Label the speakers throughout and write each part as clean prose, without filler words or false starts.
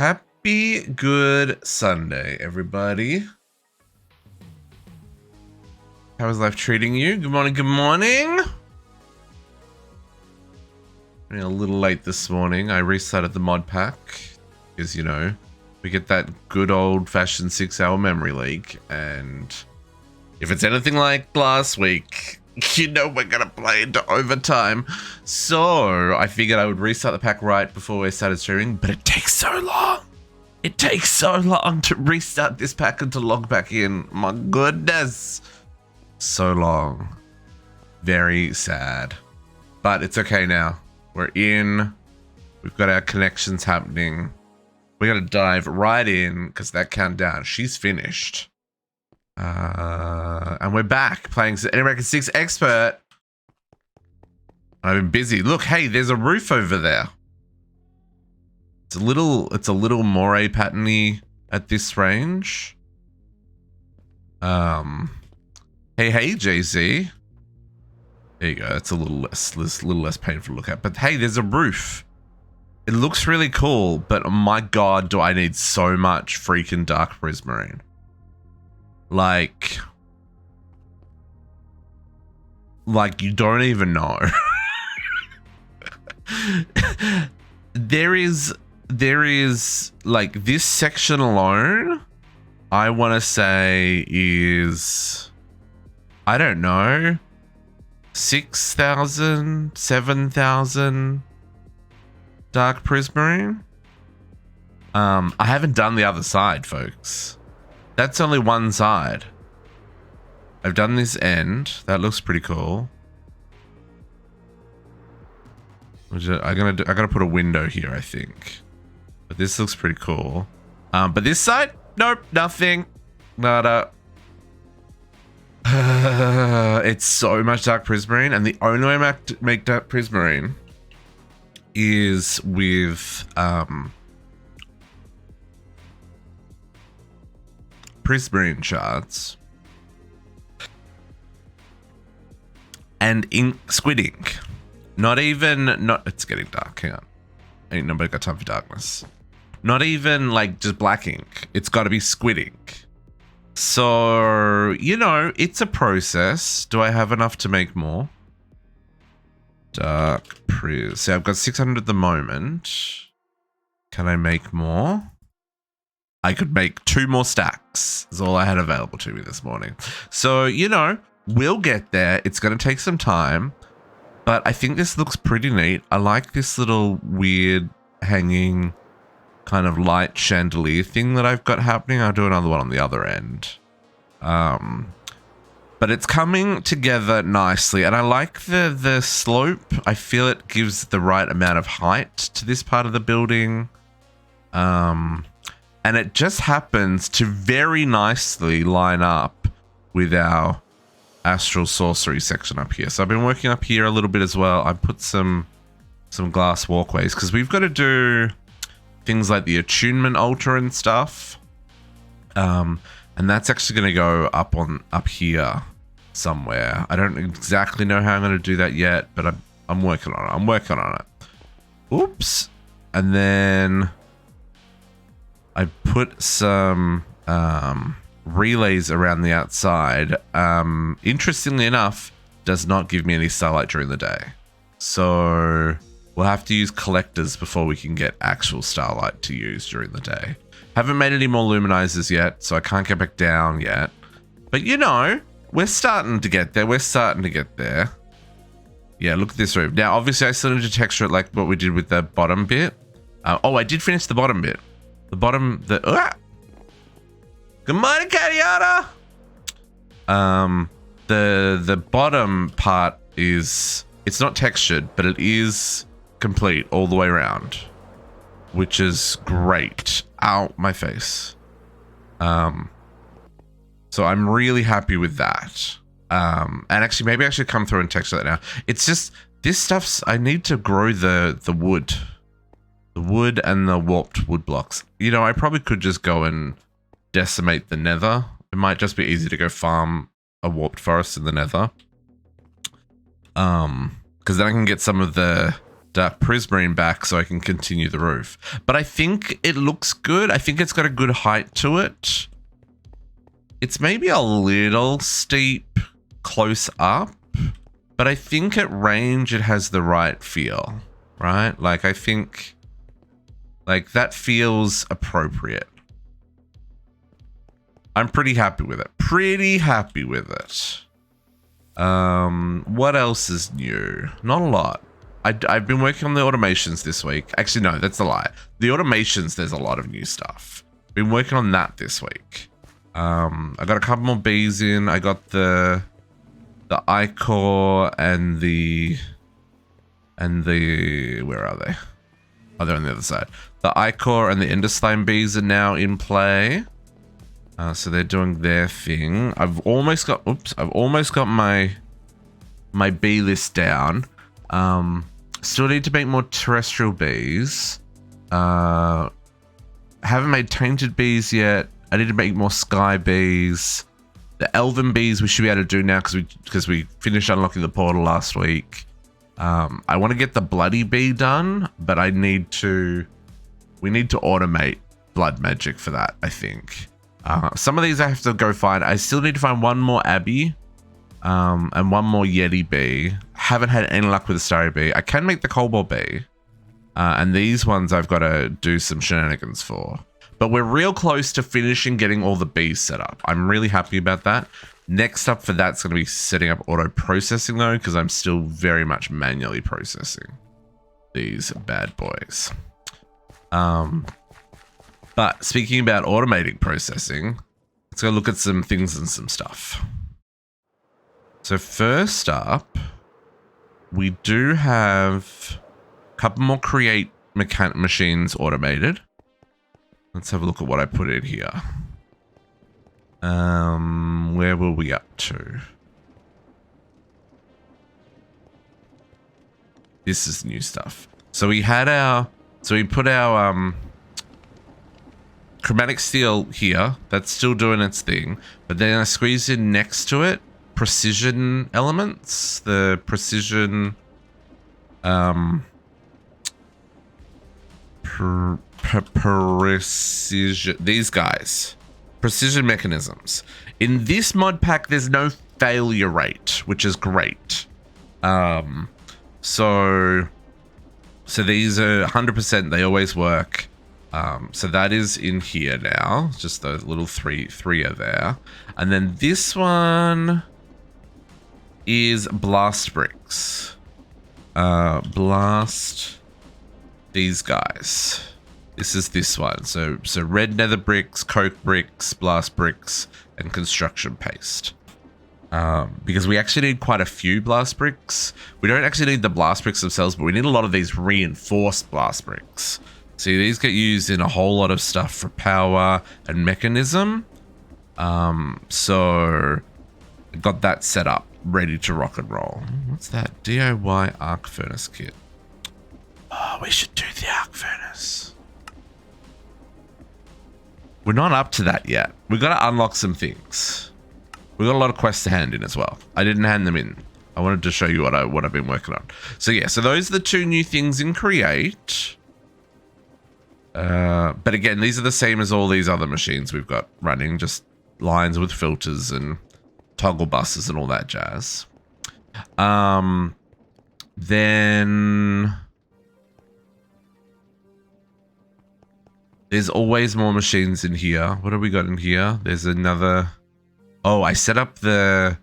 Speaker 1: Happy Good Sunday, everybody. How is life treating you? Good morning, good morning. Running a little late this morning. I restarted the mod pack because, you know, we get that good old-fashioned 6-hour memory leak, and if it's anything like last week, you know we're gonna play into overtime. So I figured I would restart the pack right before we started streaming, but it takes so long. It takes so long to restart this pack and to log back in. My goodness. So long. Very sad. But it's okay now. We're in. We've got our connections happening. We're going to dive right in because that countdown, she's finished. And we're back playing Enigmatica 6 Expert. I've been busy. Look, hey, there's a roof over there. It's a little moray patterny at this range. Hey, JZ. There you go. It's a little less painful to look at. But hey, there's a roof. It looks really cool, but oh my god, do I need so much freaking dark prismarine. Like you don't even know. There is like this section alone, I want to say is, I don't know, 6,000, 7,000 dark prismarine. I haven't done the other side, folks. That's only one side. I've done this end. That looks pretty cool. I gotta put a window here, I think. But this looks pretty cool. But this side, nope, nothing, nada. It's so much dark prismarine, and the only way I make dark prismarine is with prismarine shards and squid ink. It's getting dark, hang on. Ain't nobody got time for darkness. Not even like just black ink. It's got to be squid ink. So, you know, it's a process. Do I have enough to make more? Dark pris. See, I've got 600 at the moment. Can I make more? I could make 2 more stacks. Is all I had available to me this morning. So, you know, we'll get there. It's going to take some time. But I think this looks pretty neat. I like this little weird hanging kind of light chandelier thing that I've got happening. I'll do another one on the other end. But it's coming together nicely. And I like the slope. I feel it gives the right amount of height to this part of the building. And it just happens to very nicely line up with our astral sorcery section up here. So I've been working up here a little bit as well. I put some glass walkways because we've got to do things like the attunement altar and stuff. And that's actually going to go up here somewhere. I don't exactly know how I'm going to do that yet, but I'm working on it. Oops. And then I put some relays around the outside. Interestingly enough, does not give me any starlight during the day. So we'll have to use collectors before we can get actual starlight to use during the day. Haven't made any more luminizers yet, so I can't get back down yet. But you know, we're starting to get there. Yeah, look at this room. Now, obviously, I still need to texture it like what we did with the bottom bit. Oh, I did finish the bottom bit. Good morning, Kadiana! The bottom part is, it's not textured, but it is complete all the way around, which is great. Ow, my face. So I'm really happy with that. And actually, maybe I should come through and texture that now. It's just, this stuff's, I need to grow the wood. The wood and the warped wood blocks. You know, I probably could just go and decimate the nether. It might just be easy to go farm a warped forest in the nether. Because then I can get some of the prismarine back so I can continue the roof. But I think it looks good. I think it's got a good height to it. It's maybe a little steep close up, but I think at range it has the right feel, right? Like I think like that feels appropriate. I'm pretty happy with it. Pretty happy with it. What else is new? Not a lot. I've been working on the automations this week. Actually, no, that's a lie. The automations, there's a lot of new stuff. Been working on that this week. I got a couple more bees in. I got the iCore and the where are they? Oh, they're on the other side. The iCore and the Enderslime bees are now in play. So they're doing their thing. I've almost got my bee list down. Still need to make more terrestrial bees. Haven't made tainted bees yet. I need to make more sky bees. The elven bees we should be able to do now because we finished unlocking the portal last week. I want to get the bloody bee done, but we need to automate blood magic for that, I think. Some of these I have to go find. I still need to find one more Abbey and one more Yeti bee. Haven't had any luck with the starry bee. I can make the cobalt bee. And these ones I've got to do some shenanigans for. But we're real close to finishing getting all the bees set up. I'm really happy about that. Next up for that's going to be setting up auto processing though, because I'm still very much manually processing these bad boys. But speaking about automating processing, let's go look at some things and some stuff. So first up, we do have a couple more create machines automated. Let's have a look at what I put in here. Where were we up to? This is new stuff. So we had we put our chromatic steel here. That's still doing its thing. But then I squeezed in next to it precision elements. The precision precision, these guys, precision mechanisms. In this mod pack, there's no failure rate, which is great. So these are 100%. They always work. So that is in here now. Just those little three are there, and then this one is blast bricks. Blast these guys. This is this one. So red nether bricks, coke bricks, blast bricks, and construction paste. Because we actually need quite a few blast bricks. We don't actually need the blast bricks themselves, but we need a lot of these reinforced blast bricks. See, these get used in a whole lot of stuff for power and mechanism. So I got that set up, ready to rock and roll. What's that? DIY arc furnace kit. Oh, we should do the arc furnace. We're not up to that yet. We got to unlock some things. We got a lot of quests to hand in as well. I didn't hand them in. I wanted to show you what I've been working on. So yeah, so those are the two new things in Create. But again, these are the same as all these other machines we've got running, just lines with filters and toggle buses and all that jazz. Then there's always more machines in here. What have we got in here? There's another. Oh, I set up the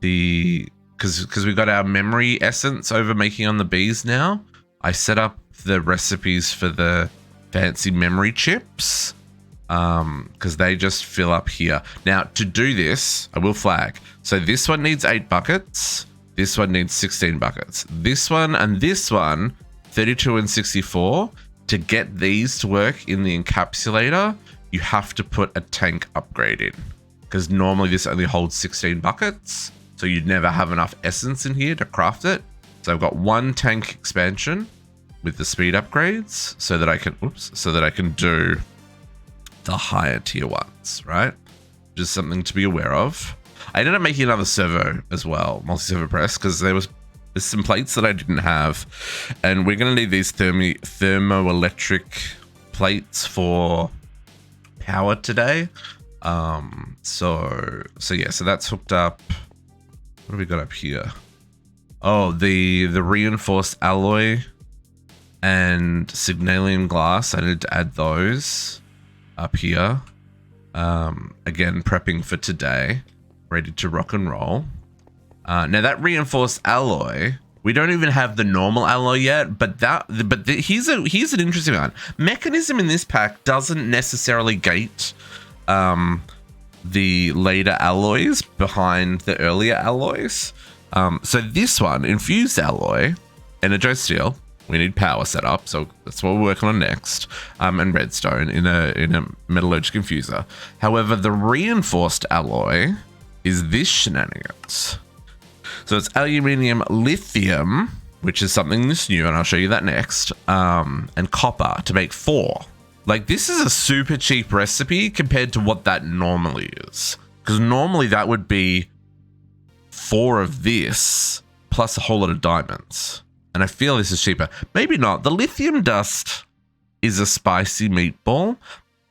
Speaker 1: because we got our memory essence over making on the bees now. I set up the recipes for the fancy memory chips because they just fill up here. Now to do this, I will flag. So this one needs 8 buckets. This one needs 16 buckets. This one and this one, 32 and 64. To get these to work in the encapsulator, you have to put a tank upgrade in because normally this only holds 16 buckets. So you'd never have enough essence in here to craft it. So I've got one tank expansion with the speed upgrades so that I can do the higher tier ones, right? Just something to be aware of. I ended up making another servo as well, multi-servo press, because there was There's some plates that I didn't have, and we're going to need these thermoelectric plates for power today. So that's hooked up. What have we got up here? Oh, the reinforced alloy and signalium glass. I need to add those up here. Again, prepping for today, ready to rock and roll. Now that reinforced alloy, we don't even have the normal alloy yet, but here's an interesting one. Mechanism in this pack doesn't necessarily gate the later alloys behind the earlier alloys. So this one, infused alloy, energized steel, we need power set up, so that's what we're working on next. And redstone in a metallurgic infuser. However, the reinforced alloy is this shenanigans. So it's aluminium, lithium, which is something that's new, and I'll show you that next, and copper to make 4. Like, this is a super cheap recipe compared to what that normally is. Because normally that would be 4 of this plus a whole lot of diamonds. And I feel this is cheaper. Maybe not. The lithium dust is a spicy meatball,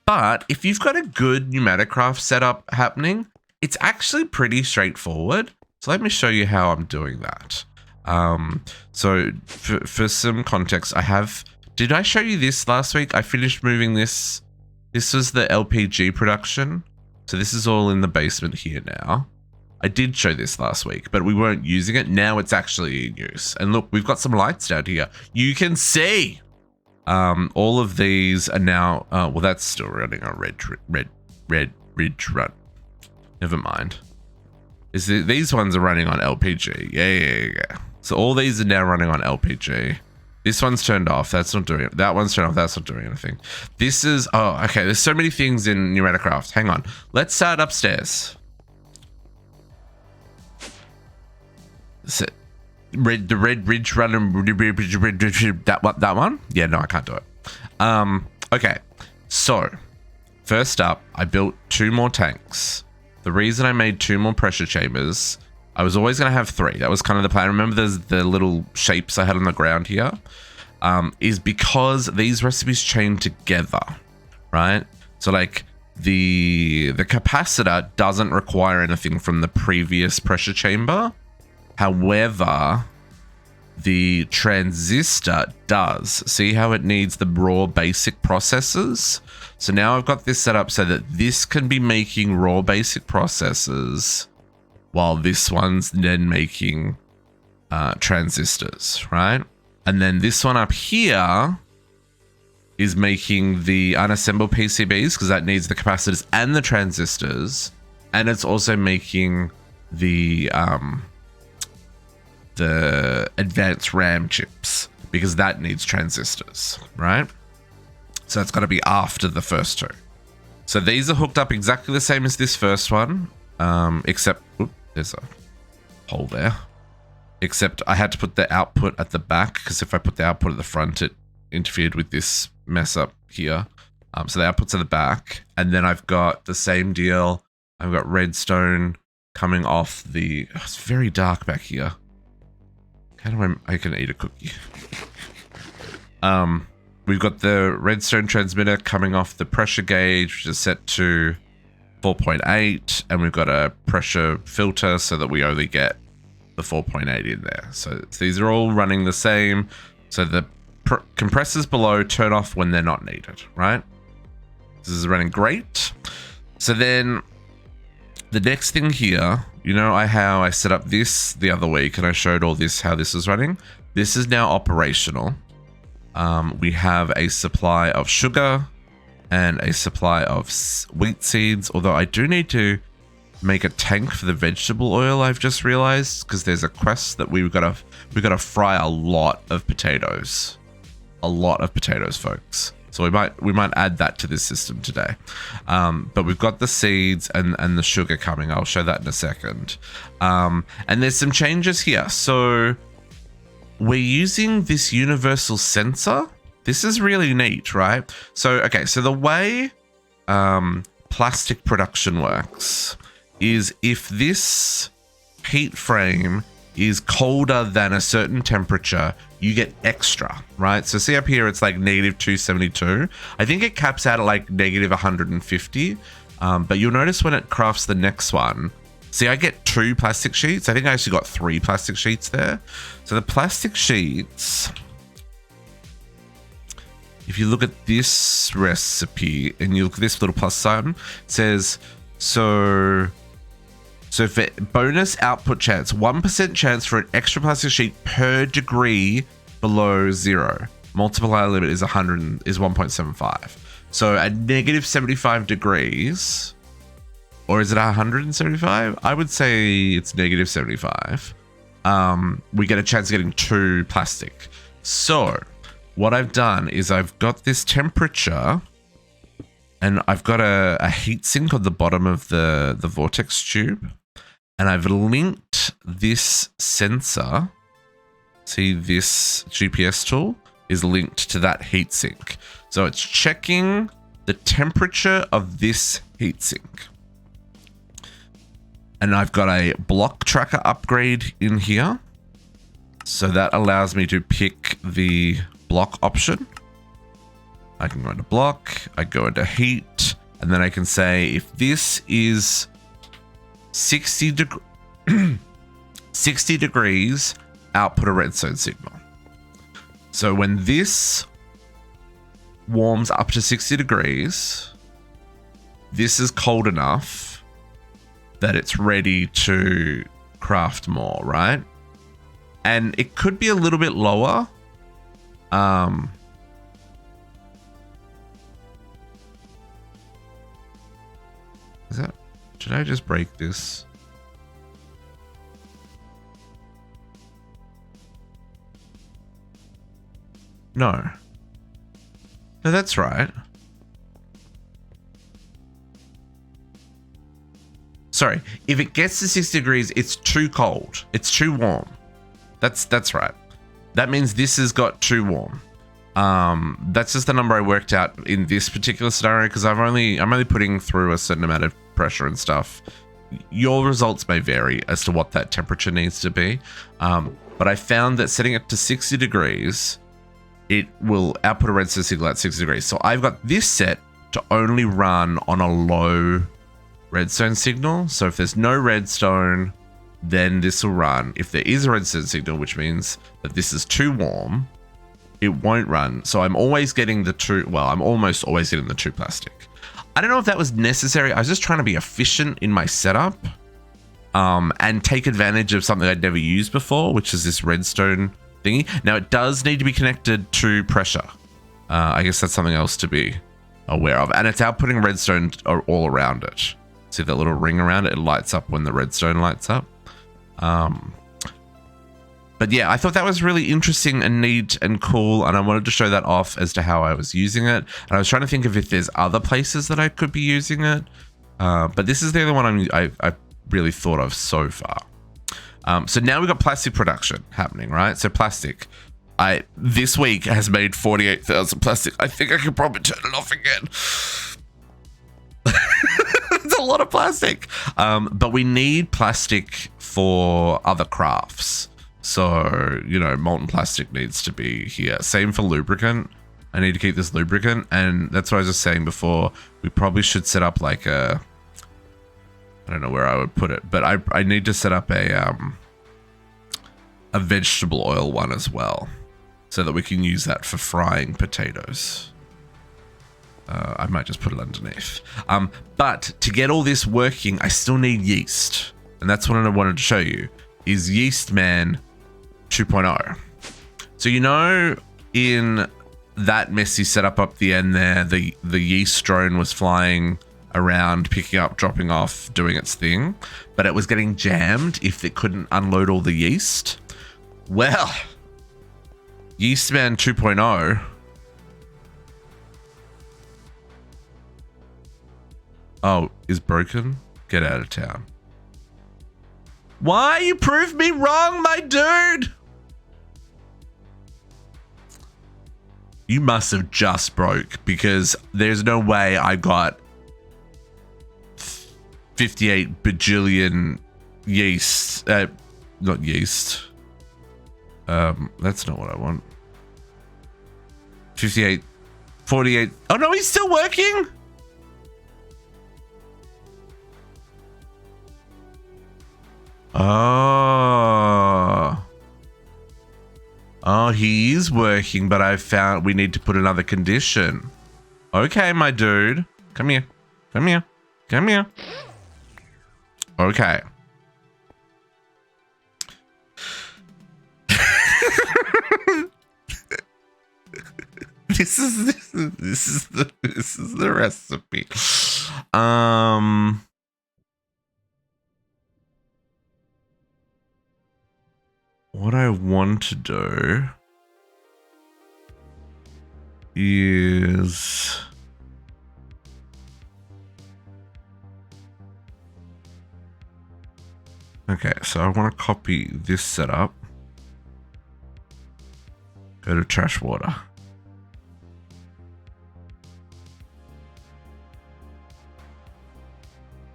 Speaker 1: but if you've got a good Enigmatica setup happening, it's actually pretty straightforward. So let me show you how I'm doing that. So for some context, did I show you this last week? I finished moving this. This was the LPG production. So this is all in the basement here now. I did show this last week, but we weren't using it. Now it's actually in use. And look, we've got some lights down here. You can see all of these are now, well, that's still running on red ridge run. Never mind. These ones are running on LPG. Yeah. So all these are now running on LPG. This one's turned off. That's not doing it. That one's turned off. That's not doing anything. This is, oh, okay. There's so many things in Enigmatica. Hang on. Let's start upstairs. So, the red ridge run and that one? Yeah, no, I can't do it. Okay. So, first up, I built 2 more tanks. The reason I made 2 more pressure chambers, I was always going to have 3. That was kind of the plan. Remember there's the little shapes I had on the ground here? Is because these recipes chain together, right? So like the capacitor doesn't require anything from the previous pressure chamber. However, the transistor does. See how it needs the raw basic processes? So now I've got this set up so that this can be making raw basic processes while this one's then making transistors, right? And then this one up here is making the unassembled PCBs because that needs the capacitors and the transistors. And it's also making the advanced RAM chips because that needs transistors, right? So it's got to be after the first 2. So these are hooked up exactly the same as this first one, except there's a hole there. Except I had to put the output at the back because if I put the output at the front, it interfered with this mess up here. So the output's at the back, and then I've got the same deal. I've got redstone coming off the. Oh, it's very dark back here. How do I can eat a cookie. We've got the redstone transmitter coming off the pressure gauge, which is set to 4.8, and we've got a pressure filter so that we only get the 4.8 in there. So these are all running the same. So the compressors below turn off when they're not needed, right? This is running great. So then the next thing here, you know how I set up this the other week and I showed all this, how this is running? This is now operational. We have a supply of sugar and a supply of wheat seeds, although I do need to make a tank for the vegetable oil, I've just realized, because there's a quest that we've got to fry a lot of potatoes. A lot of potatoes, folks. So we might add that to this system today. But we've got the seeds and the sugar coming. I'll show that in a second. And there's some changes here. So we're using this universal sensor. This is really neat, right? So, okay, so the way plastic production works is if this heat frame is colder than a certain temperature, you get extra, right? So see up here, it's like negative 272. I think it caps out at like negative 150. But you'll notice when it crafts the next one, see, I get 2 plastic sheets. I think I actually got 3 plastic sheets there. So the plastic sheets, if you look at this recipe and you look at this little plus sign, it says, so for bonus output chance, 1% chance for an extra plastic sheet per degree below 0. Multiplier limit is 1.75. So at negative 75 degrees, or is it 175? I would say it's negative 75. We get a chance of getting 2 plastic. So what I've done is I've got this temperature and I've got a heat sink on the bottom of the vortex tube. And I've linked this sensor. See, this GPS tool is linked to that heatsink. So it's checking the temperature of this heatsink. And I've got a block tracker upgrade in here. So that allows me to pick the block option. I can go into block, I go into heat, and then I can say if this is 60 degrees, output a redstone signal. So when this warms up to 60 degrees, this is cold enough that it's ready to craft more, right? And it could be a little bit lower. Is that... Should I just break this? No. No, that's right. Sorry. If it gets to 60 degrees, it's too cold. It's too warm. That's right. That means this has got too warm. That's just the number I worked out in this particular scenario because I'm only putting through a certain amount of pressure and stuff. Your results may vary as to what that temperature needs to be. But I found that setting it to 60 degrees, it will output a redstone signal at 60 degrees. So I've got this set to only run on a low redstone signal. So if there's no redstone, then this will run. If there is a redstone signal, which means that this is too warm, it won't run. So I'm always getting the 2, well, I'm almost always getting the 2 plastic. I don't know if that was necessary. I was just trying to be efficient in my setup and take advantage of something I'd never used before, which is this redstone thingy. Now it does need to be connected to pressure. I guess that's something else to be aware of. And it's outputting redstone all around it. See that little ring around it? It lights up when the redstone lights up. But yeah, I thought that was really interesting and neat and cool, and I wanted to show that off as to how I was using it. And I was trying to think of if there's other places that I could be using it, but this is the other one I really thought of so far. So now we've got plastic production happening, right? So plastic, this week has made 48,000 plastic. I think I could probably turn it off again. It's a lot of plastic, but we need plastic for other crafts. So, you know, molten plastic needs to be here. Same for lubricant. I need to keep this lubricant. And that's what I was just saying before. We probably should set up like a... I don't know where I would put it. But I need to set up a vegetable oil one as well. So that we can use that for frying potatoes. I might just put it underneath. But to get all this working, I still need yeast. And that's what I wanted to show you. Is Yeast Man 2.0. So, you know, in that messy setup up the end there, the yeast drone was flying around, picking up, dropping off, doing its thing, but it was getting jammed if it couldn't unload all the yeast. Well, Yeastman 2.0 is broken. Get out of town. Why you proved me wrong, my dude? You must have just broke, because there's no way I got 58 bajillion yeast not yeast. That's not what I want. 58, 48. Oh no, he's still working. Oh, he is working, but I found we need to put another condition. Okay, my dude. Come here. Come here. Come here. Okay. This is the recipe. What I want to do is okay, so I want to copy this setup. Go to trash water.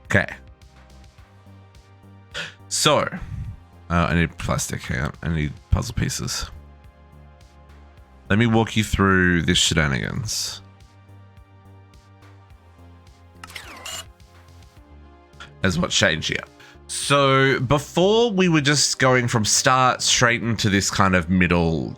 Speaker 1: Okay. So, I need plastic. Hang on. I need puzzle pieces. Let me walk you through this shenanigans. As what's changed here. So, before we were just going from start straight into this kind of middle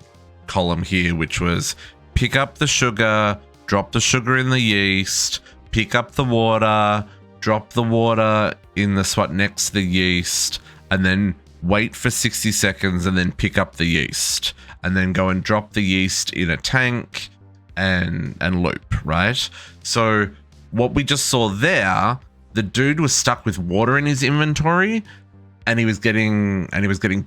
Speaker 1: column here, which was pick up the sugar, drop the sugar in the yeast, pick up the water, drop the water in the spot next to the yeast, and then wait for 60 seconds and then pick up the yeast, and then go and drop the yeast in a tank and loop, right? So what we just saw there, the dude was stuck with water in his inventory and he was getting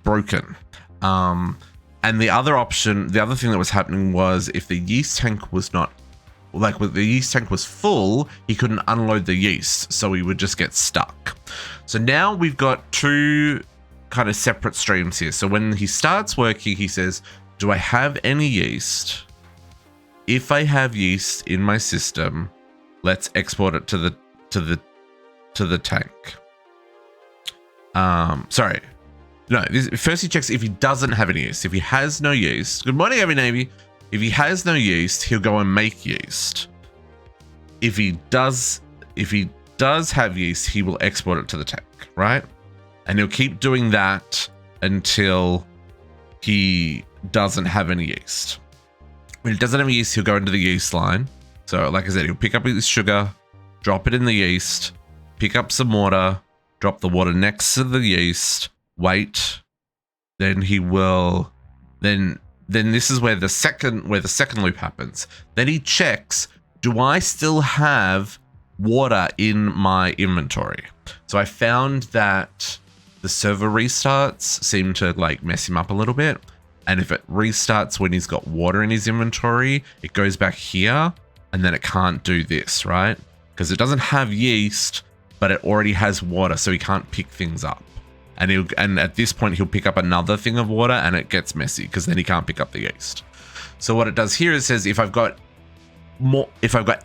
Speaker 1: broken. And the other option, the other thing that was happening was if the yeast tank was not, like when the yeast tank was full, he couldn't unload the yeast, so he would just get stuck. So now we've got two kind of separate streams here. So when he starts working, he says, do I have any yeast? If I have yeast in my system, let's export it to the tank. Sorry. No, first he checks if he doesn't have any yeast. If he has no yeast, good morning, Heavy Navy. If he has no yeast, he'll go and make yeast. If he does have yeast, he will export it to the tank, right? And he'll keep doing that until he doesn't have any yeast. When he doesn't have yeast, he'll go into the yeast line. So like I said, he'll pick up his sugar, drop it in the yeast, pick up some water, drop the water next to the yeast, wait, then he will, then this is where the second loop happens. Then he checks, do I still have water in my inventory? So I found that the server restarts seem to like mess him up a little bit. And if it restarts when he's got water in his inventory, it goes back here and then it can't do this, right? Because it doesn't have yeast, but it already has water, so he can't pick things up. And at this point he'll pick up another thing of water and it gets messy because then he can't pick up the yeast. So what it does here is says if I've got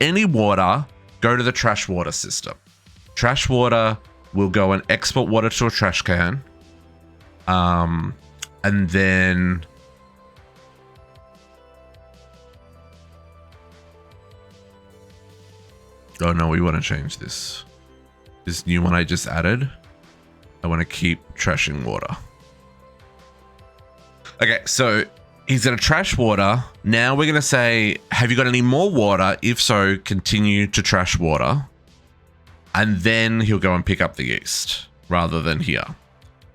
Speaker 1: any water, go to the trash water system. Trash water will go and export water to a trash can. And then oh no, we want to change this. This new one I just added. I want to keep trashing water. Okay, so he's going to trash water. Now we're going to say, have you got any more water? If so, continue to trash water. And then he'll go and pick up the yeast rather than here.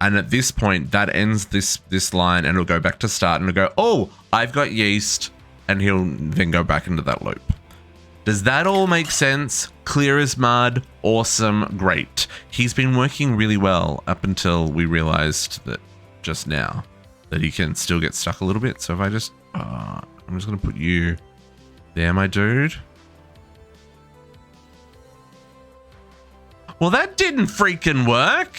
Speaker 1: And at this point, that ends this line and it'll go back to start and it'll go, oh, I've got yeast. And he'll then go back into that loop. Does that all make sense? Clear as mud. Awesome. Great. He's been working really well up until we realized that just now that he can still get stuck a little bit. So if I just, I'm just going to put you there, my dude. Well, that didn't freaking work.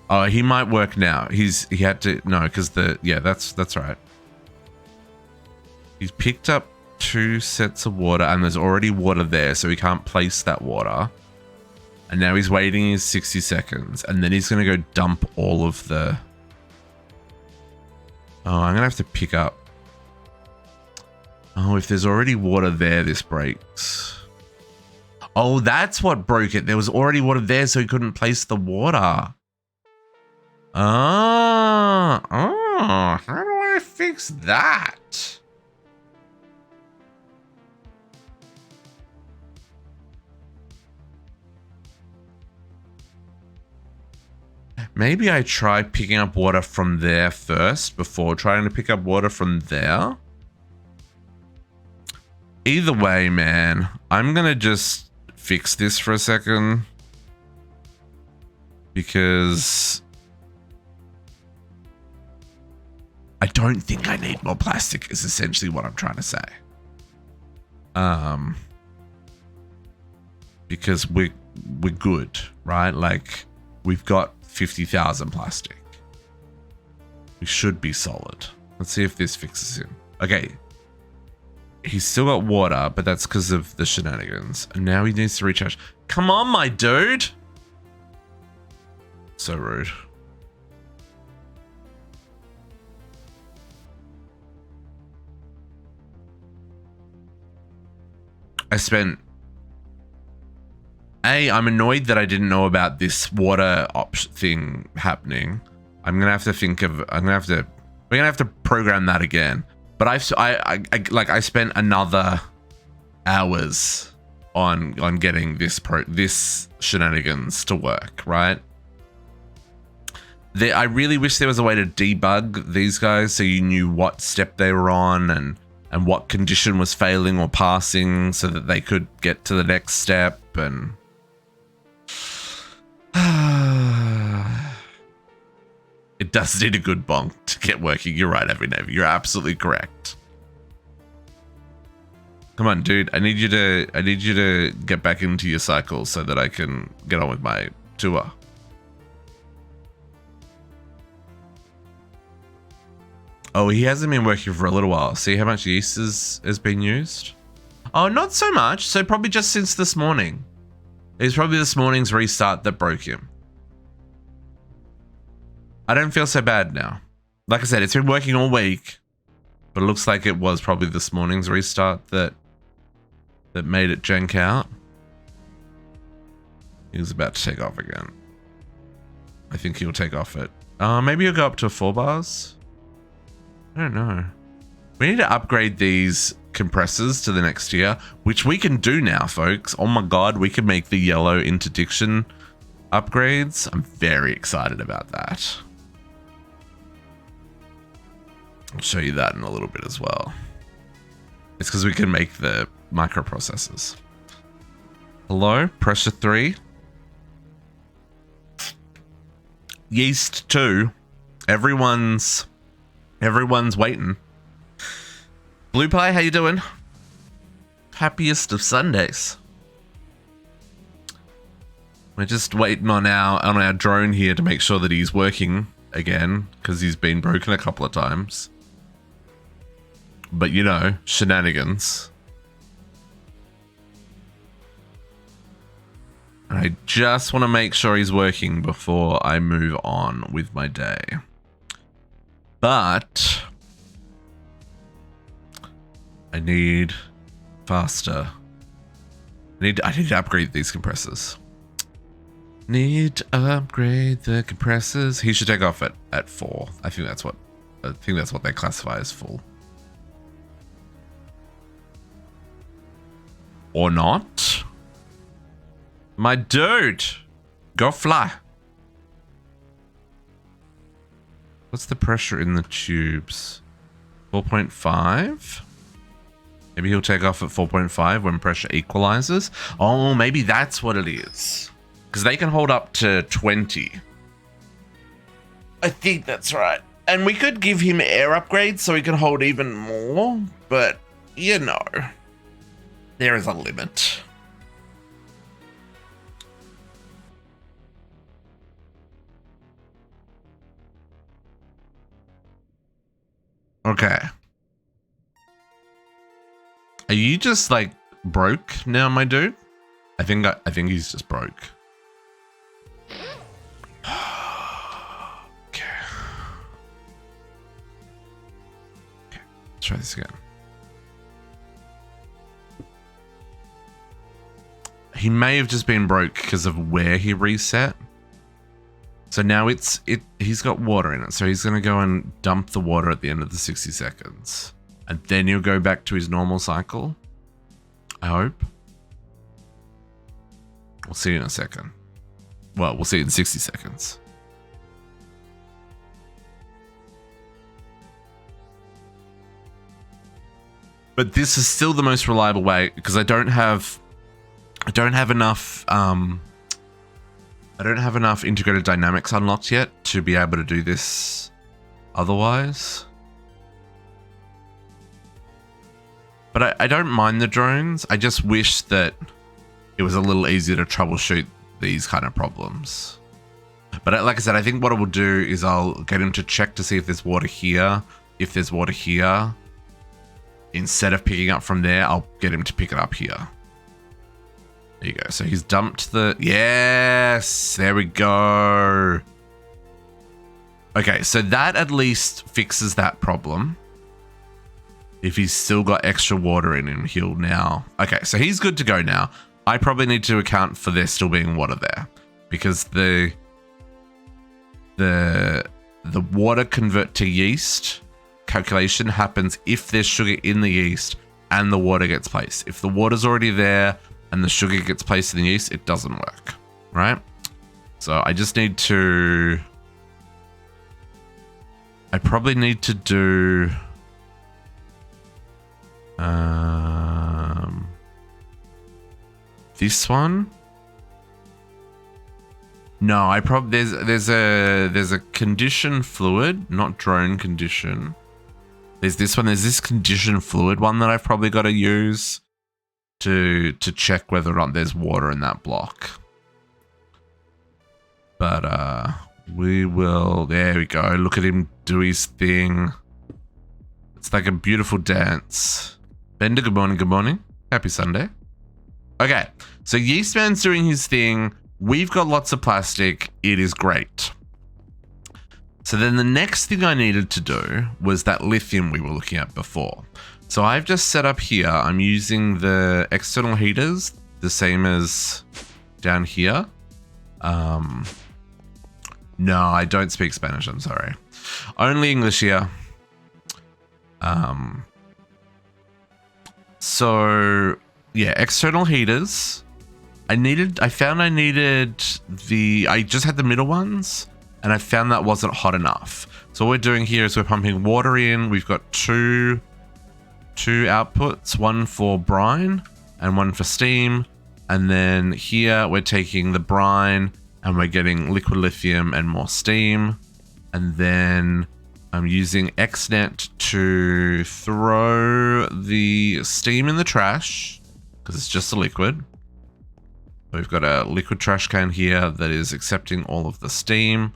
Speaker 1: Oh, he might work now. He had to, no, because that's right. He's picked up 2 sets of water and there's already water there, so he can't place that water. And now he's waiting his 60 seconds. And then he's going to go dump all of the... Oh, I'm going to have to pick up. Oh, if there's already water there, this breaks. Oh, that's what broke it. There was already water there, so he couldn't place the water. Oh, how do I fix that? Maybe I try picking up water from there first before trying to pick up water from there. Either way, man, I'm going to just fix this for a second. Because I don't think I need more plastic is essentially what I'm trying to say. Because we're good, right? Like, we've got 50,000 plastic. We should be solid. Let's see if this fixes him. Okay. He's still got water, but that's because of the shenanigans. And now he needs to recharge. Come on, my dude. So rude. I'm annoyed that I didn't know about this water thing happening. We're gonna have to program that again. But I spent another hours on getting this shenanigans to work, right? I really wish there was a way to debug these guys so you knew what step they were on and what condition was failing or passing so that they could get to the next step. And it does need a good bonk to get working. You're right, Every Navy. You're absolutely correct. Come on, dude. I need you to get back into your cycle so that I can get on with my tour. Oh, he hasn't been working for a little while. See how much yeast has been used? Oh, not so much. So probably just since this morning. It's probably this morning's restart that broke him. I don't feel so bad now. Like I said, it's been working all week, but it looks like it was probably this morning's restart that made it jank out. He was about to take off again. I think he'll take off it. Maybe he'll go up to 4 bars. I don't know. We need to upgrade these compressors to the next tier, which we can do now, folks. Oh my god, we can make the yellow interdiction upgrades. I'm very excited about that. I'll show you that in a little bit as well. It's because we can make the microprocessors. Hello, pressure 3. Yeast 2. Everyone's waiting. Blue Pie, how you doing? Happiest of Sundays. We're just waiting on our drone here to make sure that he's working again, because he's been broken a couple of times. But you know, shenanigans. And I just want to make sure he's working before I move on with my day. But I need faster. I need to upgrade these compressors. Need to upgrade the compressors. He should take off at 4. I think that's what they classify as full. Or not. My dude, go fly. What's the pressure in the tubes? 4.5? Maybe he'll take off at 4.5 when pressure equalizes. Oh, maybe that's what it is. Because they can hold up to 20. I think that's right. And we could give him air upgrades so he can hold even more. But, you know, there is a limit. Okay. Are you just like broke now, my dude? I think he's just broke. try this again. He may have just been broke because of where he reset. So now he's got water in it. So he's going to go and dump the water at the end of the 60 seconds. And then he'll go back to his normal cycle. I hope. We'll see in a second. Well, we'll see in 60 seconds. But this is still the most reliable way because I don't have enough integrated dynamics unlocked yet to be able to do this otherwise. But I don't mind the drones. I just wish that it was a little easier to troubleshoot these kind of problems. But like I said, I think what I will do is I'll get him to check to see if there's water here. If there's water here, instead of picking up from there, I'll get him to pick it up here. There you go. So he's dumped the... Yes! There we go. Okay, so that at least fixes that problem. If he's still got extra water in him, he'll now... Okay, so he's good to go now. I probably need to account for there still being water there. Because the water convert to yeast calculation happens if there's sugar in the yeast and the water gets placed. If the water's already there and the sugar gets placed in the yeast, it doesn't work, right? So I just need to... I probably need to do... this one? No, I probably... There's a condition fluid, not drone condition. There's this one. There's this condition fluid one that I've probably got to use to check whether or not there's water in that block. But we will... There we go. Look at him do his thing. It's like a beautiful dance. Bender, good morning, good morning. Happy Sunday. Okay, so Yeastman's doing his thing. We've got lots of plastic. It is great. So then the next thing I needed to do was that lithium we were looking at before. So I've just set up here, I'm using the external heaters, the same as down here. No, I don't speak Spanish, I'm sorry. Only English here. So yeah, external heaters. I found I needed I just had the middle ones and I found that wasn't hot enough. So what we're doing here is we're pumping water in. We've got two outputs, one for brine and one for steam. And then here we're taking the brine and we're getting liquid lithium and more steam. And then I'm using XNet to throw the steam in the trash because it's just a liquid. We've got a liquid trash can here that is accepting all of the steam.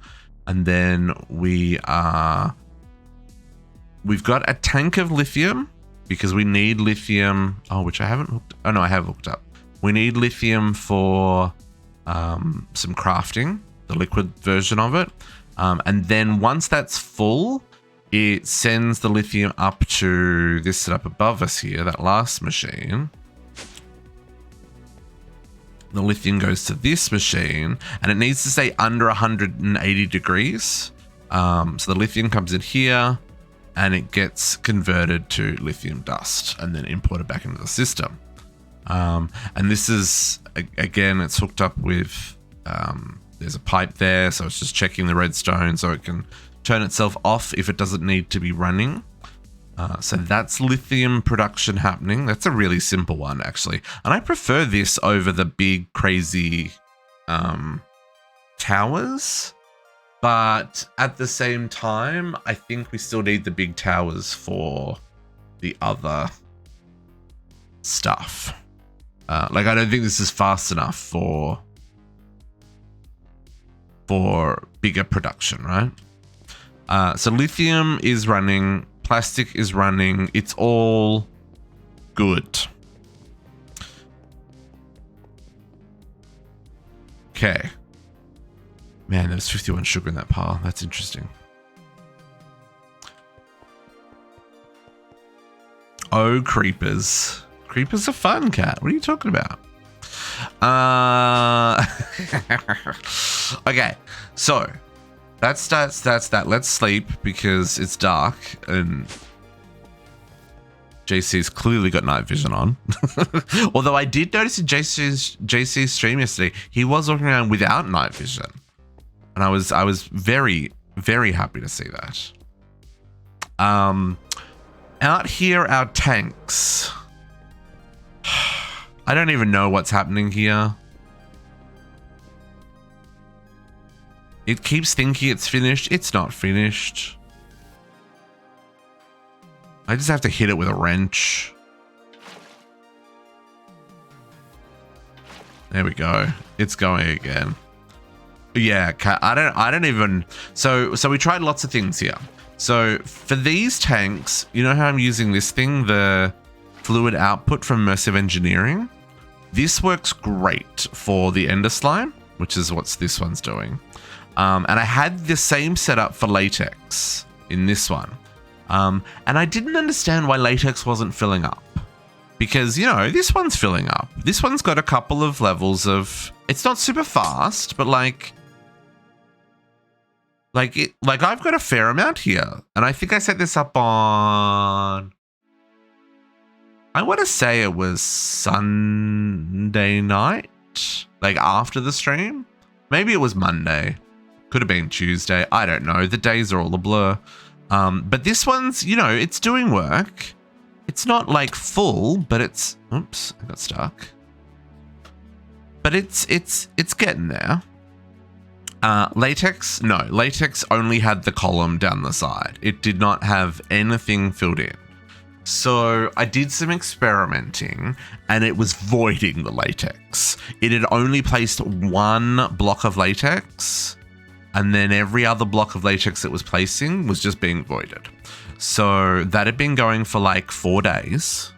Speaker 1: And then we've got a tank of lithium because we need lithium. Oh, which I haven't looked. Oh no, I have looked up. We need lithium for some crafting, the liquid version of it. And then once that's full, it sends the lithium up to this setup above us here, that last machine. The lithium goes to this machine and it needs to stay under 180 degrees. So the lithium comes in here and it gets converted to lithium dust and then imported back into the system. And this is, again, it's hooked up with, there's a pipe there. So it's just checking the redstone so it can turn itself off if it doesn't need to be running. So that's lithium production happening. That's a really simple one, actually. And I prefer this over the big, crazy towers. But at the same time, I think we still need the big towers for the other stuff. Like, I don't think this is fast enough for bigger production, right? So lithium is running. Plastic is running. It's all good. Okay. Man, there's 51 sugar in that pile. That's interesting. Oh, creepers. Creepers are fun, cat. What are you talking about? Okay, so that's that. Let's sleep because it's dark and JC's clearly got night vision on. Although I did notice in JC's stream yesterday, he was walking around without night vision. And I was very, very happy to see that. Out here, our tanks. I don't even know what's happening here. It keeps thinking it's finished. It's not finished. I just have to hit it with a wrench. There we go. It's going again. Yeah, I don't even. So we tried lots of things here. So for these tanks, you know how I'm using this thing, the fluid output from immersive engineering? This works great for the ender slime, which is what this one's doing. And I had the same setup for latex in this one. And I didn't understand why latex wasn't filling up. Because, you know, this one's filling up. This one's got a couple of levels of... It's not super fast, but like I've got a fair amount here. And I think I set this up on... I want to say it was Sunday night, like after the stream. Maybe it was Monday. Could have been Tuesday. I don't know. The days are all a blur. But this one's, you know, it's doing work. It's not like full, but it's... Oops, I got stuck. But it's getting there. Latex, no. Latex only had the column down the side. It did not have anything filled in. So I did some experimenting and it was voiding the latex. It had only placed one block of latex and then every other block of latex it was placing was just being voided. So that had been going for like 4 days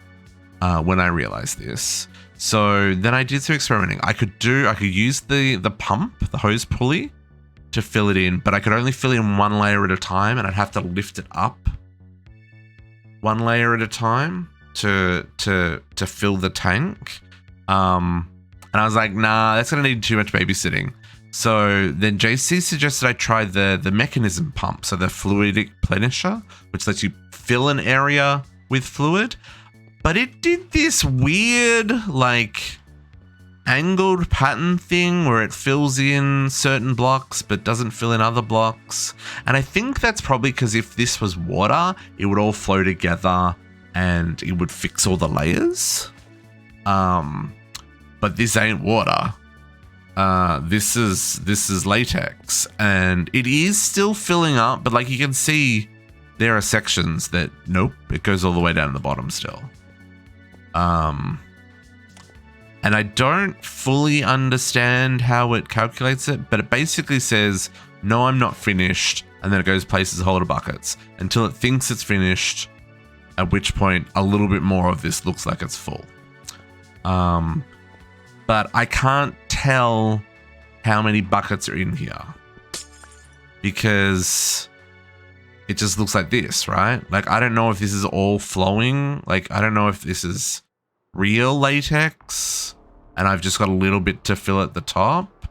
Speaker 1: when I realized this. So then I did some experimenting. I could use the pump, the hose pulley to fill it in, but I could only fill in one layer at a time and I'd have to lift it up one layer at a time to fill the tank. And I was like, nah, that's gonna need too much babysitting. So then JC suggested I try the mechanism pump, so the fluidic plenisher, which lets you fill an area with fluid. But it did this weird, like, angled pattern thing where it fills in certain blocks but doesn't fill in other blocks. And I think that's probably because if this was water, it would all flow together and it would fix all the layers. But this ain't water. This is latex, and it is still filling up, but like you can see, there are sections that, nope, it goes all the way down to the bottom still. And I don't fully understand how it calculates it, but it basically says, no, I'm not finished. And then it goes places a whole lot of buckets until it thinks it's finished, at which point a little bit more of this looks like it's full. But I can't tell how many buckets are in here because it just looks like this, right? Like, I don't know if this is all flowing. Like, I don't know if this is real latex and I've just got a little bit to fill at the top,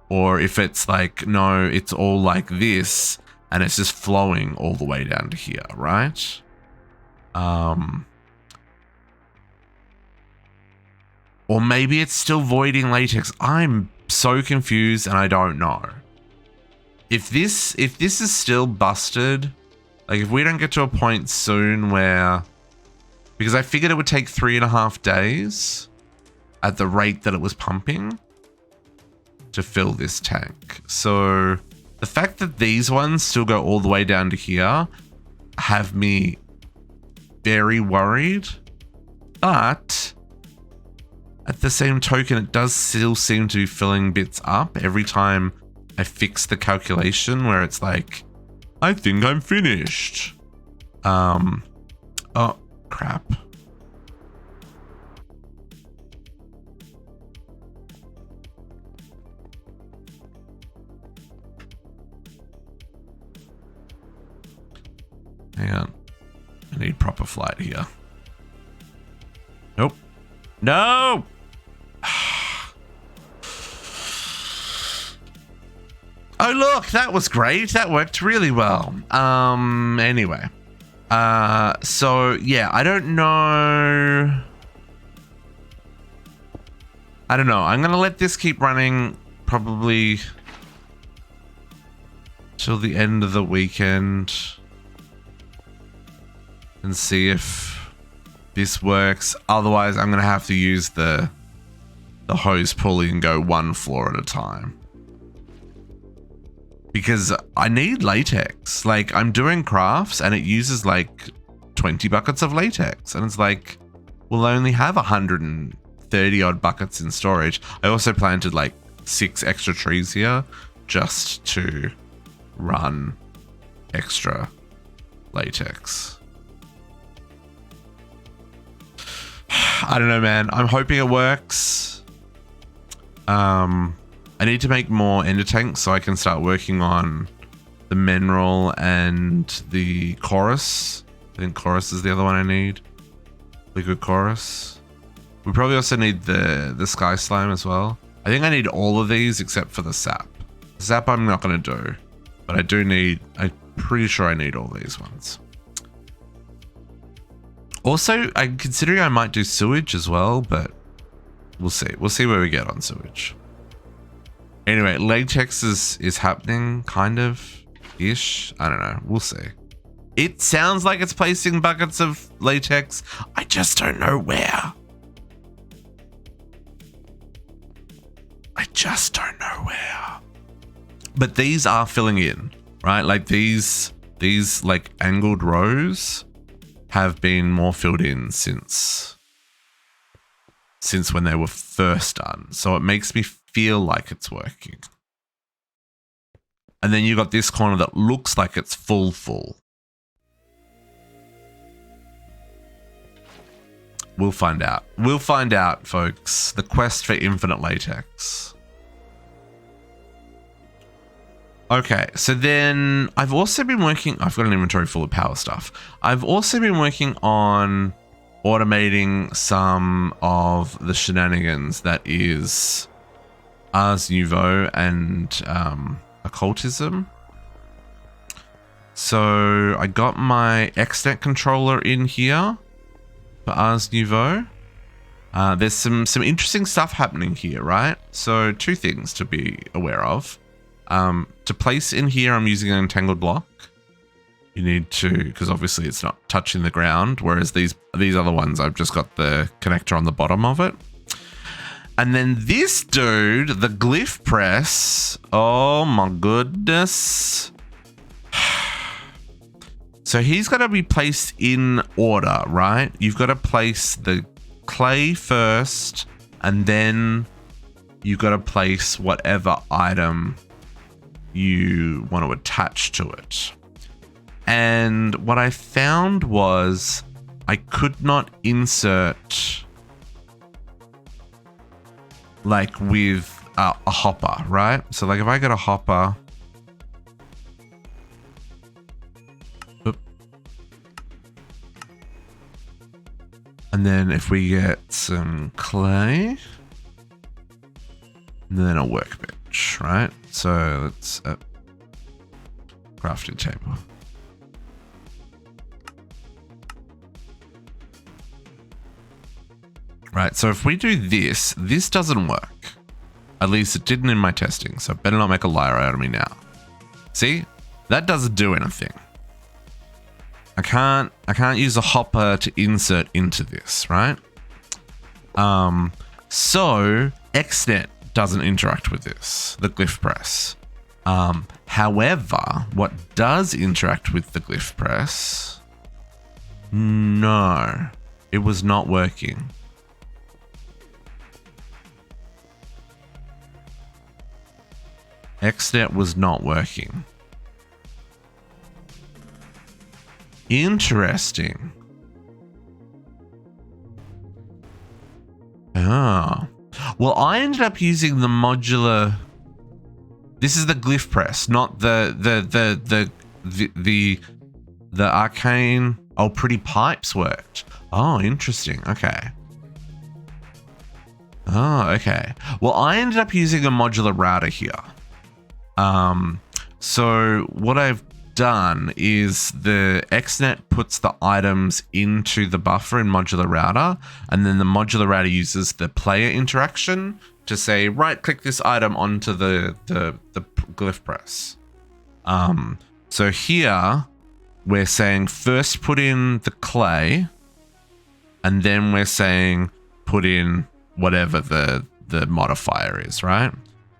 Speaker 1: or if it's like, no, it's all like this and it's just flowing all the way down to here, right? Or maybe it's still voiding latex. I'm so confused and I don't know. If this is still busted, like if we don't get to a point soon where, because I figured it would take 3.5 days at the rate that it was pumping to fill this tank. So the fact that these ones still go all the way down to here have me very worried. But at the same token, it does still seem to be filling bits up every time I fix the calculation where it's like, I think I'm finished. Oh, crap. Hang on. I need proper flight here. No! Oh, look, that was great. That worked really well. Anyway. So, yeah, I don't know. I'm going to let this keep running probably till the end of the weekend and see if this works. Otherwise, I'm going to have to use the hose pulley and go one floor at a time. Because I need latex. Like, I'm doing crafts and it uses like 20 buckets of latex. And it's like, we'll only have 130 odd buckets in storage. I also planted like 6 extra trees here just to run extra latex. I don't know, man. I'm hoping it works. I need to make more ender tanks so I can start working on the mineral and the chorus. I think chorus is the other one I need. Liquid chorus. We probably also need the sky slime as well. I think I need all of these except for the sap. The sap I'm not going to do, but I do need, I'm pretty sure I need all these ones. Also, I'm considering I might do sewage as well, but we'll see. We'll see where we get on sewage. Anyway, latex is happening, kind of, ish. I don't know. We'll see. It sounds like it's placing buckets of latex. I just don't know where. I just don't know where. But these are filling in, right? Like these like angled rows have been more filled in since when they were first done. So it makes me feel like it's working. And then you got this corner that looks like it's full. We'll find out. We'll find out, folks. The quest for infinite latex. Okay, so then I've also been working, I've got an inventory full of power stuff. I've also been working on automating some of the shenanigans that is Ars Nouveau and occultism. So I got my XNet controller in here for Ars Nouveau. There's some interesting stuff happening here, right? So 2 things to be aware of. To place in here, I'm using an entangled block. You need to, because obviously it's not touching the ground, whereas these other ones, I've just got the connector on the bottom of it. And then this dude, the glyph press, oh my goodness. So he's got to be placed in order, right? You've got to place the clay first, and then you've got to place whatever item you want to attach to it. And what I found was I could not insert like with a hopper, right? So like if I get a hopper, and then if we get some clay, and then a workbench, right? So let's crafting table. Right, so if we do this, this doesn't work. At least it didn't in my testing, so better not make a liar out of me now. See? That doesn't do anything. I can't use a hopper to insert into this, right? So XNet doesn't interact with this, the glyph press. However, what does interact with the glyph press? No, it was not working. XNet was not working. Interesting. Oh. Well, I ended up using the modular. This is the glyph press, not the arcane. Oh, pretty pipes worked. Oh, interesting. Okay. Oh, okay. Well, I ended up using a modular router here. So what I've done is the XNet puts the items into the buffer in modular router, and then the modular router uses the player interaction to say, right click this item onto the glyph press. So here we're saying first put in the clay, and then we're saying put in whatever the modifier is, right?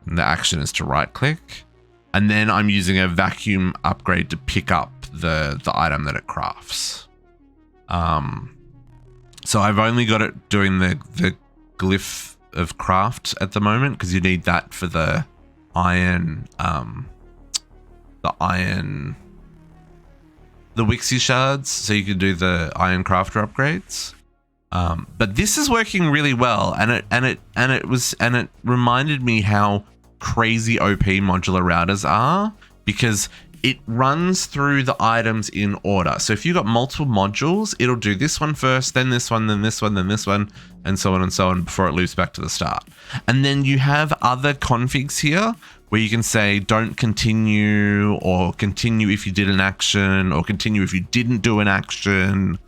Speaker 1: And the action is to right click. And then I'm using a vacuum upgrade to pick up the item that it crafts. So I've only got it doing the glyph of craft at the moment because you need that for the iron, the Wixie shards, so you can do the iron crafter upgrades. But this is working really well, and it reminded me how crazy OP modular routers are, because it runs through the items in order. So if you've got multiple modules, it'll do this one first, then this one, then this one, then this one, and so on before it loops back to the start. And then you have other configs here where you can say don't continue, or continue if you did an action, or continue if you didn't do an action.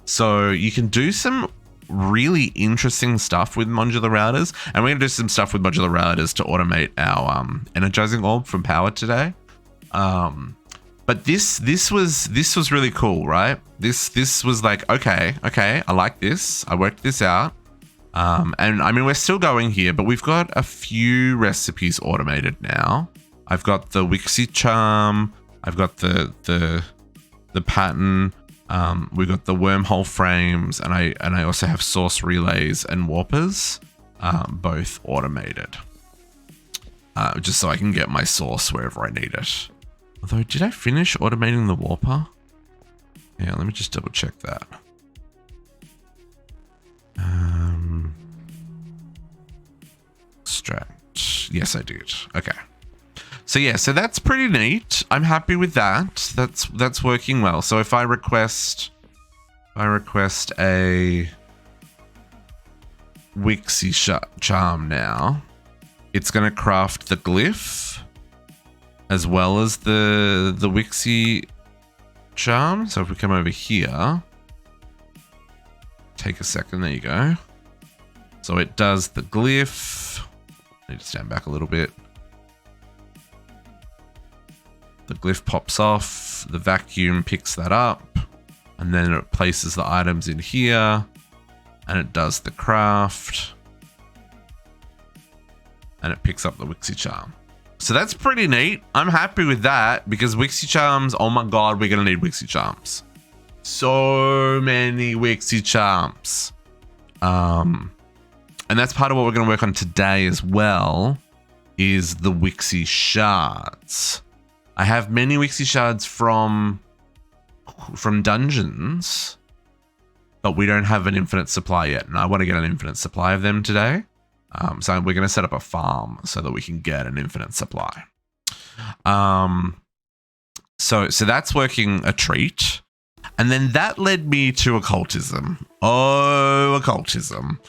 Speaker 1: So you can do some really interesting stuff with modular routers, and we're gonna do some stuff with modular routers to automate our energizing orb from Powah today. But this was really cool, right? This was like, okay, I like this. I worked this out. And I mean, we're still going here, but we've got a few recipes automated now. I've got the Wixie charm. I've got the pattern. We've got the wormhole frames, and I also have source relays and warpers, both automated. Just so I can get my source wherever I need it. Although, did I finish automating the warper? Yeah, let me just double check that. Extract. Yes, I did. Okay. So yeah, so that's pretty neat. I'm happy with that. That's working well. So if I request a Wixie charm now, it's going to craft the glyph as well as the Wixie charm. So if we come over here, take a second, there you go. So it does the glyph. I need to stand back a little bit. The glyph pops off, the vacuum picks that up, and then it places the items in here, and it does the craft, and it picks up the Wixie charm. So that's pretty neat. I'm happy with that, because Wixie charms, oh my god, we're going to need Wixie charms. So many Wixie charms. And that's part of what we're going to work on today as well, is the Wixie shards. I have many Wixie shards from dungeons, but we don't have an infinite supply yet, and I want to get an infinite supply of them today. So we're going to set up a farm so that we can get an infinite supply. So that's working a treat. And then that led me to occultism. Oh, occultism.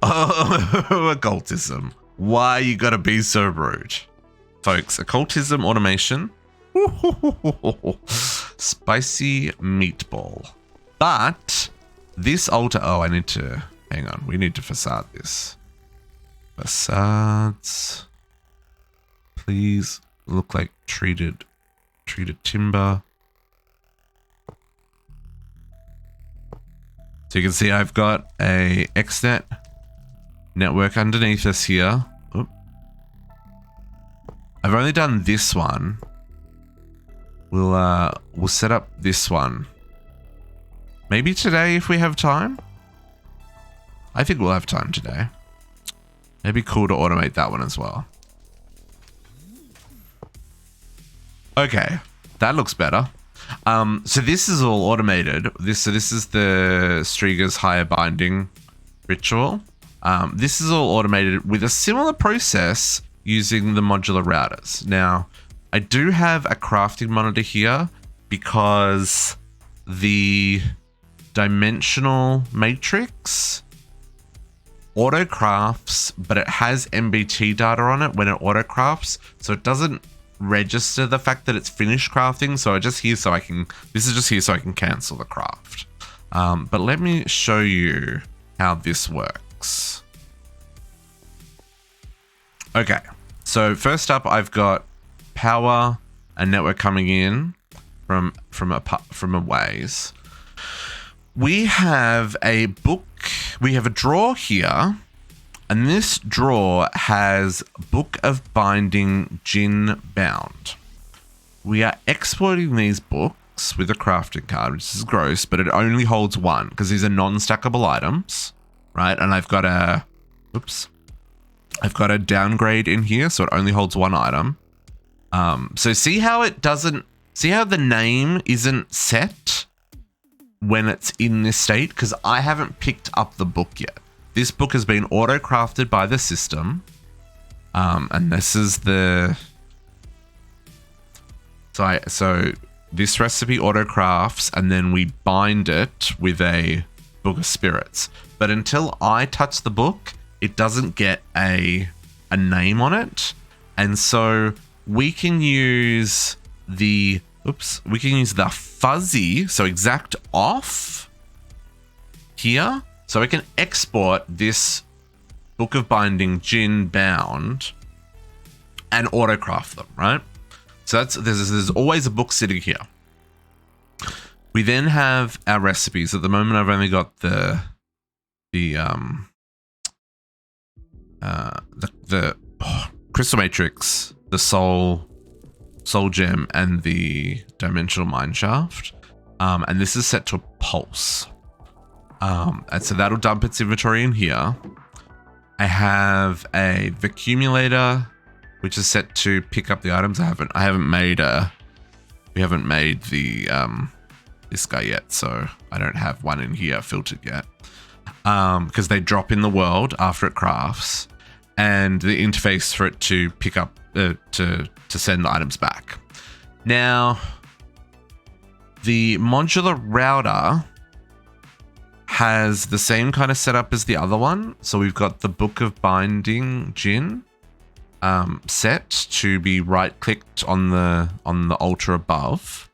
Speaker 1: Oh, occultism. Why you gotta be so rude? Folks, occultism automation. Spicy meatball. But this altar, oh, I need to, hang on. We need to facade this. Facades. Please look like treated timber. So you can see I've got a XNet network underneath us here. Oop. I've only done this one. We'll set up this one. Maybe today if we have time. I think we'll have time today. It'd be cool to automate that one as well. Okay, that looks better. So this is all automated. This is the Striga's higher binding ritual. This is all automated with a similar process using the modular routers. Now, I do have a crafting monitor here because the dimensional matrix auto crafts, but it has MBT data on it when it auto crafts, so it doesn't register the fact that it's finished crafting. So this is just here so I can cancel the craft. But let me show you how this works. Okay, so first up, I've got Powah and network coming in from a ways. We have a book. We have a drawer here, and this drawer has Book of Binding Jinn Bound. We are exporting these books with a crafting card, which is gross, but it only holds one because these are non-stackable items, right? And I've got a downgrade in here, so it only holds one item. So see how the name isn't set when it's in this state? Because I haven't picked up the book yet. This book has been auto-crafted by the system. And this is the... So this recipe auto-crafts, and then we bind it with a Book of Spirits. But until I touch the book, it doesn't get a name on it. And so we can use the fuzzy, so exact off here. So we can export this Book of Binding Jinn Bound and autocraft them, right? So there's always a book sitting here. We then have our recipes. At the moment, I've only got the Crystal Matrix, the Soul Gem, and the Dimensional Mineshaft. And this is set to a pulse. And so that'll dump its inventory in here. I have a accumulator, which is set to pick up the items. We haven't made the this guy yet, so I don't have one in here filtered yet. Because they drop in the world after it crafts, and the interface for it to pick up to send the items back. Now, the modular router has the same kind of setup as the other one. So we've got the Book of Binding Jinn set to be right-clicked on the altar above.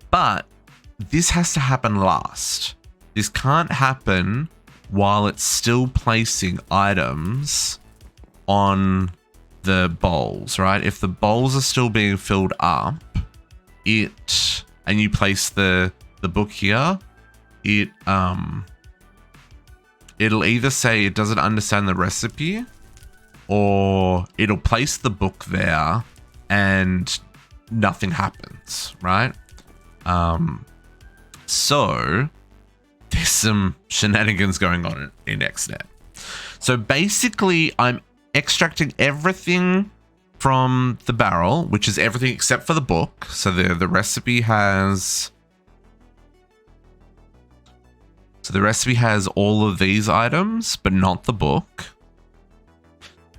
Speaker 1: But this has to happen last. This can't happen while it's still placing items on the bowls, right? If the bowls are still being filled up, and you place the book here, it'll either say it doesn't understand the recipe, or it'll place the book there and nothing happens, right? So there's some shenanigans going on in XNet. So basically, I'm extracting everything from the barrel, which is everything except for the book. So the recipe has... So the recipe has all of these items, but not the book.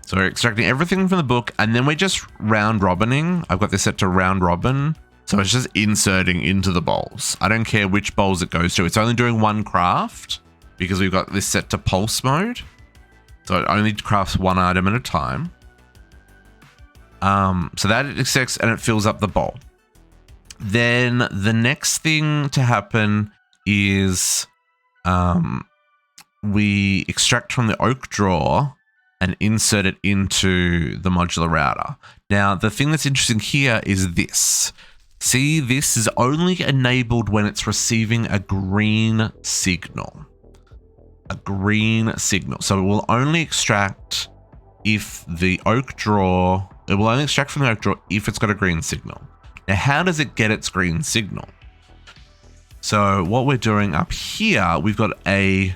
Speaker 1: So we're extracting everything from the book, and then we're just round robining. I've got this set to round robin. So it's just inserting into the bowls. I don't care which bowls it goes to. It's only doing one craft because we've got this set to pulse mode. So it only crafts one item at a time. So that it accepts and it fills up the bowl. Then the next thing to happen is we extract from the oak drawer and insert it into the modular router. Now, the thing that's interesting here is this. See, this is only enabled when it's receiving a green signal. A green signal. So it will only extract if the oak drawer, it will only extract from the oak drawer if it's got a green signal. Now, how does it get its green signal? So what we're doing up here, we've got a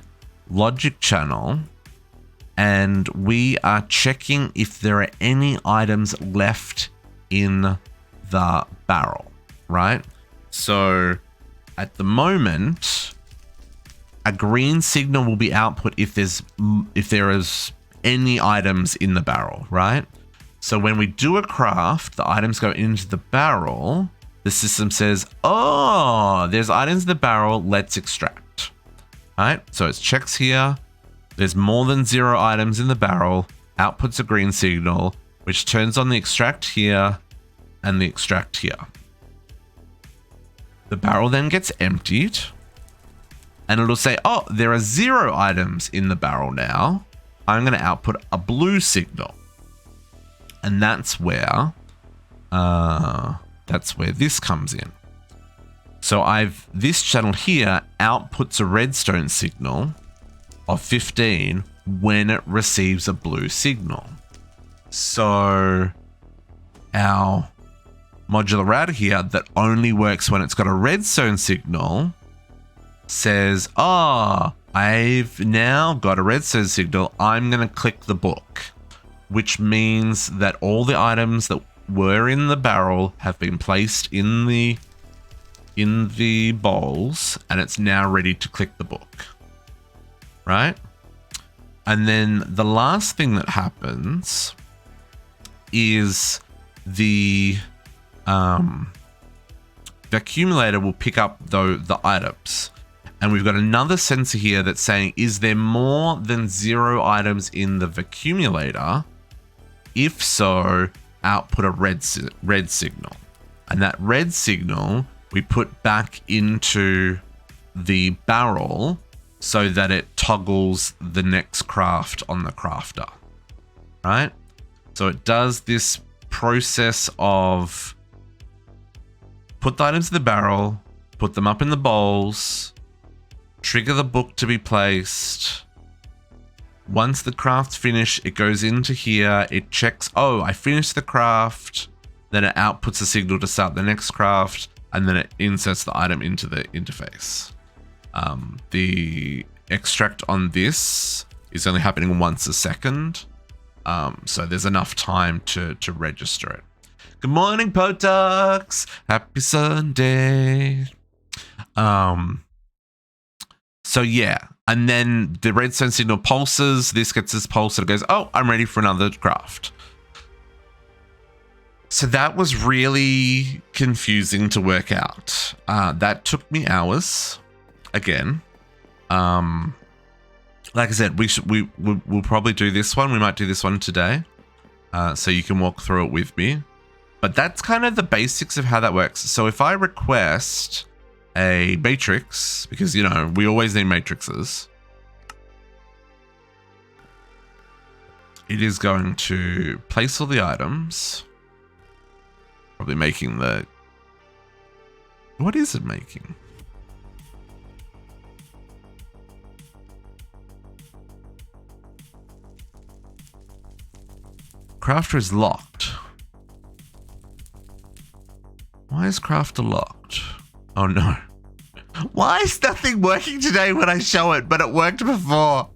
Speaker 1: logic channel, and we are checking if there are any items left in the barrel, right? So at the moment, a green signal will be output if there is any items in the barrel, right? So when we do a craft, the items go into the barrel. The system says, oh, there's items in the barrel, let's extract. All right, so it checks here. There's more than 0 items in the barrel, outputs a green signal, which turns on the extract here and the extract here. The barrel then gets emptied and it'll say, oh, there are 0 items in the barrel now. I'm going to output a blue signal. And that's where this comes in. So this channel here outputs a redstone signal of 15 when it receives a blue signal. So our modular router here that only works when it's got a redstone signal says, oh, I've now got a redstone signal. I'm going to click the book, which means that all the items that were in the barrel have been placed in the bowls, and it's now ready to click the book, right? And then the last thing that happens is the accumulator will pick up the items. And we've got another sensor here that's saying, is there more than 0 items in the accumulator? If so, output a red signal. And that red signal we put back into the barrel so that it toggles the next craft on the crafter, right? So it does this process of put the items in the barrel, put them up in the bowls, trigger the book to be placed. Once the craft's finished, it goes into here. It checks, oh, I finished the craft. Then it outputs a signal to start the next craft. And then it inserts the item into the interface. The extract on this is only happening once a second. So there's enough time to register it. Good morning, Potox. Happy Sunday. So yeah, and then the redstone signal pulses. This gets this pulse and it goes, oh, I'm ready for another craft. So that was really confusing to work out. That took me hours. Again, like I said, we'll probably do this one. We might do this one today, so you can walk through it with me. But that's kind of the basics of how that works. So if I request a matrix, because, you know, we always need matrices, it is going to place all the items. Probably making the... What is it making? Crafter is locked. Why is Crafter locked? Oh no. Why is nothing working today when I show it, but it worked before?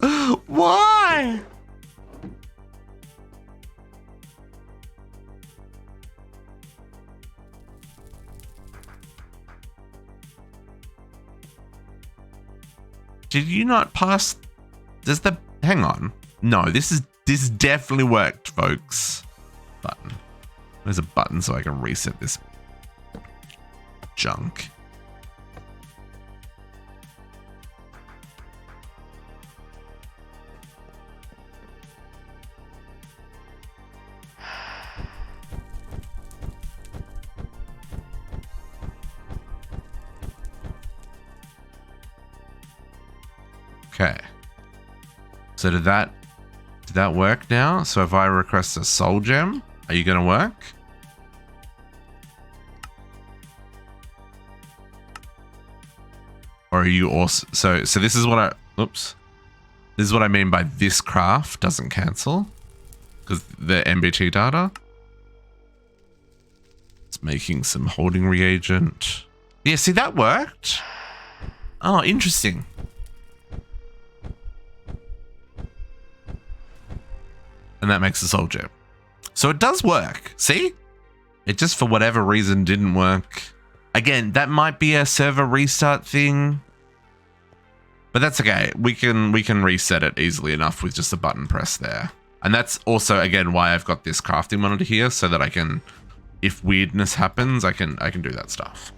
Speaker 1: Why? Did you not pass? Does the... Hang on. No, this definitely worked, folks. Button. There's a button so I can reset this junk. Okay. So did that work now? So if I request a soul gem, are you going to work? Or are you also... So this is what I... Oops. This is what I mean by this craft doesn't cancel. Because the MBT data. It's making some holding reagent. Yeah, see, that worked. Oh, interesting. And that makes a soul gem. So it does work. See? It just, for whatever reason, didn't work. Again, that might be a server restart thing. But that's okay. We can reset it easily enough with just a button press there. And that's also, again, why I've got this crafting monitor here, so that I can, if weirdness happens, I can do that stuff.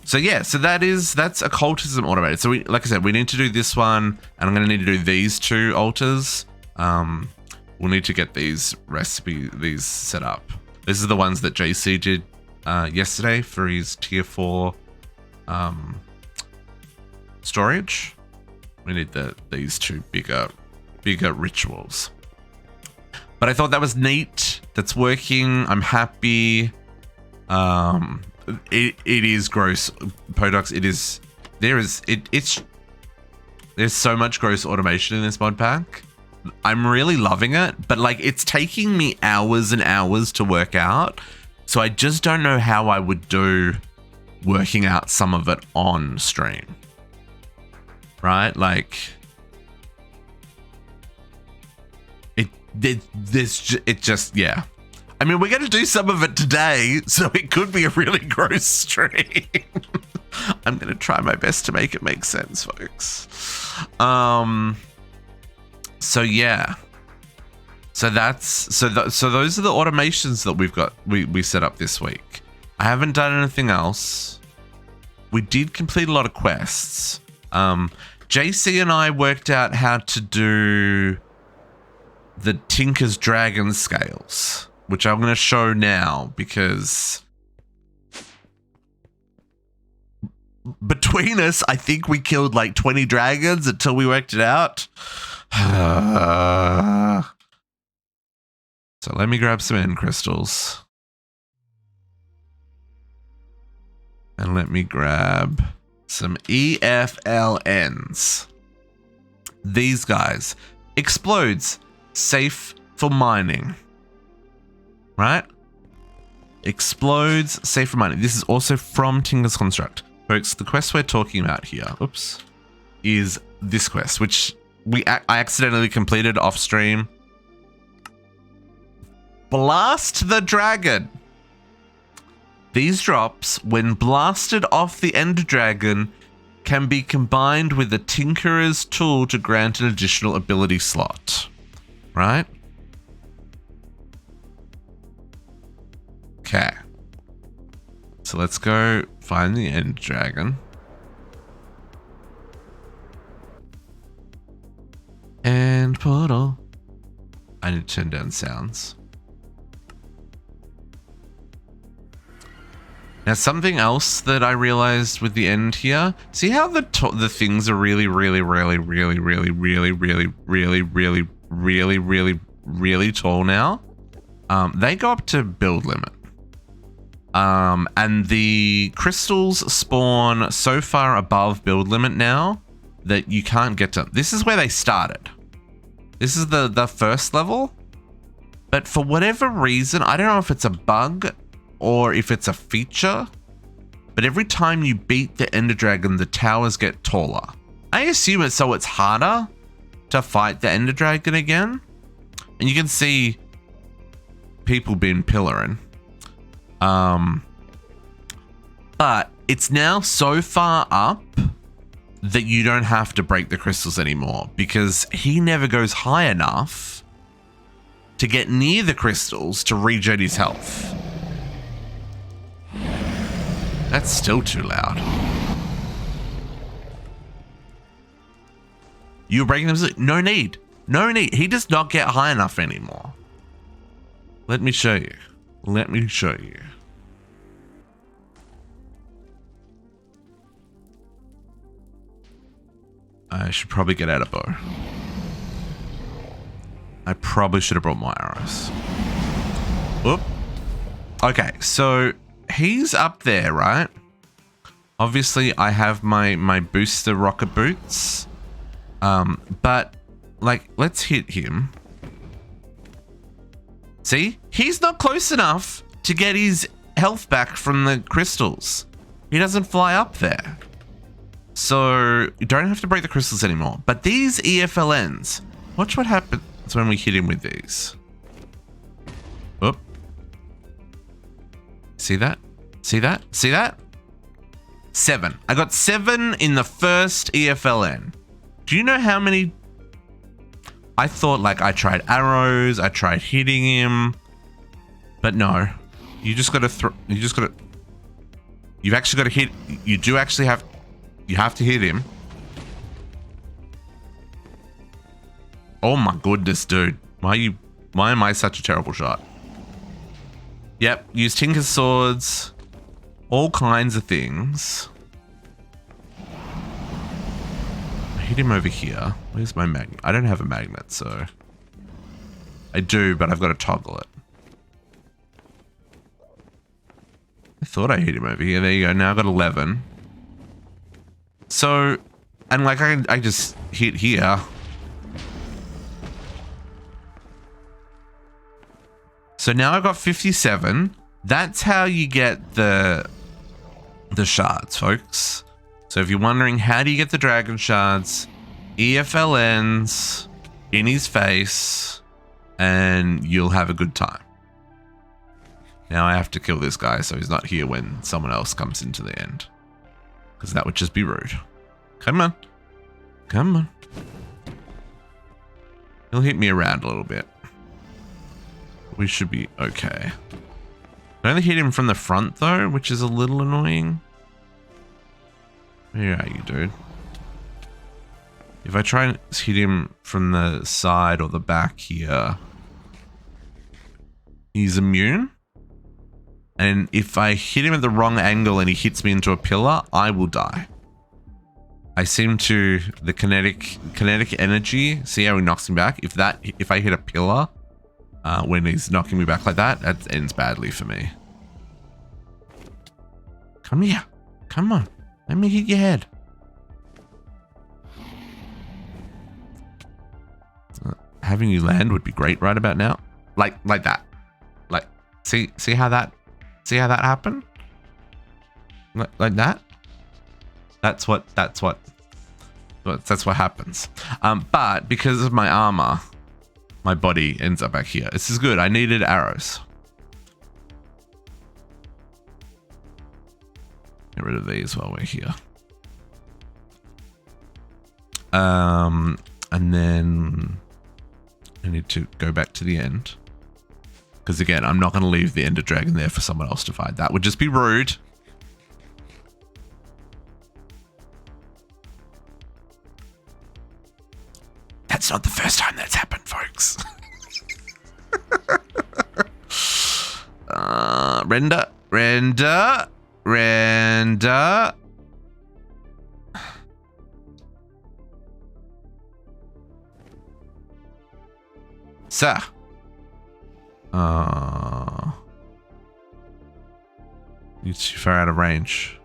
Speaker 1: So yeah, so that's occultism automated. So we, like I said, we need to do this one, and I'm going to need to do these 2 altars. We'll need to get these set up. This is the ones that JC did yesterday for his tier 4 storage. We need these 2 bigger rituals. But I thought that was neat. That's working. I'm happy. It is gross, Podox. There's so much gross automation in this mod pack. I'm really loving it, but like it's taking me hours and hours to work out. So I just don't know how I would do working out some of it on stream. Right? Like yeah. I mean, we're going to do some of it today, so it could be a really gross stream. I'm going to try my best to make it make sense, folks. So yeah. So those are the automations that we've got. We set up this week. I haven't done anything else. We did complete a lot of quests. JC and I worked out how to do the Tinker's Dragon scales, which I'm going to show now because between us, I think we killed like 20 dragons until we worked it out. So let me grab some end crystals. And let me grab some EFLNs. These guys. Explodes. Safe for mining. Right? Explodes. Safe for mining. This is also from Tinker's Construct. Folks, the quest we're talking about here, oops, is this quest, which I accidentally completed off stream. Blast the dragon. These drops, when blasted off the Ender Dragon, can be combined with the Tinkerer's tool to grant an additional ability slot. Right? Okay. So let's go find the Ender Dragon. And portal. I need to turn down sounds. Now, something else that I realized with the end here, see how the things are really tall now? They go up to build limit. And the crystals spawn so far above build limit now that you can't get to them. This is where they started. This is the first level. But for whatever reason, I don't know if it's a bug or if it's a feature, but every time you beat the Ender Dragon, the towers get taller. I assume it's so it's harder to fight the Ender Dragon again. And you can see people being pillaring. But it's now so far up that you don't have to break the crystals anymore because he never goes high enough to get near the crystals to regen his health. That's still too loud. You're breaking them. No need. No need. He does not get high enough anymore. Let me show you. Let me show you. I should probably get out a bow. I probably should have brought my arrows. Whoop. Okay, so he's up there, right? Obviously, I have my booster rocket boots. But, like, let's hit him. See? He's not close enough to get his health back from the crystals. He doesn't fly up there. So, you don't have to break the crystals anymore. But these EFLNs, watch what happens when we hit him with these. Oop. See that? See that? See that? 7. I got 7 in the first EFLN. Do you know how many? I thought like I tried arrows, I tried hitting him, but no. You just gotta You've actually got to hit. You do actually have. You have to hit him. Oh my goodness, dude. Why am I such a terrible shot? Yep, use Tinker's swords. All kinds of things. I hit him over here. Where's my magnet? I don't have a magnet, so... I do, but I've got to toggle it. I thought I hit him over here. There you go. Now I've got 11. So... And like, I just hit here. So now I've got 57. That's how you get the shards, folks. So if you're wondering how do you get the dragon shards, EFLNs in his face, and you'll have a good time. Now I have to kill this guy so he's not here when someone else comes into the end. Because that would just be rude. Come on. Come on. He'll hit me around a little bit. We should be okay. I only hit him from the front though, which is a little annoying. Where are you, dude? If I try and hit him from the side or the back here, he's immune. And if I hit him at the wrong angle and he hits me into a pillar, I will die. I seem to, the kinetic energy, see how he knocks me back? If I hit a pillar, when he's knocking me back like that, that ends badly for me. Come here. Come on. Let me hit your head. Having you land would be great right about now. Like that. Like, see how that happened? Like that? That's what happens. But because of my armor, my body ends up back here. This is good. I needed arrows. Get rid of these while we're here. And then I need to go back to the end. Because again, I'm not going to leave the Ender Dragon there for someone else to fight. That would just be rude. That's not the first time that's happened, folks. Render. Sir. You're too far out of range.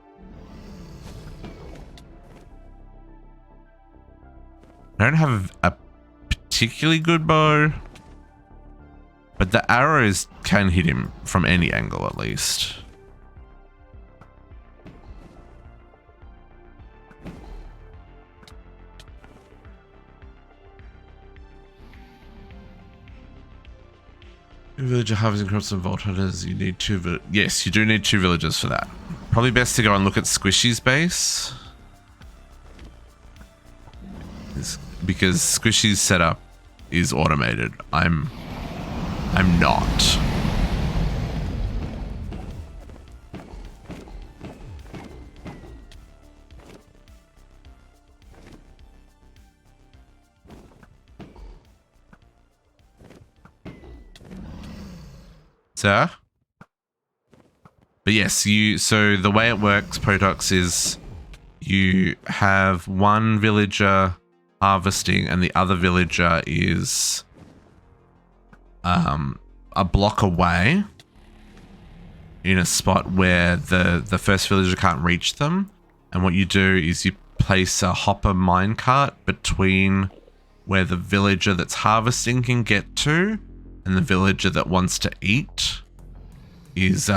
Speaker 1: I don't have a particularly good bow, but the arrows can hit him from any angle at least. Villager harvesting crops and vault hunters. You need two. Yes, you do need 2 villagers for that. Probably best to go and look at Squishy's base. Because Squishy's setup is automated. I'm not. Sir? But yes, so the way it works, Potox, is you have one villager harvesting and the other villager is a block away in a spot where the first villager can't reach them. And what you do is you place a hopper minecart between where the villager that's harvesting can get to and the villager that wants to eat is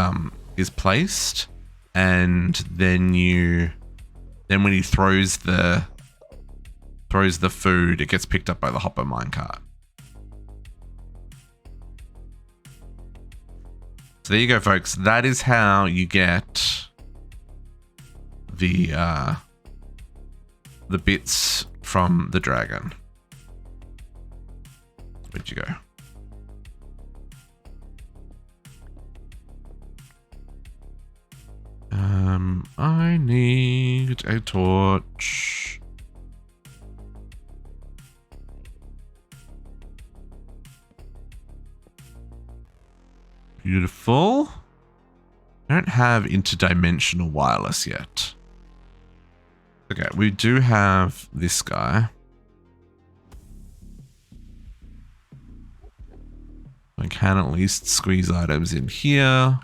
Speaker 1: placed. And then when he throws the food, it gets picked up by the hopper minecart. So there you go, folks. That is how you get the bits from the dragon. Where'd you go? need a torch. Beautiful. I don't have interdimensional wireless yet. Okay, we do have this guy. I can at least squeeze items in here.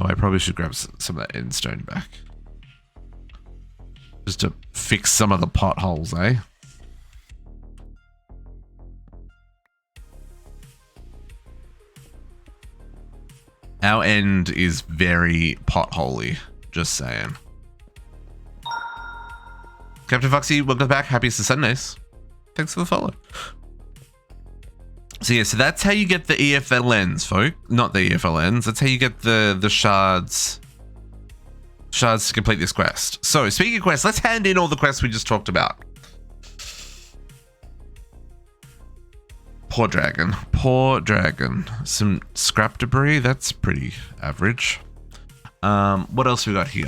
Speaker 1: Oh, I probably should grab some of that endstone back. Just to fix some of the potholes, eh? Our end is very potholy, just saying. Captain Foxy, welcome back. Happiest of Sundays. Thanks for the follow. So yeah, so that's how you get the EFL lens, folk. Not the EFL lens. That's how you get the shards to complete this quest. So speaking of quests, let's hand in all the quests we just talked about. Poor dragon. Poor dragon. Some scrap debris. That's pretty average. What else we got here?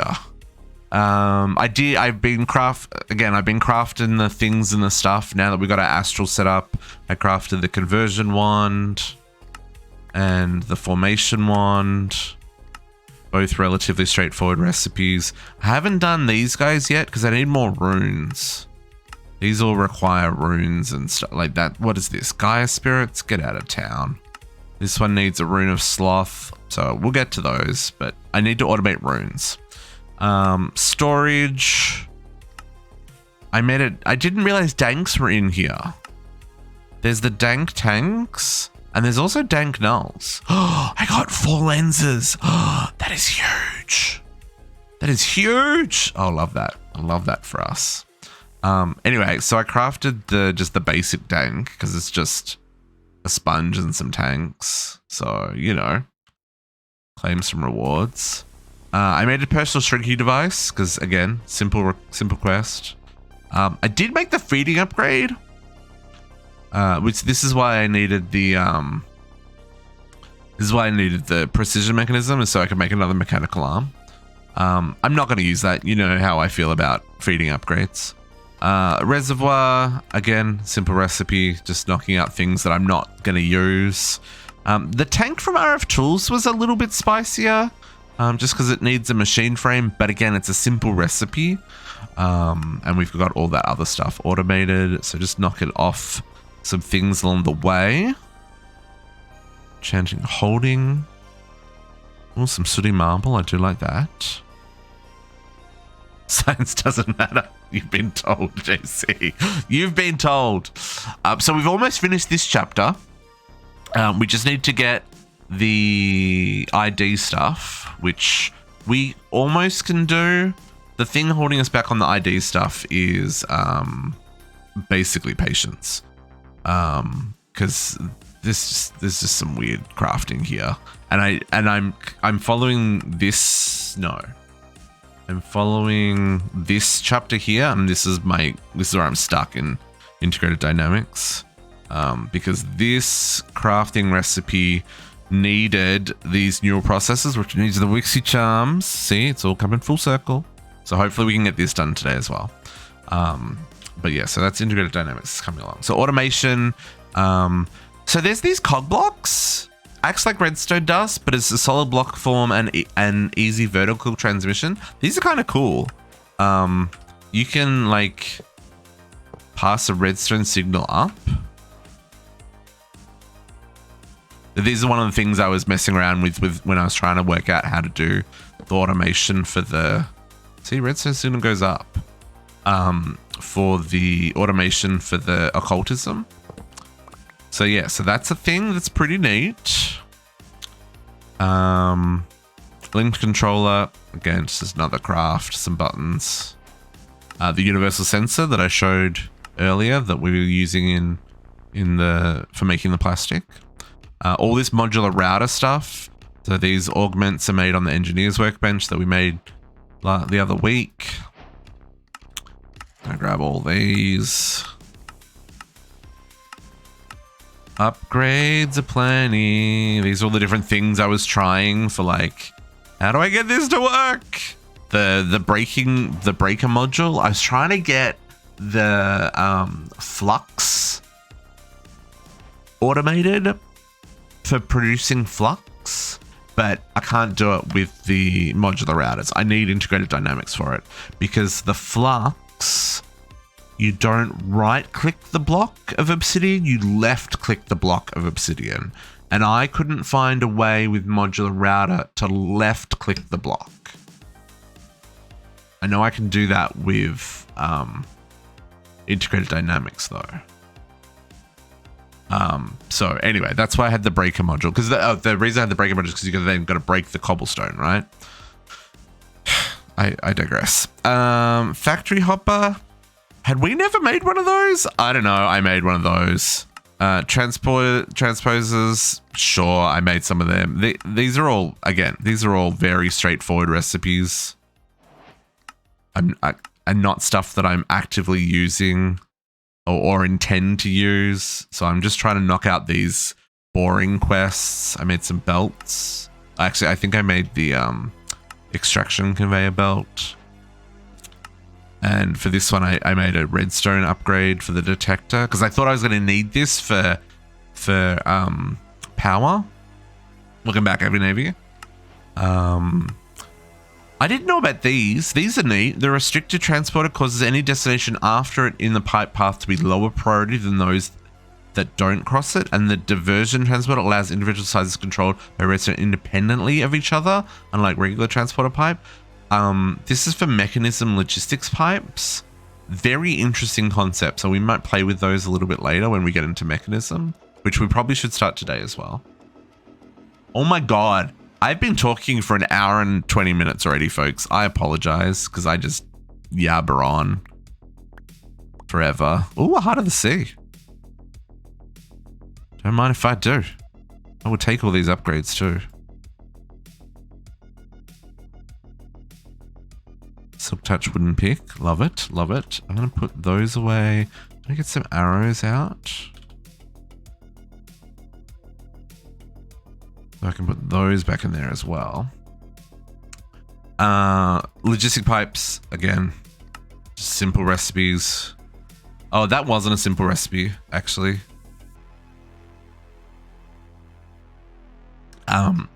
Speaker 1: I've been crafting the things and the stuff. Now that we got our astral set up, I crafted the conversion wand and the formation wand. Both relatively straightforward recipes. I haven't done these guys yet because I need more runes. These all require runes and stuff like that. What is this? Gaia spirits? Get out of town. This one needs a rune of sloth. So we'll get to those, but I need to automate runes. Storage. I didn't realize danks were in here. There's the dank tanks and there's also dank nulls. Oh, I got 4 lenses. Oh, that is huge. That is huge. Oh, I love that. I love that for us. Anyway, so I crafted just the basic dank because it's just a sponge and some tanks. So, you know, claim some rewards. I made a personal shrinking device because, again, simple quest. I did make the feeding upgrade, which this is why I needed the precision mechanism, so I could make another mechanical arm. I'm not going to use that. You know how I feel about feeding upgrades. Reservoir, again, simple recipe, just knocking out things that I'm not going to use. The tank from RF Tools was a little bit spicier, just because it needs a machine frame, but again, it's a simple recipe. And we've got all that other stuff automated, so just knock it off some things along the way. Chanting holding. Oh, some sooty marble, I do like that. Science doesn't matter. You've been told, JC. You've been told. So we've almost finished this chapter. We just need to get the ID stuff, which we almost can do. The thing holding us back on the ID stuff is basically patience. Because there's just some weird crafting here. And I'm following this. No. I'm following this chapter here, and this is where I'm stuck in integrated dynamics, because this crafting recipe needed these neural processors, which needs the Wixie charms. See, it's all coming full circle. So hopefully we can get this done today as well. But yeah, so that's integrated dynamics coming along. So automation. So there's these cog blocks. Acts like redstone does, but it's a solid block form and an easy vertical transmission. These are kind of cool. You can like pass a redstone signal up. These are one of the things I was messing around with when I was trying to work out how to do the automation for the... See, redstone signal goes up. For the automation for the occultism. So yeah, so that's a thing that's pretty neat. Linked controller, again, just another craft, some buttons. The universal sensor that I showed earlier that we were using for making the plastic. All this modular router stuff. So these augments are made on the engineer's workbench that we made the other week. I grab all these. Upgrades aplenty. These are all the different things I was trying for, like, how do I get this to work? The breaker module. I was trying to get the flux automated for producing flux, but I can't do it with the modular routers. I need integrated dynamics for it because the flux, you don't right click the block of obsidian, you left click the block of obsidian. And I couldn't find a way with modular router to left click the block. I know I can do that with integrated dynamics though. So anyway, that's why I had the breaker module, because the reason I had the breaker module is because you then got to break the cobblestone, right? I digress. Factory hopper. Had we never made one of those? I don't know. I made one of those. Transposers. Sure, I made some of them. These are all, again, these are all very straightforward recipes. And not stuff that I'm actively using or intend to use. So I'm just trying to knock out these boring quests. I made some belts. Actually, I think I made the extraction conveyor belt. And for this one, I made a redstone upgrade for the detector because I thought I was going to need this for Powah. Welcome back, Heavy Navy. I didn't know about these. These are neat. The restricted transporter causes any destination after it in the pipe path to be lower priority than those that don't cross it. And the diversion transporter allows individual sizes controlled by redstone independently of each other, unlike regular transporter pipe. This is for mechanism logistics pipes. Very interesting concept. So we might play with those a little bit later when we get into mechanism, which we probably should start today as well. Oh my God. I've been talking for an hour and 20 minutes already, folks. I apologize because I just yabber on forever. Ooh, a Heart of the Sea. Don't mind if I do. I will take all these upgrades too. Silk Touch Wooden Pick. Love it. Love it. I'm going to put those away. I'm going to get some arrows out. So I can put those back in there as well. Logistic pipes, again, just simple recipes. Oh, that wasn't a simple recipe, actually.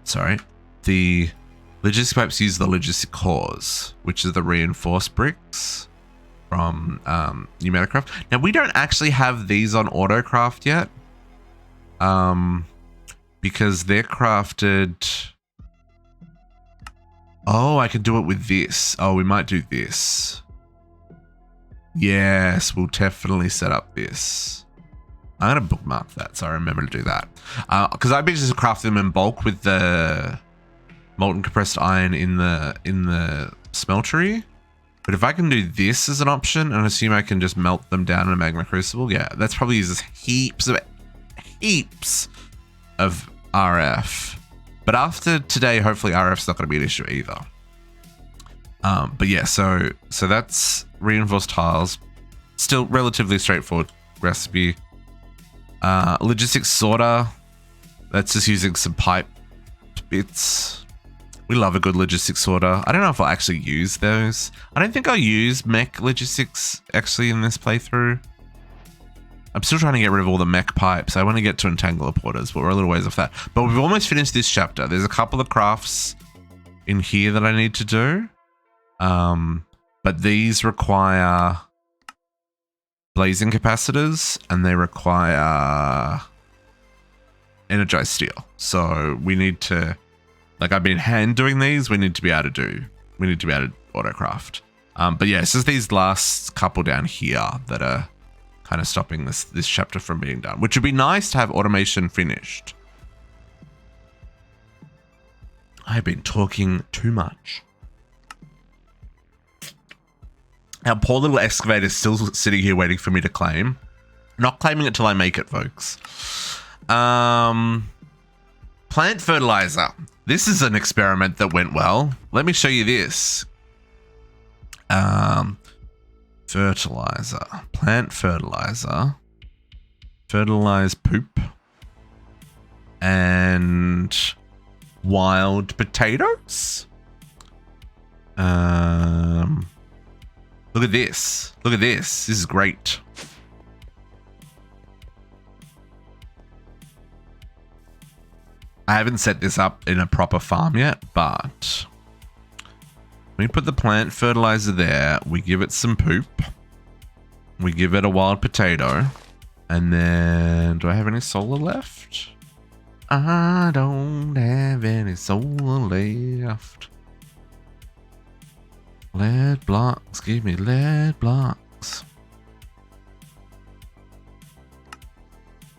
Speaker 1: Sorry. The logistic pipes use the logistic cores, which is the reinforced bricks from Enigmatica. Now, we don't actually have these on Autocraft yet. Because they're crafted. Oh, I can do it with this. Oh, we might do this. Yes, we'll definitely set up this. I'm going to bookmark that so I remember to do that. Because I've been just crafting them in bulk with the molten compressed iron in the smeltery. But if I can do this as an option and assume I can just melt them down in a magma crucible, yeah, that's probably uses heaps of RF. But after today, hopefully RF's not going to be an issue either. But yeah, so that's reinforced tiles. Still relatively straightforward recipe. Logistics sorter. That's just using some pipe bits. We love a good logistics sorter. I don't know if I'll actually use those. I don't think I'll use mech logistics actually in this playthrough. I'm still trying to get rid of all the mech pipes. I want to get to entangler porters, but we're a little ways off that. But we've almost finished this chapter. There's a couple of crafts in here that I need to do. But these require blazing capacitors and they require energized steel. So we need to, like I've been hand doing these, we need to be able to autocraft. But yeah, it's just these last couple down here that are kind of stopping this chapter from being done, which would be nice to have automation finished. I've been talking too much. Our poor little excavator is still sitting here waiting for me to claim. Not claiming it till I make it, folks. Plant fertilizer. This is an experiment that went well. Let me show you this. Fertilizer. Plant fertilizer. Fertilize poop. and wild potatoes. Look at this. Look at this. This is great. I haven't set this up in a proper farm yet, but we put the plant fertilizer there. We give it some poop. We give it a wild potato. And then, do I have any solar left? I don't have any solar left. Lead blocks. Give me lead blocks.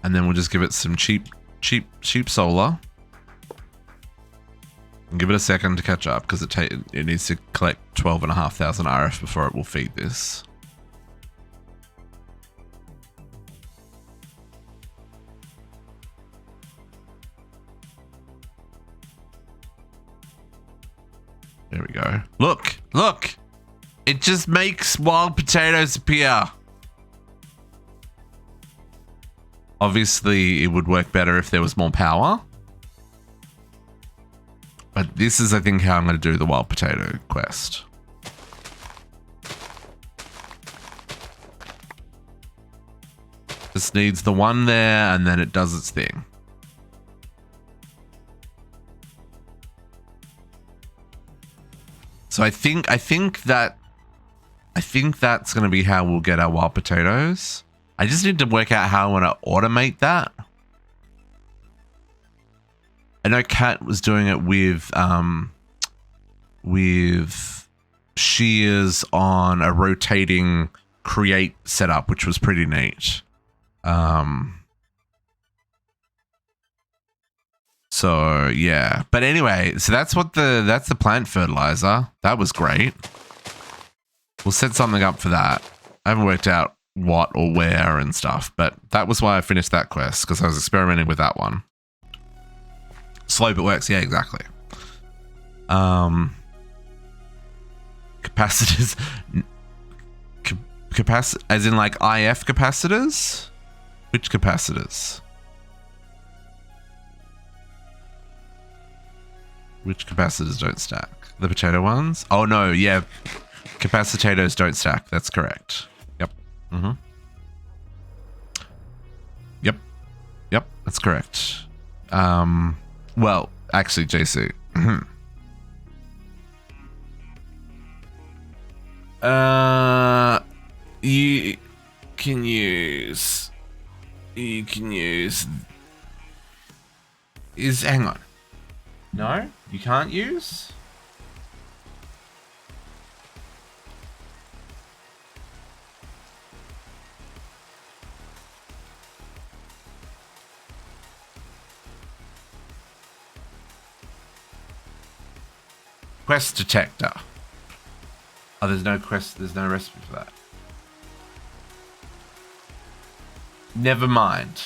Speaker 1: And then we'll just give it some cheap solar. And give it a second to catch up because it needs to collect 12,500 RF before it will feed this. There we go. Look, look. It just makes wild potatoes appear. Obviously, it would work better if there was more power. But this is, I think, how I'm going to do the wild potato quest. Just needs the one there, and then it does its thing. So I think that's going to be how we'll get our wild potatoes. I just need to work out how I want to automate that. I know Kat was doing it with shears on a rotating create setup, which was pretty neat. So yeah, but anyway, so that's the plant fertilizer. That was great. We'll set something up for that. I haven't worked out what or where and stuff, but that was why I finished that quest, because I was experimenting with that one. Slow but works, yeah, exactly. Capacitors, as in like IF capacitors? Which capacitors? Which capacitors don't stack? The potato ones? Oh no, yeah. Capacitors don't stack, that's correct. Yep. Mm-hmm. Yep, that's correct. Well, actually, JC. You can use hang on. No, you can't use? Quest detector. Oh, there's no recipe for that. Never mind.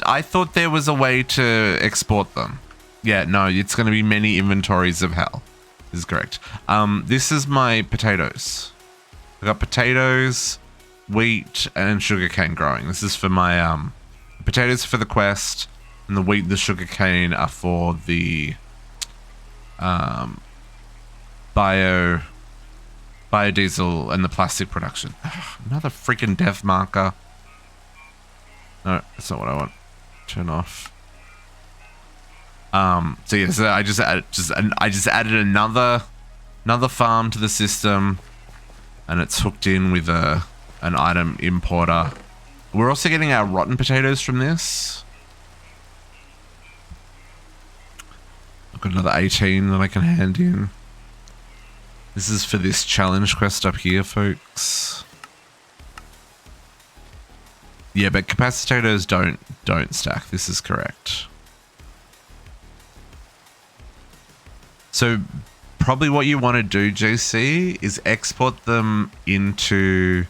Speaker 1: I thought there was a way to export them. Yeah, no, it's going to be many inventories of hell. This is correct. This is my potatoes. I got potatoes, wheat, and sugarcane growing. This is for my potatoes for the quest, and the wheat and the sugarcane are for the biodiesel and the plastic production. Another freaking death marker. No, that's not what I want. Turn off. So yeah, so I just added another farm to the system, and it's hooked in with an item importer. We're also getting our rotten potatoes from this. I've got another 18 that I can hand in. This is for this challenge quest up here, folks. Yeah, but capacitors don't stack. This is correct. So probably what you want to do, JC, is export them into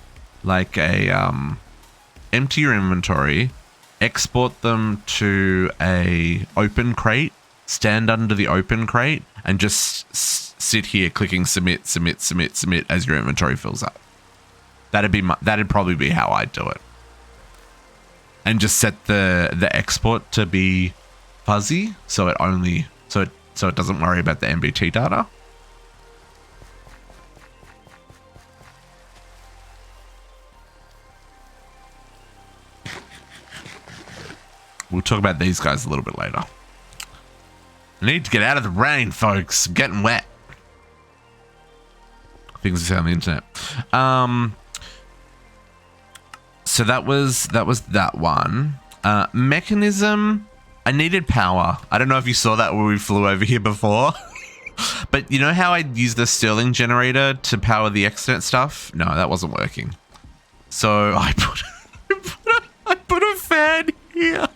Speaker 1: like a empty your inventory, export them to a open crate, stand under the open crate, and just sit here clicking submit as your inventory fills up. That'd probably be how I'd do it. and just set the export to be fuzzy, so it only so it doesn't worry about the MBT data. We'll talk about these guys a little bit later. I need to get out of the rain, folks. I'm getting wet. Things I say on the internet. So that was that one. Mechanism. I needed power. I don't know if you saw that when we flew over here before. But you know how I used the Stirling generator to power the extant stuff? No, that wasn't working. So I put a fan here.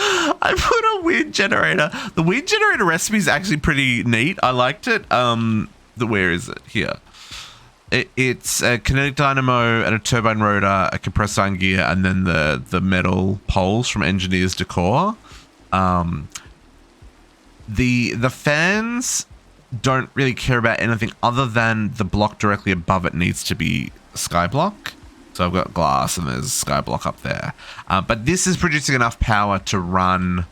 Speaker 1: I put a wind generator. The wind generator recipe is actually pretty neat. I liked it. Where is it? Here. It's a kinetic dynamo and a turbine rotor, a compressed iron gear, and then the metal poles from Engineer's Decor. The fans don't really care about anything other than the block directly above it needs to be skyblock. So I've got glass and there's skyblock up there. But this is producing enough power to run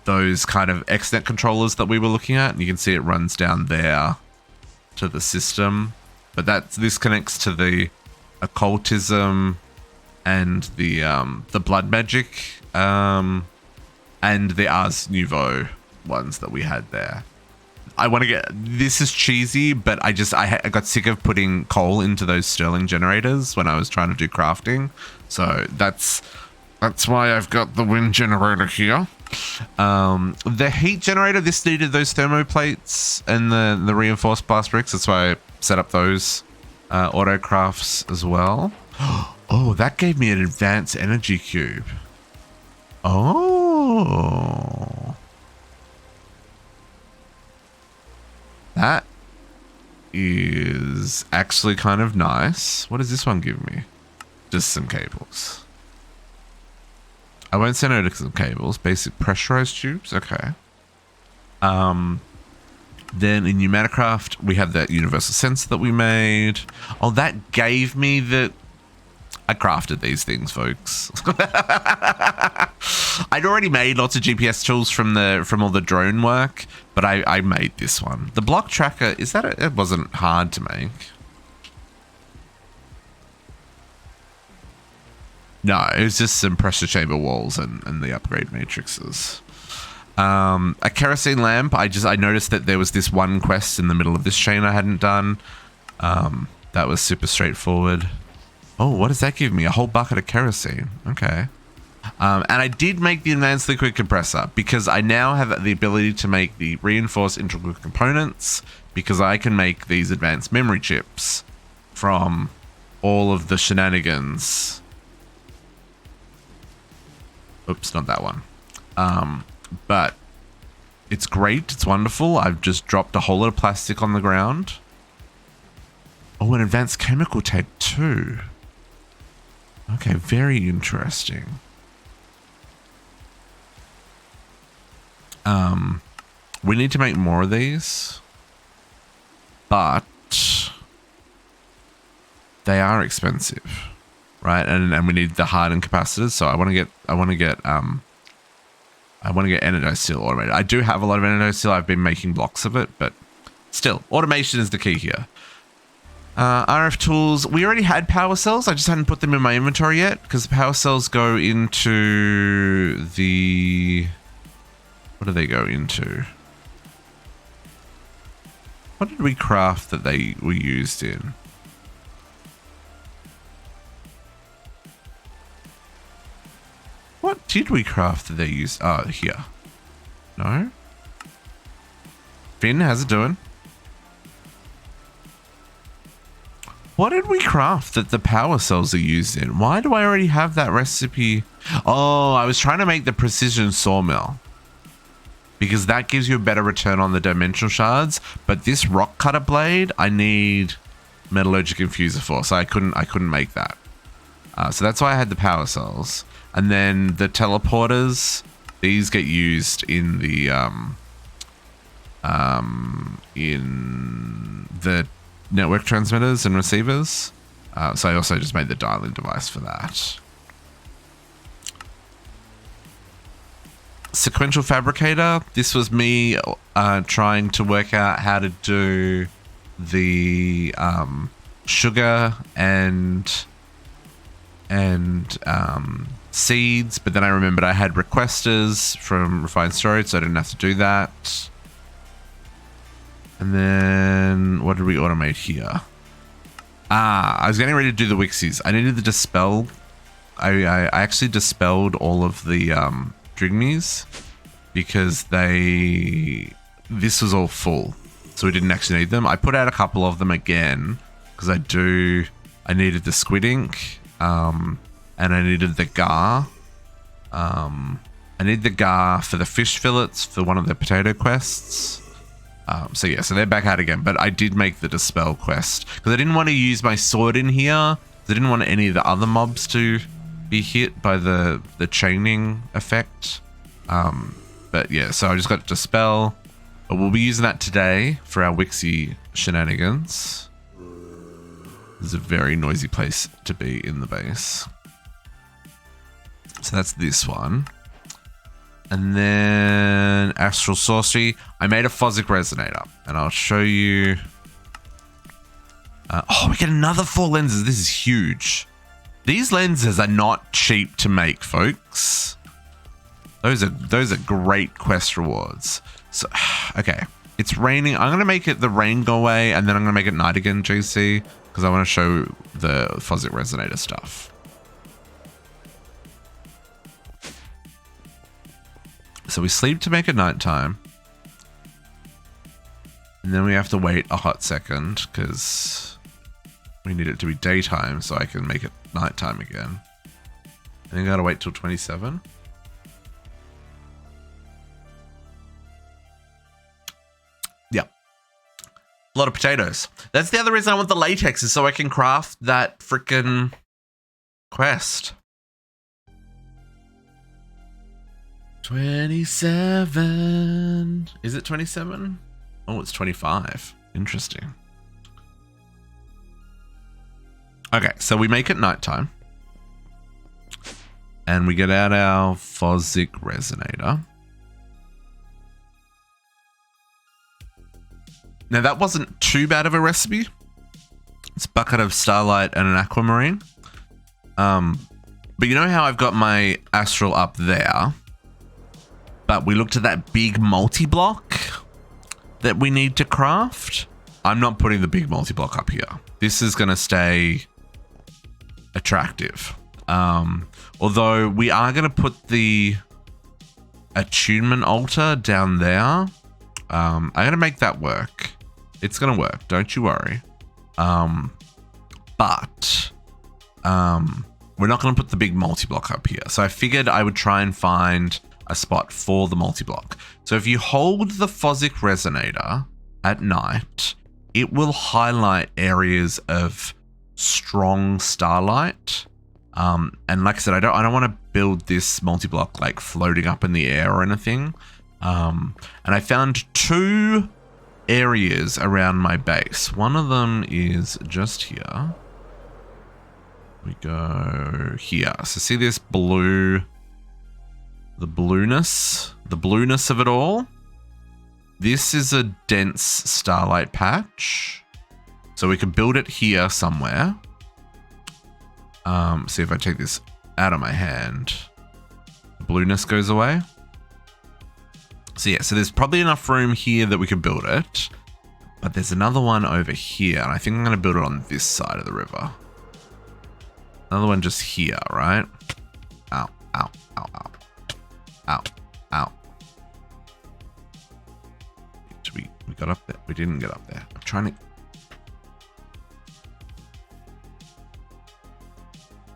Speaker 1: those kind of extent controllers that we were looking at. And you can see it runs down there to the system. But this connects to the occultism and the blood magic and the Ars Nouveau ones that we had there. I want to get, this is cheesy, but I got sick of putting coal into those Stirling generators when I was trying to do crafting. So that's why I've got the wind generator here. The heat generator, this needed those thermoplates and the reinforced blast bricks. That's why I set up those auto crafts as well. Oh, that gave me an advanced energy cube. Oh. That is actually kind of nice. What does this one give me? Just some cables. I won't say no to some cables. Basic pressurized tubes. Okay. Then in Enigmatica, we have that universal sensor that we made. Oh, that gave me the... I crafted these things, folks. I'd already made lots of GPS tools from all the drone work, but I made this one. The block tracker, it wasn't hard to make. No, it was just some pressure chamber walls and the upgrade matrices. A kerosene lamp, I noticed that there was this one quest in the middle of this chain I hadn't done. That was super straightforward. Oh, what does that give me? A whole bucket of kerosene. Okay. And I did make the advanced liquid compressor because I now have the ability to make the reinforced integral components because I can make these advanced memory chips from all of the shenanigans. Oops, not that one. But it's great. It's wonderful. I've just dropped a whole lot of plastic on the ground. Oh, an advanced chemical tape too. Okay, very interesting. We need to make more of these, but they are expensive, right? And we need the hardened capacitors. So I want to get anodized steel automated. I do have a lot of anodized steel. I've been making blocks of it, but still, automation is the key here. RF tools. We already had power cells. I just hadn't put them in my inventory yet because the power cells go into the... What do they go into? What did we craft that they were used in? What did we craft that they used? Oh, here. No? Finn, how's it doing? What did we craft that the power cells are used in? Why do I already have that recipe? Oh, I was trying to make the precision sawmill. Because that gives you a better return on the dimensional shards. But this rock cutter blade, I need metallurgic infuser for. So I couldn't make that. So that's why I had the power cells. And then the teleporters, these get used in the network transmitters and receivers. So I also just made the dialing device for that. sequential fabricator. This was me trying to work out how to do the sugar and seeds, but then I remembered I had requesters from refined storage, so I didn't have to do that. And then what did we automate here? I was getting ready to do the Wixies. I needed to dispel. I actually dispelled all of the Drigmies because this was all full, so we didn't actually need them. I put out a couple of them again because I needed the squid ink, and I needed the gar. I need the gar for the fish fillets for one of the potato quests. So yeah, so they're back out again, but I did make the dispel quest because I didn't want to use my sword in here. I didn't want any of the other mobs to be hit by the chaining effect. But yeah, so I just got dispel, but we'll be using that today for our Wixie shenanigans. This is a very noisy place to be in the base. So that's this one. And then Astral Sorcery. I made a Physic Resonator, and I'll show you. Oh, we get another 4 lenses. This is huge. These lenses are not cheap to make, folks. Those are great quest rewards. So, okay, it's raining. I'm gonna make the rain go away, and then I'm gonna make it night again, JC, because I want to show the Physic Resonator stuff. So we sleep to make it nighttime. And then we have to wait a hot second because we need it to be daytime so I can make it nighttime again. And then gotta wait till 27. Yep. A lot of potatoes. That's the other reason I want the latex, is so I can craft that frickin' quest. 27. Is it 27? Oh, it's 25. Interesting. Okay, so we make it nighttime. And we get out our Physic Resonator. Now, that wasn't too bad of a recipe. It's a bucket of Starlight and an Aquamarine. But you know how I've got my Astral up there? But we looked at that big multi-block that we need to craft. I'm not putting the big multi-block up here. This is going to stay attractive. Although we are going to put the attunement altar down there. I'm going to make that work. It's going to work. Don't you worry. But we're not going to put the big multi-block up here. So I figured I would try and find a spot for the multi-block. So if you hold the Physic Resonator at night, it will highlight areas of strong starlight. And like I said, I don't want to build this multi-block like floating up in the air or anything. And I found 2 areas around my base. One of them is just here. We go here. So see this blue, the blueness of it all. This is a dense starlight patch. So we could build it here somewhere. See if I take this out of my hand, the blueness goes away. So yeah, so there's probably enough room here that we could build it. But there's another one over here, and I think I'm going to build it on this side of the river. Another one just here, right? Ow, ow, ow, ow. Ow, ow. We got up there. We didn't get up there. I'm trying to...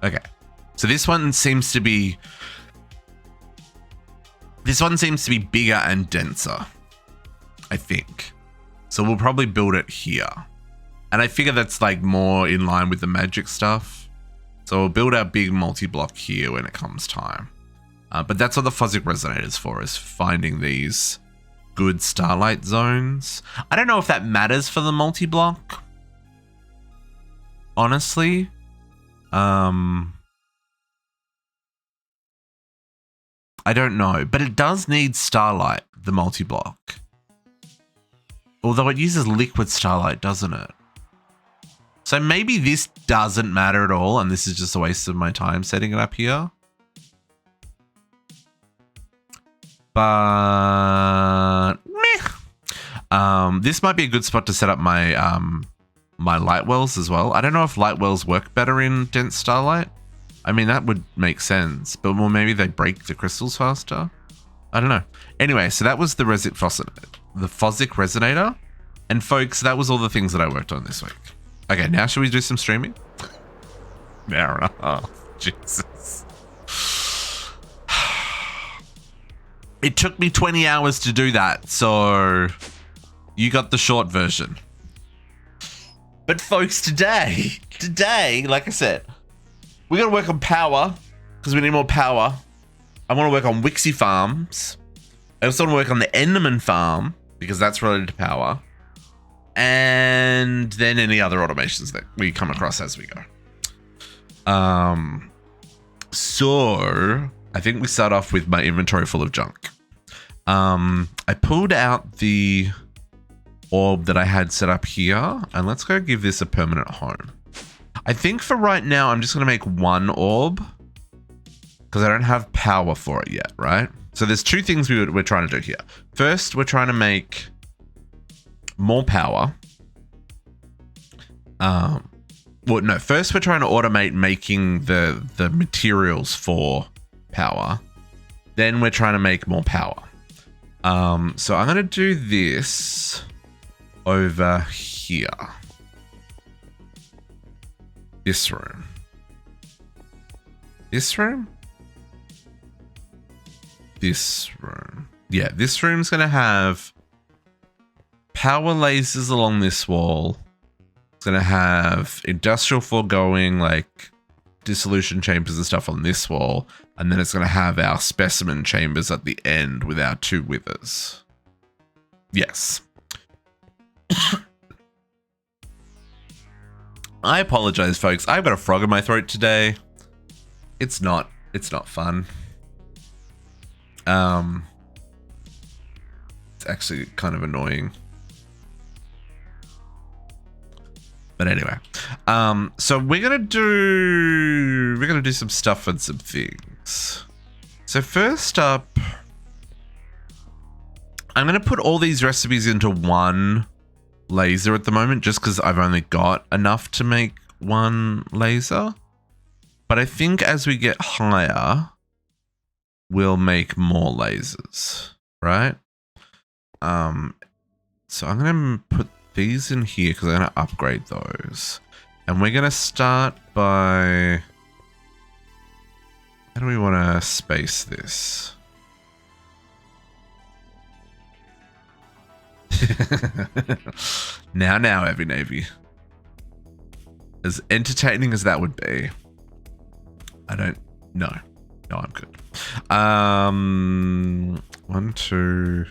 Speaker 1: Okay. So this one seems to be... bigger and denser, I think. So we'll probably build it here. And I figure that's like more in line with the magic stuff. So we'll build our big multi-block here when it comes time. But that's what the Physic Resonator is for, is finding these good starlight zones. I don't know if that matters for the multi-block, honestly. I don't know, but it does need starlight, the multi-block. Although it uses liquid starlight, doesn't it? So maybe this doesn't matter at all, and this is just a waste of my time setting it up here. But meh. This might be a good spot to set up my my light wells as well. I don't know if light wells work better in dense starlight. I mean, that would make sense, but well, maybe they break the crystals faster. I don't know. Anyway, so that was the Fosic resonator. And folks, that was all the things that I worked on this week. Okay, now should we do some streaming? An hour and a half. Jesus. It took me 20 hours to do that, so you got the short version. But folks, today, like I said, we're going to work on Powah because we need more power. I want to work on Wixie Farms. I also want to work on the Enderman Farm because that's related to Powah. And then any other automations that we come across as we go. So I think we start off with my inventory full of junk. I pulled out the orb that I had set up here, and let's go give this a permanent home. I think for right now, I'm just going to make one orb because I don't have power for it yet, right? So there's two things we're trying to do here. First, we're trying to make more power. Well, no, first we're trying to automate making the materials for power. Then we're trying to make more power. So I'm going to do this over here. This room. This room? This room. Yeah, this room's going to have power lasers along this wall. It's going to have industrial foregoing, like dissolution chambers and stuff on this wall. And then it's going to have our specimen chambers at the end with our two withers. Yes. I apologize, folks. I've got a frog in my throat today. It's not fun. It's actually kind of annoying. But anyway, so we're gonna do some stuff and some things. So first up, I'm gonna put all these recipes into one laser at the moment, just because I've only got enough to make one laser. But I think as we get higher, we'll make more lasers, right? So I'm gonna put these in here because I'm going to upgrade those. And we're going to start by... How do we want to space this? Now, Heavy Navy. As entertaining as that would be, I don't know. No, I'm good. 1, 2...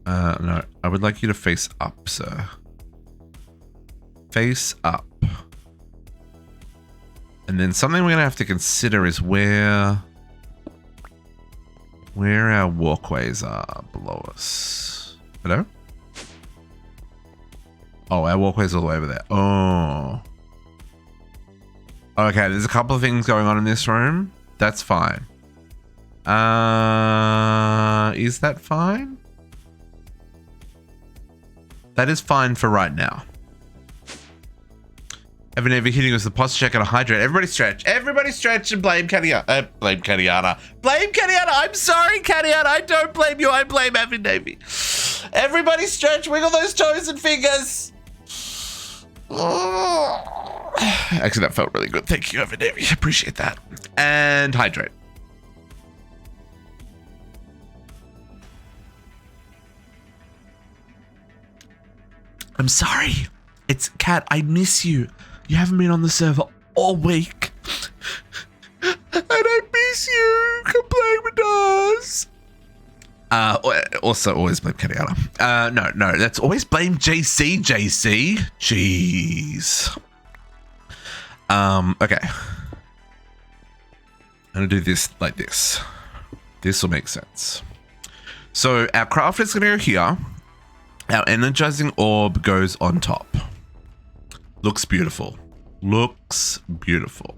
Speaker 1: no, I would like you to face up, sir. Face up. And then something we're going to have to consider is where our walkways are below us. Hello? Oh, our walkways are all the way over there. Oh. Okay, there's a couple of things going on in this room. That's fine. Is that fine? That is fine for right now. Ever hitting us the posture check and a hydrate. Everybody stretch. Everybody stretch and blame Catiana. Blame Catiana. Blame Catiana. I'm sorry, Catiana. I don't blame you. I blame Evan Navy. Everybody stretch. Wiggle those toes and fingers. Actually, that felt really good. Thank you, Evan Navy. Appreciate that. And hydrate. I'm sorry. It's Kat. I miss you. You haven't been on the server all week. And I miss you. Come play with us. Also, always blame Catiana. No. That's always blame JC. Jeez. Okay. I'm gonna do this like this. This will make sense. So our craft is gonna go here. Our energizing orb goes on top. Looks beautiful. Looks beautiful.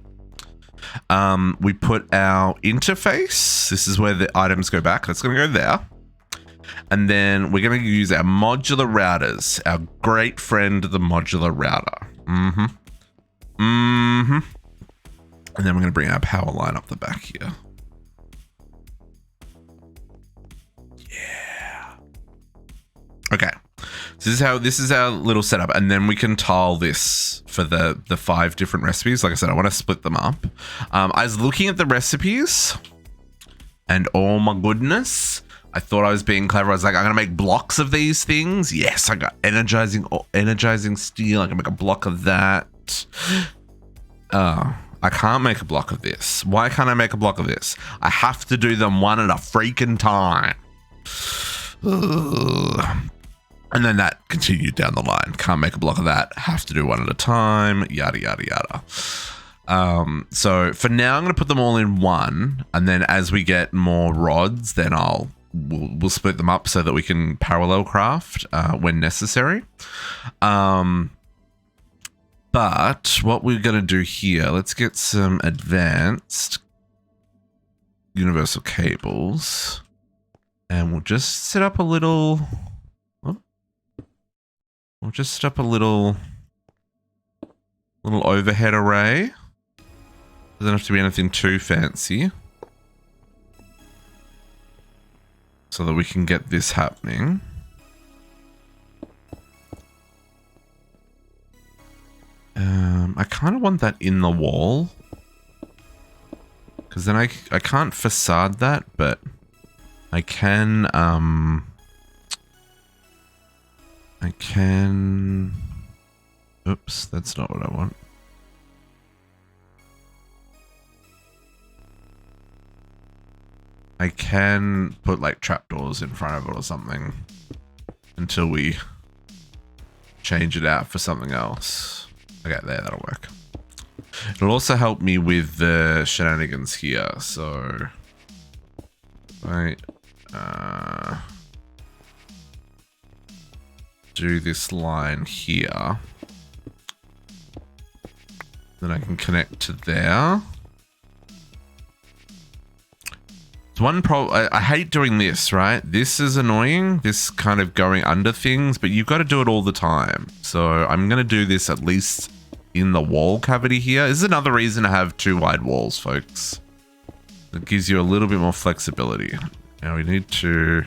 Speaker 1: We put our interface. This is where the items go back. That's gonna go there. And then we're gonna use our modular routers. Our great friend, the modular router. And then we're gonna bring our power line up the back here. Yeah. Okay. So this is our little setup, and then we can tile this for the 5 different recipes. Like I said, I want to split them up. I was looking at the recipes, and oh my goodness, I thought I was being clever. I was like, I'm gonna make blocks of these things. Yes, I got energizing steel. I can make a block of that. I can't make a block of this. Why can't I make a block of this? I have to do them one at a freaking time. Ugh. And then that continued down the line. Can't make a block of that. Have to do one at a time. Yada, yada, yada. So for now, I'm going to put them all in one. And then as we get more rods, then we'll split them up so that we can parallel craft when necessary. But what we're going to do here, let's get some advanced universal cables. And we'll just set up a little... We'll just set up a little overhead array. Doesn't have to be anything too fancy. So that we can get this happening. I kind of want that in the wall. Because then I can't facade that, but I can... Oops, that's not what I want. I can put like trapdoors in front of it or something until we change it out for something else. Okay, there, that'll work. It'll also help me with the shenanigans here, so... Right. Do this line here. Then I can connect to there. It's one problem. I hate doing this, right? This is annoying. This kind of going under things, but you've got to do it all the time. So I'm going to do this at least in the wall cavity here. This is another reason to have 2 wide walls, folks. It gives you a little bit more flexibility. Now we need to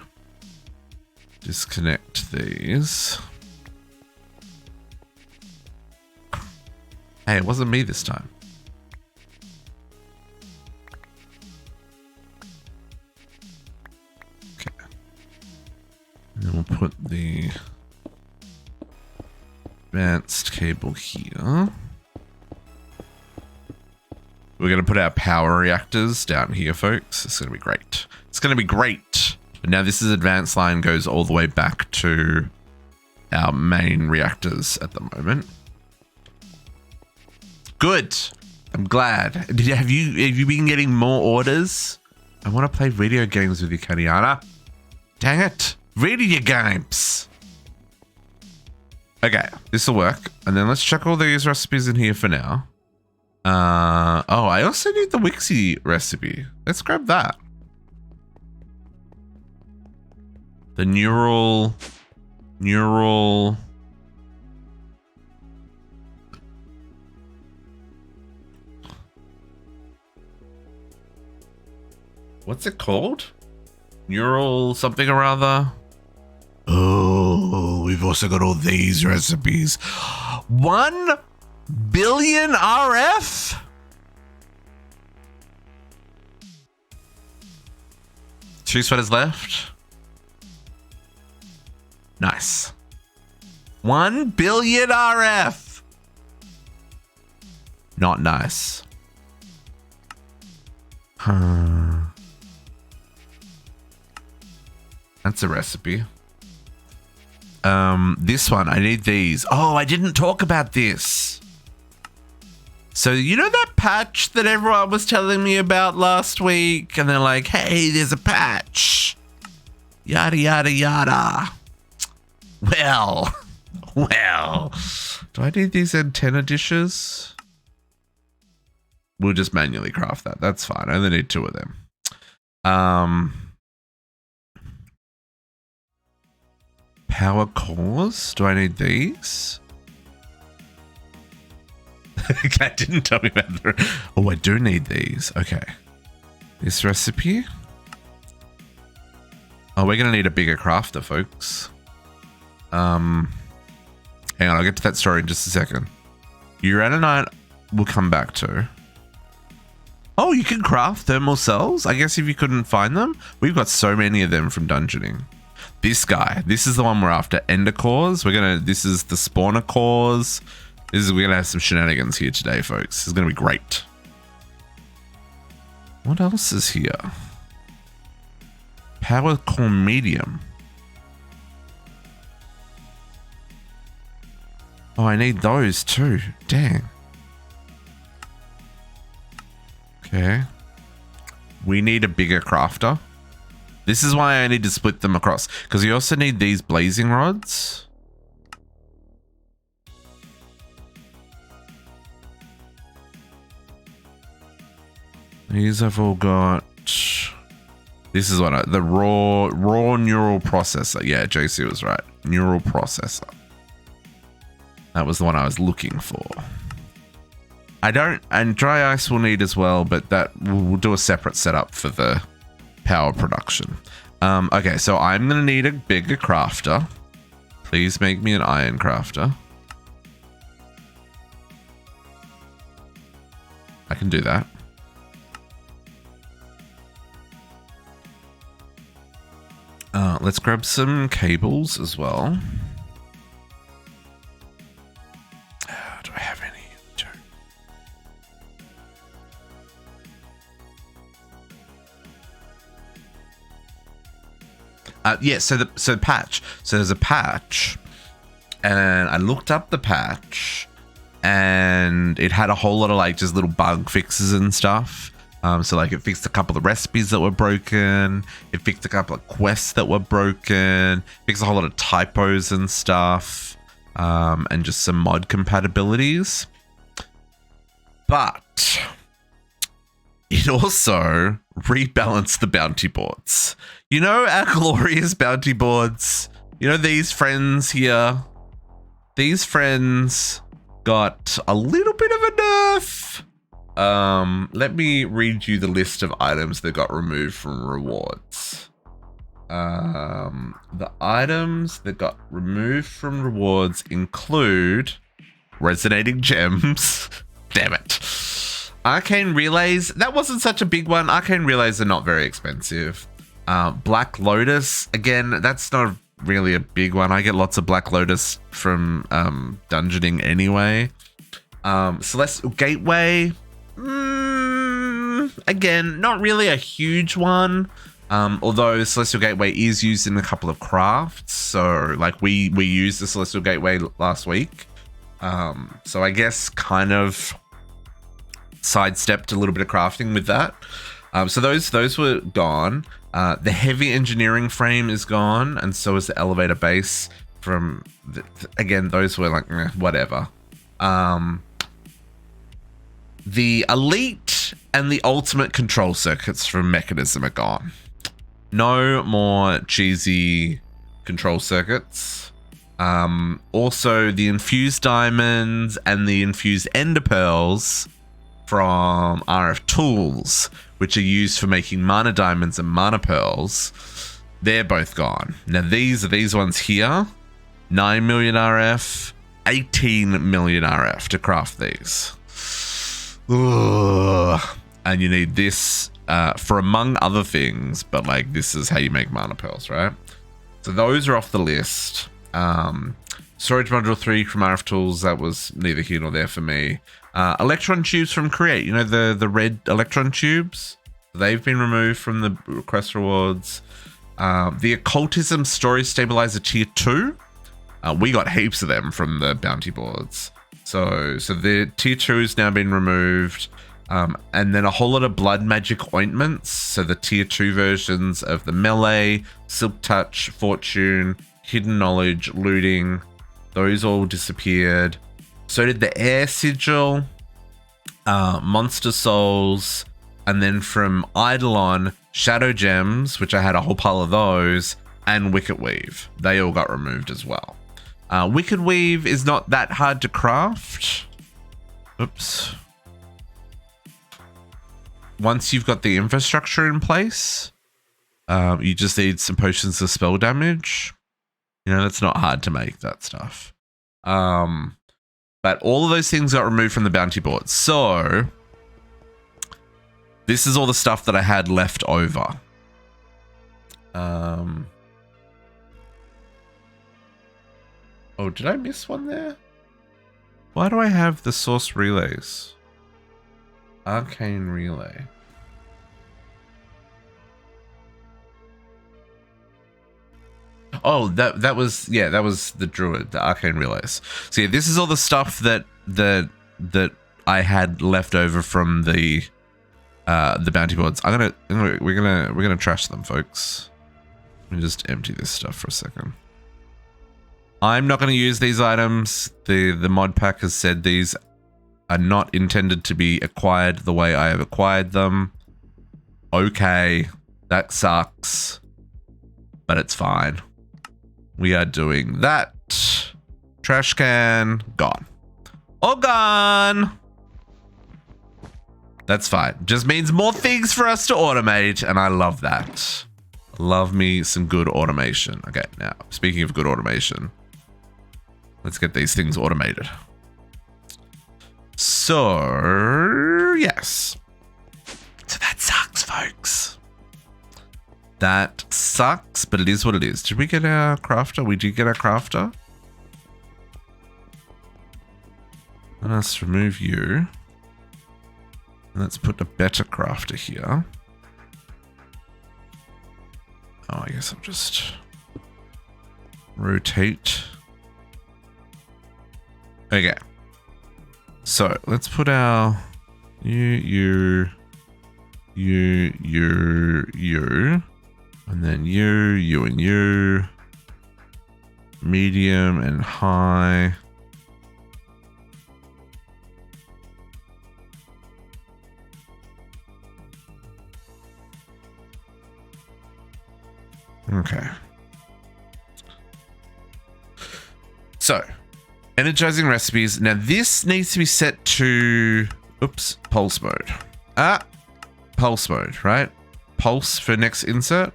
Speaker 1: disconnect these. Hey, it wasn't me this time. Okay. And then we'll put the advanced cable here. We're going to put our power reactors down here, folks. It's going to be great. It's going to be great. But now this is advanced line goes all the way back to our main reactors at the moment. Good. I'm glad. Have you been getting more orders? I want to play video games with you, Kaniana. Dang it. Video games. Okay, this will work. And then let's check all these recipes in here for now. Oh, I also need the Wixie recipe. Let's grab that. The neural. What's it called? Neural something or other. Oh, we've also got all these recipes. 1 billion RF? Two sweaters left. Nice. 1 billion RF. Not nice. That's a recipe. This one, I need these. Oh, I didn't talk about this. So you know that patch that everyone was telling me about last week. And they're like, hey, there's a patch. Yada, yada, yada. Well. Do I need these antenna dishes? We'll just manually craft that. That's fine. I only need 2 of them. Powah cores? Do I need these? Cat didn't tell me about the... Oh, I do need these. Okay. This recipe. Oh, we're going to need a bigger crafter, folks. Hang on, I'll get to that story in just a second. Uraninite we'll come back to. Oh, you can craft thermal cells? I guess if you couldn't find them. We've got so many of them from dungeoning. This guy. This is the one we're after. Ender cores. This is the spawner cores. We're gonna have some shenanigans here today, folks. This is gonna be great. What else is here? Powah core medium. Oh, I need those too. Dang. Okay. We need a bigger crafter. This is why I need to split them across. Because you also need these blazing rods. These I've all got. This is what the raw neural processor. Yeah, JC was right. Neural processor. That was the one I was looking for. And dry ice we'll need as well, but that we'll do a separate setup for the power production. Okay, so I'm gonna need a bigger crafter. Please make me an iron crafter. I can do that. Let's grab some cables as well. Do I have any? Yeah, so the patch. So there's a patch, and I looked up the patch, and it had a whole lot of like just little bug fixes and stuff. So like it fixed a couple of recipes that were broken. It fixed a couple of quests that were broken. Fixed a whole lot of typos and stuff, and just some mod compatibilities. But it also rebalanced the bounty boards. You know our glorious bounty boards? You know these friends here? These friends got a little bit of a nerf. Let me read you the list of items that got removed from rewards. The items that got removed from rewards include resonating gems. Damn it. Arcane relays. That wasn't such a big one. Arcane relays are not very expensive. Black Lotus. Again, that's not really a big one. I get lots of Black Lotus from dungeoning anyway. Celestial Gateway. Again, not really a huge one. Although Celestial Gateway is used in a couple of crafts. So like we used the Celestial Gateway last week. So I guess kind of sidestepped a little bit of crafting with that. So those were gone. The heavy engineering frame is gone, and so is the elevator base from again, those were like whatever. The elite and the ultimate control circuits from Mechanism are gone. No more cheesy control circuits. Also the infused diamonds and the infused ender pearls from RF Tools, which are used for making mana diamonds and mana pearls, they're both gone. Now these are these ones here, 9 million RF, 18 million RF to craft these. Ugh. And you need this for among other things, but like this is how you make mana pearls, right? So those are off the list. Storage module 3 from RF Tools, that was neither here nor there for me. Electron tubes from Create, you know, the red electron tubes, they've been removed from the request rewards. The occultism storage stabilizer tier 2, we got heaps of them from the bounty boards. So the tier 2 has now been removed. And then a whole lot of blood magic ointments. So the tier 2 versions of the melee, silk touch, fortune, hidden knowledge, looting. Those all disappeared. So did the air sigil, monster souls, and then from Eidolon, shadow gems, which I had a whole pile of those, and wicked weave. They all got removed as well. Wicked weave is not that hard to craft. Oops. Once you've got the infrastructure in place, you just need some potions of spell damage. You know, it's not hard to make that stuff. But all of those things got removed from the bounty board. So this is all the stuff that I had left over. Oh, did I miss one there? Why do I have the source relays? Arcane relay. Oh, that was the druid, the arcane relays. So yeah, this is all the stuff that I had left over from the bounty boards. We're gonna trash them, folks. Let me just empty this stuff for a second. I'm not going to use these items. The mod pack has said these are not intended to be acquired the way I have acquired them. Okay, that sucks, but it's fine. We are doing that. Trash can, gone. All gone. That's fine. Just means more things for us to automate, and I love that. Love me some good automation. Okay, now, speaking of good automation, let's get these things automated. So, yes. So that sucks, folks. That sucks, but it is what it is. Did we get our crafter? We did get our crafter. Let us remove you. And let's put a better crafter here. Oh, I guess I'll just rotate. Okay. So let's put our you, and then you, and you. Medium and high. Okay. So, energizing recipes. Now this needs to be set to, oops, pulse mode. Pulse mode, right? Pulse for next insert.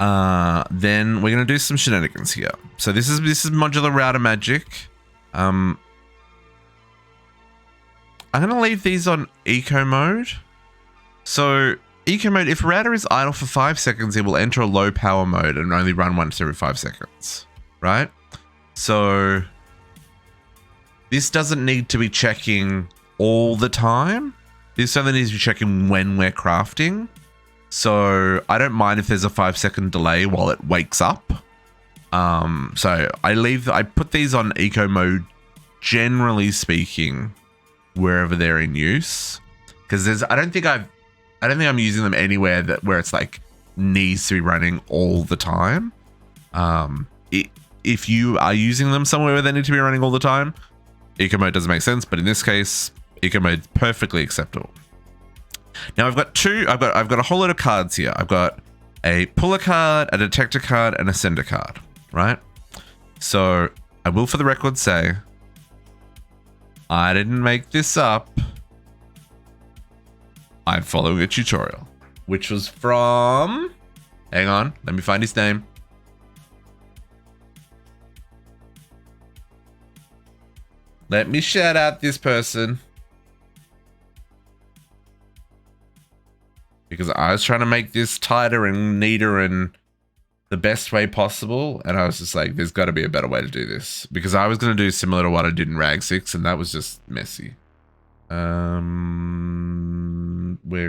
Speaker 1: Then we're gonna do some shenanigans here. So this is modular router magic. I'm gonna leave these on eco mode. So eco mode, if router is idle for 5 seconds, it will enter a low power mode and only run once every 5 seconds, right? So this doesn't need to be checking all the time. This only needs to be checking when we're crafting. So I don't mind if there's a 5 second delay while it wakes up. So I put these on eco mode, generally speaking, wherever they're in use. Because I don't think I'm using them anywhere where it's like needs to be running all the time. If you are using them somewhere where they need to be running all the time, eco mode doesn't make sense. But in this case, eco mode is perfectly acceptable. Now I've got a whole lot of cards here. I've got a puller card, a detector card, and a sender card, right? So I will, for the record, say I didn't make this up. I'm following a tutorial, which was from, hang on, let me find his name. Let me shout out this person. Because I was trying to make this tighter and neater and the best way possible. And I was just like, there's got to be a better way to do this. Because I was going to do similar to what I did in Rag 6, and that was just messy. Where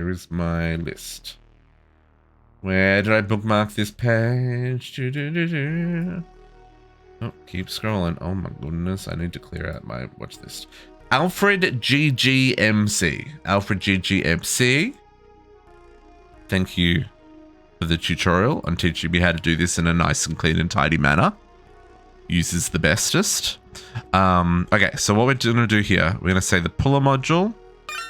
Speaker 1: is my list? Where did I bookmark this page? Oh, keep scrolling. Oh my goodness, I need to clear out my watch list. Alfred GGMC. Alfred GGMC. Thank you for the tutorial on teaching me how to do this in a nice and clean and tidy manner. Uses the bestest. Okay, so what we're going to do here, we're going to say the puller module.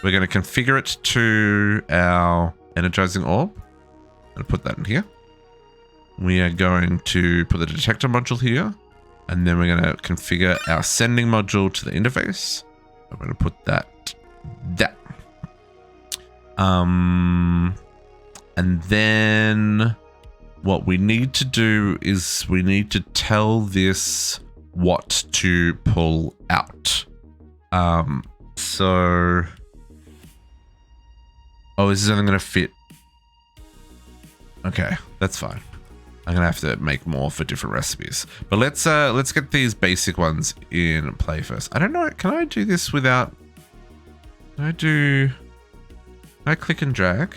Speaker 1: We're going to configure it to our energizing orb. I'm going to put that in here. We are going to put the detector module here. And then we're going to configure our sending module to the interface. I'm going to put that there. And then what we need to do is we need to tell this what to pull out. So... Oh, this is only going to fit. Okay, that's fine. I'm gonna have to make more for different recipes. But let's get these basic ones in play first. I don't know, can I do this without... Can I click and drag?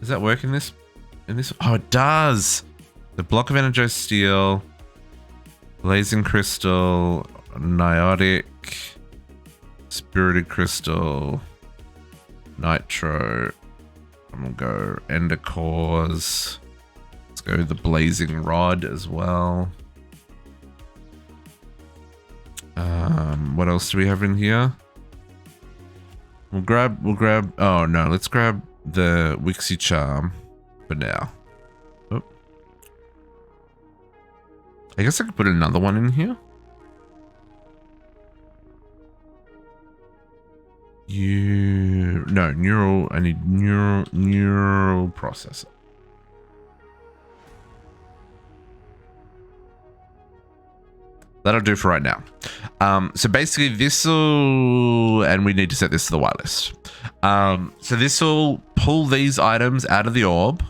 Speaker 1: Does that work in this? Oh, it does! The block of energized steel, blazing crystal, niotic, spirited crystal, nitro. I'm gonna go Ender Cores. Let's go the blazing rod as well. What else do we have in here? We'll grab. Oh no, let's grab the Wixie charm for now. Oh. I guess I could put another one in here. I need neural processor. That'll do for right now. So basically this'll, and we need to set this to the whitelist. So this'll pull these items out of the orb.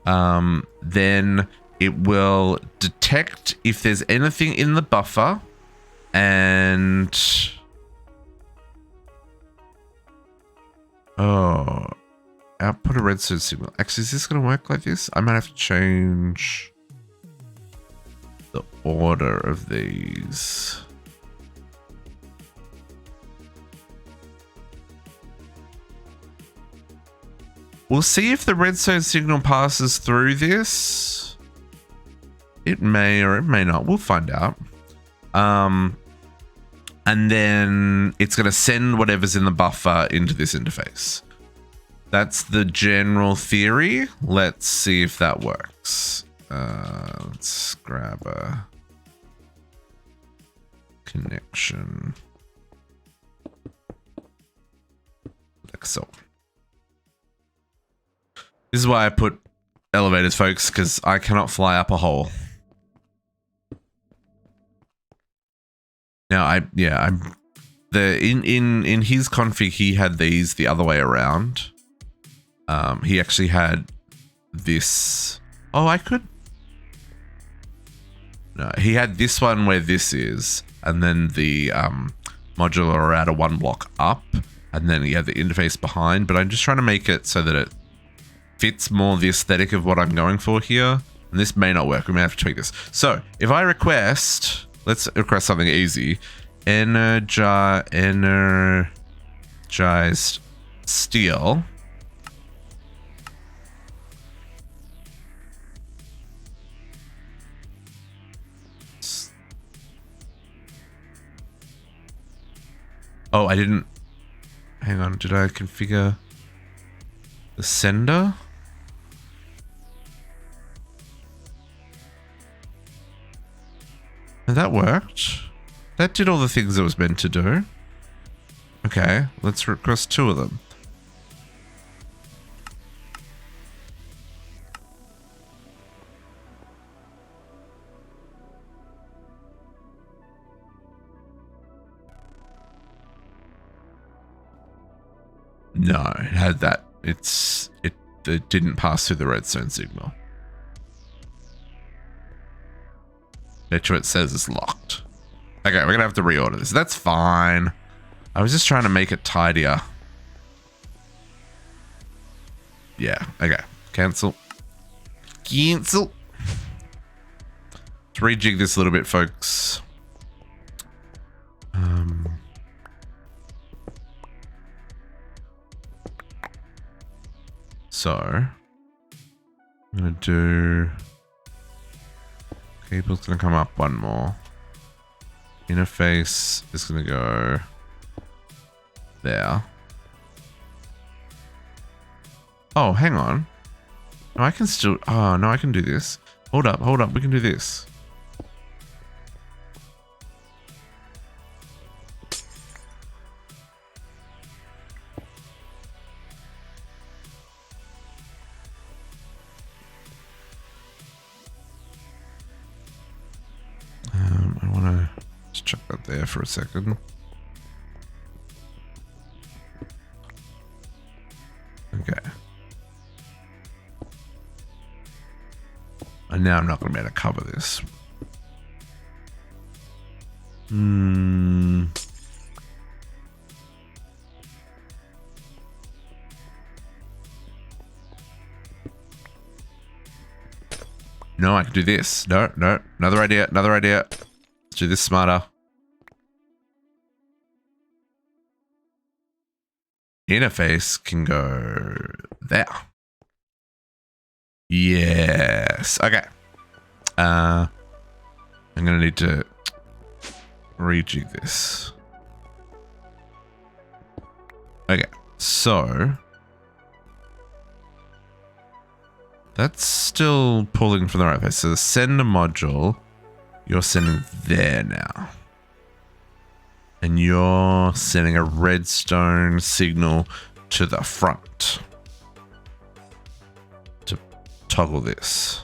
Speaker 1: Then it will detect if there's anything in the buffer and... Oh, output a redstone signal. Actually, is this going to work like this? I might have to change the order of these. We'll see if the redstone signal passes through this. It may or it may not. We'll find out. And then it's going to send whatever's in the buffer into this interface. That's the general theory. Let's see if that works. Let's grab a connection. Like so. This is why I put elevators, folks, because I cannot fly up a hole. Now, in his config, he had these the other way around. He actually had this. Oh, I could. No, he had this one where this is, and then the modular router one block up, and then he had the interface behind. But I'm just trying to make it so that it fits more the aesthetic of what I'm going for here. And this may not work. We may have to tweak this. So if I request. Let's request something easy. Energized steel. Oh, I didn't. Hang on. Did I configure the sender? And that worked. That did all the things it was meant to do. Okay, let's request 2 of them. No, it had that. It didn't pass through the redstone signal. Nitro, it says it's locked. Okay, we're gonna have to reorder this. That's fine. I was just trying to make it tidier. Yeah, okay. Cancel. Cancel. Let's rejig this a little bit, folks. So I'm gonna do cable's gonna come up one more. Interface is gonna go there. Oh, hang on. No, I can still. Oh no, I can do this. Hold up, we can do this. I want to just chuck that there for a second. Okay. And now I'm not going to be able to cover this. No, I can do this. No. Another idea. Let's do this smarter. Interface can go there. Yes. Okay. I'm going to need to rejig this. Okay. So that's still pulling from the right place. So the sender module, you're sending there now. And you're sending a redstone signal to the front to toggle this.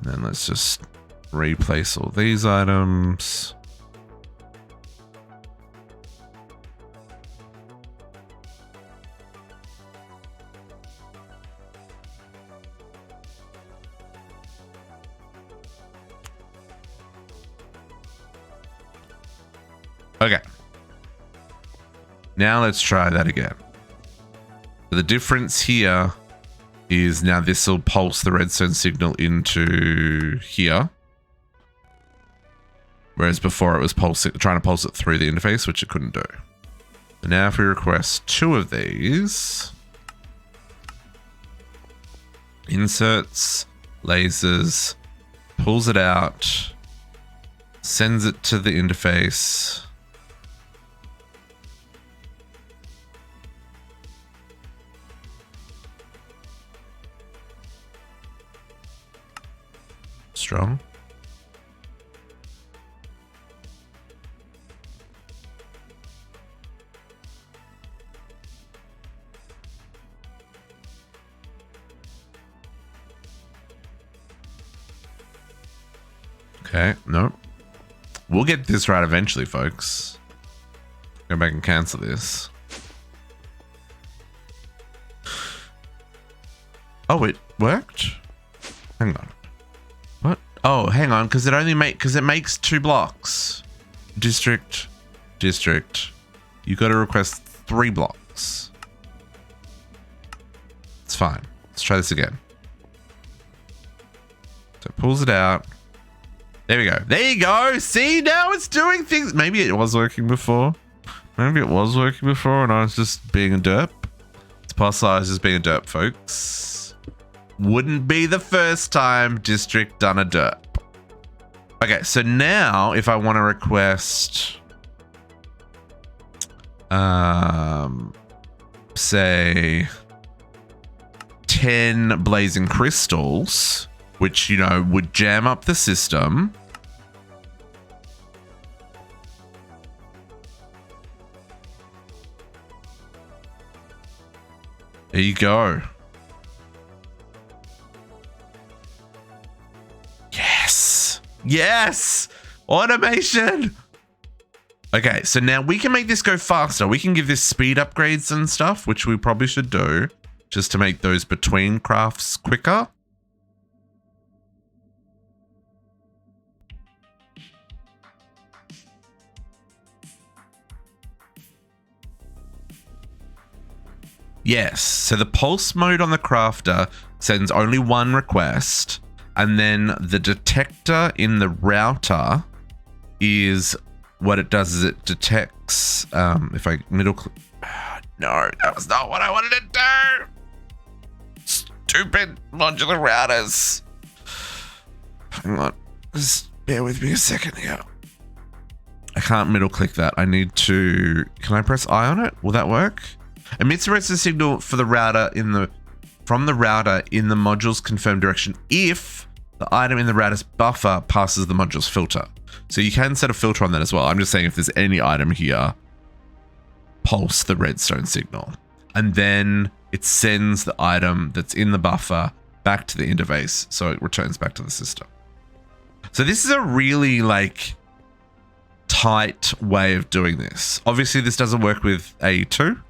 Speaker 1: And then let's just replace all these items. Okay. Now let's try that again. The difference here is now this will pulse the redstone signal into here. Whereas before it was trying to pulse it through the interface, which it couldn't do. And now if we request 2 of these. Inserts, lasers, pulls it out, sends it to the interface. Strong. Okay, no. We'll get this right eventually, folks. Go back and cancel this. Oh, it worked? Hang on. What? Oh, hang on, because it makes 2 blocks. District. You got to request 3 blocks. It's fine. Let's try this again. So it pulls it out. There we go. There you go. See, now it's doing things. Maybe it was working before. Maybe it was working before and I was just being a derp. It's possible I was just being a derp, folks. Wouldn't be the first time District done a derp. Okay, so now if I want to request, say 10 blazing crystals, which, you know, would jam up the system. There you go. Yes. Yes. Automation. Okay, so now we can make this go faster. We can give this speed upgrades and stuff, which we probably should do just to make those between crafts quicker. Yes, so the pulse mode on the crafter sends only 1 request, and then the detector in the router is what it does is it detects, if I No, that was not what I wanted to do. Stupid modular routers. Hang on. Just bear with me a second here. I can't middle click that. I need to... Can I press I on it? Will that work? Emits a resonance signal for the router from the router in the module's confirmed direction if the item in the router's buffer passes the module's filter. So you can set a filter on that as well. I'm just saying if there's any item here, pulse the redstone signal. And then it sends the item that's in the buffer back to the interface, so it returns back to the system. So this is a really like tight way of doing this. Obviously this doesn't work with AE2.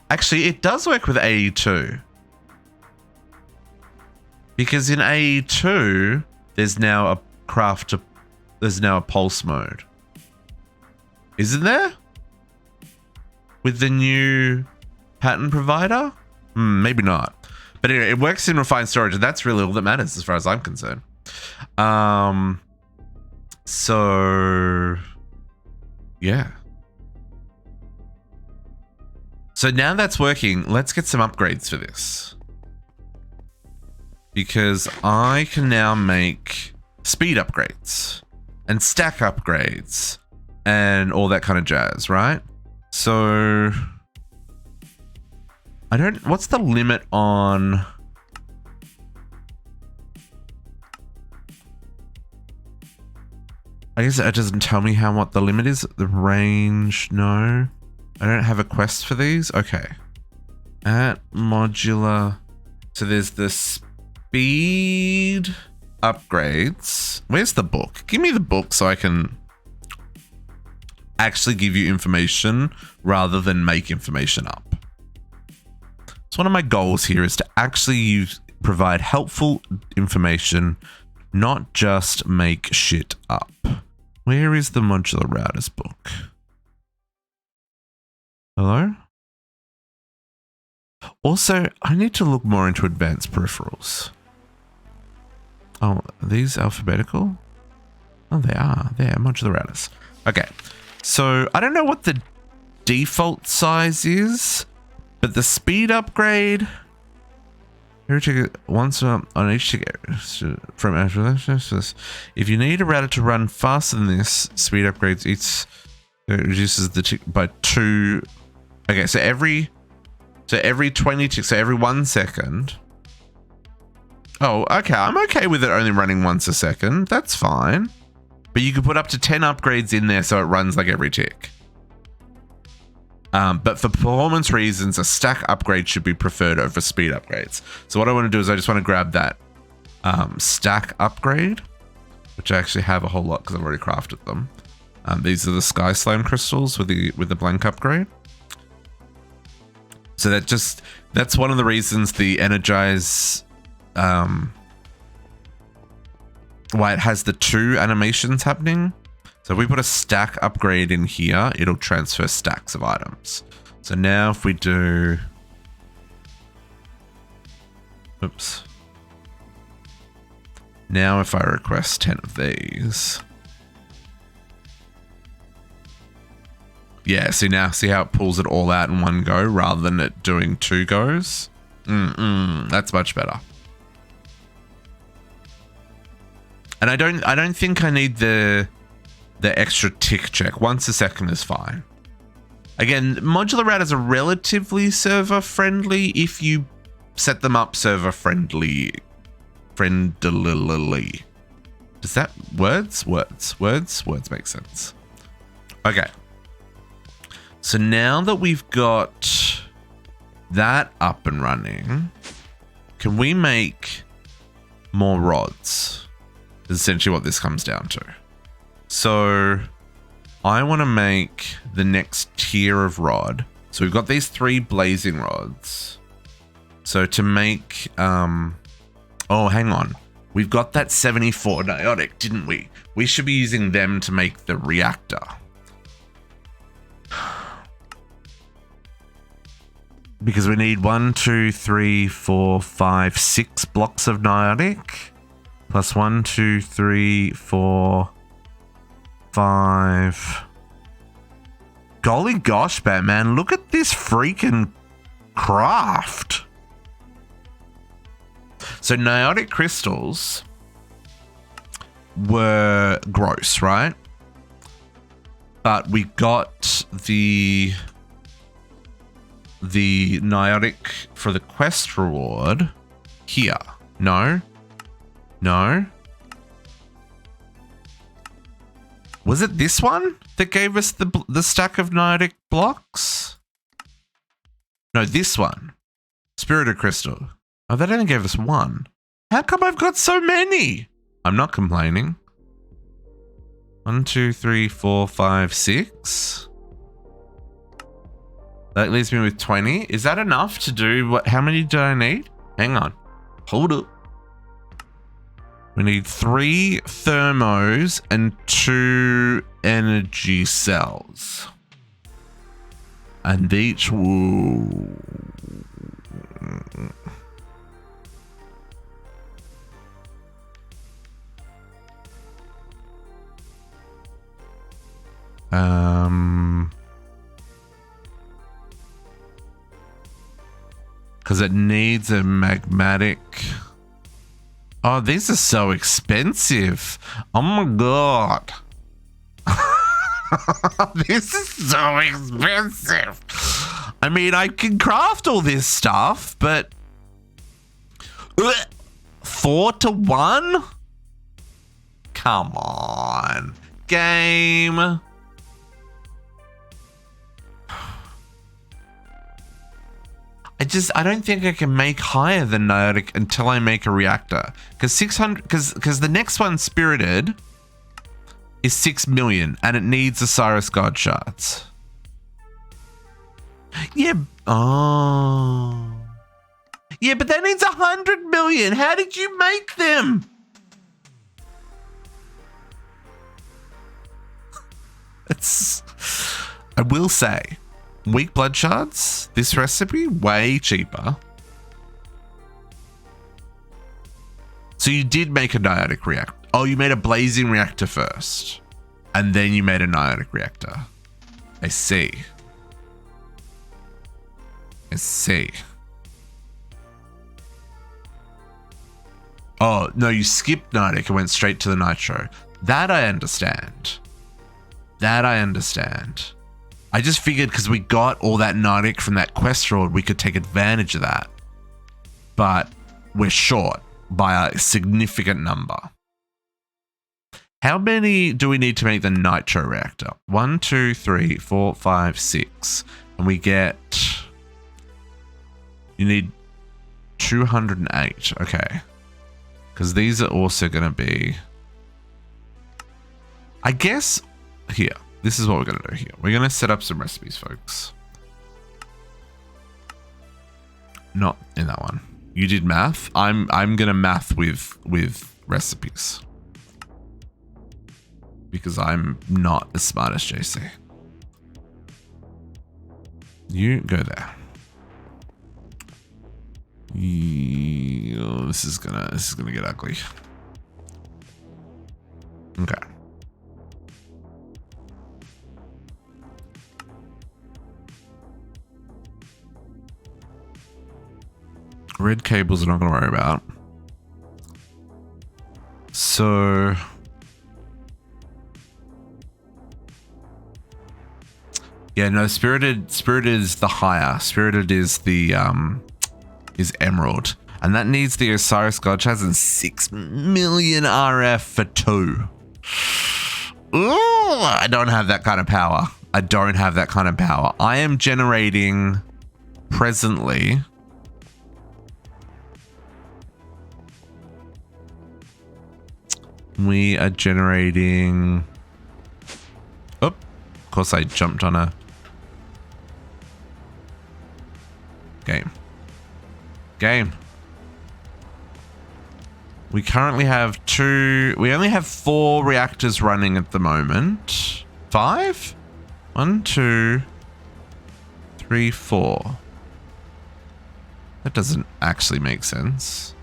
Speaker 1: Actually it does work with AE2. Because in AE2 there's now a there's now a pulse mode. Isn't there? With the new pattern provider? Maybe not. But anyway, it works in refined storage, and that's really all that matters as far as I'm concerned. So yeah. So now that's working, let's get some upgrades for this. Because I can now make speed upgrades and stack upgrades and all that kind of jazz, right? So what's the limit on... I guess it doesn't tell me what the limit is. The range, no. I don't have a quest for these. Okay. At modular. So there's the speed upgrades. Where's the book? Give me the book so I can actually give you information rather than make information up. So one of my goals here is to actually provide helpful information, not just make shit up. Where is the modular routers book? Hello? Also, I need to look more into advanced peripherals. Oh, are these alphabetical? Oh, they are. They're modular routers. Okay. So, I don't know what the default size is, but the speed upgrade... Once on each ticket from if you need a router to run faster than this, speed upgrades it reduces the tick by 2. Okay, so every 20 ticks, so every 1 second. Oh, okay, I'm okay with it only running once a second. That's fine. But you could put up to 10 upgrades in there so it runs like every tick. But for performance reasons, a stack upgrade should be preferred over speed upgrades. So what I want to do is I just want to grab that stack upgrade, which I actually have a whole lot because I've already crafted them. These are the sky slime crystals with the blank upgrade. So that's one of the reasons the energize why it has the 2 animations happening. So if we put a stack upgrade in here, it'll transfer stacks of items. So now if we do... Oops. Now if I request 10 of these... Yeah, see how it pulls it all out in one go rather than it doing 2 goes? That's much better. And I don't think I need the extra tick check. Once a second is fine. Again, modular routers are relatively server friendly if you set them up server friendly. Friendly. Does that words make sense? Okay. So now that we've got that up and running, can we make more rods? Is essentially what this comes down to. So I want to make the next tier of rod. So we've got these 3 blazing rods. So to make, oh, hang on. We've got that 74 diotic, didn't we? We should be using them to make the reactor. Because we need 1, 2, 3, 4, 5, 6 blocks of niotic. Plus 1, 2, 3, 4... 5. Golly gosh, Batman, look at this freaking craft. So niotic crystals were gross, right? But we got the niotic for the quest reward here. No. Was it this one that gave us the stack of niotic blocks? No, this one. Spirited crystal. Oh, that only gave us one. How come I've got so many? I'm not complaining. 1, 2, 3, 4, 5, 6. That leaves me with 20. Is that enough to do what? How many do I need? Hang on. Hold up. We need 3 thermos and 2 energy cells. And each... Whoa. Because it needs a magmatic. Oh, these are so expensive. Oh my god. This is so expensive. I mean, I can craft all this stuff, but 4 to 1? Come on, game. I don't think I can make higher than niotic until I make a reactor. Because 600, because the next one, spirited, is 6 million and it needs Osiris God shards. Yeah. Oh. Yeah, but that needs 100 million. How did you make them? I will say, weak blood shards, this recipe, way cheaper. So you did make a niotic reactor. Oh, you made a blazing reactor first. And then you made a niotic reactor. I see. I see. Oh, no, you skipped niotic and went straight to the nitro. That I understand. I just figured because we got all that niotic from that quest reward, we could take advantage of that. But we're short by a significant number. How many do we need to make the nitro reactor? 1, 2, 3, 4, 5, 6. And we get... You need 208. Okay. Because these are also going to be... I guess... Here. This is what we're going to do here. We're going to set up some recipes, folks. Not in that one. You did math. I'm going to math with recipes. Because I'm not as smart as JC. You go there. Oh, this is gonna get ugly. Okay. Red cables are not gonna worry about. So yeah, no, Spirited is the higher. Spirited is the is Emerald. And that needs the Osiris God shards and 6 million RF for 2. Ooh, I don't have that kind of power. I am generating presently we are generating of course I jumped on a game. We currently have we only have 4 reactors running at the moment. 5? 1, 2, 3, 4. That doesn't actually make sense.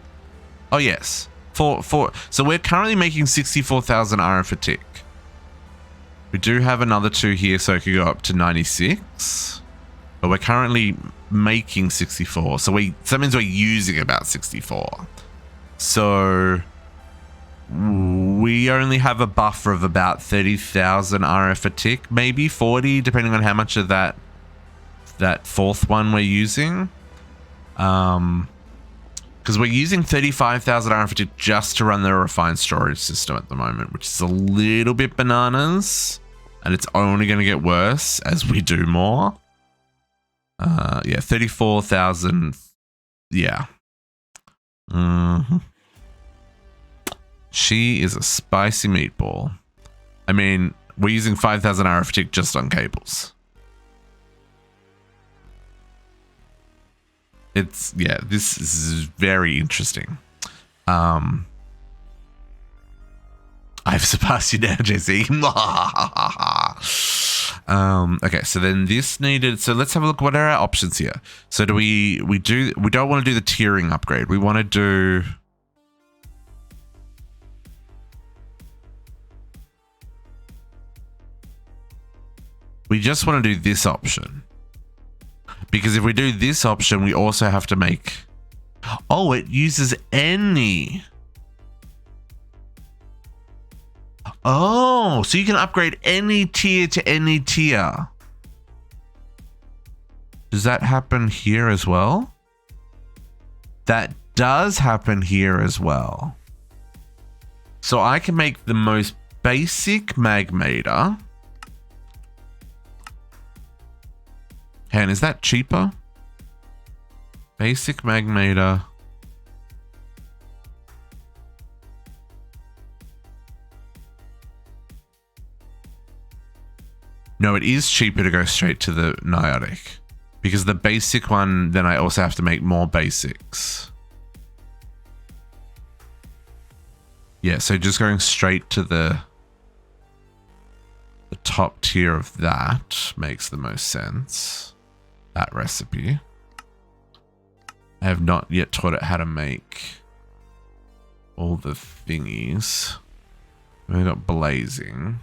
Speaker 1: Oh yes, 4. So we're currently making 64,000 RF a tick. We do have another 2 here, so it could go up to 96. But we're currently making 64. So that means we're using about 64. So we only have a buffer of about 30,000 RF a tick, maybe 40, depending on how much of that fourth one we're using. Because we're using 35,000 RF a tick just to run the refined storage system at the moment, which is a little bit bananas, and it's only going to get worse as we do more. Yeah, 34,000. Yeah. She is a spicy meatball. I mean, we're using 5,000 RF a tick just on cables. Yeah, this is very interesting. I've surpassed you now, JC. Okay, so then this needed, so let's have a look. What are our options here? So we don't want to do the tiering upgrade. We want to do, we just want to do this option. Because if we do this option, we also have to make, oh, it uses any. Oh, so you can upgrade any tier to any tier. Does that happen here as well? That does happen here as well. So I can make the most basic magmator. And is that cheaper? Basic magmator. No, it is cheaper to go straight to the niotic. Because the basic one, then I also have to make more basics. Yeah, so just going straight to the top tier of that makes the most sense. That recipe. I have not yet taught it how to make all the thingies. We've got blazing.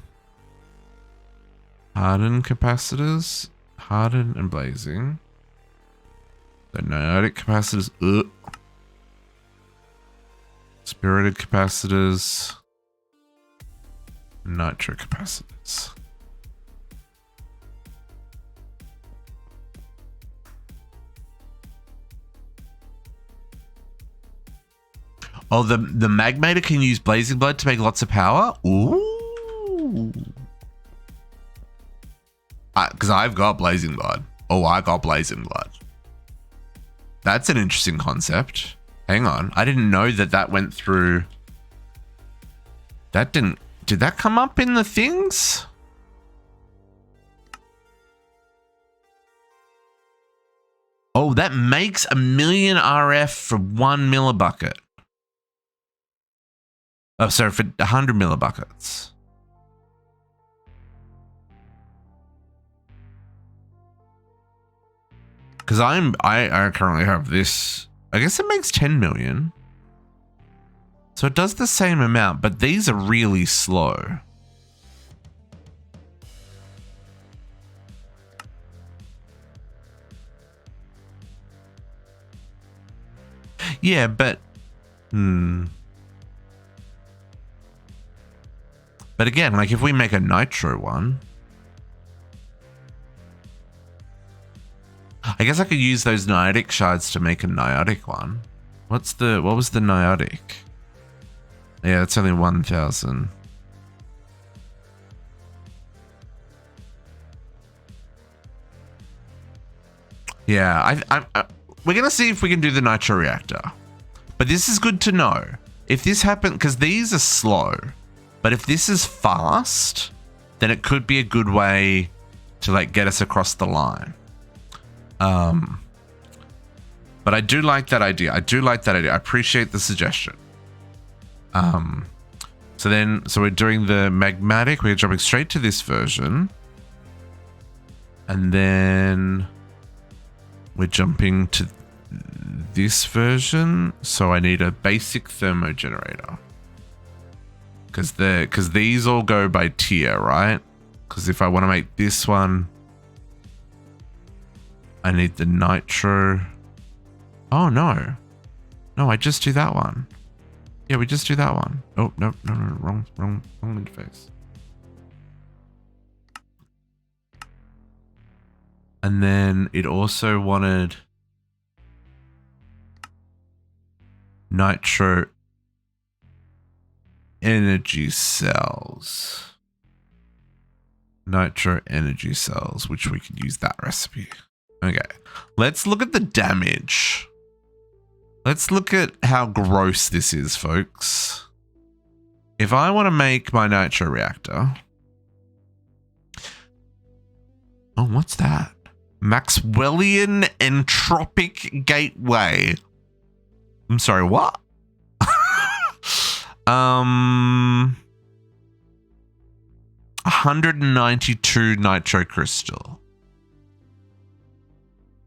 Speaker 1: Hardened capacitors. Hardened and blazing. The niotic capacitors. Ugh. Spirited capacitors. Nitro capacitors. Oh, the magmator can use blazing blood to make lots of power? Ooh. Because I've got blazing blood. Oh, I got blazing blood. That's an interesting concept. Hang on. I didn't know that went through. That didn't. Did that come up in the things? Oh, that makes 1,000,000 RF for 1 millibucket. Oh, sorry, for 100 millibuckets. Because I currently have this. I guess it makes 10 million. So it does the same amount, but these are really slow. Yeah, but But again, like if we make a nitro one, I guess I could use those niotic shards to make a niotic one. What was the niotic? Yeah, it's only 1,000. Yeah, we're gonna see if we can do the nitro reactor. But this is good to know. If this happens, because these are slow, but if this is fast, then it could be a good way to like get us across the line. But I do like that idea. I appreciate the suggestion. So we're doing the magmatic. We're jumping straight to this version. And then we're jumping to this version. So I need a basic thermo generator. Because these all go by tier, right? Because if I want to make this one, I need the nitro. Oh, no. No, I just do that one. Yeah, we just do that one. Oh, no, wrong interface. And then it also wanted nitro energy cells. Nitro energy cells, which we could use that recipe. Okay, let's look at the damage. Let's look at how gross this is, folks. If I want to make my nitro reactor. Oh, what's that? Maxwellian entropic gateway. I'm sorry, what? 192 nitro crystal.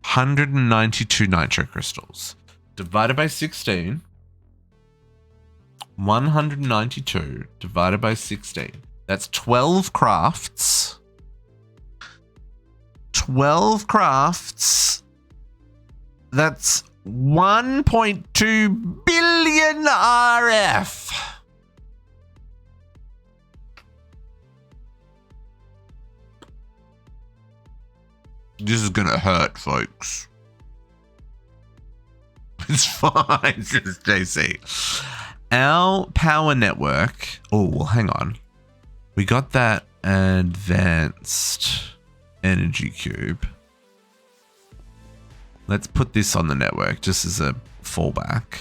Speaker 1: 192 nitro crystals. Divided by 16. 192 divided by 16. That's 12 crafts. 12 crafts. That's 1.2 billion RF. This is gonna hurt, folks. It's fine, says JC. Our power network. Oh, well, hang on. We got that advanced energy cube. Let's put this on the network just as a fallback.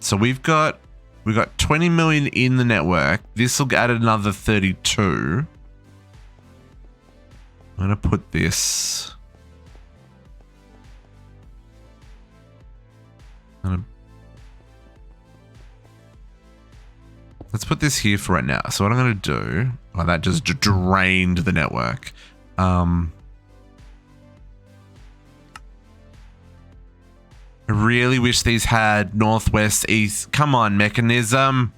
Speaker 1: So we've got 20 million in the network. This will add another 32. I'm gonna put this. Let's put this here for right now. So what I'm going to do, oh, that just drained the network. I really wish these had northwest, east. Come on, mechanism.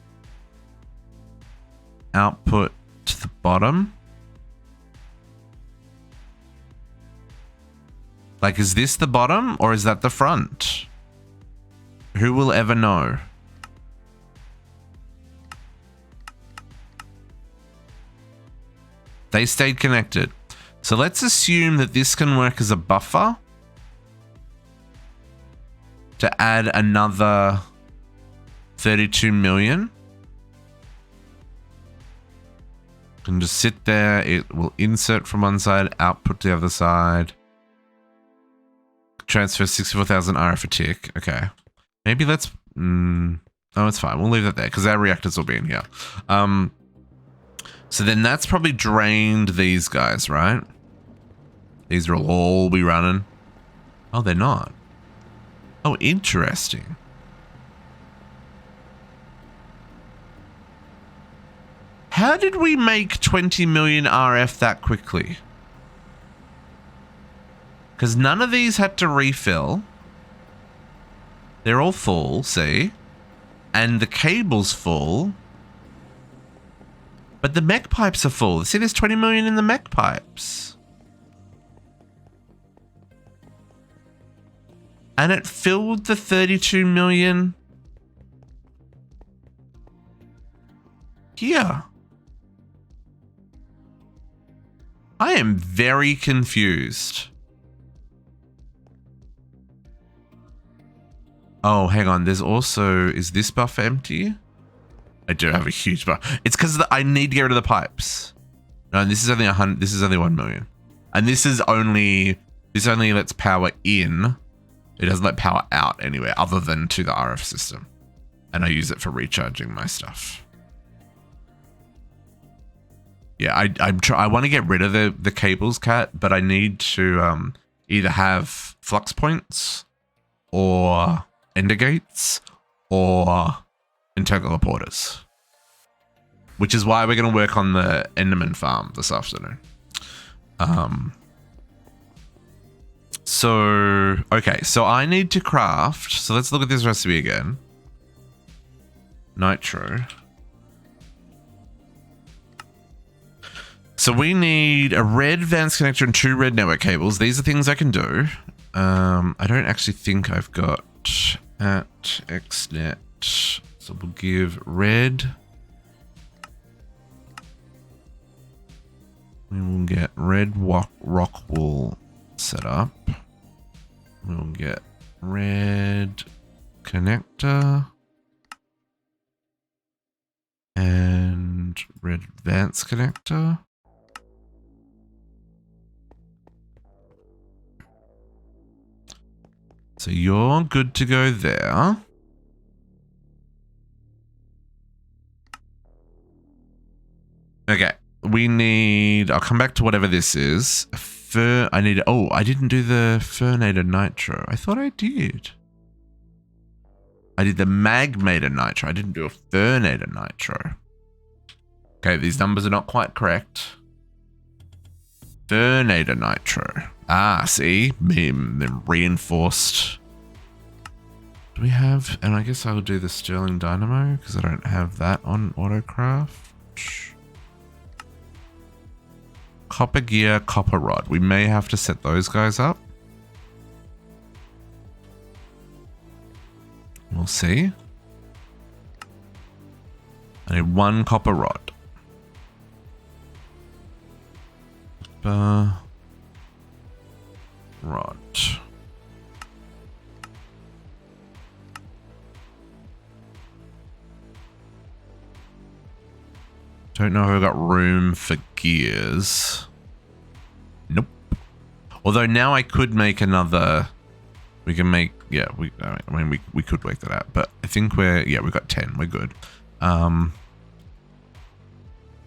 Speaker 1: Output to the bottom. Like, is this the bottom or is that the front? Who will ever know? They stayed connected. So let's assume that this can work as a buffer to add another 32 million. Can just sit there. It will insert from one side, output to the other side. Transfer 64,000 RF a tick. Okay. Maybe let's... oh, it's fine. We'll leave that there because our reactors will be in here. So then that's probably drained these guys, right? These will all be running. Oh, they're not. Oh, interesting. How did we make 20 million RF that quickly? Because none of these had to refill. They're all full, see? And the cable's full. But the mech pipes are full. See, there's 20 million in the mech pipes. And it filled the 32 million here. I am very confused. Oh, hang on. There's also... Is this buffer empty? I do have a huge buffer. It's because I need to get rid of the pipes. No, this is only 100. This is only 1 million. And this is only... This only lets power in. It doesn't let power out anywhere other than to the RF system. And I use it for recharging my stuff. Yeah, I want to get rid of the cables, Cat, but I need to either have flux points or ender gates or integral porters, which is why we're going to work on the Enderman farm this afternoon. So, okay, so I need to craft. So let's look at this recipe again. Nitro. So we need a red VANS connector and 2 red network cables. These are things I can do. I don't actually think I've got at XNet. So we'll give red. We will get red rock wool set up. We'll get red connector. And red VANS connector. So you're good to go there. Okay, we need, I'll come back to whatever this is. I need, oh, I didn't do the fernator nitro. I thought I did. I did the magmator nitro. I didn't do a fernator nitro. Okay, these numbers are not quite correct. Fernator nitro. Ah, see? Then reinforced. Do we have, and I guess I'll do the Sterling Dynamo because I don't have that on Autocraft. Copper gear, copper rod. We may have to set those guys up. We'll see. I need 1 copper rod. Rod. Don't know if I've got room for gears. Nope. Although now I could make another. We can make, yeah, I mean, we could work that out, but I think yeah, we've got 10. We're good. Okay,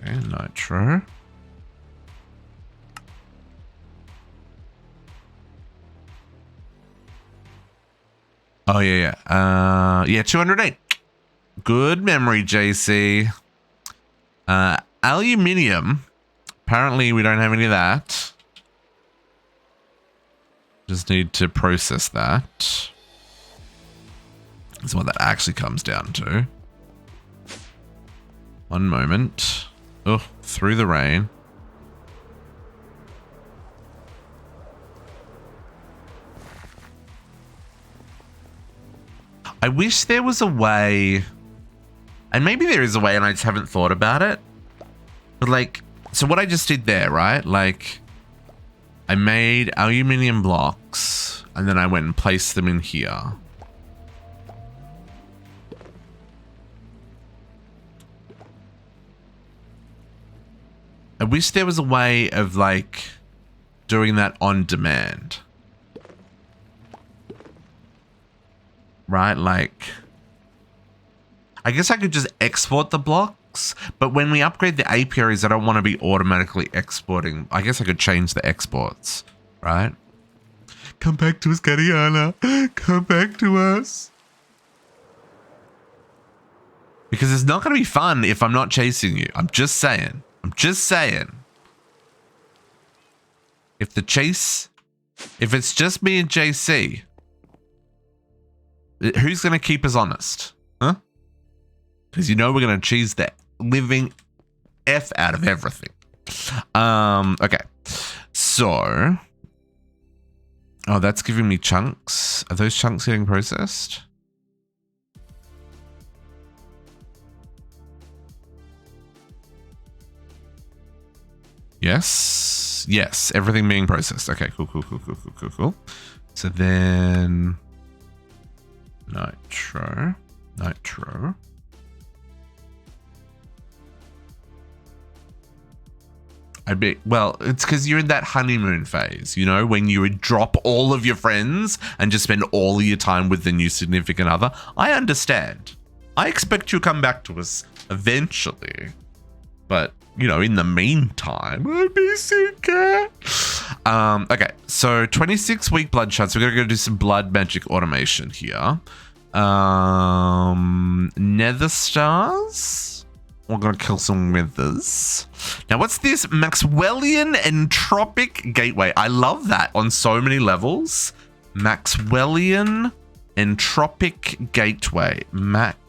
Speaker 1: nitro. Oh, yeah. Yeah, 208. Good memory, JC. Aluminium. Apparently, we don't have any of that. Just need to process that. That's what that actually comes down to. One moment. Oh, through the rain. I wish there was a way, and maybe there is a way and I just haven't thought about it. But like, so what I just did there, right? Like, I made aluminium blocks and then I went and placed them in here. I wish there was a way of like doing that on demand. Right? Like, I guess I could just export the blocks, but when we upgrade the apiaries, I don't want to be automatically exporting. I guess I could change the exports, right? Come back to us, Cariana. Come back to us. Because it's not going to be fun if I'm not chasing you. I'm just saying. I'm just saying. If it's just me and JC, who's going to keep us honest? Huh? Because you know we're going to cheese the living F out of everything. Okay. So. Oh, that's giving me chunks. Are those chunks getting processed? Yes. Yes. Everything being processed. Okay. Cool. So then. Nitro. Well, it's because you're in that honeymoon phase, you know, when you would drop all of your friends and just spend all of your time with the new significant other. I understand. I expect you to come back to us eventually. But, you know, in the meantime, I miss you, cat. Okay, so 26 weak blood shots. We're going to go do some blood magic automation here. Nether stars. We're going to kill some withers. Now, what's this? Maxwellian Entropic Gateway. I love that on so many levels. Maxwellian Entropic Gateway. Maxwellian.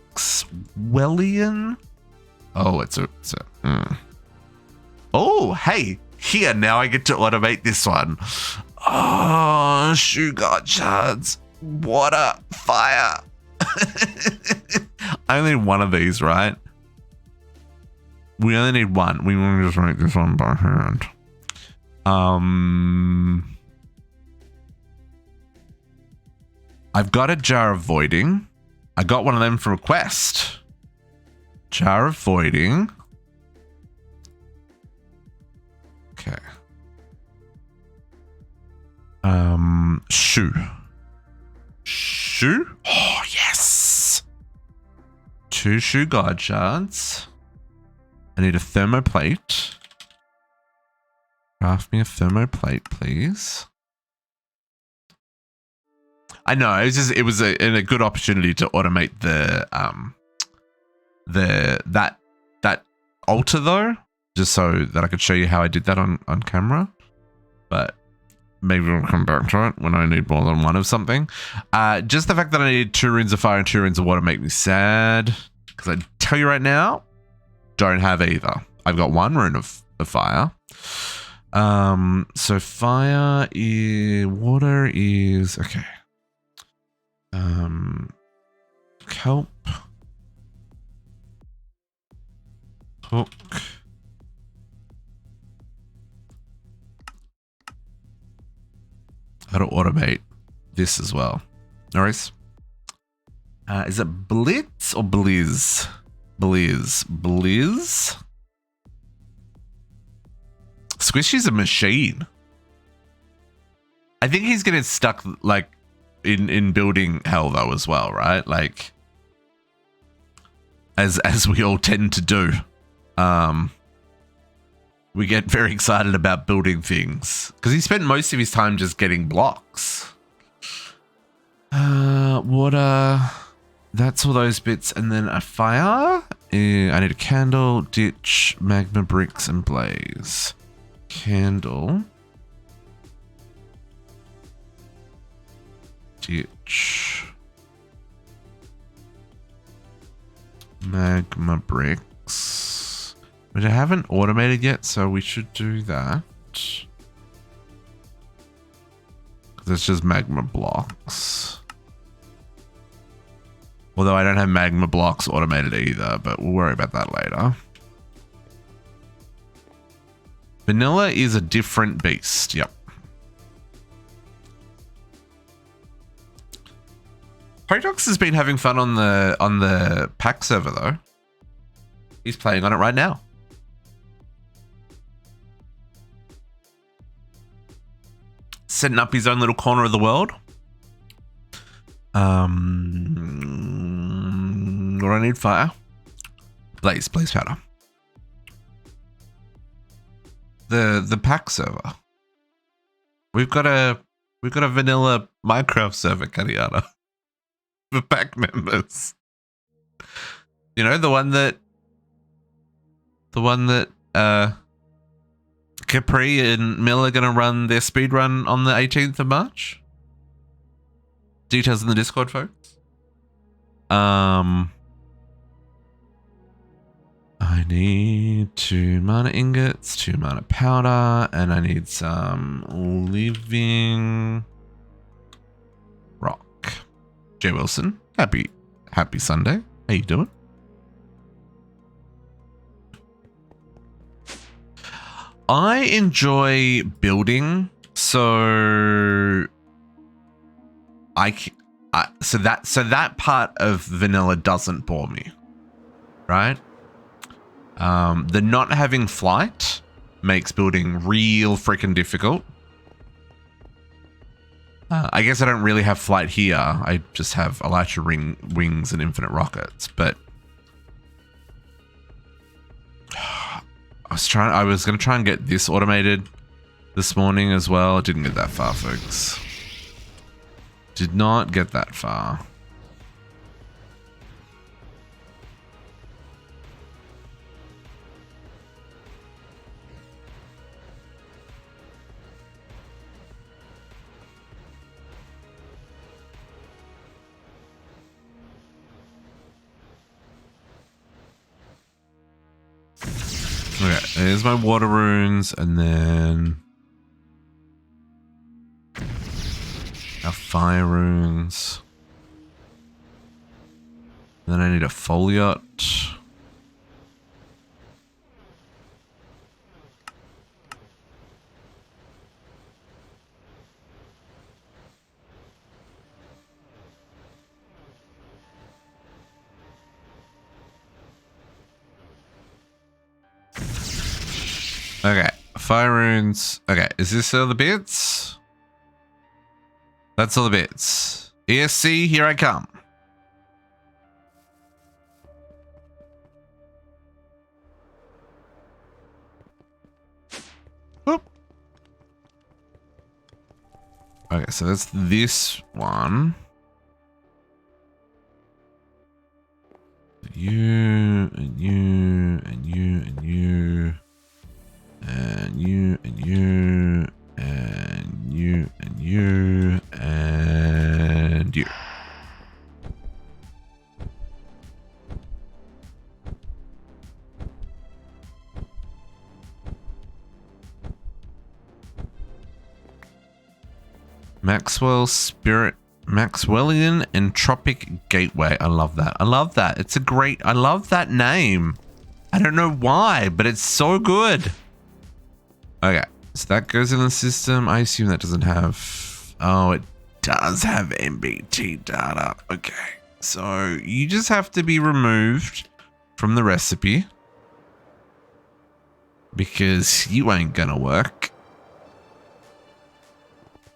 Speaker 1: Oh, it's a. Oh, Oh, hey, here, now I get to automate this one. Oh, sugar shards, water, fire. I only need one of these, right? We only need one. We want to just make this one by hand. I've got a jar of voiding. I got one of them from a quest. Jar of voiding. Okay. Shoe. Shoe? Oh, yes. 2 shoe guard shards. I need a thermoplate. Craft me a thermoplate, please. I know, it was a good opportunity to automate that altar though, just so that I could show you how I did that on camera. But maybe we'll come back to it when I need more than one of something. Just the fact that I need 2 runes of fire and 2 runes of water make me sad. Because I tell you right now, don't have either. I've got 1 rune of fire. So fire is, water is, okay. Kelp. Hook. How to automate this as well. No worries. Is it Blitz or Blizz? Blizz? Squishy's a machine. I think he's getting stuck like in building hell though as well, right? Like as we all tend to do. We get very excited about building things because he spent most of his time just getting blocks. Water, that's all those bits, and then a fire. I need a candle, ditch, magma bricks, and blaze. Candle, ditch, magma bricks, which I haven't automated yet, so we should do that. Because it's just magma blocks. Although I don't have magma blocks automated either, but we'll worry about that later. Vanilla is a different beast. Yep. Protox has been having fun on the pack server though. He's playing on it right now. Setting up his own little corner of the world. What do I need? Fire. Blaze powder. The pack server. We've got a vanilla Minecraft server, Kadiana. For pack members. You know, the one that Capri and Mill are gonna run their speed run on the 18th of March. Details in the Discord, folks. I need 2 mana ingots, 2 mana powder, and I need some living rock. Jay Wilson, happy Sunday. How you doing? I enjoy building, so so that part of vanilla doesn't bore me, right? The not having flight makes building real freaking difficult. I guess I don't really have flight here. I just have elytra wings and infinite rockets, but I was going to try and get this automated this morning as well. Didn't get that far, folks. Did not get that far. Okay, there's my water runes, and then our fire runes. Then I need a foliot. Okay, fire runes. Okay, is this all the bits? That's all the bits. ESC, here I come. Whoop. Okay, so that's this one. You, and you, and you, and you. And you, and you, and you, and you, and you. Maxwellian Entropic Gateway. I love that. I love that. It's a great, I love that name. I don't know why, but it's so good. Okay, so that goes in the system. I assume that doesn't have... Oh, it does have MBT data. Okay, so you just have to be removed from the recipe because you ain't gonna work.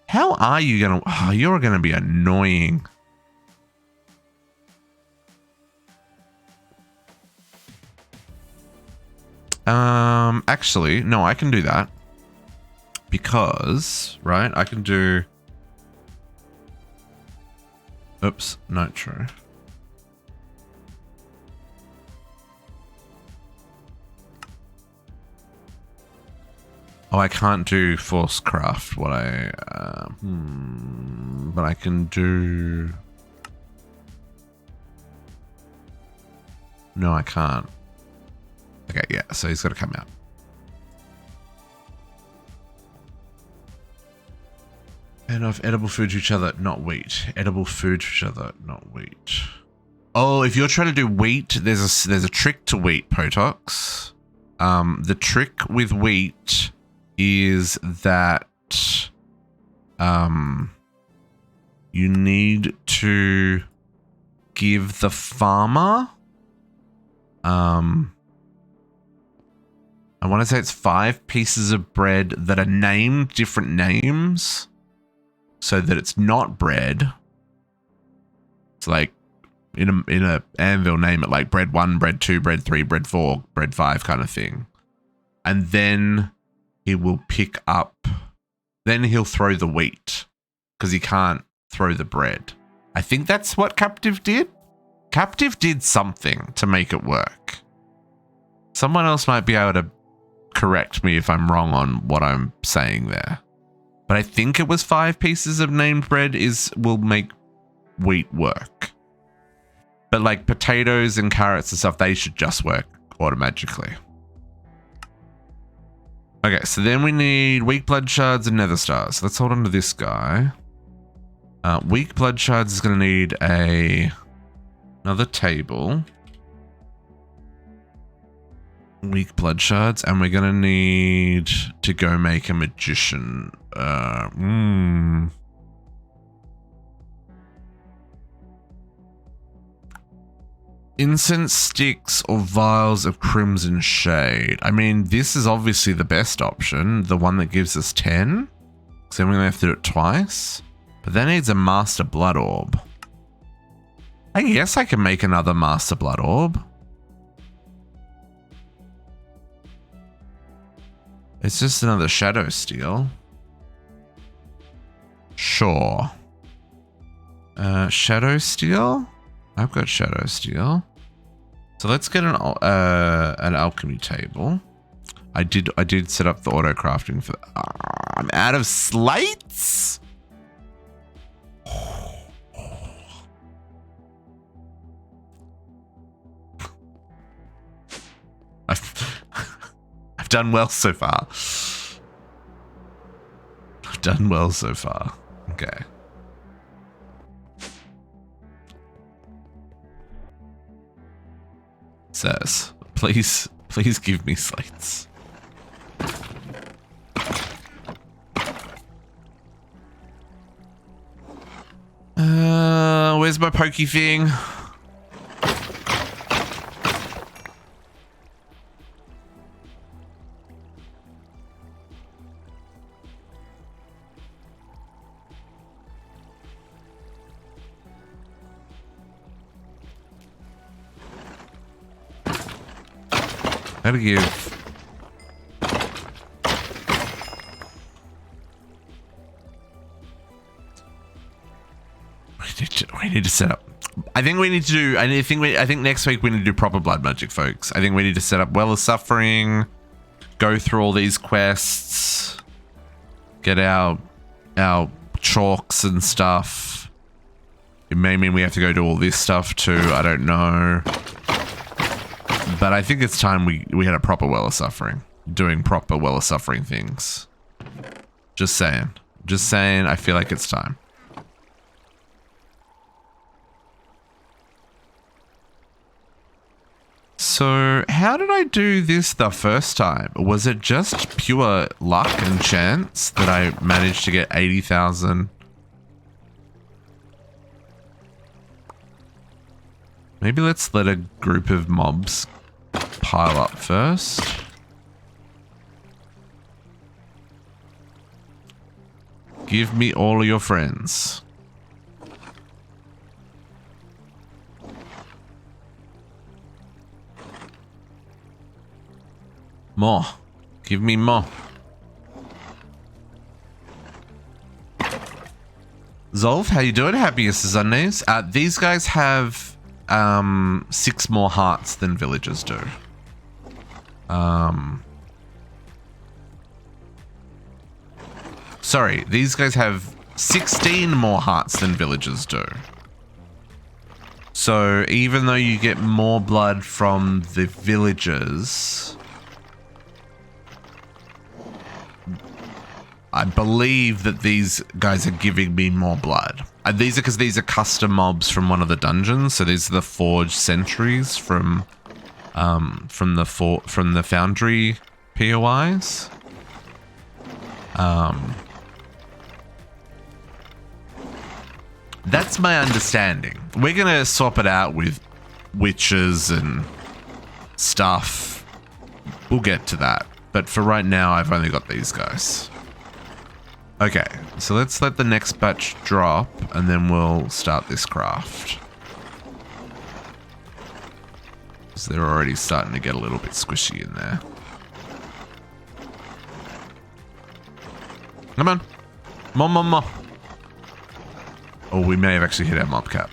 Speaker 1: How are you gonna... Oh, you're gonna be annoying. Actually, no, I can do that. Because, right, I can do... Oops, Nitro. Oh, I can't do force craft what I... but I can do... No, I can't. Okay, yeah, so he's got to come out. And of edible food to each other, not wheat. Edible food to each other, not wheat. Oh, if you're trying to do wheat, there's a trick to wheat, Potox. The trick with wheat is that you need to give the farmer I want to say it's 5 pieces of bread that are named different names so that it's not bread. It's like in a anvil, name it like bread 1, bread 2, bread 3, bread 4, bread 5 kind of thing. And then he will pick up, then he'll throw the wheat because he can't throw the bread. I think that's what Captive did. Captive did something to make it work. Someone else might be able to correct me if I'm wrong on what I'm saying there. But I think it was 5 pieces of named bread will make wheat work. But like potatoes and carrots and stuff, they should just work automatically. Okay, so then we need weak blood shards and nether stars. Let's hold on to this guy. Weak blood shards is going to need another table. Weak blood shards, and we're going to need to go make a magician. Incense sticks or vials of crimson shade. I mean, this is obviously the best option, the one that gives us 10. So then we have to do it twice. But that needs a master blood orb. I guess I can make another master blood orb. It's just another shadow steel. Sure. Shadow steel? I've got shadow steel. So let's get an alchemy table. I did set up the auto crafting for I'm out of slates. done well so far. I've done well so far. Okay. Says, please give me slates. Where's my pokey thing? How to give? We need to set up. I think we need to do. I think next week we need to do proper blood magic, folks. I think we need to set up Well of Suffering, go through all these quests, get our chalks and stuff. It may mean we have to go do all this stuff too. I don't know. But I think it's time we had a proper Well of Suffering. Doing proper Well of Suffering things. Just saying. Just saying, I feel like it's time. So, how did I do this the first time? Was it just pure luck and chance that I managed to get 80,000? Maybe let's let a group of mobs pile up first. Give me all your friends. More. Give me more. Zolf, how you doing? Happiest Sundays. These guys have 6 more hearts than villagers do. Sorry, these guys have 16 more hearts than villagers do. So even though you get more blood from the villagers, I believe that these guys are giving me more blood. These are because these are custom mobs from one of the dungeons. So these are the forged sentries from the foundry POIs. That's my understanding. We're gonna swap it out with witches and stuff. We'll get to that. But for right now, I've only got these guys. Okay, so let's let the next batch drop and then we'll start this craft. Because they're already starting to get a little bit squishy in there. Come on. More. Oh, we may have actually hit our mob cap.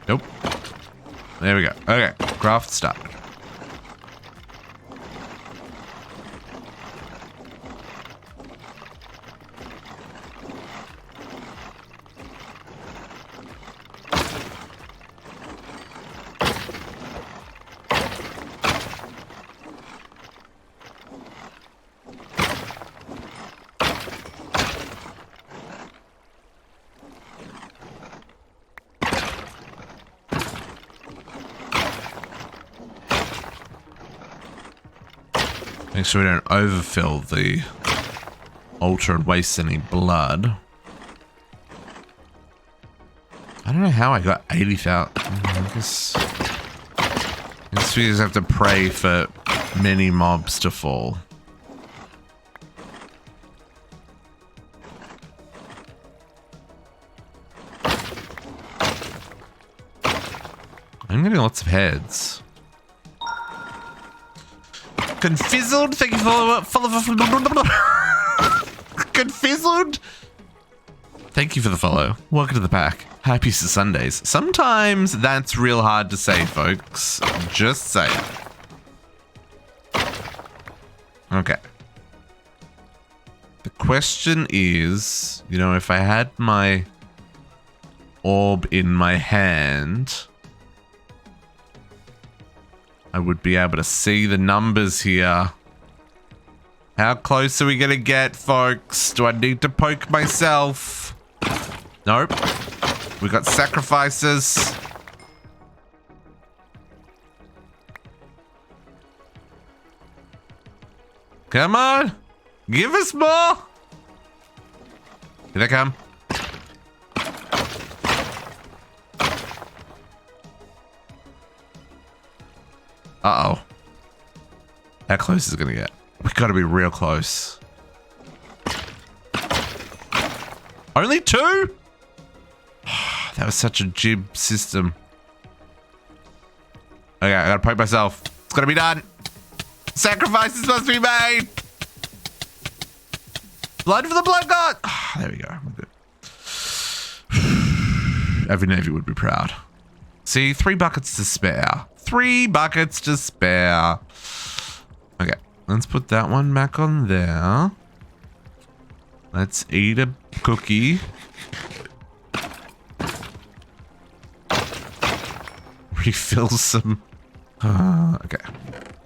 Speaker 1: Nope. There we go. Okay, craft started. Make sure we don't overfill the altar and waste any blood. I don't know how I got 80,000. I guess we just have to pray for many mobs to fall. I'm getting lots of heads. Confizzled, thank you for Confizzled. Thank you for the follow. Welcome to the pack. Happy Sundays. Sometimes that's real hard to say, folks. Just say it. Okay. The question is, you know, if I had my orb in my hand, I would be able to see the numbers here. How close are we gonna get, folks? Do I need to poke myself? Nope. We got sacrifices. Come on. Give us more. Here they come. Uh-oh. How close is it gonna get? We gotta be real close. Only 2? That was such a jib system. Okay, I gotta poke myself. It's gotta be done. Sacrifices must be made. Blood for the blood god. There we go. We're good. Every Navy would be proud. See, 3 buckets to spare. 3 buckets to spare. Okay, let's put that one back on there. Let's eat a cookie. Refill some. Okay.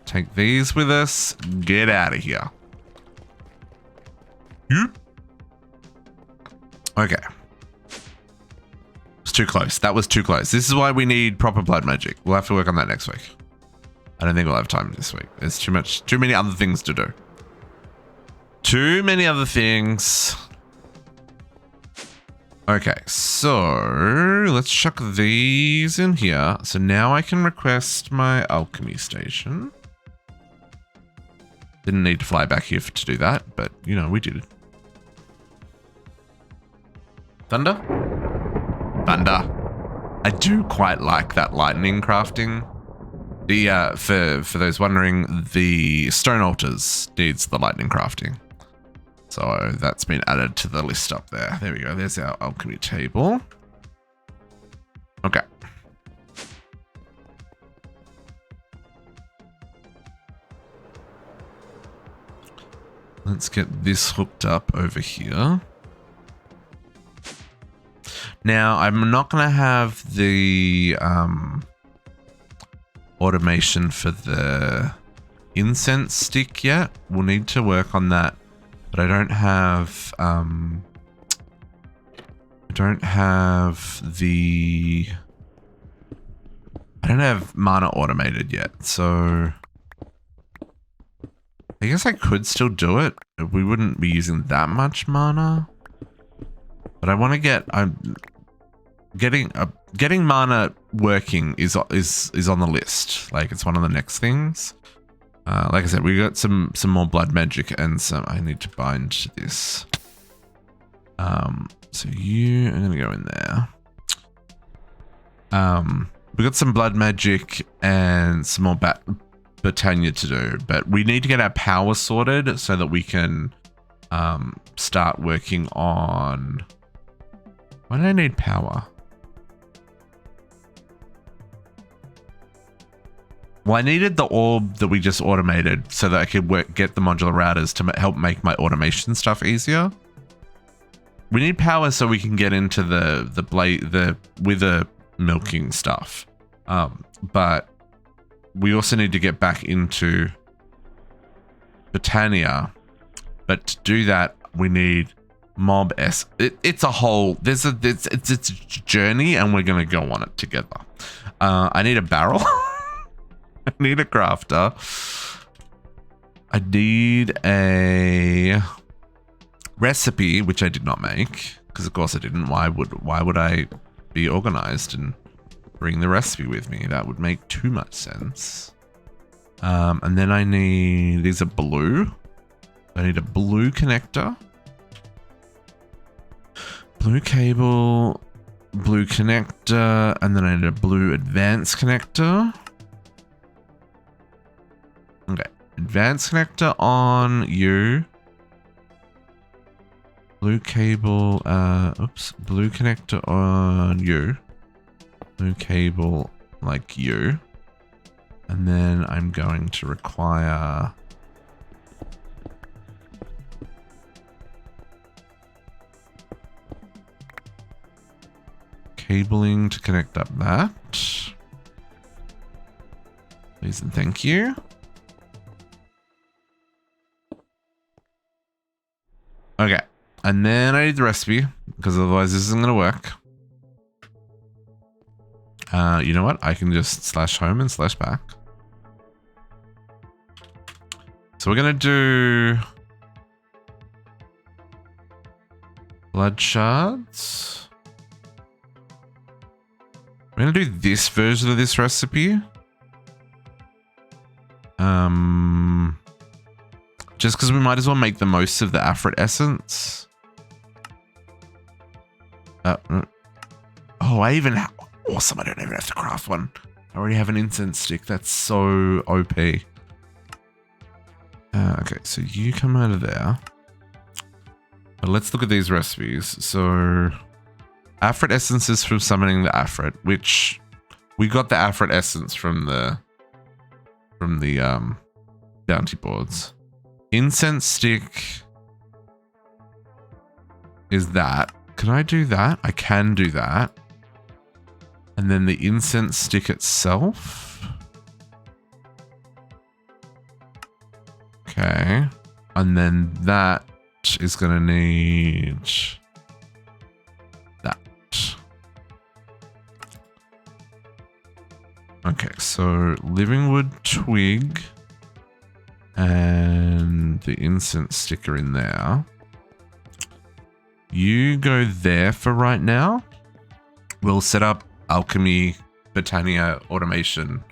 Speaker 1: Take these with us. Get out of here. Okay. It's too close. That was too close. This is why we need proper blood magic. We'll have to work on that next week. I don't think we'll have time this week. There's too many other things to do. Too many other things. Okay, so let's chuck these in here. So now I can request my alchemy station. Didn't need to fly back here to do that, but you know, we did it. Thunder? Thunder. I do quite like that lightning crafting. The for those wondering, the stone altars needs the lightning crafting. So that's been added to the list up there. There we go. There's our alchemy table. Okay. Let's get this hooked up over here. Now, I'm not going to have the automation for the incense stick yet. We'll need to work on that. But I don't have mana automated yet, so I guess I could still do it. We wouldn't be using that much mana, but I want to get getting mana working is on the list. Like, it's one of the next things. Like I said, we got some more blood magic and some. I need to bind to this. So I'm gonna go in there. We got some blood magic and some more Botania to do, but we need to get our power sorted so that we can start working on. Why do I need power? Well, I needed the orb that we just automated so that I could get the modular routers to help make my automation stuff easier. We need power so we can get into the wither milking stuff. But we also need to get back into Botania. But to do that, we need mob S. It's a whole. It's a journey, and we're gonna go on it together. I need a barrel. I need a crafter. I need a recipe, which I did not make, because of course I didn't. Why would I be organized and bring the recipe with me? That would make too much sense. And then I need, these are blue. I need a blue connector. Blue cable, blue connector, and then I need a blue advanced connector. Okay, advanced connector on you. Blue cable, blue connector on you. Blue cable like you. And then I'm going to require cabling to connect up that. Please and thank you. Okay. And then I need the recipe, because otherwise this isn't going to work. You know what? I can just slash home and slash back. So we're going to do blood shards. We're going to do this version of this recipe. Just because we might as well make the most of the Afrit essence. Oh, I even have... Awesome, I don't even have to craft one. I already have an incense stick. That's so OP. Okay, so you come out of there. But let's look at these recipes. So, Afrit essences from summoning the Afrit, which we got the Afrit essence from the bounty boards. Incense stick is that. Can I do that? I can do that. And then the incense stick itself. Okay. And then that is going to need that. Okay, so living wood twig and the incense sticker in there. You go there for right now. We'll set up alchemy, Botania automation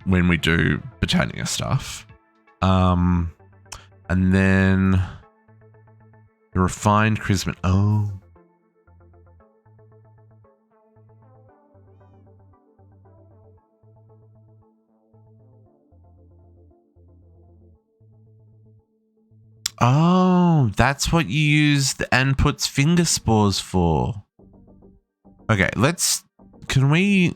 Speaker 1: when we do Botania stuff. And then the refined chrism. Oh. Oh, that's what you use the and puts finger spores for. Okay, can we,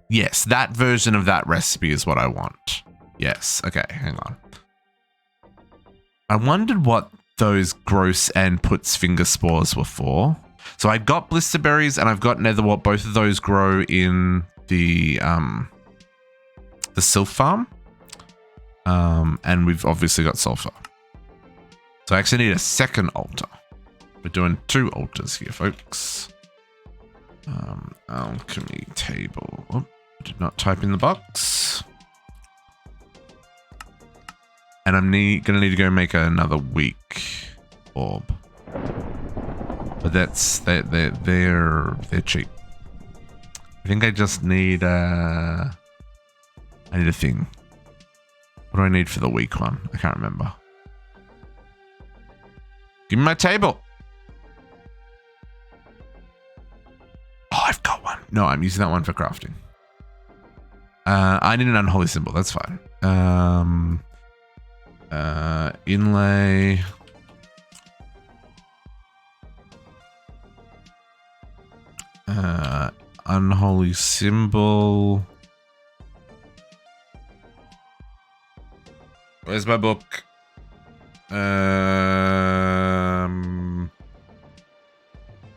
Speaker 1: yes, that version of that recipe is what I want. Yes, okay, hang on. I wondered what those gross and puts finger spores were for. So I got blister berries and I've got netherwort. Both of those grow in the sylph farm. And we've obviously got sulfur. So I actually need a second altar. We're doing 2 altars here, folks. Alchemy table. Oh, did not type in the box. And I'm gonna need to go make another weak orb. But that's they're cheap. I think I just need I need a thing. What do I need for the weak one? I can't remember. Give me my table. Oh, I've got one. No, I'm using that one for crafting. I need an unholy symbol. That's fine. Inlay. Unholy symbol. Where's my book?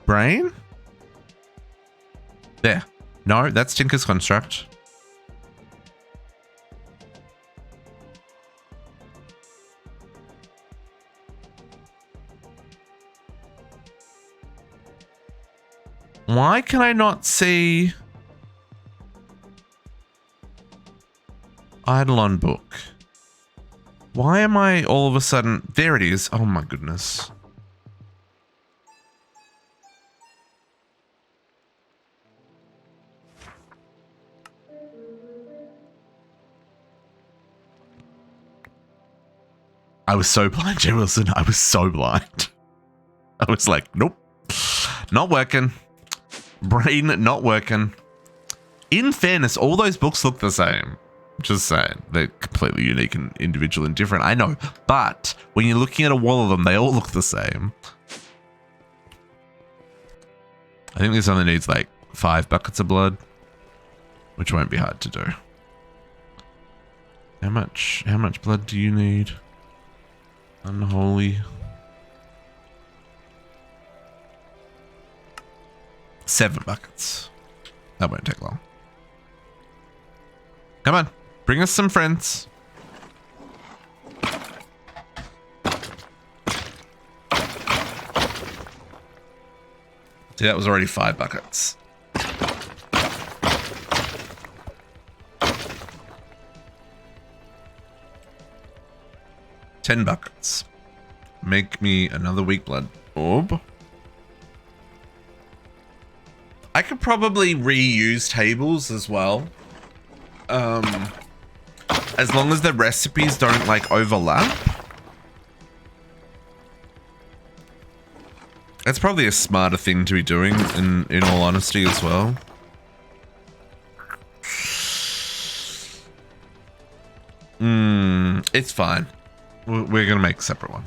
Speaker 1: Brain? There. No, that's Tinker's Construct. Why can I not see Eidolon book? Why am I all of a sudden... There it is. Oh my goodness. I was so blind, Jay Wilson. I was so blind. I was like, nope. Not working. Brain not working. In fairness, all those books look the same. Just saying. They're completely unique and individual and different. I know. But when you're looking at a wall of them, they all look the same. I think this only needs like 5 buckets of blood, which won't be hard to do. How much blood do you need? Unholy. 7 buckets. That won't take long. Come on. Bring us some friends. See, that was already 5 buckets. $10 buckets. Make me another weak blood orb. I could probably reuse tables as well. As long as the recipes don't like overlap. That's probably a smarter thing to be doing in all honesty as well. It's fine. We're gonna make a separate one.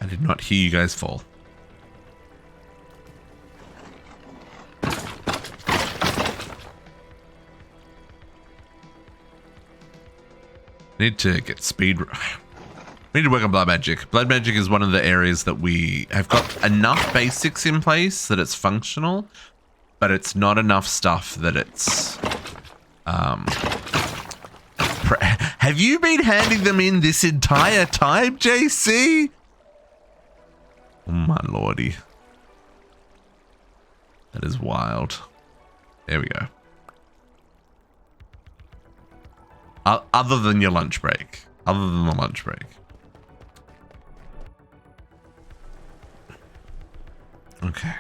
Speaker 1: I did not hear you guys fall. Need to get speed. We need to work on blood magic. Blood magic is one of the areas that we have got enough basics in place that it's functional, but it's not enough stuff that it's... Have you been handing them in this entire time, JC? Oh my lordy. That is wild. There we go. Other than your lunch break. Other than the lunch break. Okay.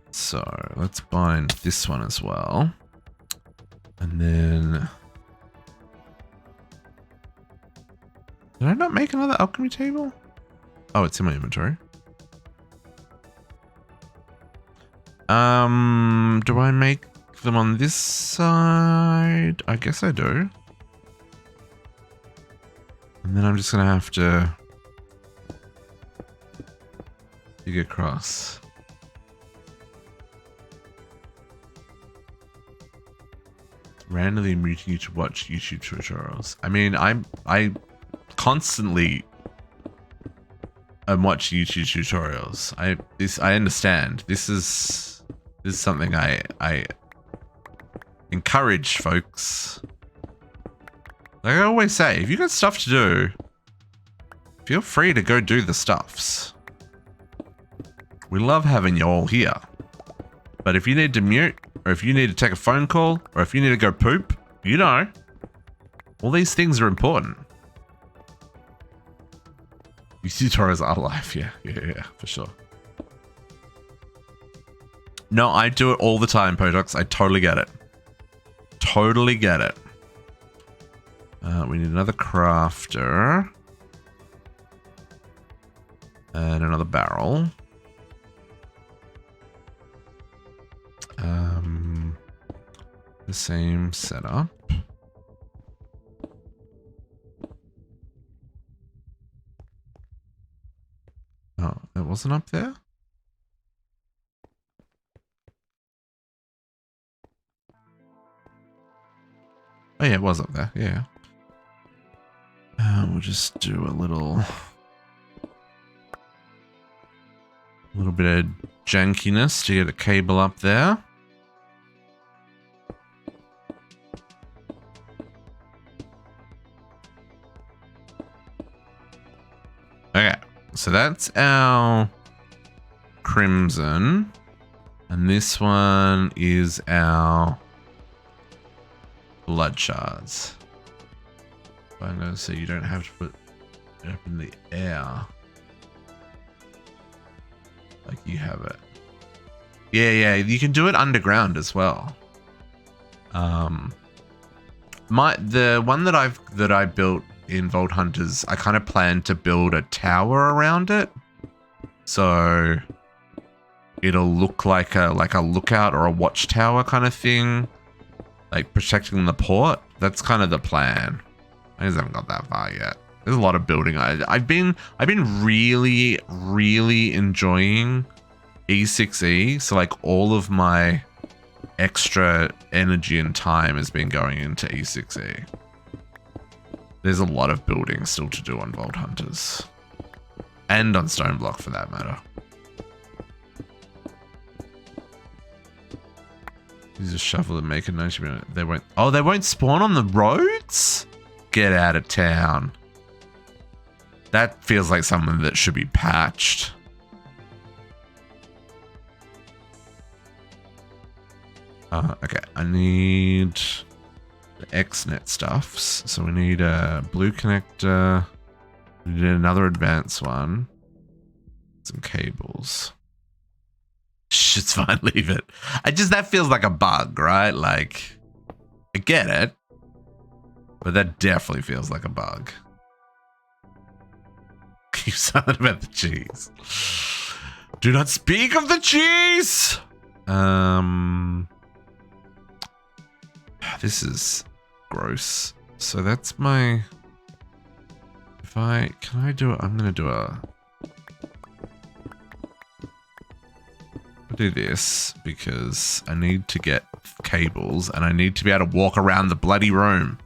Speaker 1: So, let's bind this one as well. And then... Did I not make another alchemy table? Oh, it's in my inventory. Do I make them on this side? I guess I do. And then I'm just gonna have to dig across. Randomly muting you to watch YouTube tutorials. I mean, I constantly am watching YouTube tutorials. I understand. This is something I encourage, folks. Like I always say, if you got stuff to do, feel free to go do the stuffs. We love having you all here. But if you need to mute, or if you need to take a phone call, or if you need to go poop, you know, all these things are important. YouTube tutorials are life, yeah, for sure. No, I do it all the time, Podox. I totally get it. Totally get it. We need another crafter. And another barrel. The same setup. Oh, it wasn't up there? Oh yeah, it was up there, yeah. We'll just do a little bit of jankiness to get a cable up there. Okay, so that's our crimson, and this one is our blood shards. I'm going to say you don't have to put it up in the air like you have it. Yeah, you can do it underground as well. The one that I built in Vault Hunters, I kind of planned to build a tower around it, so it'll look like a lookout or a watchtower kind of thing, like protecting the port. That's kind of the plan. I just haven't got that far yet. There's a lot of building. I've been really enjoying E6E. So like all of my extra energy and time has been going into E6E. There's a lot of building still to do on Vault Hunters. And on Stone Block for that matter. Use a shovel and make a 90-minute. They won't. Oh, they won't spawn on the roads? Get out of town. That feels like something that should be patched. Okay, I need the XNet stuffs. So we need a blue connector. We need another advanced one. Some cables. Shh, it's fine, leave it. That feels like a bug, right? Like, I get it. But that definitely feels like a bug. Keep silent about the cheese. Do not speak of the cheese! This is gross. So that's my... Can I do it? I'm gonna do a... I'll do this because I need to get cables and I need to be able to walk around the bloody room.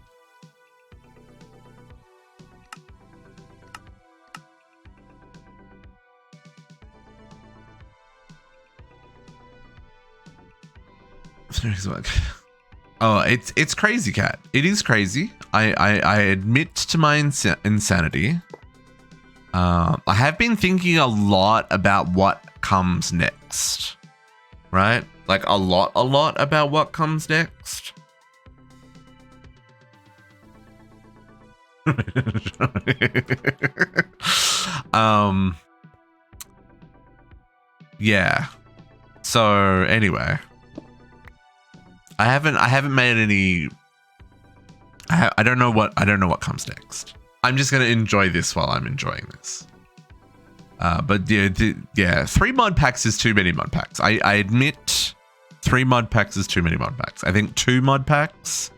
Speaker 1: Oh, it's crazy, Cat. It is crazy. I admit to my insanity. I have been thinking a lot about what comes next, right? Like a lot about what comes next. Yeah. So anyway. I haven't made any. I don't know what comes next. I'm just gonna enjoy this while I'm enjoying this. But yeah, 3 mod packs is too many mod packs. I admit 3 mod packs is too many mod packs. I think 2 mod packs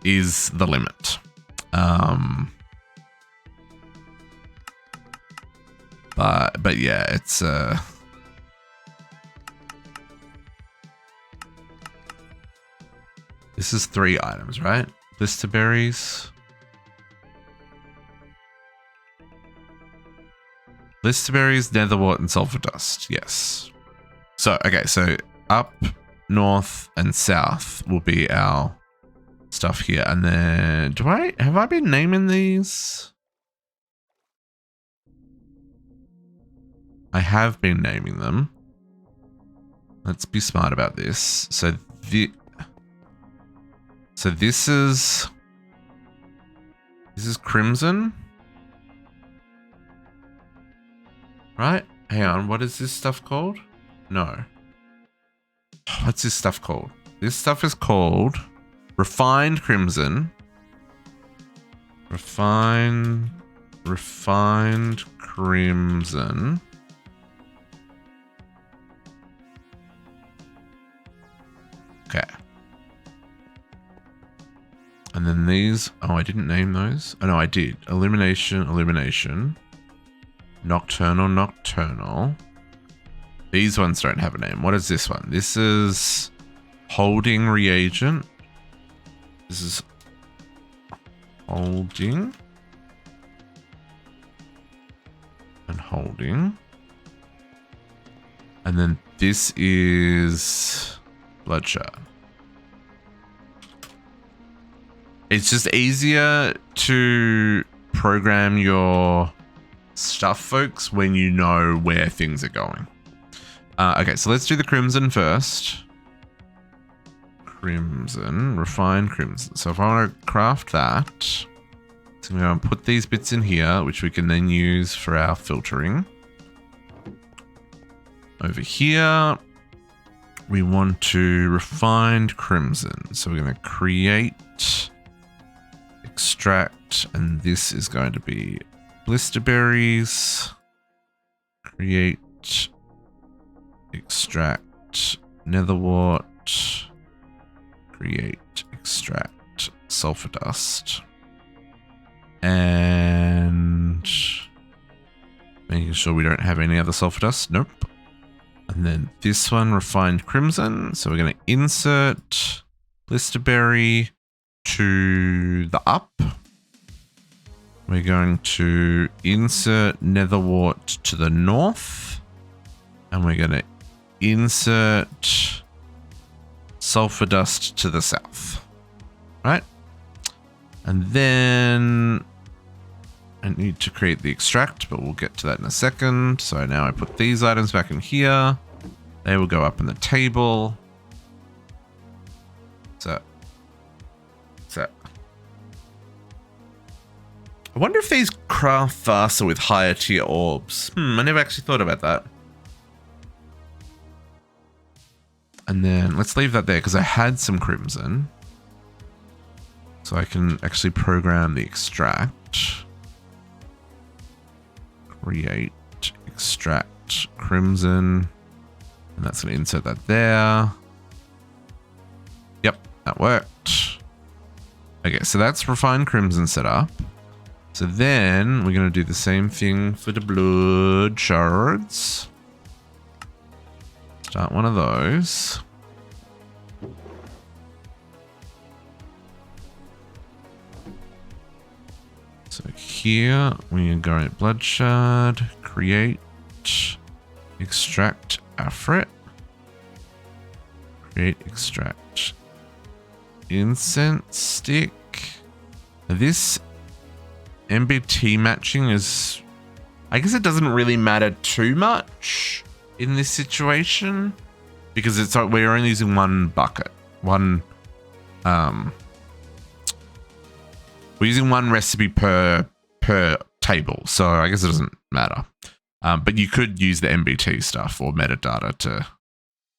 Speaker 1: is the limit. But yeah, it's this is 3 items, right? Blister berries. Blister berries, nether wart, and sulfur dust. Yes. So, okay, so up, north, and south will be our stuff here. And then, have I been naming these? I have been naming them. Let's be smart about this. So this is crimson, right? Hang on, what is this stuff called? No. What's this stuff called? This stuff is called refined crimson. Refined crimson. Okay. And then these, oh, I didn't name those. Oh, no, I did. Illumination. Nocturnal. These ones don't have a name. What is this one? This is holding reagent. This is holding. And holding. And then this is bloodshot. It's just easier to program your stuff, folks, when you know where things are going. Okay, so let's do the crimson first. Crimson, refined crimson. So if I want to craft that, so I'm going to put these bits in here, which we can then use for our filtering. Over here, we want to refined crimson. So we're going to create... extract, and this is going to be blister berries. Create, extract, nether wart. Create, extract, sulfur dust. And making sure we don't have any other sulfur dust. Nope. And then this one, refined crimson. So we're going to insert blister berry. to the up. We're going to insert nether wart to the north. And we're going to insert sulfur dust to the south. Right? And then I need to create the extract, but we'll get to that in a second. So now I put these items back in here. They will go up in the table. So. I wonder if these craft faster with higher tier orbs. I never actually thought about that. And then let's leave that there because I had some crimson. So I can actually program the extract. Create, extract, crimson. And that's going to insert that there. Yep, that worked. Okay, so that's refined crimson set up. So then we're going to do the same thing for the blood shards. Start one of those. So here we are going blood shard, create, extract Afrit, create, extract incense stick. This MBT matching is, I guess it doesn't really matter too much in this situation because it's like we're only using one bucket, we're using one recipe per table, so I guess it doesn't matter. But you could use the MBT stuff or metadata to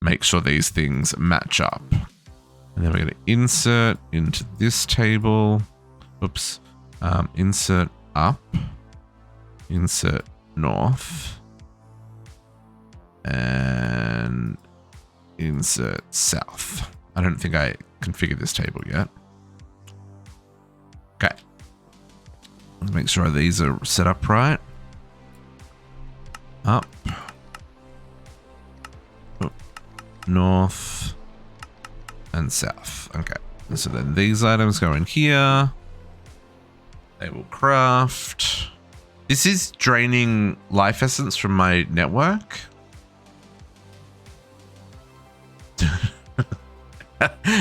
Speaker 1: make sure these things match up. And then we're going to insert into this table. Oops. Insert up, insert north, and insert south. I don't think I configured this table yet. Okay. Let's make sure these are set up right. Up, north, and south. Okay. So then these items go in here. They will craft. This is draining life essence from my network.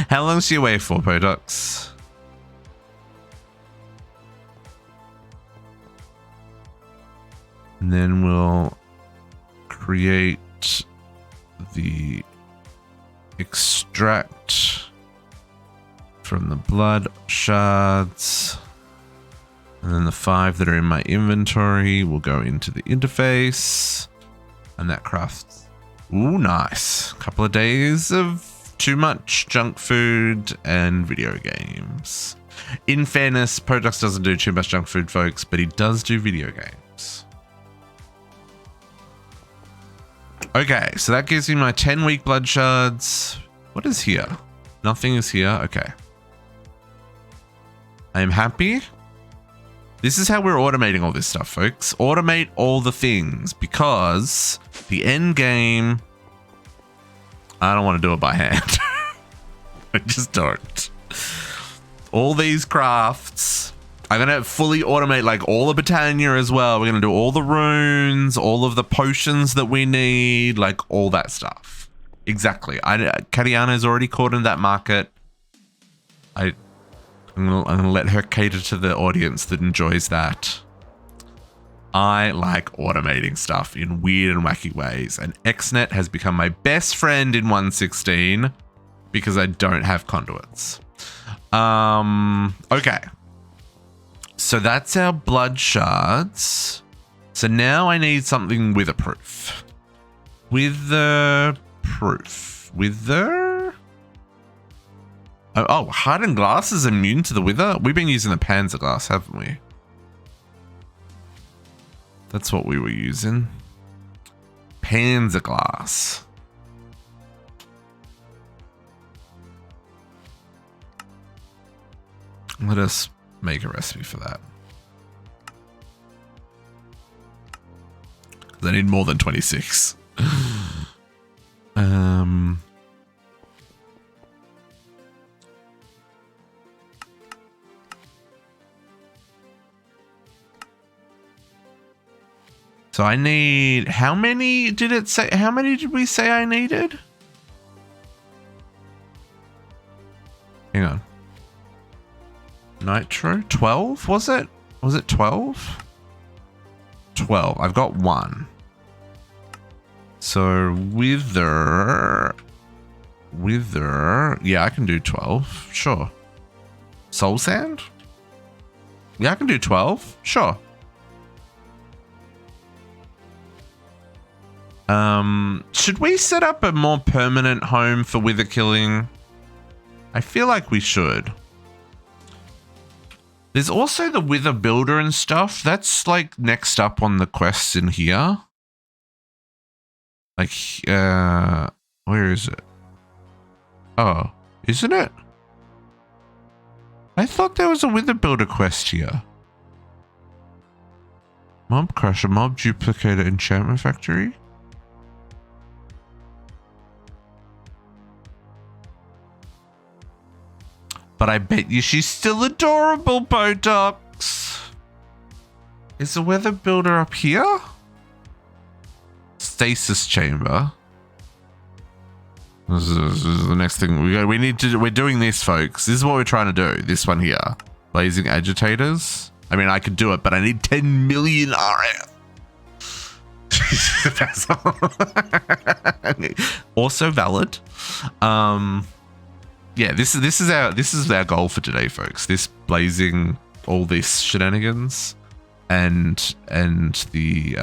Speaker 1: How long is she away for, Podox? And then we'll create the extract from the blood shards. And then the 5 that are in my inventory will go into the interface. And that crafts. Ooh, nice. Couple of days of too much junk food and video games. In fairness, Podux doesn't do too much junk food, folks, but he does do video games. Okay, so that gives me my 10 weak blood shards. What is here? Nothing is here. Okay. I am happy. This is how we're automating all this stuff, folks. Automate all the things because the end game, I don't want to do it by hand. I just don't. All these crafts, I'm going to fully automate like all of Britannia as well. We're going to do all the runes, all of the potions that we need, like all that stuff. Exactly. Katiana is already caught in that market. I'm gonna let her cater to the audience that enjoys that. I like automating stuff in weird and wacky ways, and XNet has become my best friend in 1.16 because I don't have conduits. Okay. So that's our blood shards. So now I need something with a proof. With the proof. With the... Oh, hardened glass is immune to the wither? We've been using the panzer glass, haven't we? That's what we were using. Panzer glass. Let us make a recipe for that. I need more than 26. So I need, how many did it say? How many did we say I needed? Hang on. Nitro? 12, was it? Was it 12? 12. I've got 1. So wither. Yeah, I can do 12. Sure. Soul sand? Yeah, I can do 12. Sure. Should we set up a more permanent home for wither killing? I feel like we should. There's also the wither builder and stuff. That's like next up on the quests in here. Like, where is it? Oh, isn't it? I thought there was a wither builder quest here. Mob crusher, mob duplicator, enchantment factory. But I bet you she's still adorable, Botox. Is the weather builder up here? Stasis chamber. This is the next thing we need to do. We're doing this, folks. This is what we're trying to do. This one here. Blazing agitators. I mean, I could do it, but I need 10 million RM. Also valid. Yeah, this is our goal for today, folks. This blazing all this shenanigans and the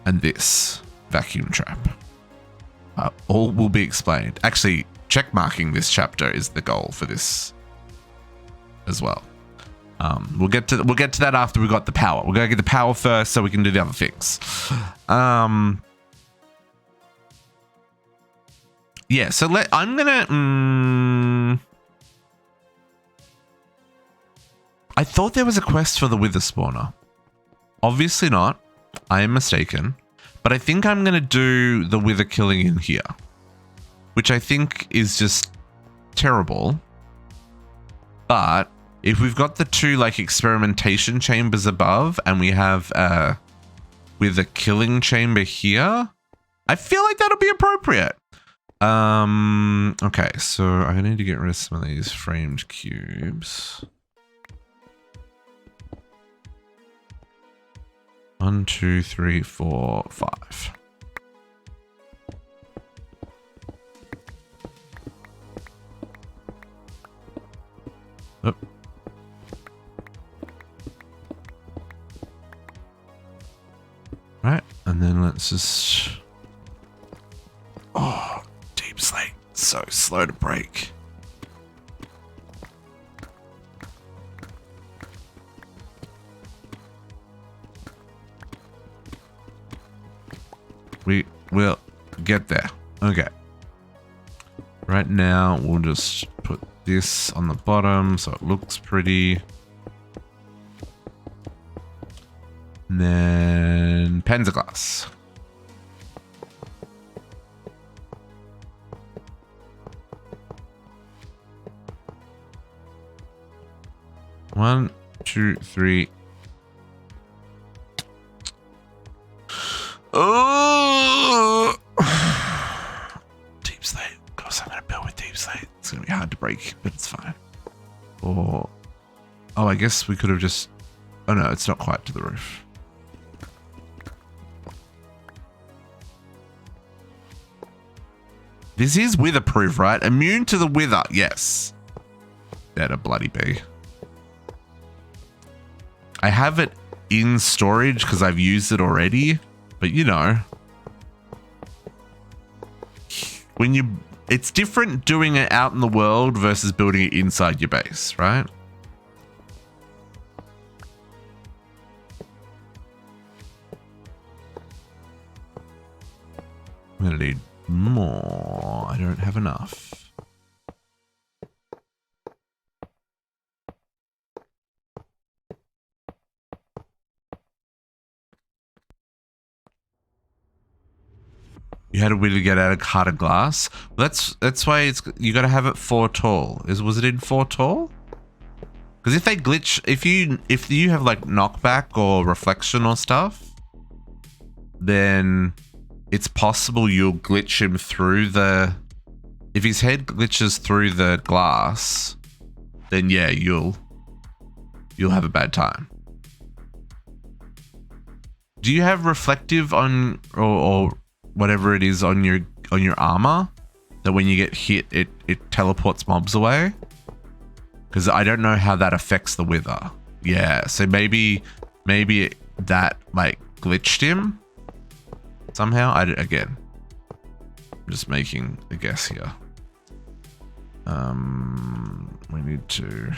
Speaker 1: and this vacuum trap. All will be explained. Actually, check marking this chapter is the goal for this as well. We'll get to that after we got the power. We're gonna get the power first so we can do the other things. Yeah, so I'm gonna. I thought there was a quest for the wither spawner. Obviously not. I am mistaken. But I think I'm gonna do the wither killing in here, which I think is just terrible. But if we've got the 2 like experimentation chambers above, and we have wither killing chamber here, I feel like that'll be appropriate. Okay, so I need to get rid of some of these framed cubes. 1, 2, 3, 4, 5. Oh. Right, and then let's just... Oh, deep slate. So slow to break. We will get there. Okay. Right now, we'll just put this on the bottom so it looks pretty. And then panes of glass. One, two, three. Oh! Deep slate. Of course, I'm gonna build with deep slate. It's gonna be hard to break, but it's fine. Or, oh, I guess we could have just. Oh no, it's not quite to the roof. This is wither proof, right? Immune to the wither. Yes. Better bloody be. I have it in storage because I've used it already, but you know, when it's different doing it out in the world versus building it inside your base, right? I'm gonna need more. I don't have enough. You had a way to get out of heart of glass. That's why you got to have it 4 tall. Was it in 4 tall? Because if they glitch, if you have like knockback or reflection or stuff, then it's possible you'll glitch him through the... If his head glitches through the glass, then yeah, you'll have a bad time. Do you have reflective on or whatever it is on your armor that when you get hit it teleports mobs away? Because I don't know how that affects the wither. Yeah, so maybe that like glitched him somehow. Again, I'm just making a guess here. We need to...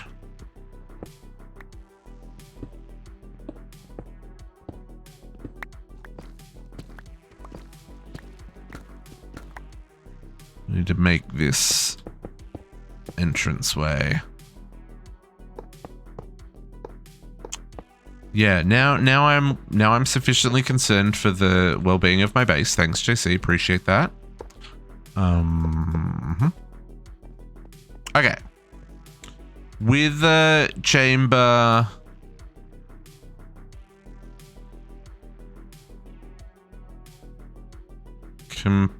Speaker 1: Need to make this entranceway. Yeah, now I'm sufficiently concerned for the well-being of my base. Thanks, JC. Appreciate that. Okay. With the chamber completed.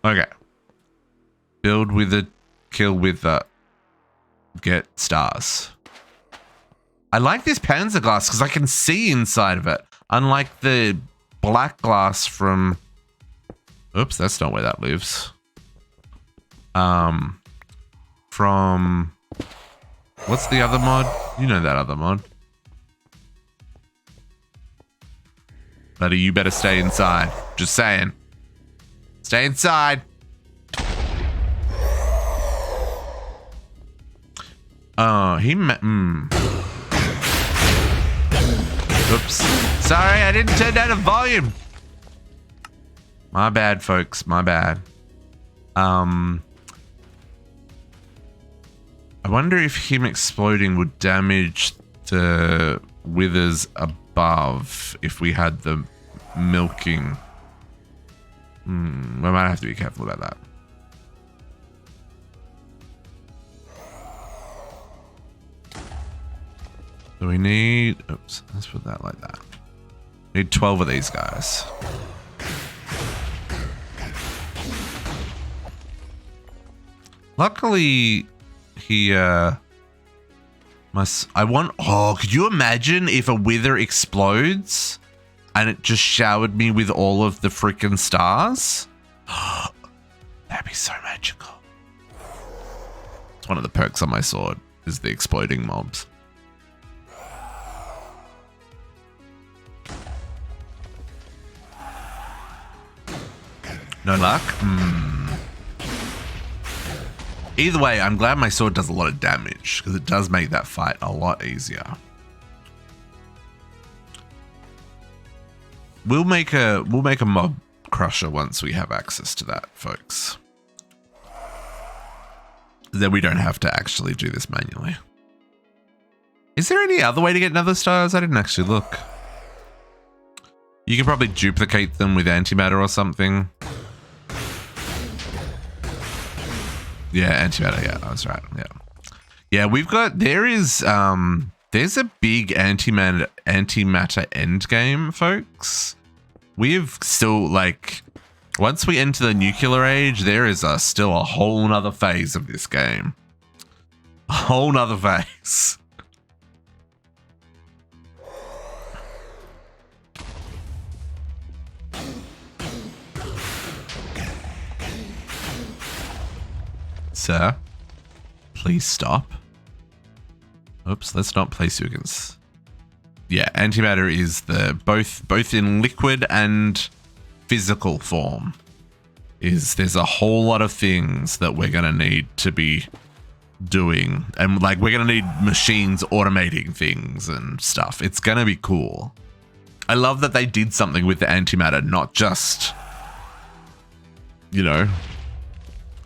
Speaker 1: Okay. Build with a kill with a get stars. I like this panzer glass because I can see inside of it. Unlike the black glass from... Oops, that's not where that lives. From... What's the other mod? You know that other mod. Buddy, you better stay inside. Just saying. Stay inside. Oh, Oops. Sorry, I didn't turn down the volume. My bad, folks. My bad. I wonder if him exploding would damage the withers above if we had the milking. We might have to be careful about that. So we need... Oops, let's put that like that. We need 12 of these guys. Luckily, he must... I want... Oh, could you imagine if a wither explodes and it just showered me with all of the freaking stars? That'd be so magical. It's one of the perks on my sword, is the exploding mobs. No luck? Either way, I'm glad my sword does a lot of damage because it does make that fight a lot easier. We'll make a mob crusher once we have access to that, folks. Then we don't have to actually do this manually. Is there any other way to get nether stars? I didn't actually look. You can probably duplicate them with antimatter or something. Yeah, antimatter, yeah, that's right. Yeah. Yeah, we've got there's a big antimatter end game, folks. We've still like once we enter the nuclear age, there is still a whole nother phase of this game. A whole nother phase. Sir, please stop. Oops, let's not place you against. Yeah, antimatter is the both in liquid and physical form. There's a whole lot of things that we're gonna need to be doing, and like we're gonna need machines automating things and stuff. It's gonna be cool. I love that they did something with the antimatter, not just, you know,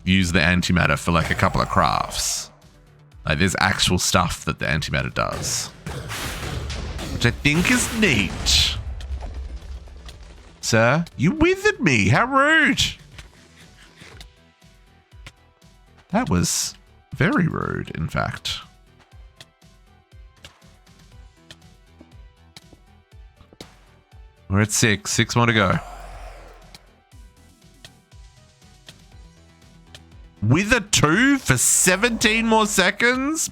Speaker 1: use the antimatter for like a couple of crafts. Like there's actual stuff that the antimatter does, which I think is neat. sir. You withered me. How rude. That was very rude, in fact. We're at 6. 6 more to go. Wither 2 for 17 more seconds?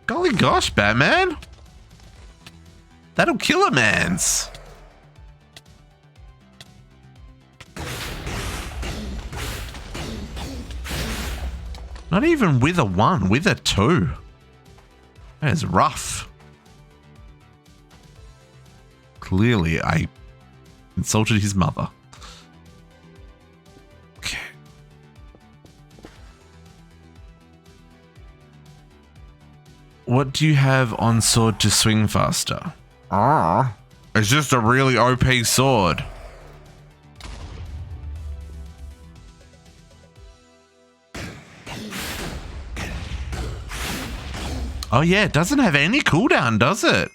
Speaker 1: Golly gosh, Batman. That'll kill a man's. Not even Wither 1, Wither 2. That is rough. Clearly, I insulted his mother. Okay. What do you have on sword to swing faster? Ah, it's just a really OP sword. Oh yeah, it doesn't have any cooldown, does it?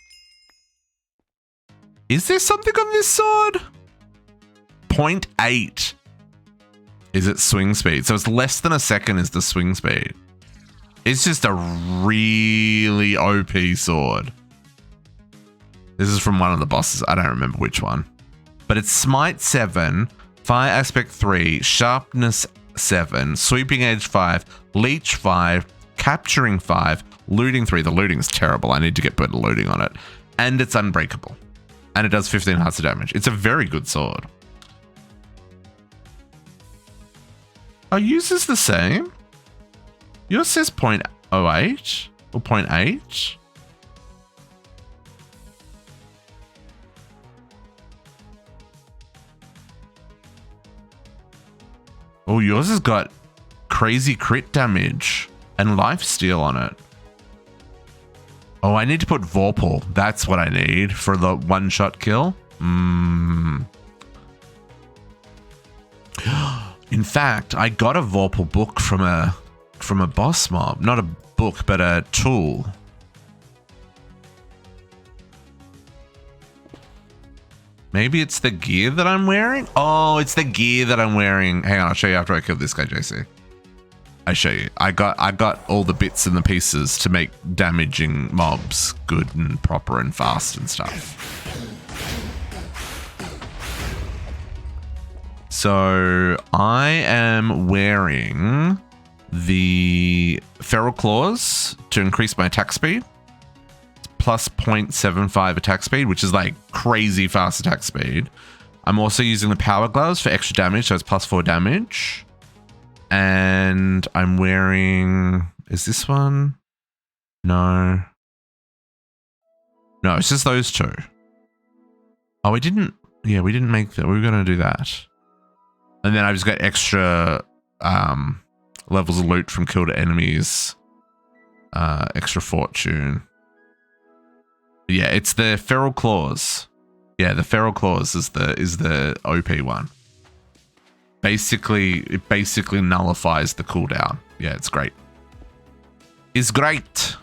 Speaker 1: Is there something on this sword? 0.8 is its swing speed. So it's less than a second is the swing speed. It's just a really OP sword. This is from one of the bosses. I don't remember which one. But it's Smite 7, Fire Aspect 3, Sharpness 7, Sweeping Edge 5, Leech 5, Capturing 5, Looting 3. The looting is terrible. I need to get better looting on it. And it's unbreakable. And it does 15 hearts of damage. It's a very good sword. Oh, yours is the same? Yours says 0.08 or 0.8? Oh, yours has got crazy crit damage and lifesteal on it. Oh, I need to put Vorpal. That's what I need for the one-shot kill. In fact, I got a Vorpal book from a boss mob. Not a book, but a tool. Maybe it's the gear that I'm wearing? Oh, it's the gear that I'm wearing. Hang on, I'll show you after I kill this guy, JC. I show you. I got all the bits and the pieces to make damaging mobs good and proper and fast and stuff. So I am wearing the Feral Claws to increase my attack speed. Plus 0.75 attack speed, which is like crazy fast attack speed. I'm also using the Powah gloves for extra damage, so it's plus 4 damage. And I'm wearing, is this one? No. No, it's just those two. Oh, we didn't make that. We were going to do that. And then I've just got extra levels of loot from killed enemies. Extra fortune. Yeah, it's the Feral Claws. Yeah, the Feral Claws is the OP one. It basically nullifies the cooldown. Yeah, it's great. It's great.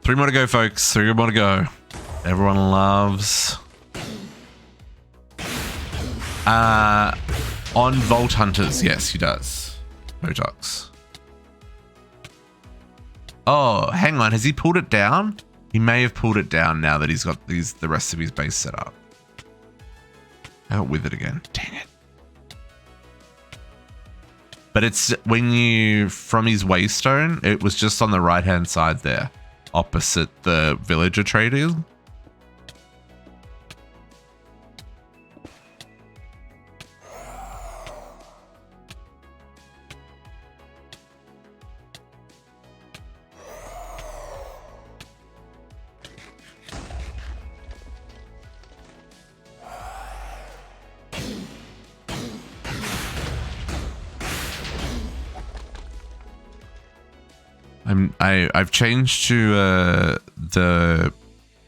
Speaker 1: Three more to go, folks. 3 more to go. Everyone loves. On Vault Hunters, yes, he does. Botox. Oh, hang on. Has he pulled it down? He may have pulled it down now that he's got the rest of his base set up. Out with it again. Dang it. But it's when you, from his waystone, it was just on the right-hand side there, opposite the villager trader. I've changed to the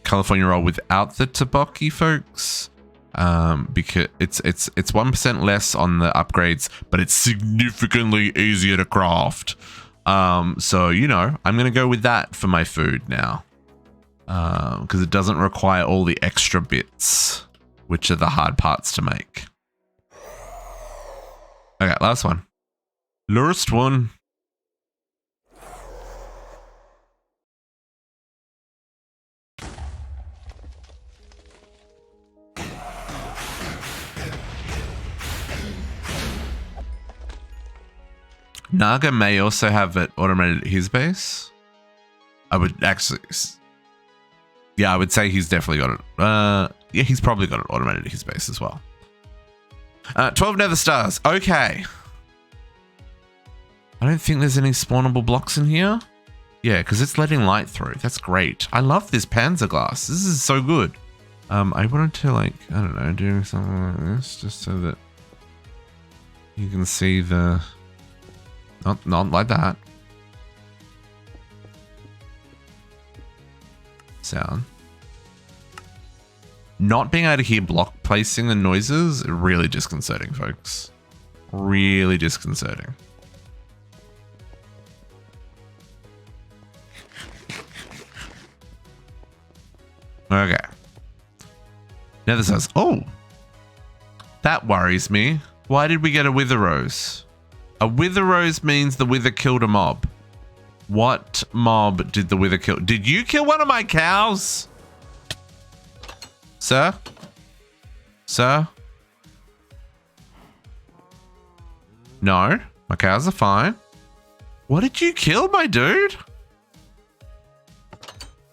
Speaker 1: California roll without the tteokbokki, folks, because it's 1% less on the upgrades, but it's significantly easier to craft. So, you know, I'm going to go with that for my food now. Because it doesn't require all the extra bits, which are the hard parts to make. Okay, last one. Last one. Naga may also have it automated at his base. I would actually... Yeah, I would say he's definitely got it. Yeah, he's probably got it automated at his base as well. 12 nether stars. Okay. I don't think there's any spawnable blocks in here. Yeah, because it's letting light through. That's great. I love this panzer glass. This is so good. I wanted to, like, I don't know, do something like this just so that you can see the... Not like that. Sound. Not being able to hear block placing and noises, really disconcerting, folks. Really disconcerting. Okay. Nether says, oh, that worries me. Why did we get a wither rose? A wither rose means the wither killed a mob. What mob did the wither kill? Did you kill one of my cows? Sir? Sir? No, my cows are fine. What did you kill, my dude?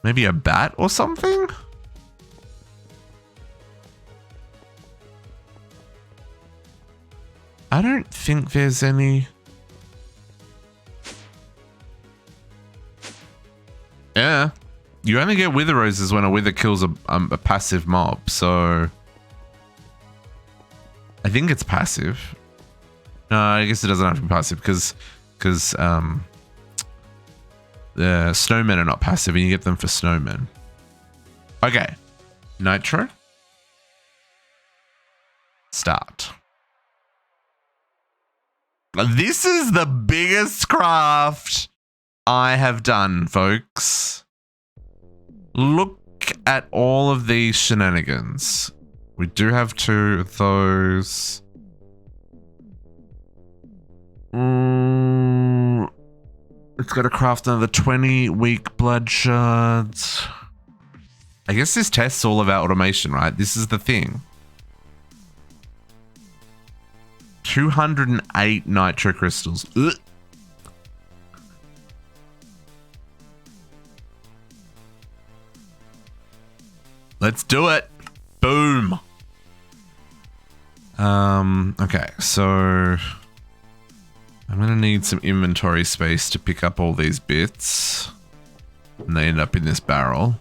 Speaker 1: Maybe a bat or something? I don't think there's any... Yeah. You only get wither roses when a wither kills a passive mob, so... I think it's passive. No, I guess it doesn't have to be passive because the snowmen are not passive and you get them for snowmen. Okay. Nitro. Start. This is the biggest craft I have done, folks. Look at all of these shenanigans. We do have 2 of those. It's got to craft another 20 weak blood shards. I guess this test's all about automation, right? This is the thing. 208 nitro crystals. Ugh. Let's do it. Boom. Okay, so I'm gonna need some inventory space to pick up all these bits. And they end up in this barrel.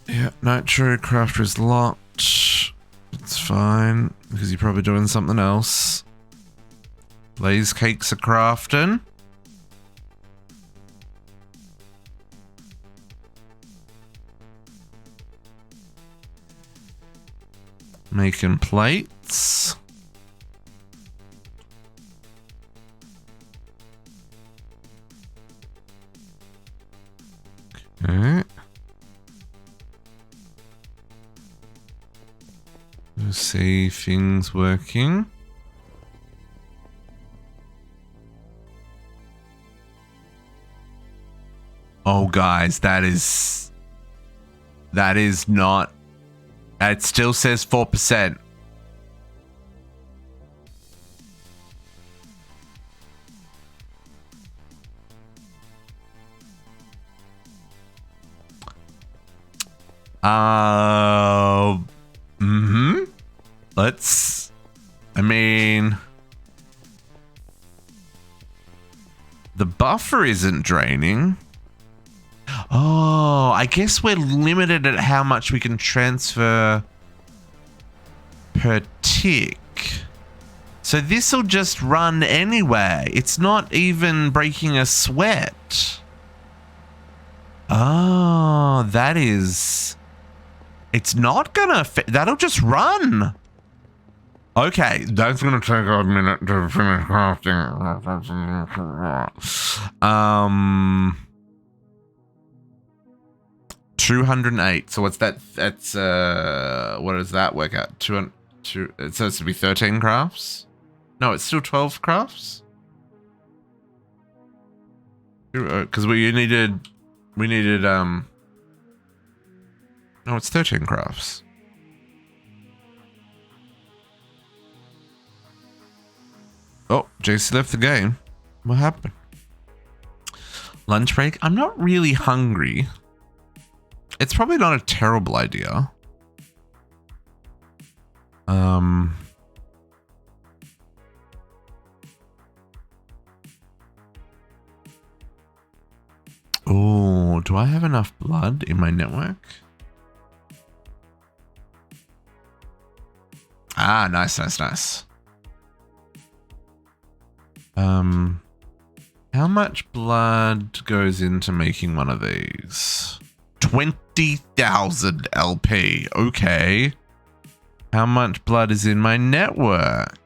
Speaker 1: Yeah, nitro crafter is locked. It's fine, because you're probably doing something else. Blaze cakes are crafting. Making plates. Okay. Let's see things working. Oh, guys, that is not. It still says 4%. I mean, the buffer isn't draining. Oh, I guess we're limited at how much we can transfer per tick. So this will just run anyway. It's not even breaking a sweat. Oh, that is... It's not gonna... That'll just run. Okay, that's gonna take a minute to finish crafting. 208. So what's that? That's what does that work out? 200. It says to be 13 crafts. No, it's still 12 crafts. Because we needed. No, it's 13 crafts. Oh, JC left the game. What happened? Lunch break? I'm not really hungry. It's probably not a terrible idea. Oh, do I have enough blood in my network? Ah, nice. How much blood goes into making one of these? 20,000 LP. Okay. How much blood is in my network?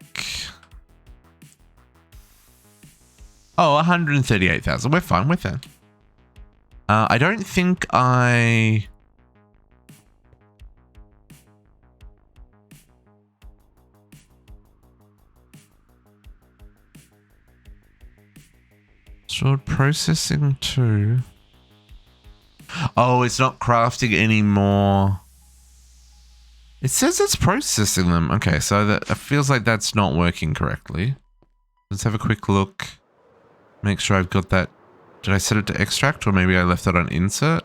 Speaker 1: Oh, 138,000. We're fine with it. I don't think I... Stored processing 2. Oh, it's not crafting anymore. It says it's processing them. Okay, so that it feels like that's not working correctly. Let's have a quick look. Make sure I've got that. Did I set it to extract, or maybe I left it on insert?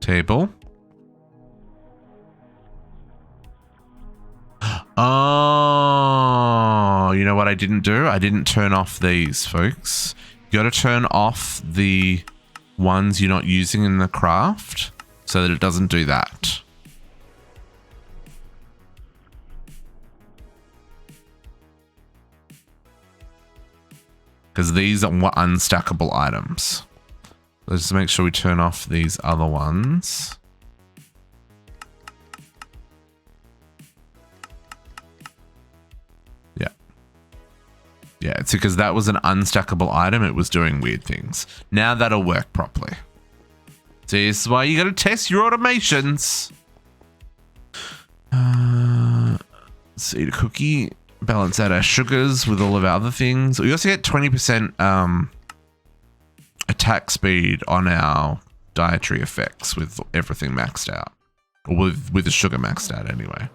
Speaker 1: Table. Oh, you know what I didn't do? I didn't turn off these, folks. You got to turn off the ones you're not using in the craft so that it doesn't do that. Because these are unstackable items. Let's make sure we turn off these other ones. Yeah, it's because that was an unstackable item. It was doing weird things. Now that'll work properly. See, this is why you got to test your automations. Let's eat a cookie. Balance out our sugars with all of our other things. We also get 20% attack speed on our dietary effects with everything maxed out. Or with the sugar maxed out anyway.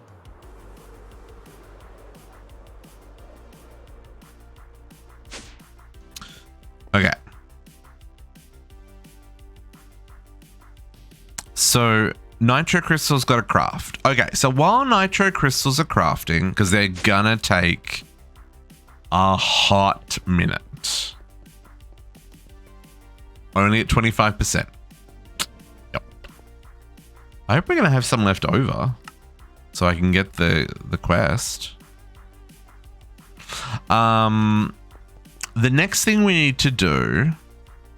Speaker 1: Okay. So nitro crystals got to craft. Okay, so while nitro crystals are crafting, because they're gonna take a hot minute. Only at 25%. Yep. I hope we're gonna have some left over so I can get the quest. The next thing we need to do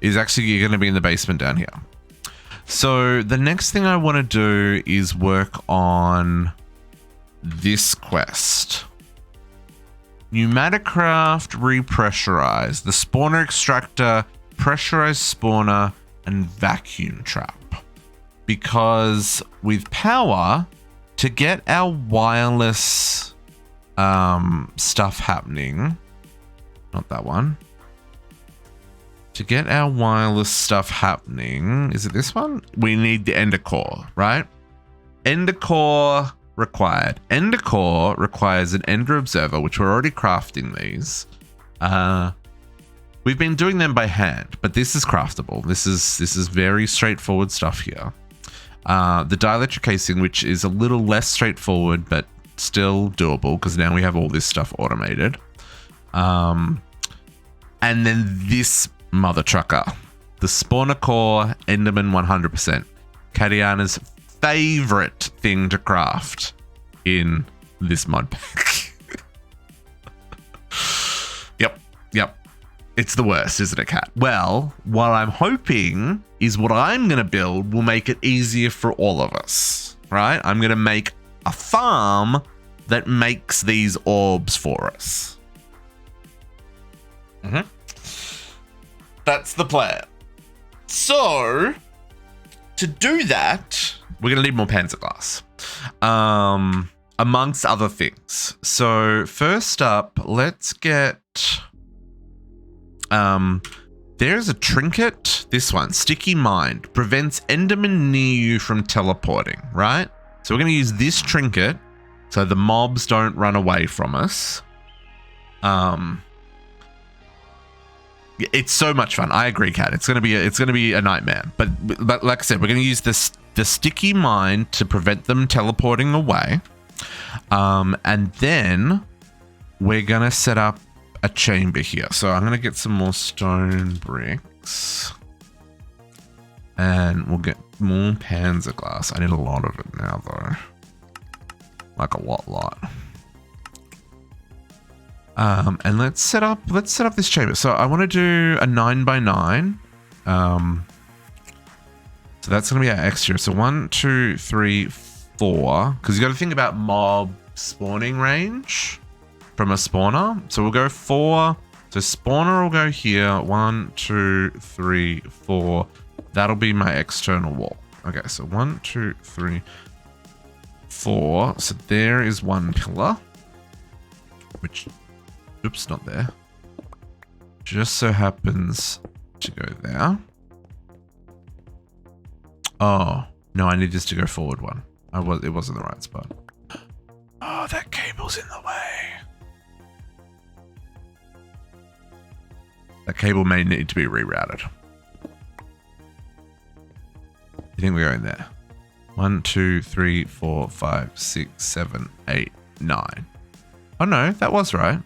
Speaker 1: is actually you're going to be in the basement down here. So the next thing I want to do is work on this quest. Pneumaticraft repressurize. The spawner extractor, pressurized spawner, and vacuum trap. Because with Powah, to get our wireless stuff happening... Not that one. To get our wireless stuff happening, is it this one? We need the Ender Core, right? Ender Core required. Ender Core requires an Ender Observer, which we're already crafting these. We've been doing them by hand, but this is craftable. This is very straightforward stuff here. The dielectric casing, which is a little less straightforward, but still doable because now we have all this stuff automated. And then this mother trucker, the spawner core Enderman 100%. Katiana's favorite thing to craft in this mod pack. Yep. It's the worst, isn't it, Kat? Well, what I'm hoping is what I'm going to build will make it easier for all of us, right? I'm going to make a farm that makes these orbs for us. That's the plan. So, to do that, we're going to need more Panzer glass. Amongst other things. So, first up, let's get... there's a trinket. This one, Sticky Mind, prevents Enderman near you from teleporting, right? So we're going to use this trinket so the mobs don't run away from us. It's so much fun. I agree, Kat. It's going to be a nightmare. But like I said, we're going to use the Sticky Mind to prevent them teleporting away. And then we're going to set up a chamber here. So I'm going to get some more stone bricks. And we'll get more Panzer glass. I need a lot of it now, though. Like a lot. And let's set up this chamber. So I want to do a 9x9. So that's going to be our extra. So 1, 2, 3, 4. Because you got to think about mob spawning range from a spawner. So we'll go 4. So spawner will go here. 1, 2, 3, 4. That'll be my external wall. Okay, so 1, 2, 3, 4. So there is one pillar. Which, oops, not there. Just so happens to go there. Oh, no, I need this to go forward one. It wasn't the right spot. Oh, that cable's in the way. That cable may need to be rerouted. I think we're going there. 1, 2, 3, 4, 5, 6, 7, 8, 9. Oh no, that was right.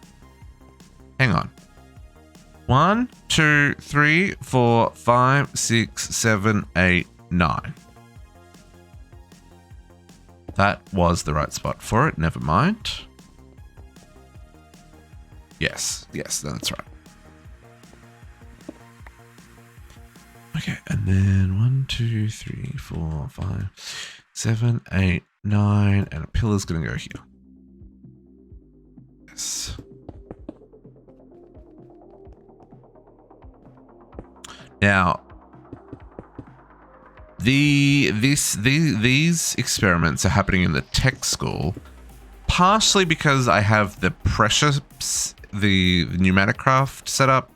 Speaker 1: Hang on. 1, 2, 3, 4, 5, 6, 7, 8, 9. That was the right spot for it. Never mind. Yes, that's right. Okay, and then 1, 2, 3, 4, 5, 7, 8, 9, and a pillar's gonna go here. Yes. Now, these experiments are happening in the tech school, partially because I have the the Enigmatica set up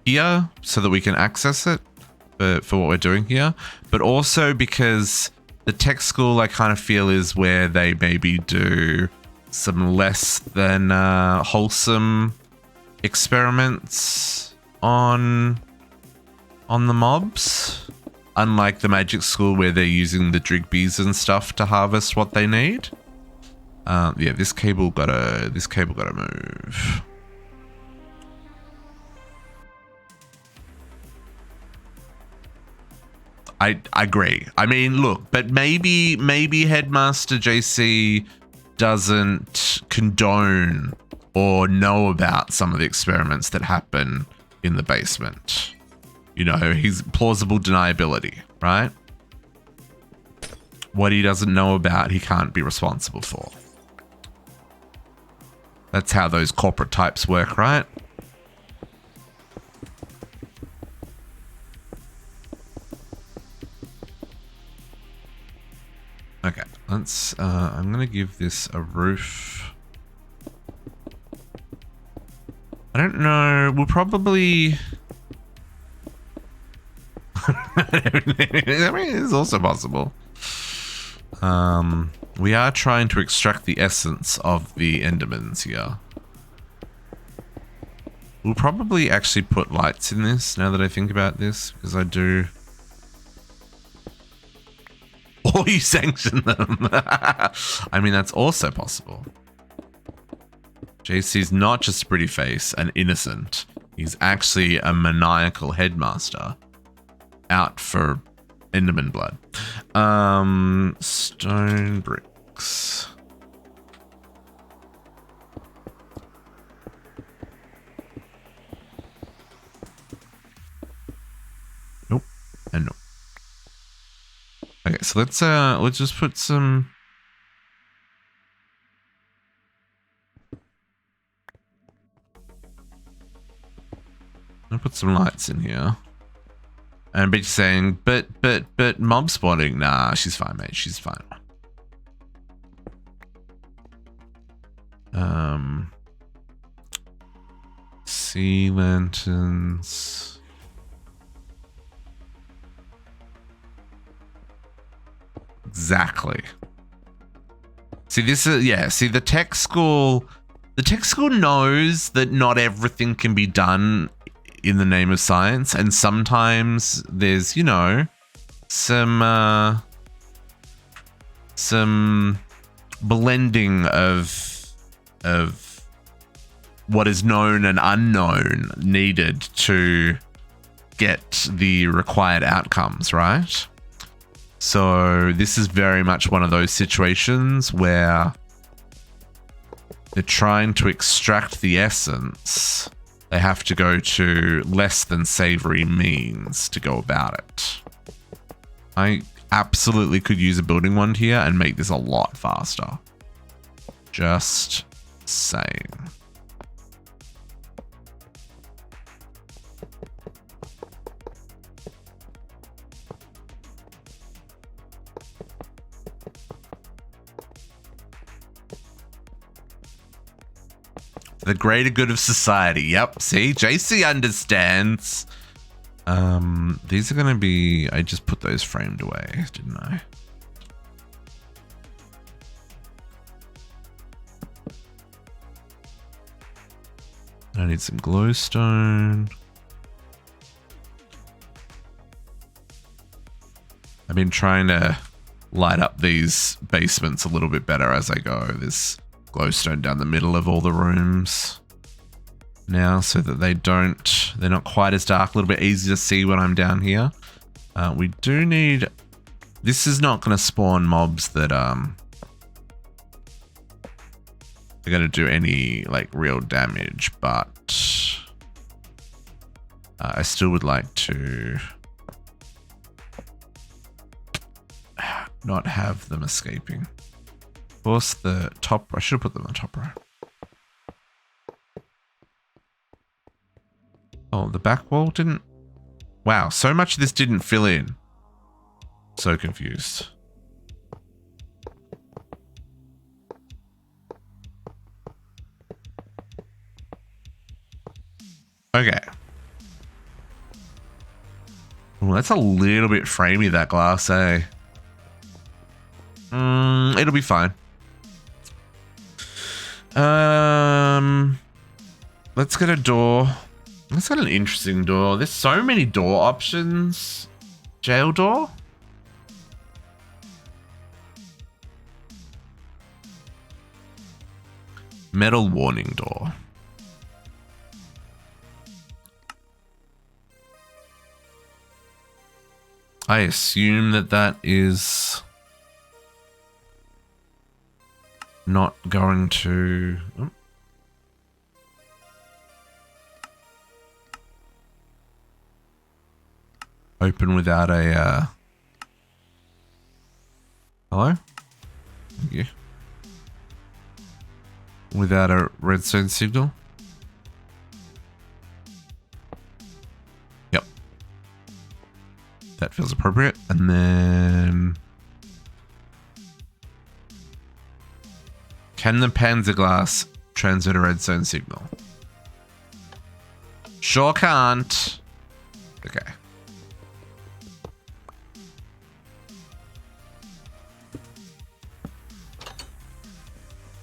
Speaker 1: here so that we can access it for what we're doing here, but also because the tech school I kind of feel is where they maybe do some less than wholesome experiments on the mobs, unlike the magic school where they're using the Drigbees and stuff to harvest what they need. Yeah, this cable gotta move. I agree. I mean, look, but maybe Headmaster JC doesn't condone or know about some of the experiments that happen in the basement. You know, he's plausible deniability, right? What he doesn't know about, he can't be responsible for. That's how those corporate types work, right? Okay, let's, I'm gonna give this a roof. I don't know, we'll probably... I mean, it's also possible. We are trying to extract the essence of the Endermans here. We'll probably actually put lights in this, now that I think about this, because I do... Or you sanction them. I mean, that's also possible. JC's not just a pretty face and innocent. He's actually a maniacal headmaster out for Enderman blood. Stone bricks. Okay, so let's just put some. I'll put some lights in here. And bitch saying, but mob spawning. Nah, she's fine, mate. She's fine. Sea lanterns. Exactly. See, this is, yeah, see, the tech school knows that not everything can be done in the name of science, and sometimes there's, you know, some blending of what is known and unknown needed to get the required outcomes, right? So this is very much one of those situations where they're trying to extract the essence. They have to go to less than savory means to go about it. I absolutely could use a building wand here and make this a lot faster. Just saying. The greater good of society. Yep. See, JC understands. These are going to be... I just put those framed away, didn't I? I need some glowstone. I've been trying to light up these basements a little bit better as I go. There's glowstone down the middle of all the rooms now so that they're not quite as dark, a little bit easier to see when I'm down here. We do need, this is not going to spawn mobs that are going to do any like real damage, but I still would like to not have them escaping. Of course, the top, I should have put them on the top row. Oh, the back wall didn't, wow, so much of this didn't fill in. So confused. Okay. Well, that's a little bit framey, that glass, eh? It'll be fine. Let's get a door. Let's get an interesting door. There's so many door options. Jail door? Metal warning door. I assume that is not going to... Oh. Open without a... Hello? Thank you. Without a redstone signal? Yep. That feels appropriate. And then... Can the Panzer glass transmit a redstone signal? Sure can't. Okay.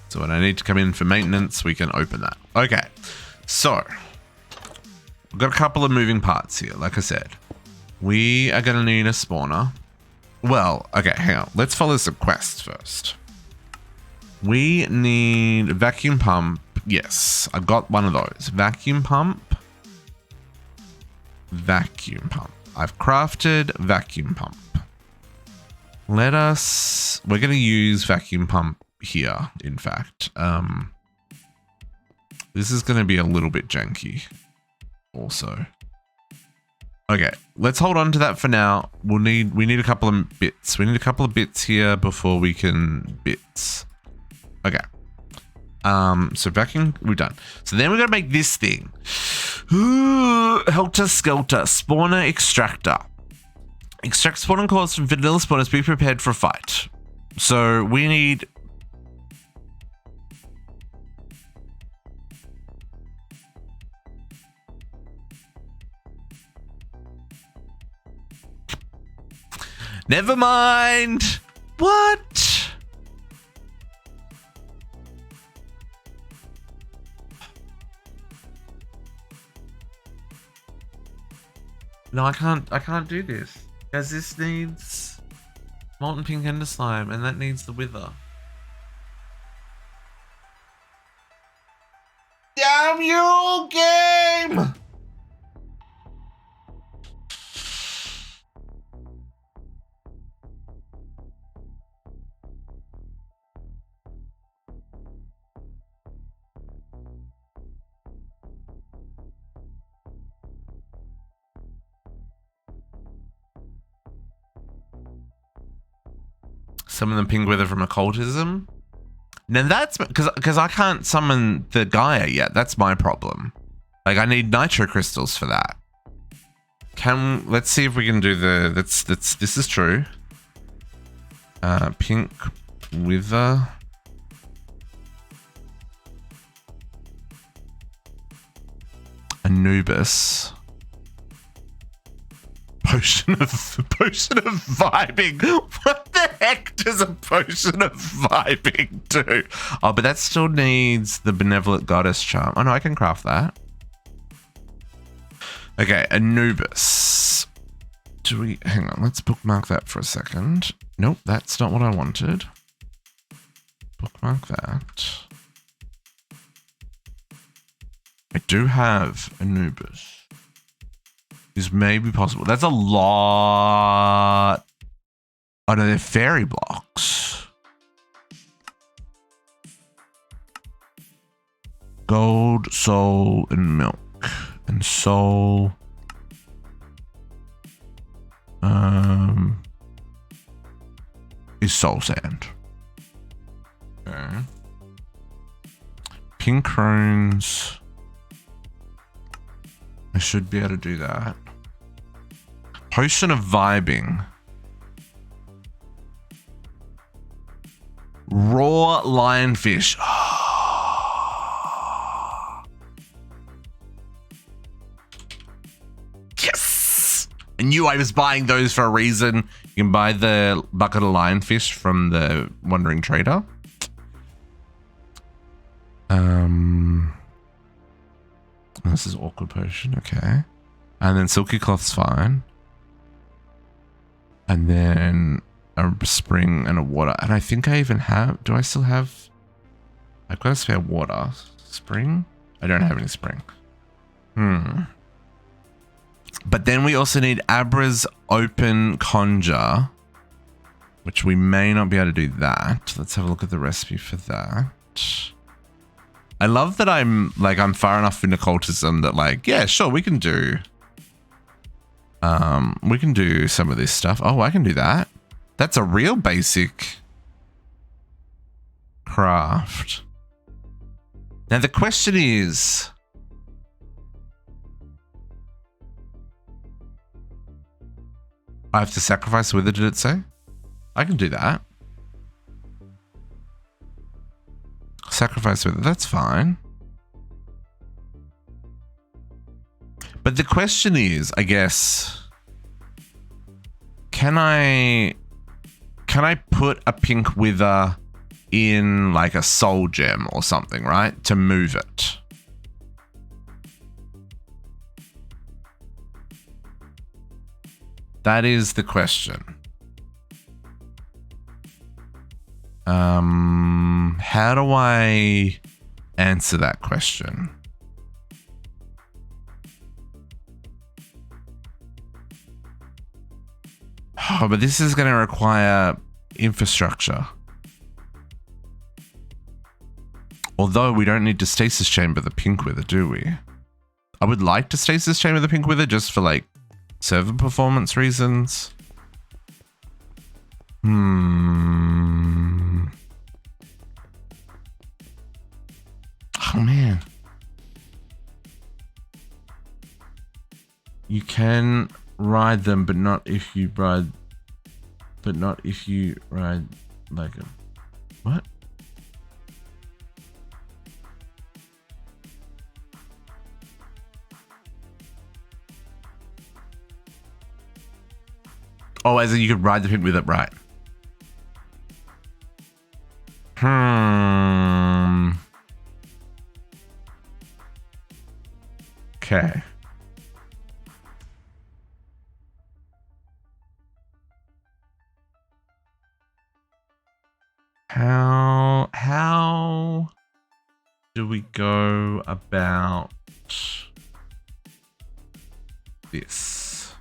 Speaker 1: So when I need to come in for maintenance, we can open that. Okay. So, we've got a couple of moving parts here. Like I said, we are going to need a spawner. Well, okay, hang on. Let's follow some quests first. We need a vacuum pump. Yes, I've got one of those. Vacuum pump. Vacuum pump. I've crafted vacuum pump. We're going to use vacuum pump here, in fact. This is going to be a little bit janky also. Okay, let's hold on to that for now. We need a couple of bits. We need a couple of bits here before we can bits. Okay. So vacuum, we're done. So then we're gonna make this thing. Ooh, Helter Skelter, spawner extractor. Extract spawning cores from vanilla spawners. Be prepared for a fight. So we need. Never mind. What? No, I can't do this. Because this needs molten pink ender slime and that needs the wither. Damn you, game! Summon the pink wither from occultism. Now that's because I can't summon the Gaia yet. That's my problem. Like I need nitro crystals for that. Let's see if we can do the this is true. Pink wither. Anubis. Potion of vibing. What the heck does a potion of vibing do? Oh, but that still needs the benevolent goddess charm. Oh no, I can craft that. Okay, Anubis. Hang on, let's bookmark that for a second. Nope, that's not what I wanted. Bookmark that. I do have Anubis. This may be possible. That's a lot. Oh no, they're fairy blocks. Gold, soul, and milk. And soul. Is soul sand. Okay. Pink crones. I should be able to do that. Potion of vibing. Raw lionfish. Yes! I knew I was buying those for a reason. You can buy the bucket of lionfish from the Wandering Trader. This is awkward potion, okay. And then silky cloth's fine. And then a spring and a water. And I think I even have, do I still have, I've got a spare water. Spring? I don't have any spring. But then we also need Abra's open conjure, which we may not be able to do that. Let's have a look at the recipe for that. I love that I'm far enough into occultism that like, yeah, sure, we can do some of this stuff. Oh, I can do that. That's a real basic craft. Now the question is, I have to sacrifice wither, did it say? I can do that. Sacrifice wither, that's fine. But the question is, I guess, can I put a pink wither in like a soul gem or something, right? To move it. That is the question. How do I answer that question? Oh, but this is going to require infrastructure. Although we don't need to stasis chamber the pink wither, do we? I would like to stasis chamber the pink wither just for like server performance reasons. Oh man. You can ride them, but not if you ride like a what? Oh, as in you could ride the pimp with it, right? Okay. How do we go about this?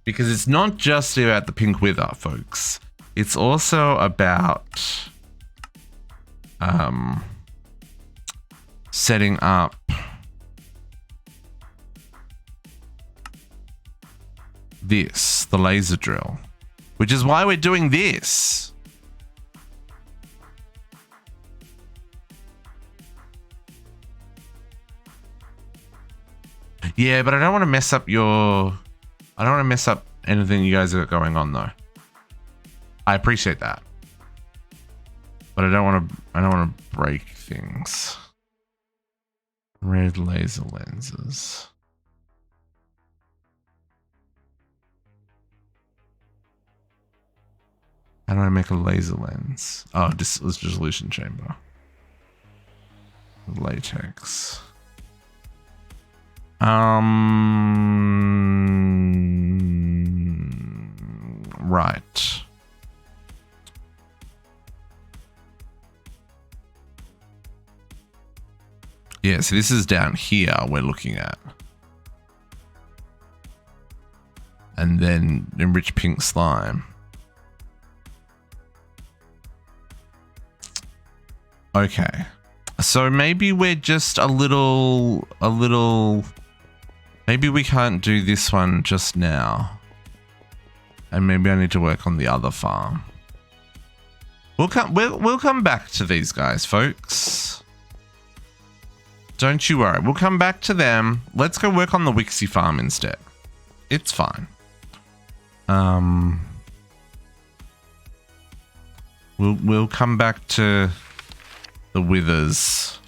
Speaker 1: Because it's not just about the pink wither, folks. It's also about setting up this, the laser drill, which is why we're doing this. Yeah, but I don't want to mess up I don't want to mess up anything you guys got going on though. I appreciate that. But I don't want to break things. Red laser lenses. How do I make a laser lens? Oh, this is dissolution chamber. Latex. Right. Yeah, so this is down here we're looking at. And then enrich pink slime. Okay. So maybe we're just a little, maybe we can't do this one just now. And maybe I need to work on the other farm. We'll come back to these guys, folks. Don't you worry. We'll come back to them. Let's go work on the Wixie Farm instead. It's fine. We'll come back to the withers,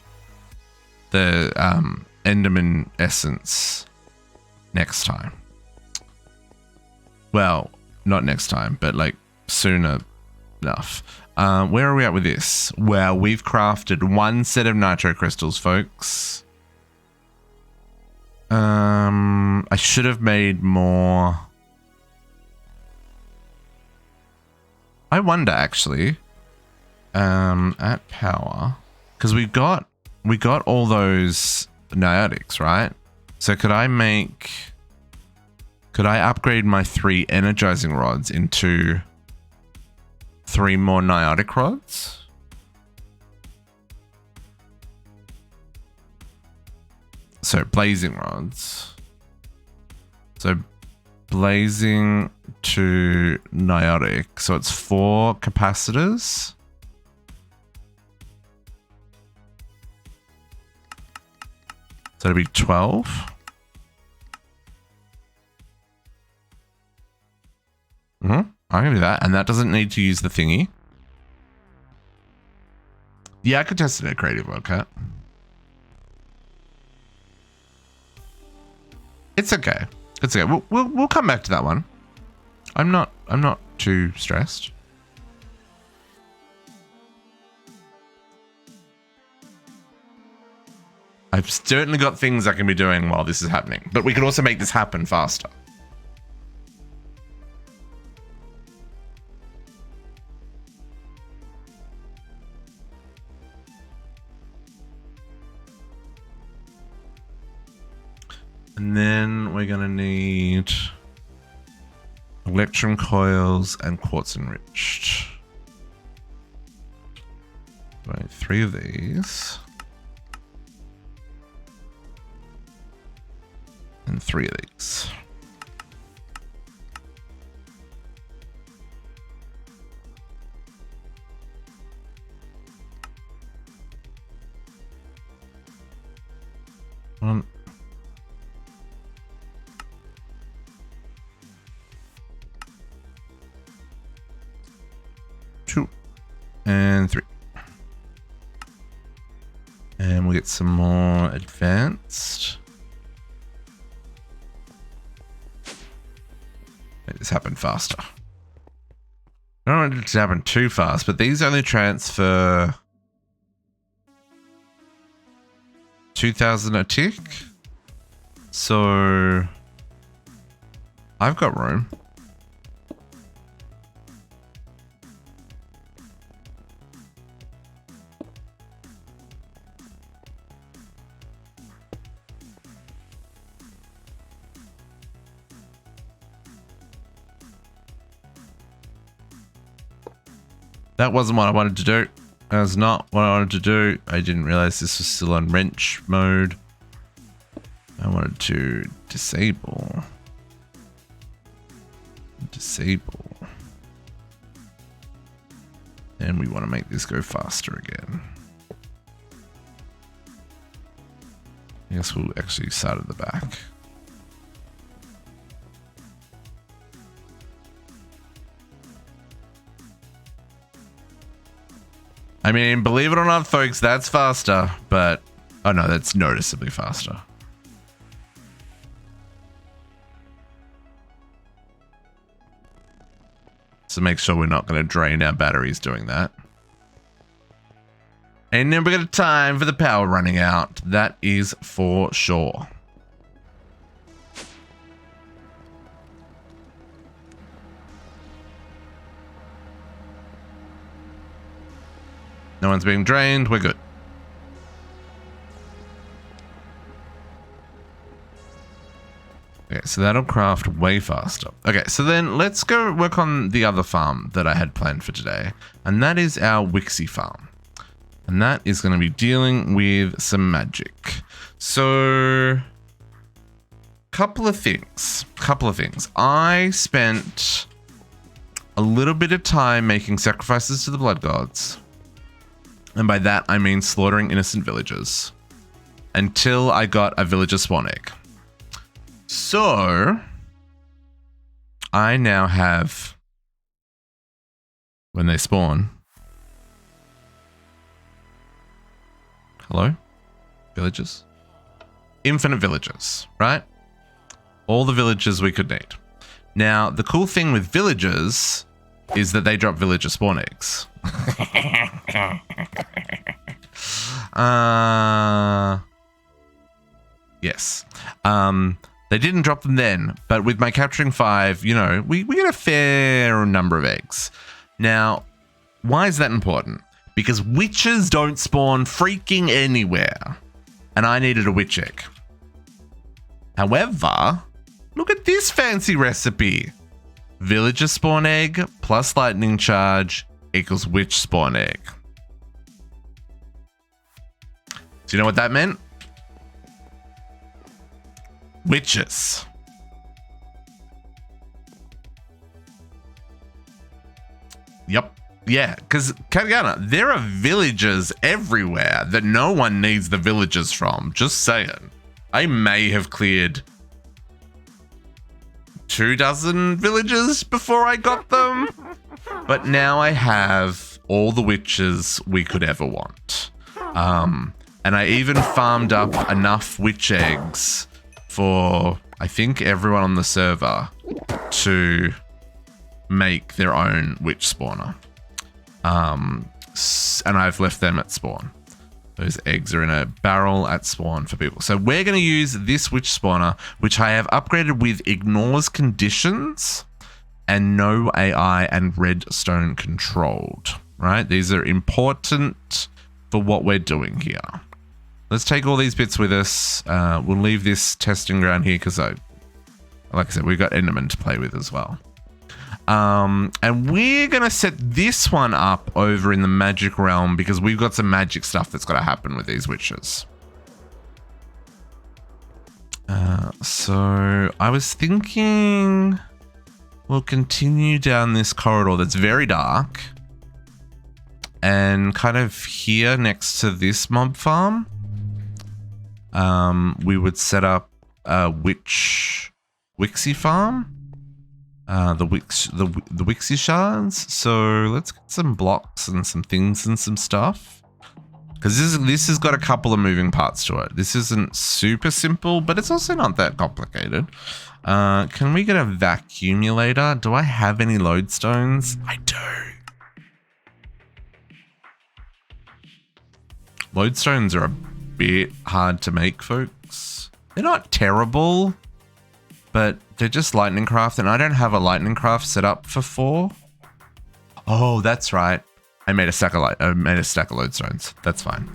Speaker 1: the Enderman essence next time. Well, not next time, but like sooner enough. Where are we at with this? Well, we've crafted one set of nitro crystals, folks. I should have made more. I wonder actually. At Powah, because we got all those niotics, right? So could I upgrade my 3 energizing rods into 3 more niotic rods? So blazing rods. So blazing to niotic. So it's 4 capacitors. So it'll be 12. I'm gonna do that, and that doesn't need to use the thingy. Yeah, I could test it at Creative Wildcat. It's okay. It's okay. We'll come back to that one. I'm not too stressed. I've certainly got things I can be doing while this is happening, but we could also make this happen faster. And then we're gonna need electrum coils and quartz enriched. Right, 3 of these. And 3 of these. get some more advanced. Make this happen faster. I don't want it to happen too fast, but these only transfer 2,000 a tick. So I've got room. That wasn't what I wanted to do. That was not what I wanted to do. I didn't realize this was still on wrench mode. I wanted to disable. And we want to make this go faster again. I guess we'll actually start at the back. I mean, believe it or not, folks, that's faster, but... Oh no, that's noticeably faster. So make sure we're not going to drain our batteries doing that. Ain't never got time for the power running out. That is for sure. No one's being drained. We're good. Okay, so that'll craft way faster. Okay, so then let's go work on the other farm that I had planned for today. And that is our Wixie Farm. And that is going to be dealing with some magic. So, couple of things. I spent a little bit of time making sacrifices to the blood gods. And by that, I mean slaughtering innocent villagers. Until I got a villager spawn egg. So, I now have, when they spawn, hello? Villagers? Infinite villagers, right? All the villagers we could need. Now, the cool thing with villagers is that they drop villager spawn eggs. Yes. They didn't drop them then, but with my capturing 5, you know, we get a fair number of eggs. Now, why is that important? Because witches don't spawn freaking anywhere. And I needed a witch egg. However, look at this fancy recipe. Villager spawn egg plus lightning charge equals witch spawn egg. Do you know what that meant? Witches. Yep. Yeah, because Katagana, there are villagers everywhere that no one needs the villagers from. Just saying. I may have cleared 24 villagers before I got them. But now I have all the witches we could ever want. And I even farmed up enough witch eggs for, I think, everyone on the server to make their own witch spawner. And I've left them at spawn. Those eggs are in a barrel at spawn for people. So we're going to use this witch spawner, which I have upgraded with ignores conditions and no AI and redstone controlled, right? These are important for what we're doing here. Let's take all these bits with us. We'll leave this testing ground here because like I said, we've got Enderman to play with as well. And we're going to set this one up over in the magic realm because we've got some magic stuff that's got to happen with these witches. So I was thinking we'll continue down this corridor that's very dark and kind of here next to this mob farm. We would set up a Wixie Farm. The Wixie shards. So let's get some blocks and some things and some stuff. Because this has got a couple of moving parts to it. This isn't super simple, but it's also not that complicated. Can we get a vacuumulator? Do I have any lodestones? I do. Lodestones are a bit hard to make, folks. They're not terrible, but they're just lightning craft, and I don't have a lightning craft set up for 4. Oh, that's right. I made a stack of lodestones. That's fine.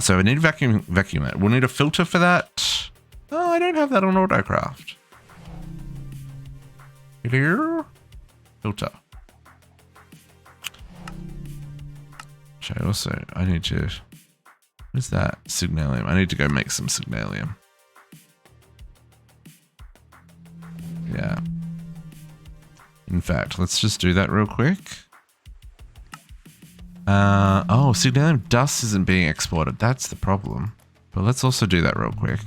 Speaker 1: So I need a vacuum. We'll need a filter for that. Oh, I don't have that on autocraft. Here, filter. I need to. What is that? Signalium. I need to go make some signalium. Yeah. In fact, let's just do that real quick. Oh, signalium dust isn't being exported. That's the problem. But let's also do that real quick.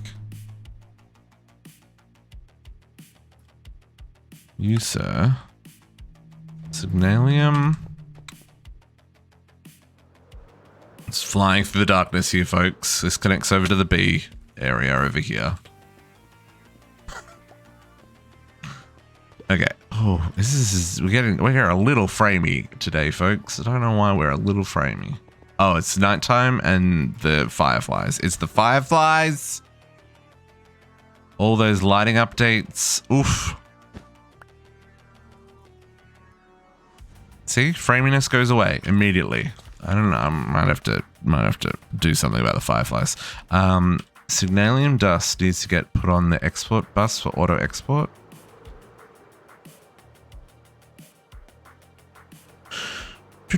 Speaker 1: User. Signalium. It's flying through the darkness here, folks. This connects over to the B area over here. Okay. Oh, we're getting a little framey today, folks. I don't know why we're a little framey. Oh, it's nighttime and the fireflies. It's the fireflies. All those lighting updates. Oof. See, framiness goes away immediately. I don't know. I might have to do something about the fireflies. Signalium dust needs to get put on the export bus for auto export.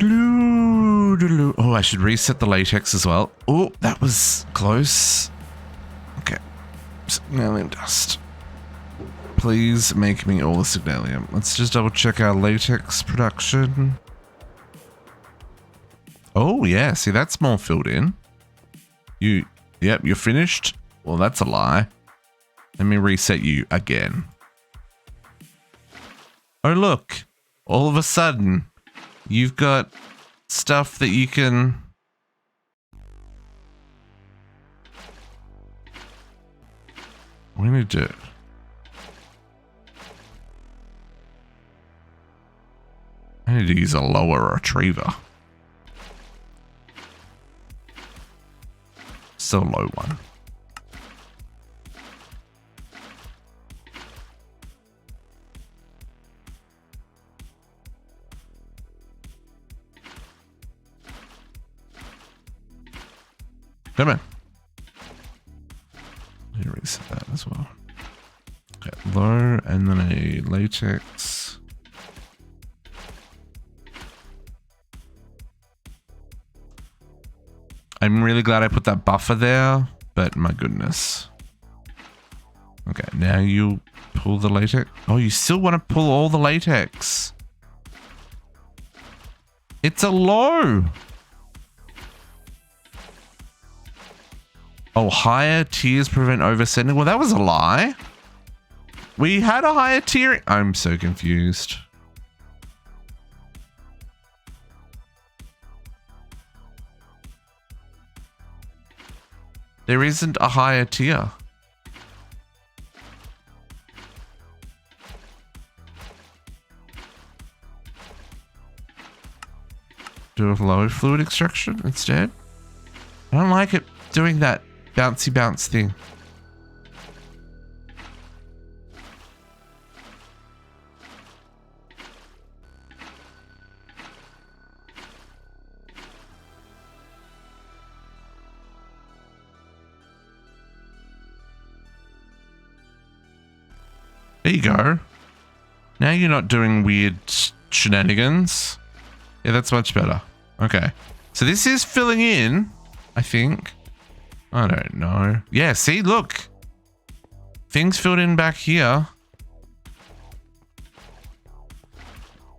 Speaker 1: Oh, I should reset the latex as well. Oh, that was close. Okay. Signalium dust. Please make me all the signalium. Let's just double check our latex production. Oh, yeah. See, that's more filled in. Yep, you're finished. Well, that's a lie. Let me reset you again. Oh, look. All of a sudden, you've got stuff that you can... We need to... I need to use a lower retriever. Still a low one. Come on. Let me reset that as well. Okay, low and then a latex. I'm really glad I put that buffer there, but my goodness. Okay, now you pull the latex. Oh, you still want to pull all the latex. It's a low. Oh, higher tiers prevent oversending. Well, that was a lie. We had a higher tier. I'm so confused. There isn't a higher tier. Do a low fluid extraction instead. I don't like it doing that bouncy bounce thing. There you go. Now you're not doing weird shenanigans. Yeah, that's much better. Okay. So this is filling in, I think. I don't know. Yeah, see, look. Things filled in back here.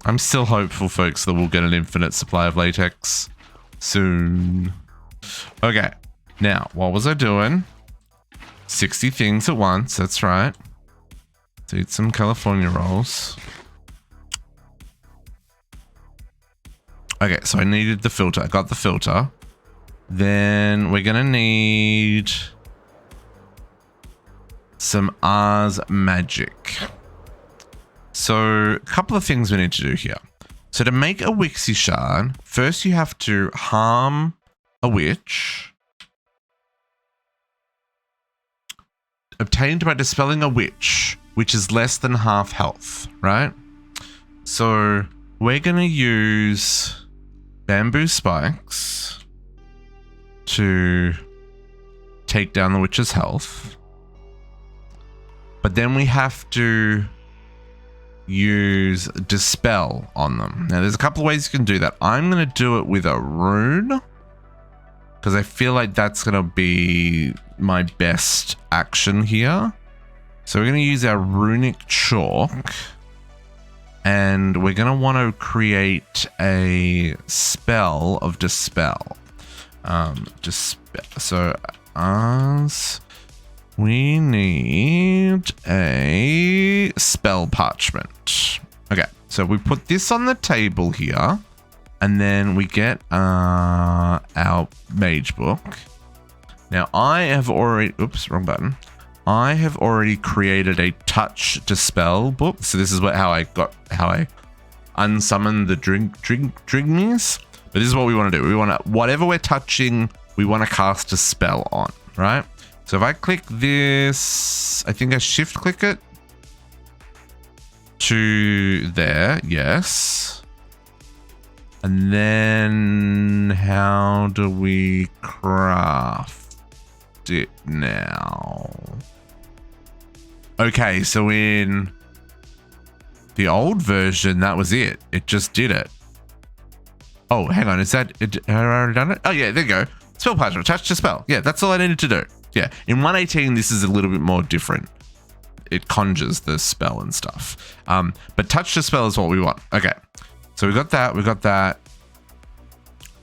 Speaker 1: I'm still hopeful, folks, that we'll get an infinite supply of latex soon. Okay. Now, what was I doing? 60 things at once. That's right. Let's eat some California rolls. Okay, so I needed the filter. I got the filter. Then we're going to need some Ars magic. So a couple of things we need to do here. So to make a Wixie shard, first you have to harm a witch. Obtained by dispelling a witch, which is less than half health, right? So we're going to use bamboo spikes to take down the witch's health. But then we have to use dispel on them. Now there's a couple of ways you can do that. I'm going to do it with a rune because I feel like that's going to be my best action here. So we're going to use our runic chalk and we're going to want to create a spell of dispel. So as we need a spell parchment. Okay, so we put this on the table here, and then we get our mage book. Now I have already, oops, wrong button. I have already created a touch dispel book. So this is how I unsummoned the drigmies. But this is what we want to do. We want to, whatever we're touching, we want to cast a spell on, right? So if I click this, I think I shift click it to there, yes. And then how do we craft it now? Okay, so in the old version, that was it. It just did it. Oh, hang on, is that, have I already done it? Oh yeah, there you go. Spell parchment, touch to spell. Yeah, that's all I needed to do. Yeah, in 118, this is a little bit more different. It conjures the spell and stuff. But touch to spell is what we want. Okay, so we got that.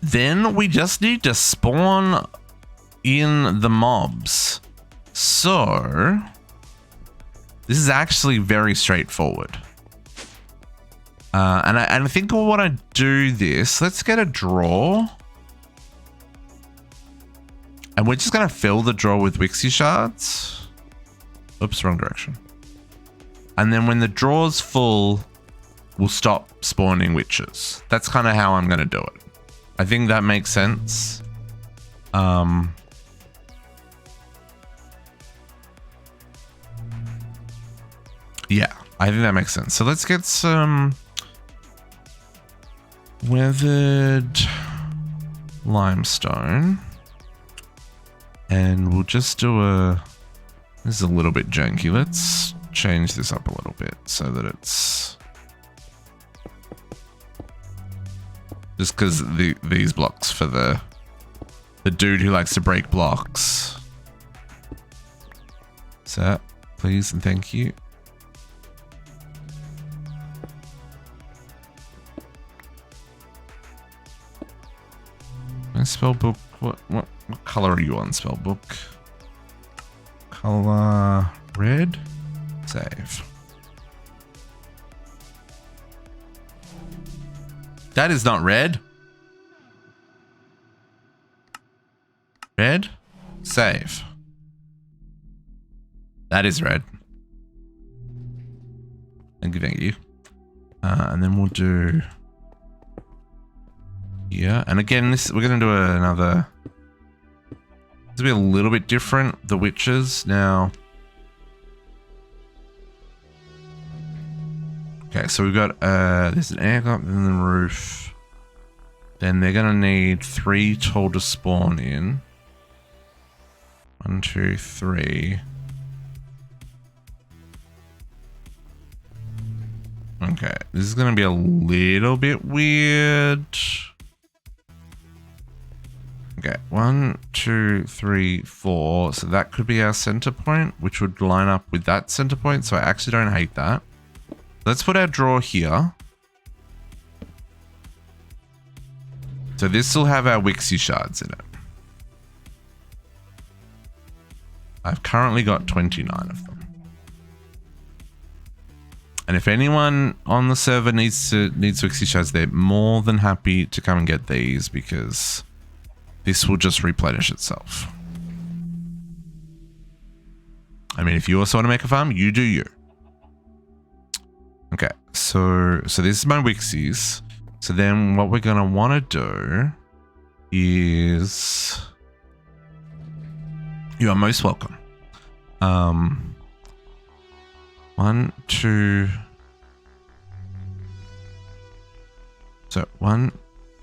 Speaker 1: Then we just need to spawn in the mobs. So this is actually very straightforward. And I think I want to do this. Let's get a drawer. And we're just going to fill the drawer with Wixie shards. Oops, wrong direction. And then when the drawer's full, we'll stop spawning witches. That's kind of how I'm going to do it. I think that makes sense. Yeah, I think that makes sense. So let's get some weathered limestone. And we'll just do this is a little bit janky. Let's change this up a little bit so that it's just because these blocks for the dude who likes to break blocks. So please and thank you. My spell book, what color are you on, spell book? Color red. Save. That is not red. Red. Save. That is red. Thank you. And then we'll do. Yeah, and again, we're going to do another. This will be a little bit different. The witches now. Okay, so we've got there's an air up in the roof. Then they're going to need 3 tall to spawn in. 1, 2, 3. Okay, this is going to be a little bit weird. Okay, 1, 2, 3, 4. So that could be our center point, which would line up with that center point. So I actually don't hate that. Let's put our drawer here. So this will have our Wixie shards in it. I've currently got 29 of them. And if anyone on the server needs Wixie shards, they're more than happy to come and get these because this will just replenish itself. I mean, if you also want to make a farm, you do you. Okay, so this is my Wixies. So then what we're gonna want to do is, you are most welcome. 1, 2. So 1,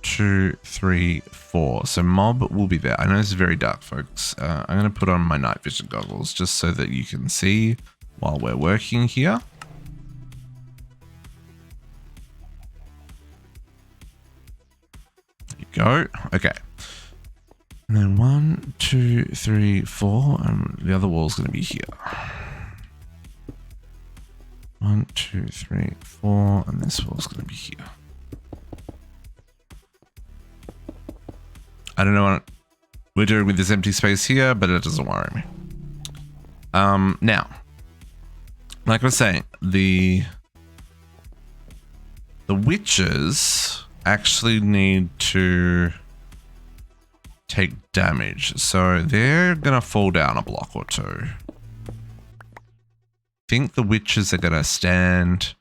Speaker 1: 2, 3, 4. So mob will be there. I know this is very dark, folks. I'm gonna put on my night vision goggles just so that you can see while we're working here. There you go. Okay. And then 1, 2, 3, 4, and the other wall's going to be here. 1, 2, 3, 4, and this wall's going to be here. I don't know what we're doing with this empty space here, but it doesn't worry me. Now, like I was saying, the witches actually need to take damage, so they're gonna fall down a block or two. I think the witches are gonna stand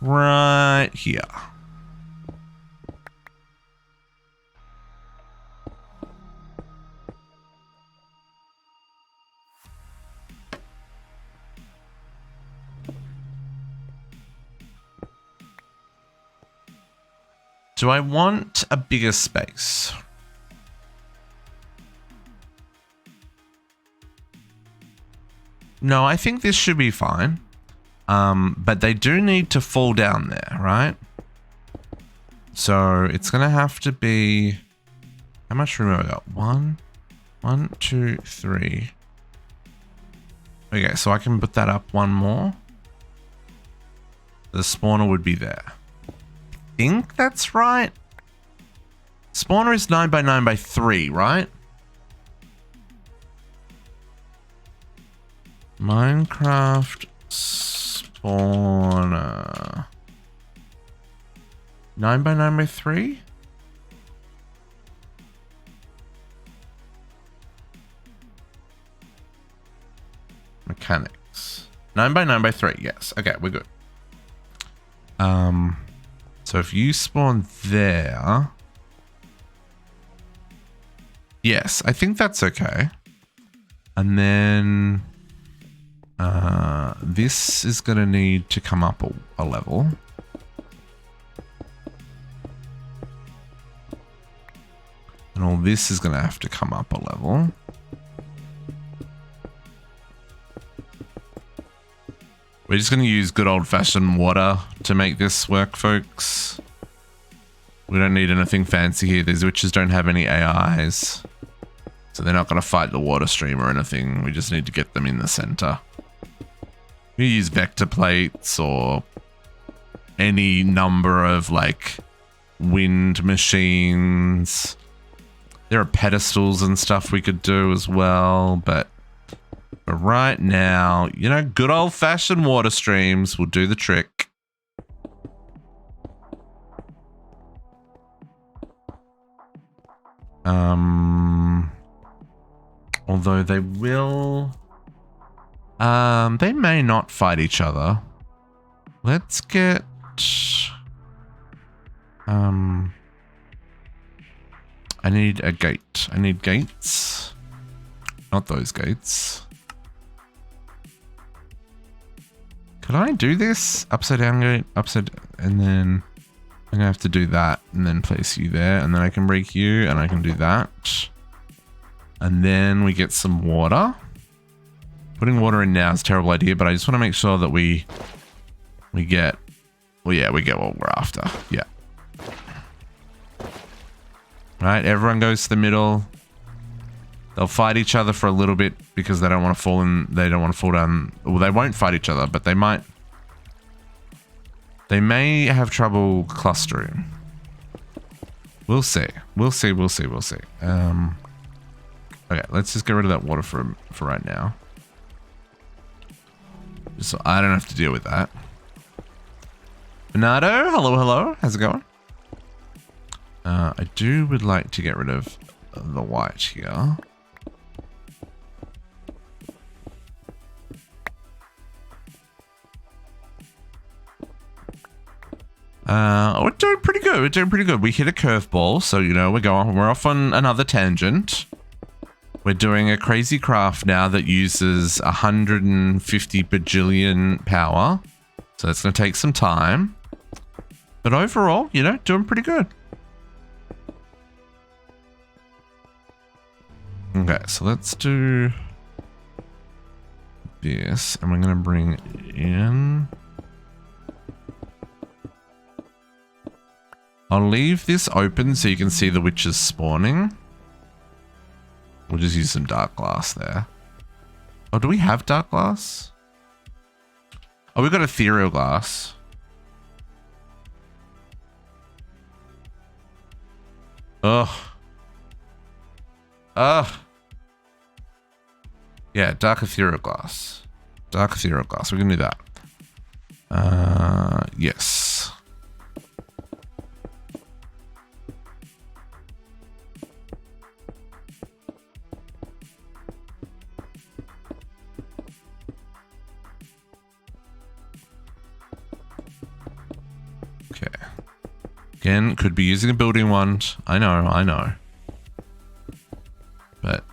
Speaker 1: right here. Do I want a bigger space? No, I think this should be fine. But they do need to fall down there, right? So it's going to have to be... How much room have I got? 1, 2, 3. Okay, so I can put that up one more. The spawner would be there. I think that's right. Spawner is 9 by 9 by 3, right? Minecraft spawner 9 by 9 by 3? Mechanics 9 by 9 by 3. Yes. Okay, we're good. So if you spawn there, yes, I think that's okay. And then this is going to need to come up a level. And all this is going to have to come up a level. We're just going to use good old-fashioned water to make this work, folks. We don't need anything fancy here. These witches don't have any AIs. So they're not going to fight the water stream or anything. We just need to get them in the center. We use vector plates or any number of, like, wind machines. There are pedestals and stuff we could do as well, but right now, you know, good old-fashioned water streams will do the trick. Although they will... they may not fight each other. Let's get... I need a gate. I need gates. Not those gates. Could I do this? Upside down gate, upside... And then I'm going to have to do that and then place you there. And then I can break you and I can do that. And then we get some water. Putting water in now is a terrible idea, but I just want to make sure that we get... Well, yeah, we get what we're after. Yeah. Right, everyone goes to the middle. They'll fight each other for a little bit because they don't want to fall in. They don't want to fall down. Well, they won't fight each other, but they might. They may have trouble clustering. We'll see. We'll see. We'll see. We'll see. Okay, let's just get rid of that water for right now. Just so I don't have to deal with that. Bernardo, hello, hello. How's it going? I would like to get rid of the white here. We're doing pretty good. We're doing pretty good. We hit a curveball, so you know we're off on another tangent. We're doing a crazy craft now that uses 150 bajillion power, so it's going to take some time. But overall, you know, doing pretty good. Okay, so let's do this, and we're going to bring in. I'll leave this open so you can see the witches spawning. We'll just use some dark glass there. Oh, do we have dark glass? Oh, we've got ethereal glass. Ugh. Ugh. Yeah, dark ethereal glass. Dark ethereal glass. We can do that. Yes. Okay. Again, could be using a building wand. I know. But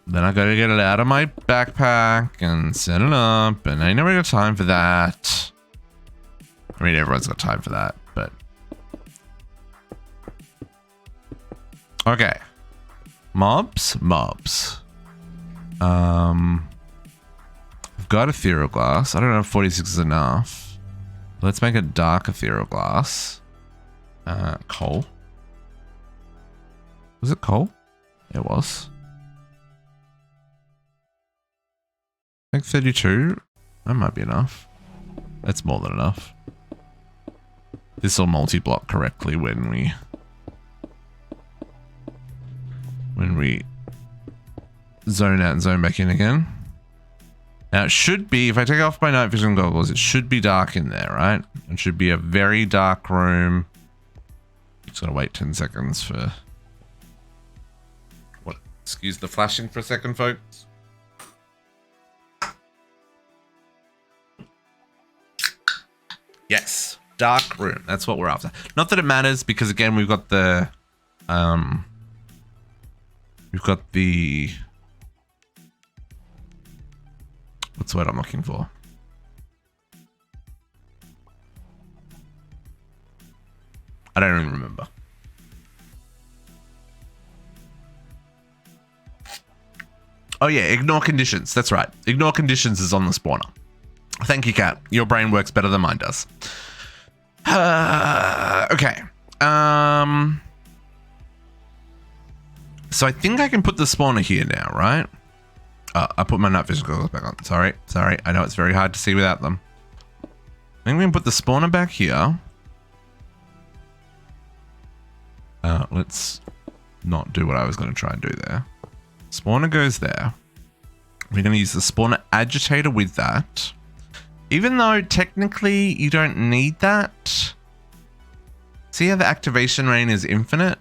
Speaker 1: then I gotta get it out of my backpack and set it up, and I never got time for that. I mean, everyone's got time for that, but... Okay. Mobs. I've got ethereal glass. I don't know if 46 is enough. Let's make a dark ethereal glass. Coal. Was it coal? It was. I think 32. That might be enough. That's more than enough. This will multi-block correctly when we zone out and zone back in again. Now it should be, if I take off my night vision goggles, it should be dark in there, right? It should be a very dark room. Just gotta wait 10 seconds for... What? Excuse the flashing for a second, folks. Yes, dark room. That's what we're after. Not that it matters, because again, we've got the... What's the word I'm looking for? I don't even remember. Oh yeah, ignore conditions. That's right. Ignore conditions is on the spawner. Thank you, Kat. Your brain works better than mine does. Okay. So I think I can put the spawner here now, right? I put my night vision goggles back on. Sorry. I know it's very hard to see without them. I think we can put the spawner back here. Let's not do what I was going to try and do there. Spawner goes there. We're going to use the spawner agitator with that. Even though technically you don't need that. See how the activation range is infinite?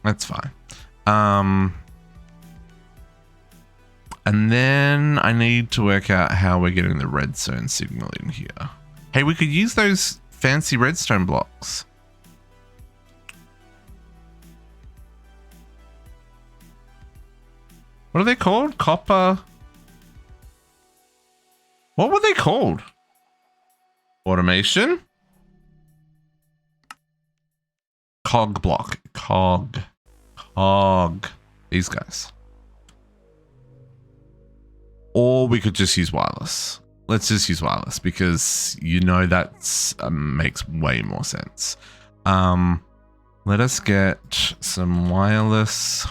Speaker 1: That's fine. And then I need to work out how we're getting the redstone signal in here. Hey, we could use those fancy redstone blocks. What are they called? Copper. What were they called? Automation? Cog block. Cog. These guys. Or we could just use wireless. Let's just use wireless because you know that's makes way more sense. Let us get some wireless.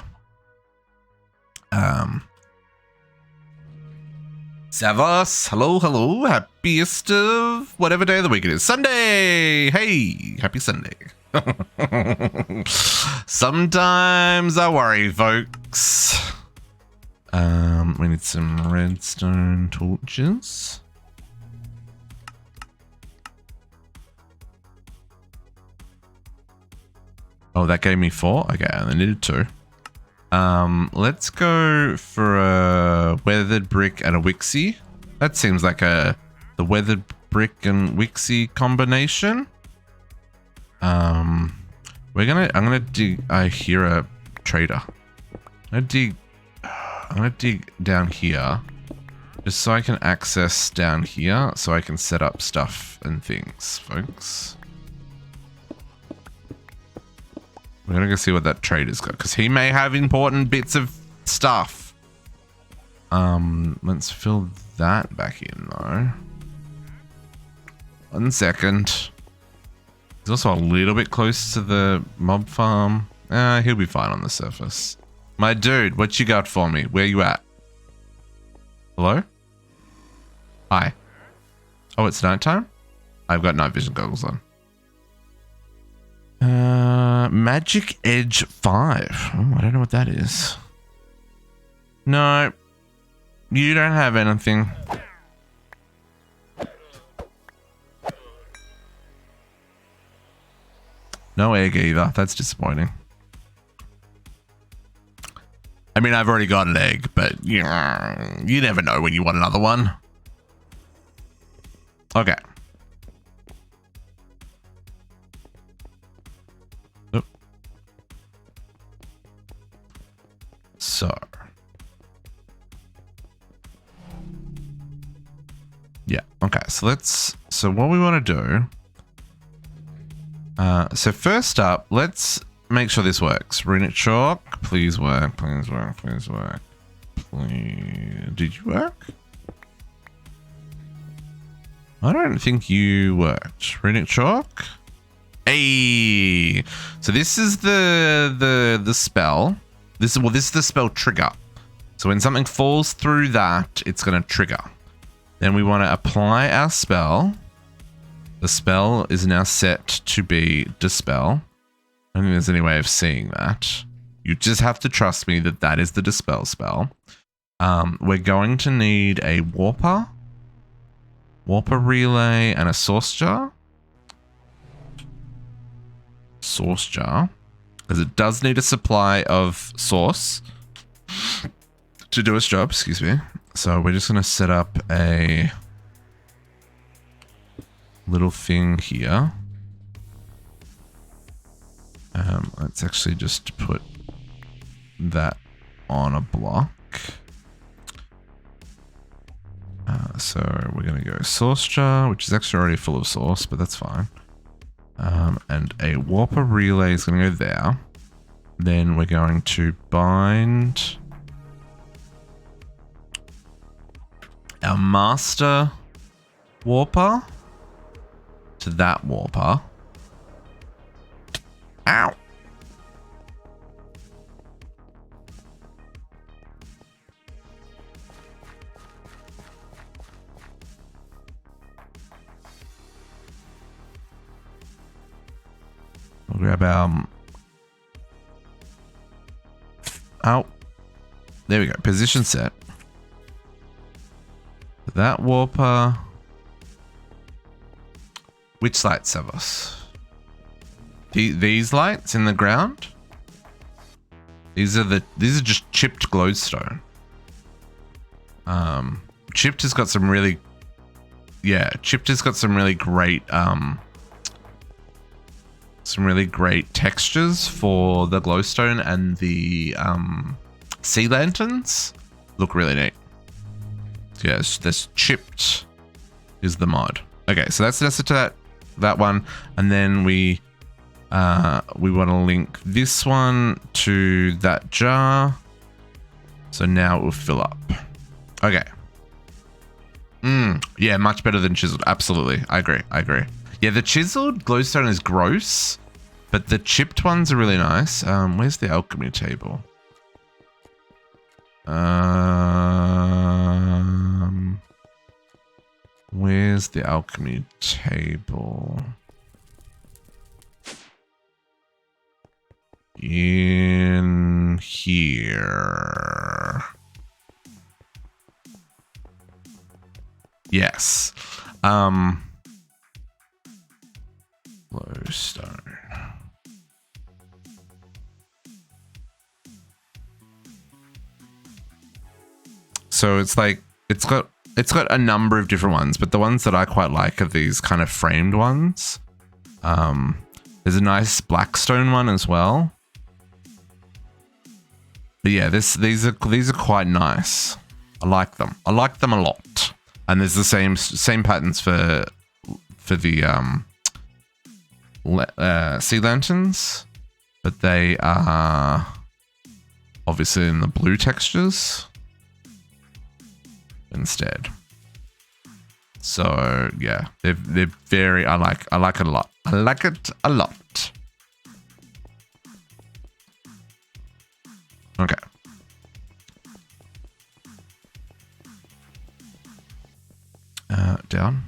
Speaker 1: Savas, hello, happiest of whatever day of the week it is. Sunday! Hey, happy Sunday. Sometimes I worry, folks. We need some redstone torches. Oh, that gave me 4? Okay, I only needed 2. Let's go for a weathered brick and a Wixie. That seems like the weathered brick and Wixie combination. I'm gonna dig. I hear a trader. I'm gonna dig down here, just so I can access down here, so I can set up stuff and things, folks. We're gonna go see what that trader's got, because he may have important bits of stuff. Let's fill that back in though. 1 second. He's also a little bit close to the mob farm. He'll be fine on the surface. My dude, what you got for me? Where you at? Hello? Hi. Oh, it's nighttime? I've got night vision goggles on. Magic Edge 5. Oh, I don't know what that is. No. You don't have anything. No egg either. That's disappointing. I mean, I've already got an egg, but you never know when you want another one. Okay. Oop. So. Yeah, okay. So what we want to do. So first up, let's make sure this works. Runic chalk, please work, please work, please work. Please. Did you work? I don't think you worked. Runic chalk. Hey. So this is the spell. This is the spell trigger. So when something falls through that, it's going to trigger. Then we want to apply our spell. The spell is now set to be dispel. I don't think there's any way of seeing that. You just have to trust me that that is the dispel spell. We're going to need a warper relay, and a source jar. Source jar, because it does need a supply of source to do its job. Excuse me. So we're just going to set up a little thing here. Let's actually just put that on a block. So we're going to go source jar, which is actually already full of source, but that's fine. And a warper relay is going to go there. Then we're going to bind our master warper to that warper. Ow! We'll grab our... Oh. There we go. Position set. That warper. Which lights serve us? These lights in the ground? These are just chipped glowstone. Chipped has got some really... Yeah, Chipped has got some really great... some really great textures for the glowstone, and the sea lanterns look really neat. Yes, this Chipped is the mod. Okay, so that's it to that one, and then we want to link this one to that jar. So now it will fill up. Okay. Yeah, much better than chiseled. Absolutely, I agree. Yeah, the chiseled glowstone is gross, but the chipped ones are really nice. Where's the alchemy table? Where's the alchemy table? In here. Yes. Glowstone. So it's like, it's got a number of different ones, but the ones that I quite like are these kind of framed ones. There's a nice Blackstone one as well. But yeah, these are quite nice. I like them. I like them a lot. And there's the same patterns for the sea lanterns, but they are obviously in the blue textures instead. So yeah, they're very. I like it a lot. I like it a lot. Okay. Down.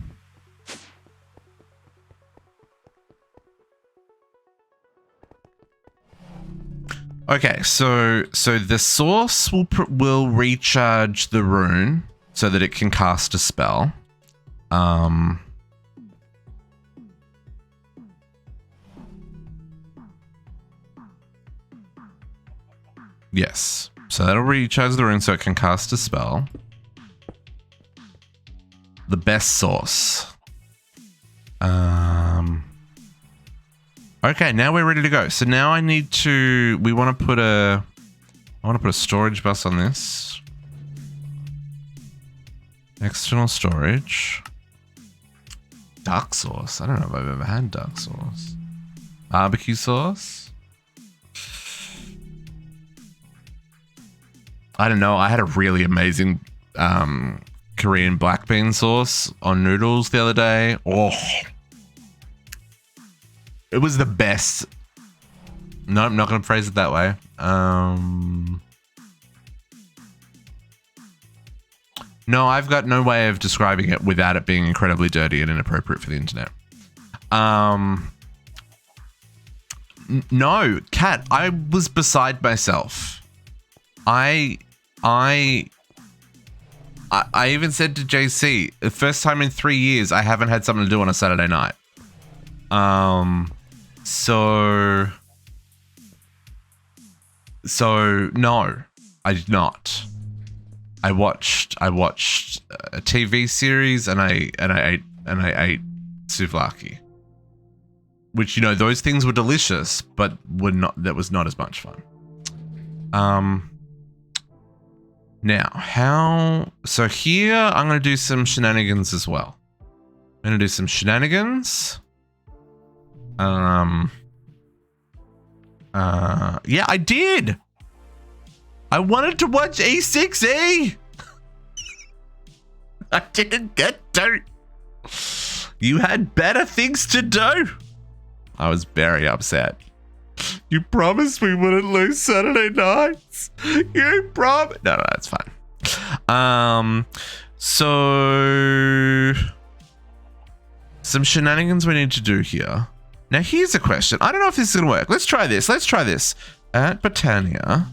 Speaker 1: Okay, so the source will recharge the rune so that it can cast a spell. Yes, so that'll recharge the rune so it can cast a spell. The best source. Okay, now we're ready to go. So now I want to put a storage bus on this. External storage. Dark sauce. I don't know if I've ever had dark sauce. Barbecue sauce. I don't know. I had a really amazing Korean black bean sauce on noodles the other day. Oh, it was the best. No, I'm not going to phrase it that way. No, I've got no way of describing it without it being incredibly dirty and inappropriate for the internet. No, Kat, I was beside myself. I even said to JC, the first time in 3 years I haven't had something to do on a Saturday night. So no, I did not. I watched a TV series and I ate souvlaki. Which, you know, those things were delicious, but that was not as much fun. Now, so here I'm going to do some shenanigans as well. I'm going to do some shenanigans. Yeah, I did. I wanted to watch E6E. I didn't get to. You had better things to do. I was very upset. You promised we wouldn't lose Saturday nights. You promised. No, that's fine. So some shenanigans we need to do here. Now, here's a question. I don't know if this is going to work. Let's try this. At Britannia,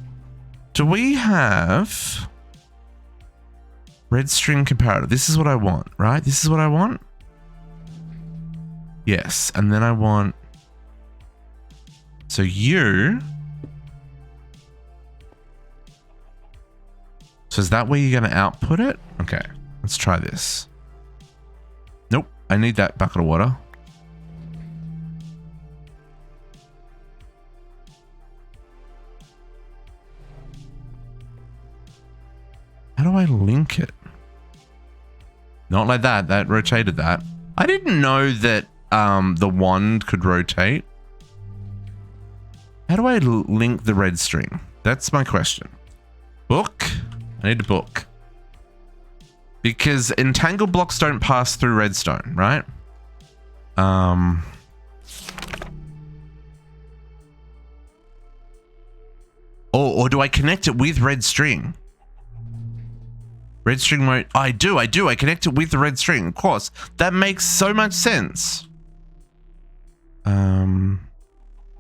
Speaker 1: do we have red string comparator? This is what I want, right? This is what I want? Yes. And then I want... So you... So is that where you're going to output it? Okay. Let's try this. Nope. I need that bucket of water. How do I link it? Not like that. That rotated that. I didn't know that the wand could rotate. How do I link the red string? That's my question. Book. I need a book. Because entangled blocks don't pass through redstone, right? Or do I connect it with red string? Red string mode. I do. I connect it with the red string. Of course. That makes so much sense.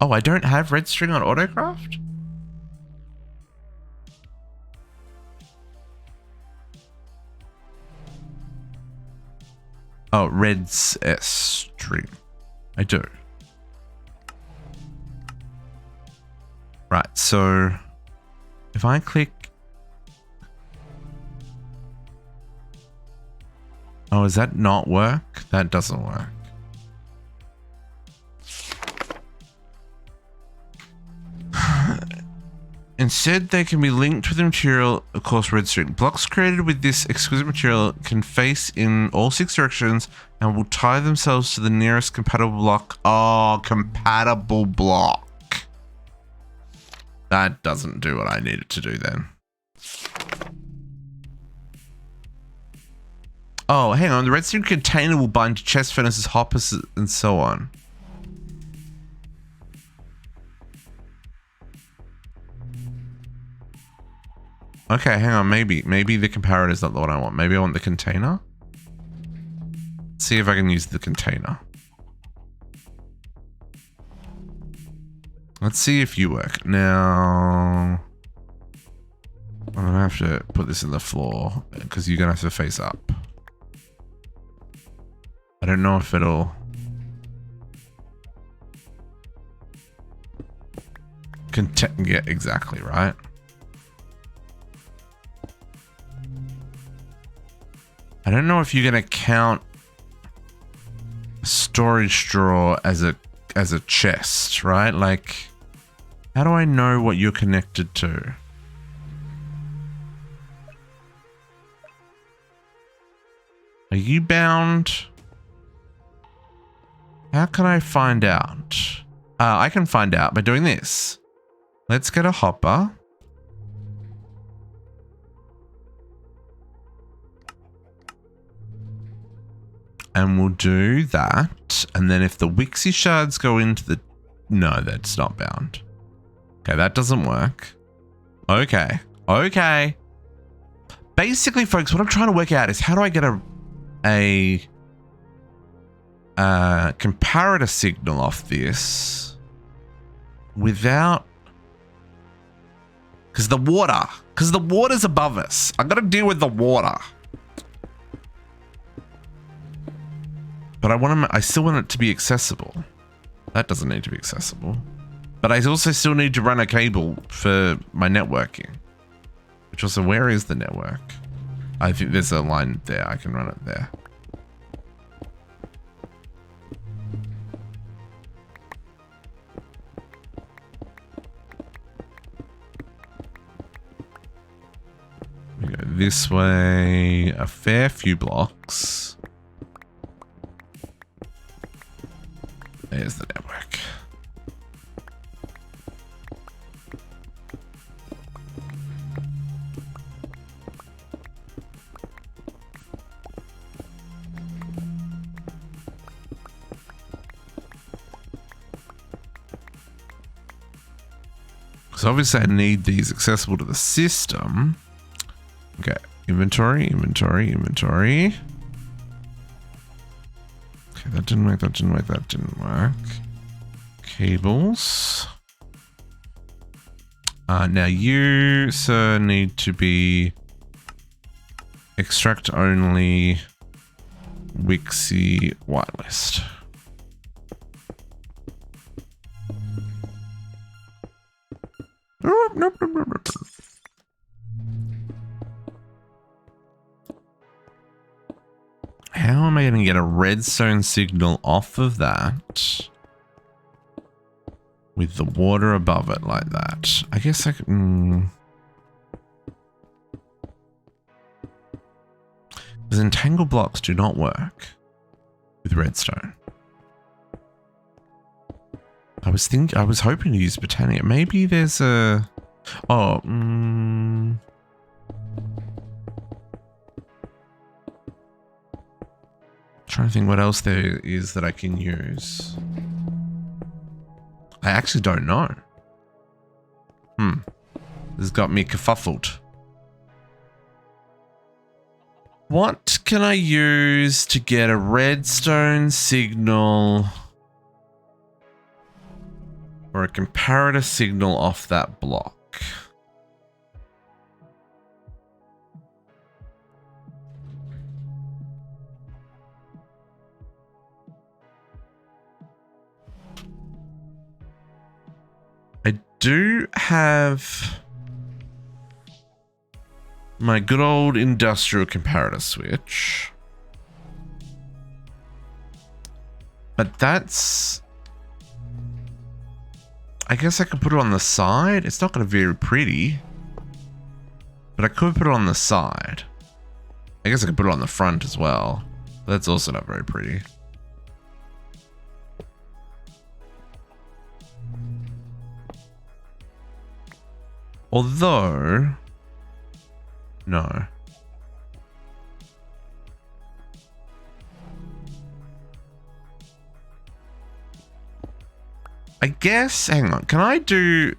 Speaker 1: Oh, I don't have red string on Autocraft? Oh, red's S string. I do. Right, so if I click... Oh, does that not work? That doesn't work. Instead, they can be linked with the material, of course, redstone. Blocks created with this exquisite material can face in all 6 directions and will tie themselves to the nearest compatible block. Oh, compatible block. That doesn't do what I need it to do then. Oh, hang on. The redstone container will bind to chest furnaces, hoppers, and so on. Okay, hang on. Maybe the comparator is not the one I want. Maybe I want the container. Let's see if I can use the container. Let's see if you work. Now, I'm gonna have to put this in the floor because you're gonna have to face up. I don't know if it'll get exactly right. I don't know if you're gonna count a storage drawer as a chest, right? Like, how do I know what you're connected to? Are you bound? How can I find out? I can find out by doing this. Let's get a hopper. And we'll do that. And then if the Wixie shards go into the... No, that's not bound. Okay, that doesn't work. Okay. Okay. Basically, folks, what I'm trying to work out is how do I get a comparator signal off this without... Because the water's above us. I got to deal with the water. But I still want it to be accessible. That doesn't need to be accessible. But I also still need to run a cable for my networking. Which also, where is the network? I think there's a line there. I can run it there. We go this way a fair few blocks. There's the network. So obviously I need these accessible to the system. Okay, inventory. Okay, that didn't work. Cables. Now you, sir, need to be extract only Wixie whitelist. Nope. How am I going to get a redstone signal off of that with the water above it like that? I guess I could... Because entangled blocks do not work with redstone. I was hoping to use Botania. Maybe there's a... Oh, trying to think what else there is that I can use. I actually don't know. This has got me kerfuffled. What can I use to get a redstone signal or a comparator signal off that block? I do have my good old industrial comparator switch. But that's... I guess I could put it on the side. It's not going to be very pretty. But I could put it on the side. I guess I could put it on the front as well. But that's also not very pretty. Although... No. I guess, hang on, can I do,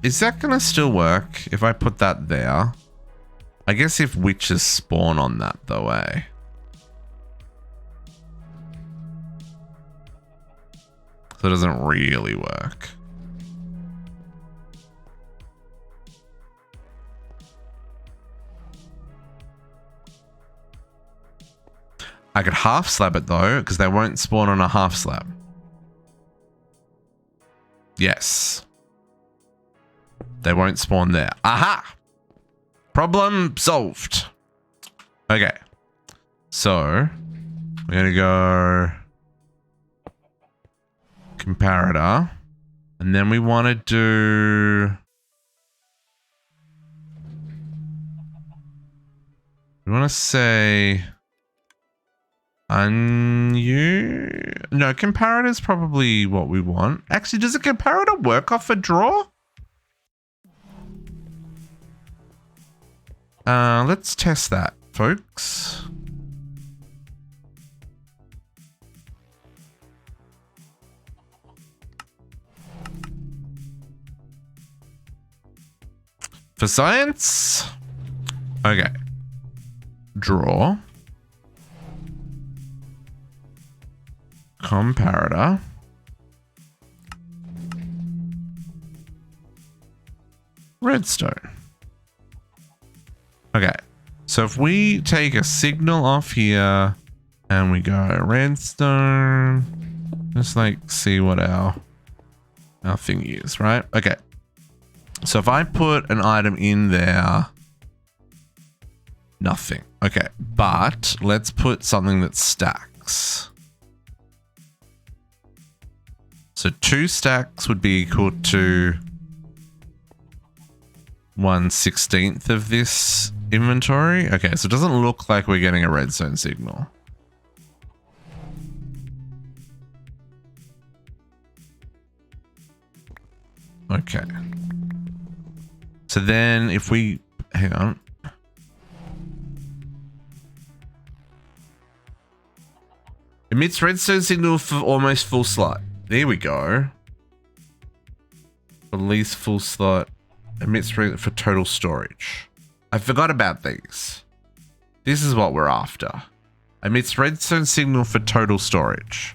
Speaker 1: is that gonna still work if I put that there? I guess if witches spawn on that though, eh? So it doesn't really work. I could half slab it though, because they won't spawn on a half slab. Yes. They won't spawn there. Aha! Problem solved. Okay. So, we're going to go comparator. And then we want to do... We want to say... No, comparator is probably what we want. Actually, does a comparator work off a draw? Let's test that, folks. For science. Okay. Draw. Comparator. Redstone. Okay. So if we take a signal off here and we go redstone, just like see what our thing is, right? Okay. So if I put an item in there, nothing. Okay. But let's put something that stacks. So 2 stacks would be equal to 1/16 of this inventory. Okay, so it doesn't look like we're getting a redstone signal. Okay. So then if we, hang on. Emits redstone signal for almost full slot. There we go. Release full slot. Emits for total storage. I forgot about these. This is what we're after. Emits redstone signal for total storage.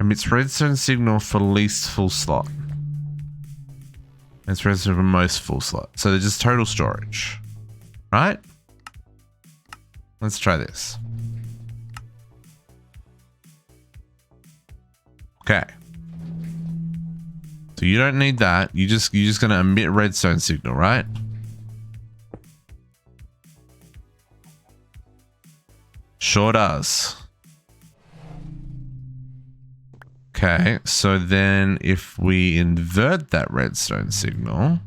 Speaker 1: Emits redstone signal for least full slot. Emits redstone for most full slot. So they're just total storage. Right? Let's try this. Okay. So you don't need that. You're just gonna emit redstone signal, right? Sure does. Okay, so then if we invert that redstone signal,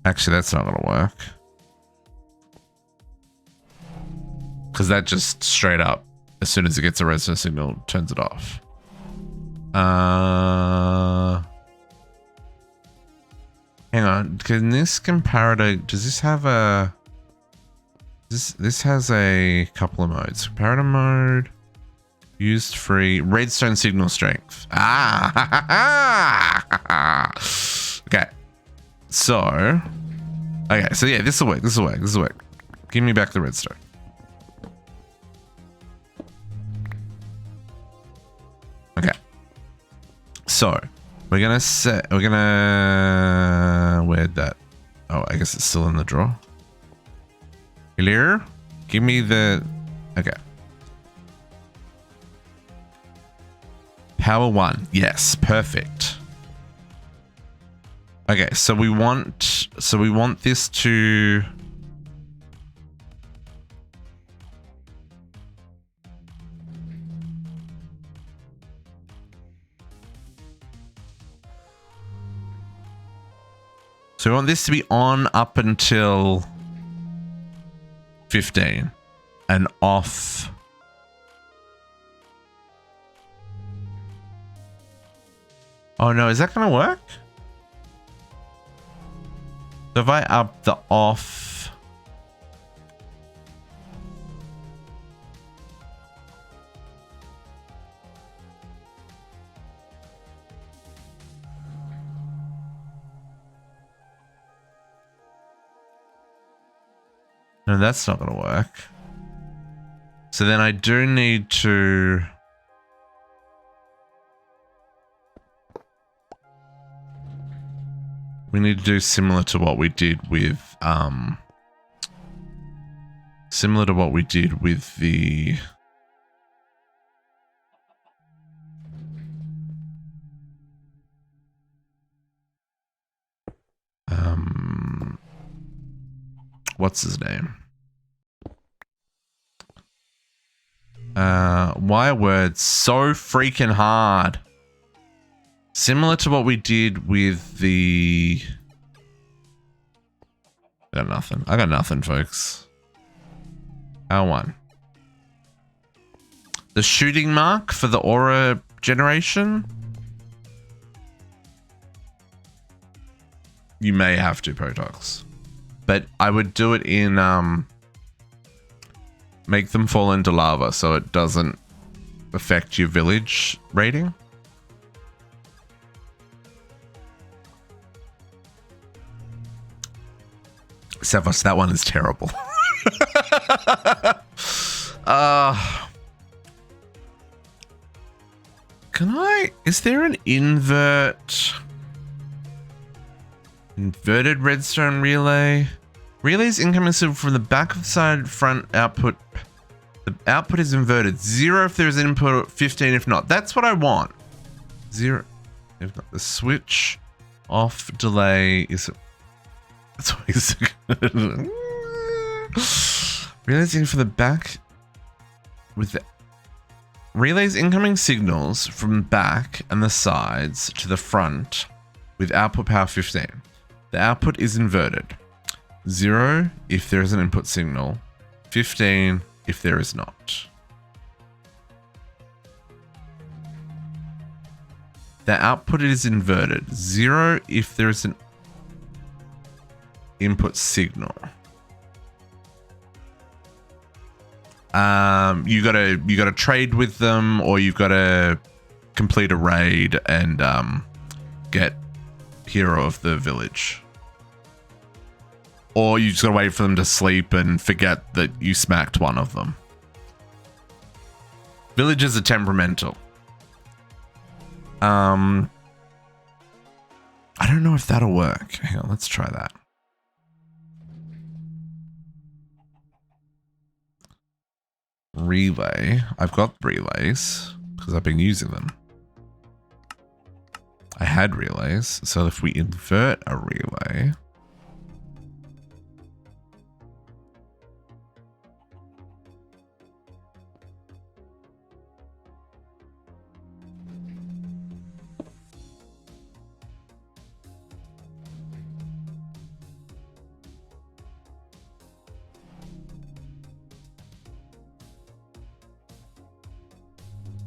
Speaker 1: actually, that's not going to work. Because that just straight up, as soon as it gets a redstone signal, turns it off. Hang on. Can this comparator... Does this have a... This has a couple of modes. Comparator mode. Used free. Redstone signal strength. Ah! Okay. So, okay, so yeah, this will work, this will work, this will work. Give me back the redstone. Okay. So, we're gonna set, where'd that? Oh, I guess it's still in the drawer. Clear? Give me the, okay. Power 1. Yes, perfect. Okay, so we want this to So we want this to be on up until 15 and off. Oh no, is that going to work? So if I up the off. No, that's not going to work. So then I do need to... We need to do similar to what we did with... Similar to what we did with the... What's his name? Why are words so freaking hard? Similar to what we did with the... I got nothing. I got nothing, folks. R1. The shooting mark for the aura generation? You may have to, Protox. But I would do it in, make them fall into lava so it doesn't affect your village rating. Sevos, that one is terrible. Can I... Is there an inverted redstone relay? Relays incoming signal from the back of the side front output. The output is inverted. 0 if there's an input, 15 if not. That's what I want. 0 if not. The switch off delay is... That's always good. Relays in for the back with the relays incoming signals from back and the sides to the front with output power 15. The output is inverted. 0 if there is an input signal, 15 if there is not. The output is inverted. 0 if there is an input signal. You gotta trade with them, or you've gotta complete a raid and get hero of the village. Or you just gotta wait for them to sleep and forget that you smacked one of them. Villages are temperamental. I don't know if that'll work. Hang on, let's try that. Relay. I've got relays because I've been using them. I had relays. So if we invert a relay.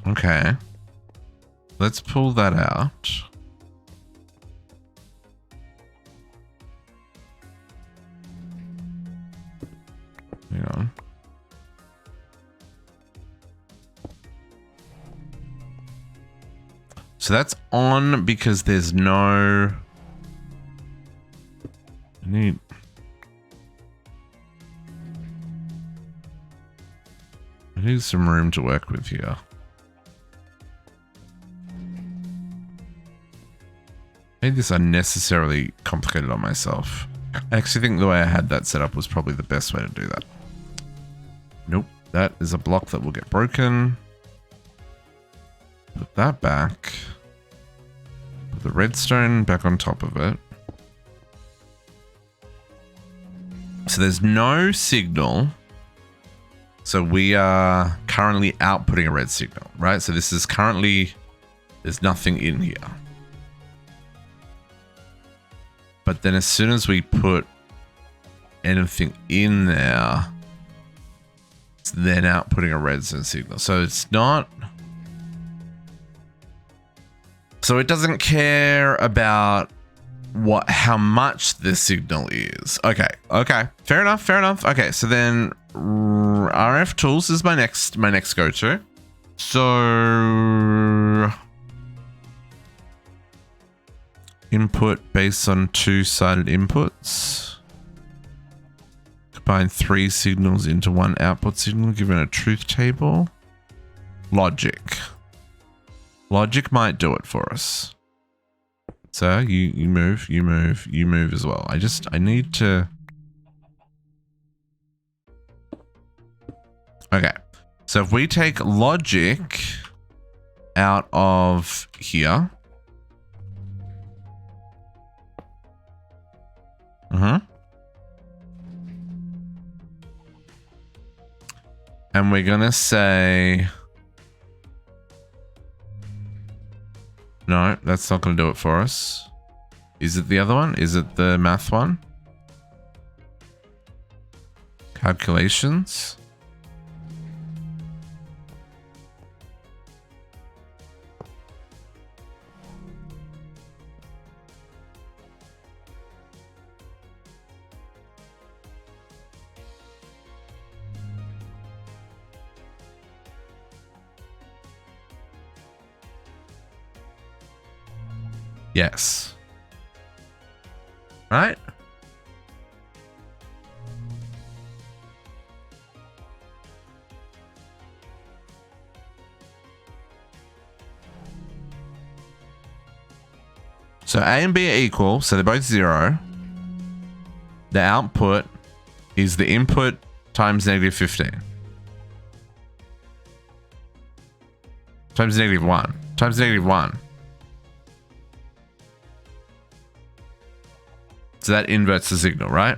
Speaker 1: Okay, let's pull that out. Hang on. So that's on because there's no... I need some room to work with here. Made this unnecessarily complicated on myself. I actually think the way I had that set up was probably the best way to do that. Nope, that is a block that will get broken. Put that back. Put the redstone back on top of it. So there's no signal. So we are currently outputting a red signal, right? So this is currently, there's nothing in here. But then as soon as we put anything in there, it's then outputting a redstone signal. So it's not, so it doesn't care about how much the signal is. Okay, fair enough. Okay, so then RF tools is my next go-to. So input based on two-sided inputs. Combine 3 signals into one output signal given a truth table. Logic might do it for us. So you move as well. I need to. Okay. So if we take logic out of here. And we're gonna say, no, that's not going to do it for us. Is it the other one? Is it the math one? Calculations. Yes. Right? So A and B are equal, so they're both 0. The output is the input times -15. Times -1. Times -1. So that inverts the signal, right?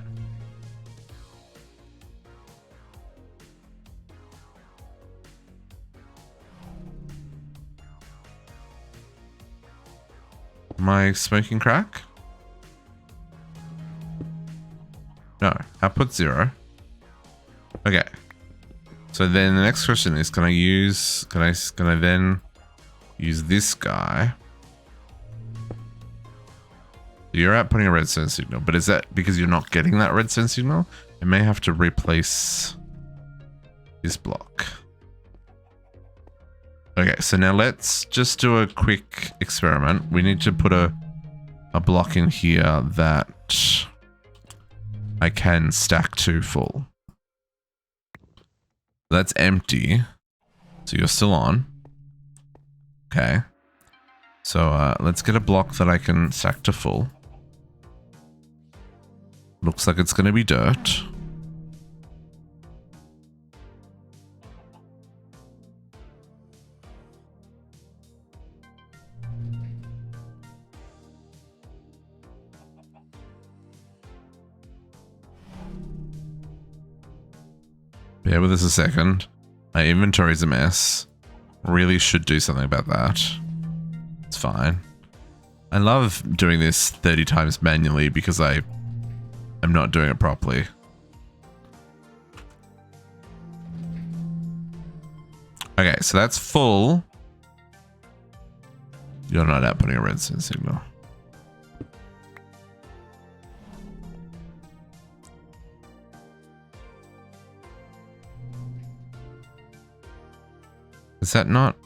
Speaker 1: Am I smoking crack? No, output 0. Okay. So then the next question is, can I then use this guy? You're outputting a redstone signal, but is that because you're not getting that redstone signal? I may have to replace this block. Okay, so now let's just do a quick experiment. We need to put a block in here that I can stack to full. That's empty. So you're still on. Okay. So let's get a block that I can stack to full. Looks like it's going to be dirt. Bear with us a second. My inventory's a mess. Really should do something about that. It's fine. I love doing this 30 times manually because I'm not doing it properly. Okay, so that's full. You're not outputting a redstone signal. Is that not?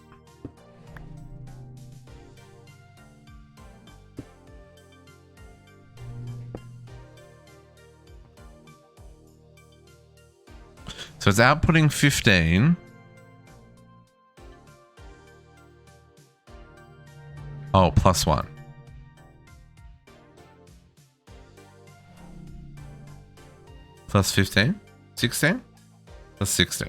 Speaker 1: So it's outputting 15. Oh, +1. Plus 15? 16? Plus 16.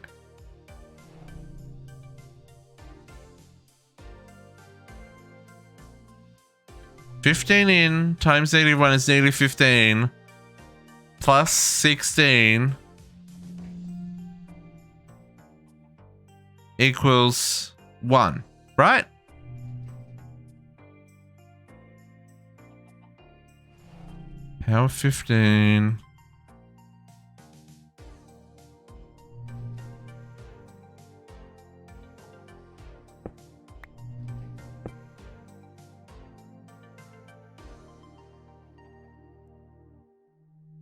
Speaker 1: 15 in times -1 is -15 plus 16 equals 1, right? Power 15.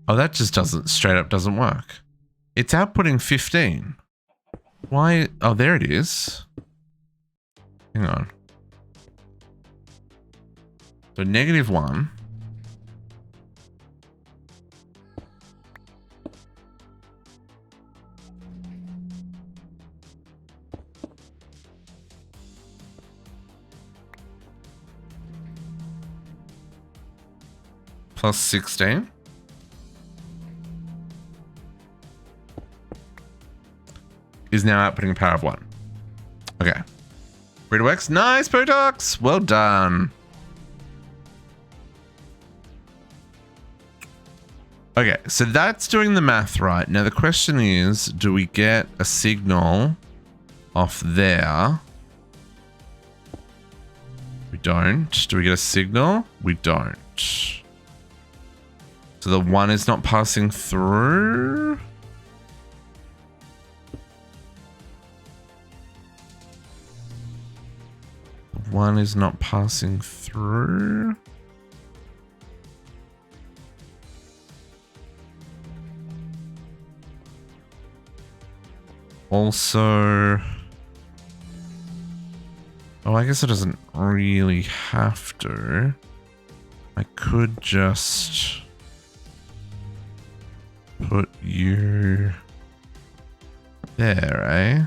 Speaker 1: Oh, that just straight up doesn't work. It's outputting 15. Why? Oh, there it is. Hang on. So -1. Plus 16. Is now outputting a power of 1. Okay. Read nice, Botox. Well done. Okay, so that's doing the math right. Now the question is, do we get a signal off there? We don't. Do we get a signal? We don't. So the 1 is not passing through. The 1 is not passing through. Also, oh, I guess it doesn't really have to. I could just put you there, eh?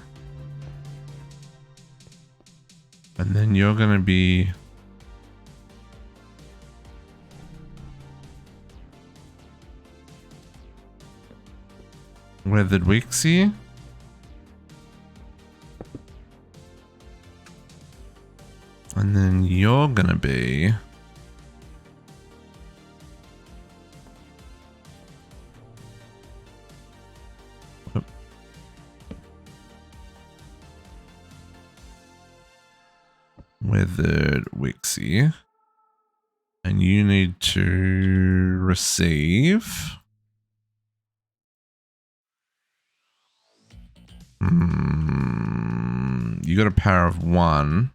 Speaker 1: And then you're gonna be weathered Wixie. And then you're gonna be weathered Wixie. And you need to receive you got a power of 1.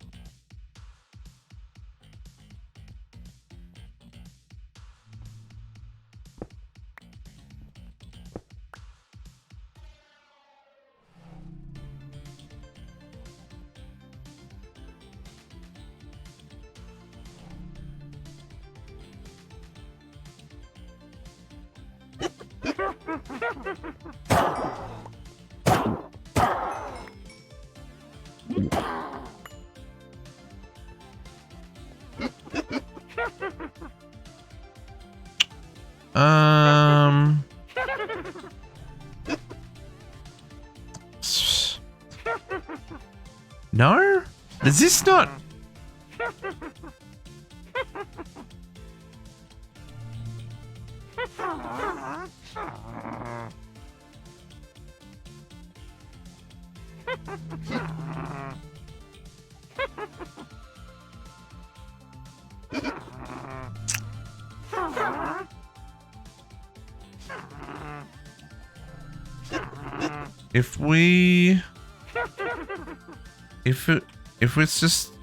Speaker 1: No? Is this not?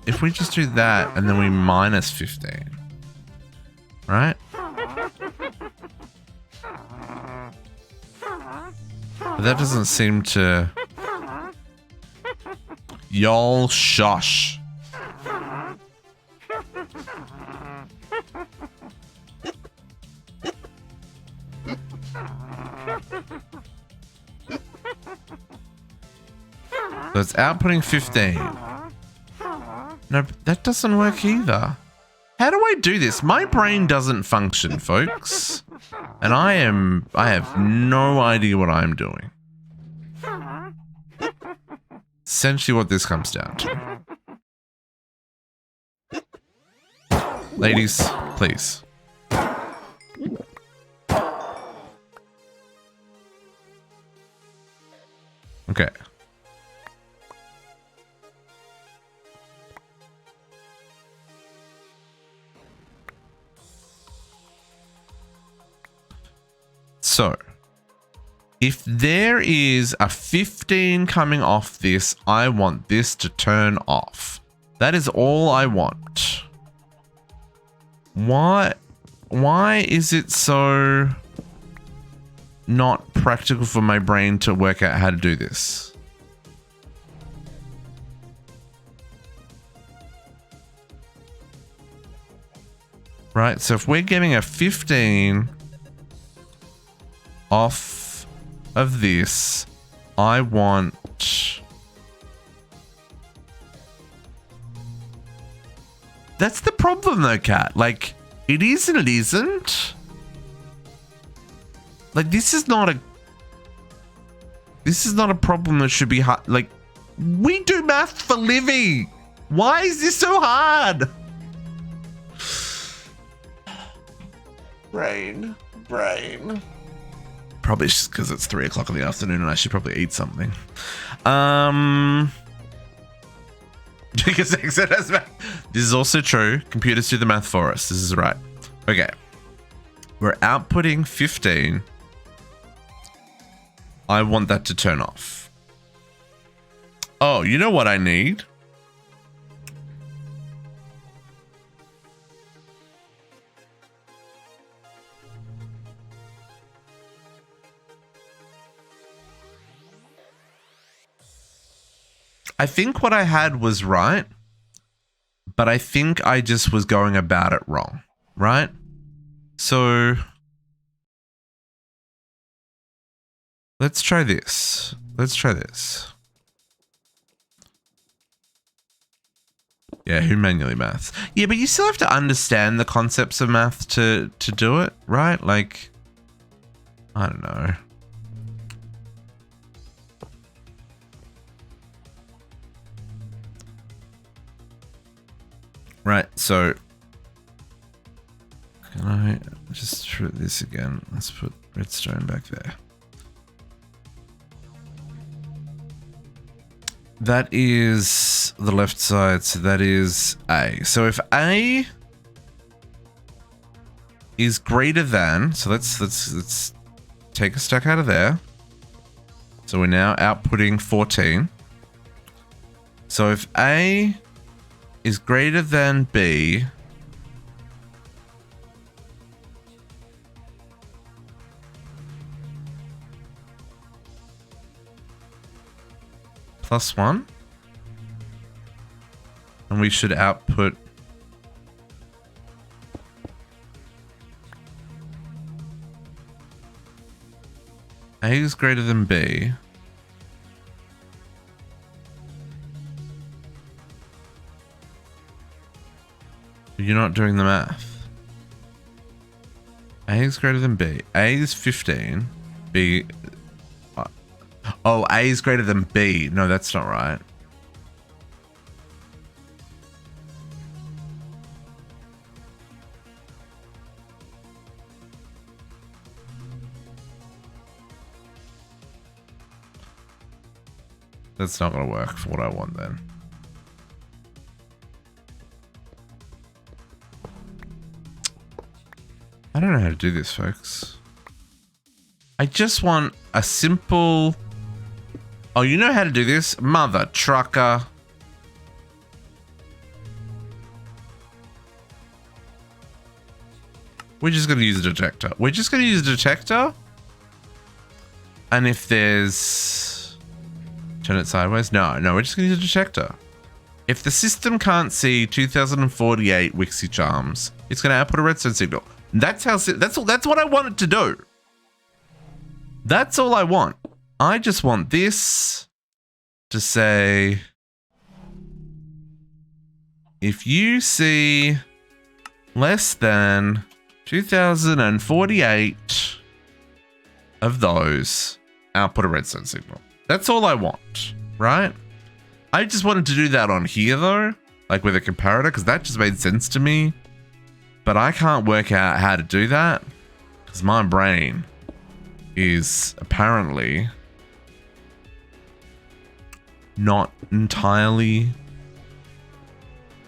Speaker 1: If we just do that and then we minus 15, right? But that doesn't seem to. Y'all shush. So it's outputting 15. No, that doesn't work either. How do I do this? My brain doesn't function, folks. And I have no idea what I'm doing. Essentially what this comes down to. Ladies, Please. Okay. So, if there is a 15 coming off this, I want this to turn off. That is all I want. Why is it so not practical for my brain to work out how to do this? Right, so if we're getting a 15 off of this, I want... That's the problem though, Kat. Like, it is and it isn't. Like, this is not a problem that should be hard. Like, we do math for living. Why is this so hard? Brain. Probably just because it's 3 o'clock in the afternoon and I should probably eat something. Because this is also true. Computers do the math for us. This is right. Okay. We're outputting 15. I want that to turn off. Oh, you know what I need? I think what I had was right, but I think I just was going about it wrong, right? So let's try this. Yeah, who manually maths? Yeah, but you still have to understand the concepts of math to do it, right? Like, I don't know. Right, so can I just try this again? Let's put redstone back there. That is the left side, so that is A. So if A is greater than, so let's take a stack out of there. So we're now outputting 14. So if A is greater than B, plus 1, and we should output A is greater than B. You're not doing the math. A is greater than B. A is 15. B... Oh, A is greater than B. No, that's not right. That's not going to work for what I want then. I don't know how to do this, folks. I just want a simple... Oh, you know how to do this? Mother trucker. We're just going to use a detector. We're just going to use a detector. And if there's... Turn it sideways? No, we're just going to use a detector. If the system can't see 2048 Wixie charms, it's going to output a redstone signal. That's what I want it to do. That's all I want. I just want this to say, if you see less than 2048 of those, output a redstone signal. That's all I want, right? I just wanted to do that on here though, like with a comparator, because that just made sense to me. But I can't work out how to do that because my brain is apparently not entirely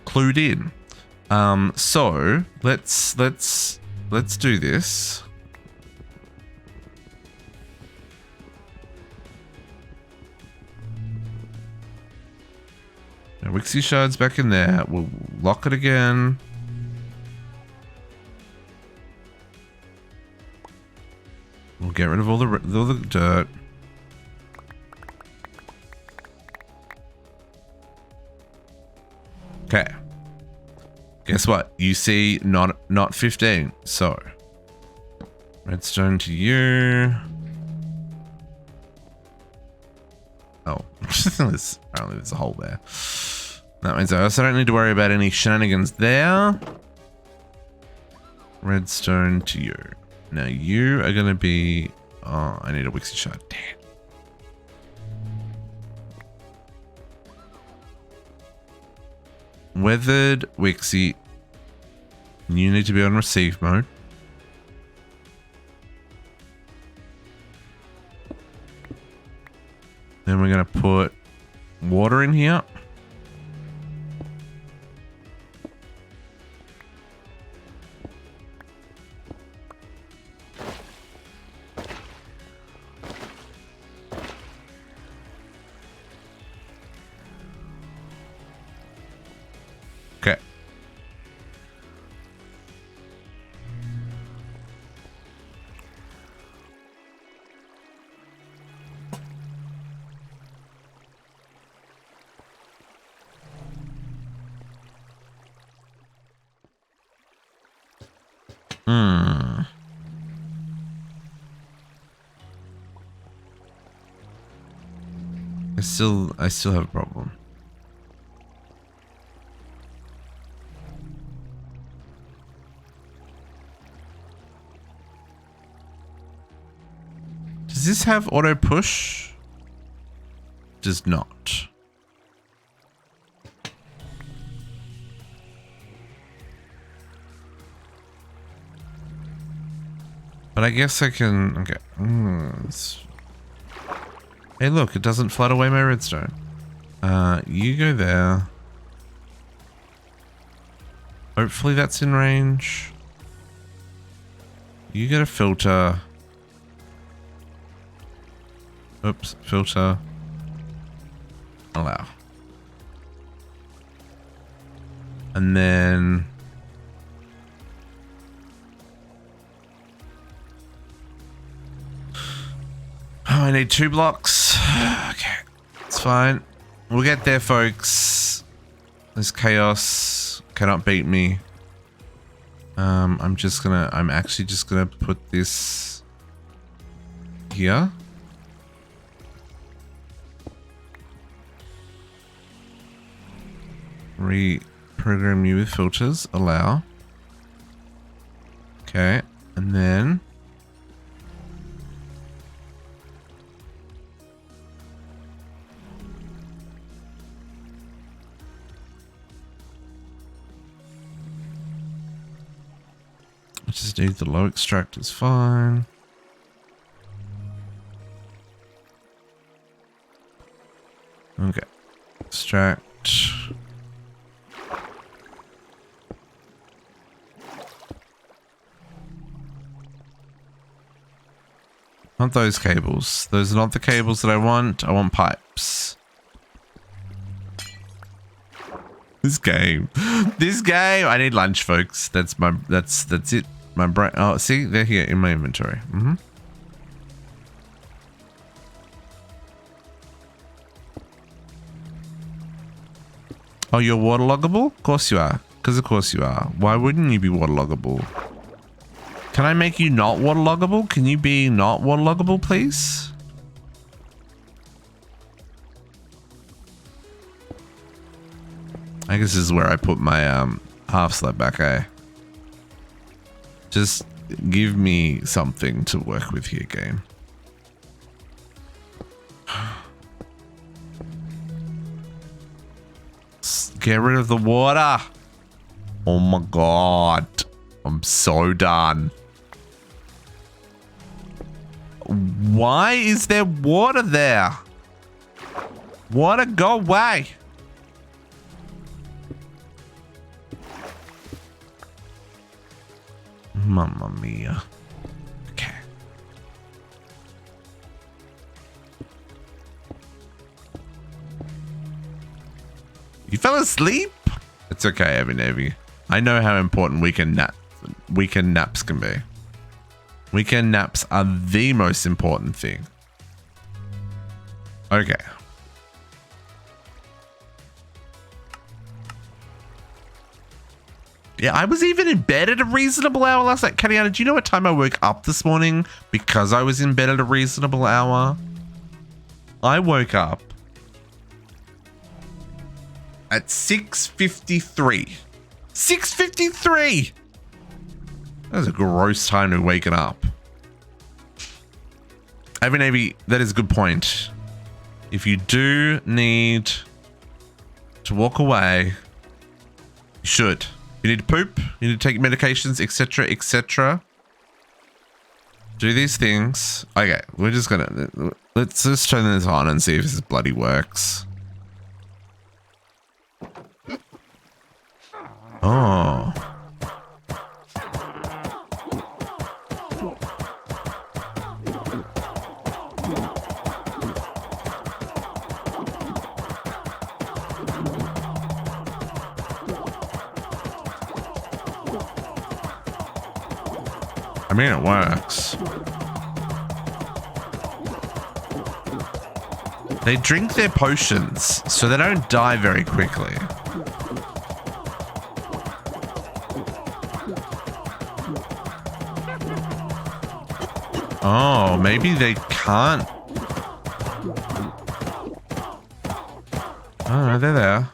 Speaker 1: clued in. So let's do this. Now, Wixie Shard's back in there. We'll lock it again. We'll get rid of all the dirt. Okay. Guess what? You see not 15. So redstone to you. Oh, apparently there's a hole there. That means I also don't need to worry about any shenanigans there. Redstone to you. Now you are gonna be. Oh, I need a Wixie shard. Damn. Weathered Wixie. You need to be on receive mode. Then we're gonna put water in here. Okay. I still have a problem. Does this have auto push? Does not. But I guess I can. Okay. Hey, look! It doesn't flood away my redstone. You go there. Hopefully that's in range. You get a filter. Oops, filter. Allow. And then oh, I need 2 blocks. Okay, it's fine. We'll get there, folks. This chaos cannot beat me. I'm actually just gonna put this here. Reprogram you with filters. Allow. Okay, and then I just need the low extract is fine. Okay, extract. Not those cables. Those are not the cables that I want. I want pipes. This game. This game. I need lunch, folks. That's it. My brain. Oh, see, they're here in my inventory. Oh, you're waterloggable? Of course you are. Because of course you are. Why wouldn't you be waterloggable? Can I make you not waterloggable? Can you be not waterloggable, please? I guess this is where I put my half slab back, eh? Just give me something to work with here, game. Get rid of the water. Oh my god. I'm so done. Why is there water there? Water, go away. Mamma mia. Okay. You fell asleep? It's okay, Heavy Navy. I know how important weekend naps can be. Weekend naps are the most important thing. Okay. Yeah, I was even in bed at a reasonable hour last night. Katiana, do you know what time I woke up this morning because I was in bed at a reasonable hour? I woke up at 6:53. 6:53! That was a gross time to waken up. Heavy Navy, that is a good point. If you do need to walk away, you should. You need to poop, you need to take medications, etc., etc. Do these things. Okay, we're just gonna... Let's just turn this on and see if this bloody works. Oh. I mean, it works. They drink their potions, so they don't die very quickly. Oh, maybe they can't. Oh, no, they're there.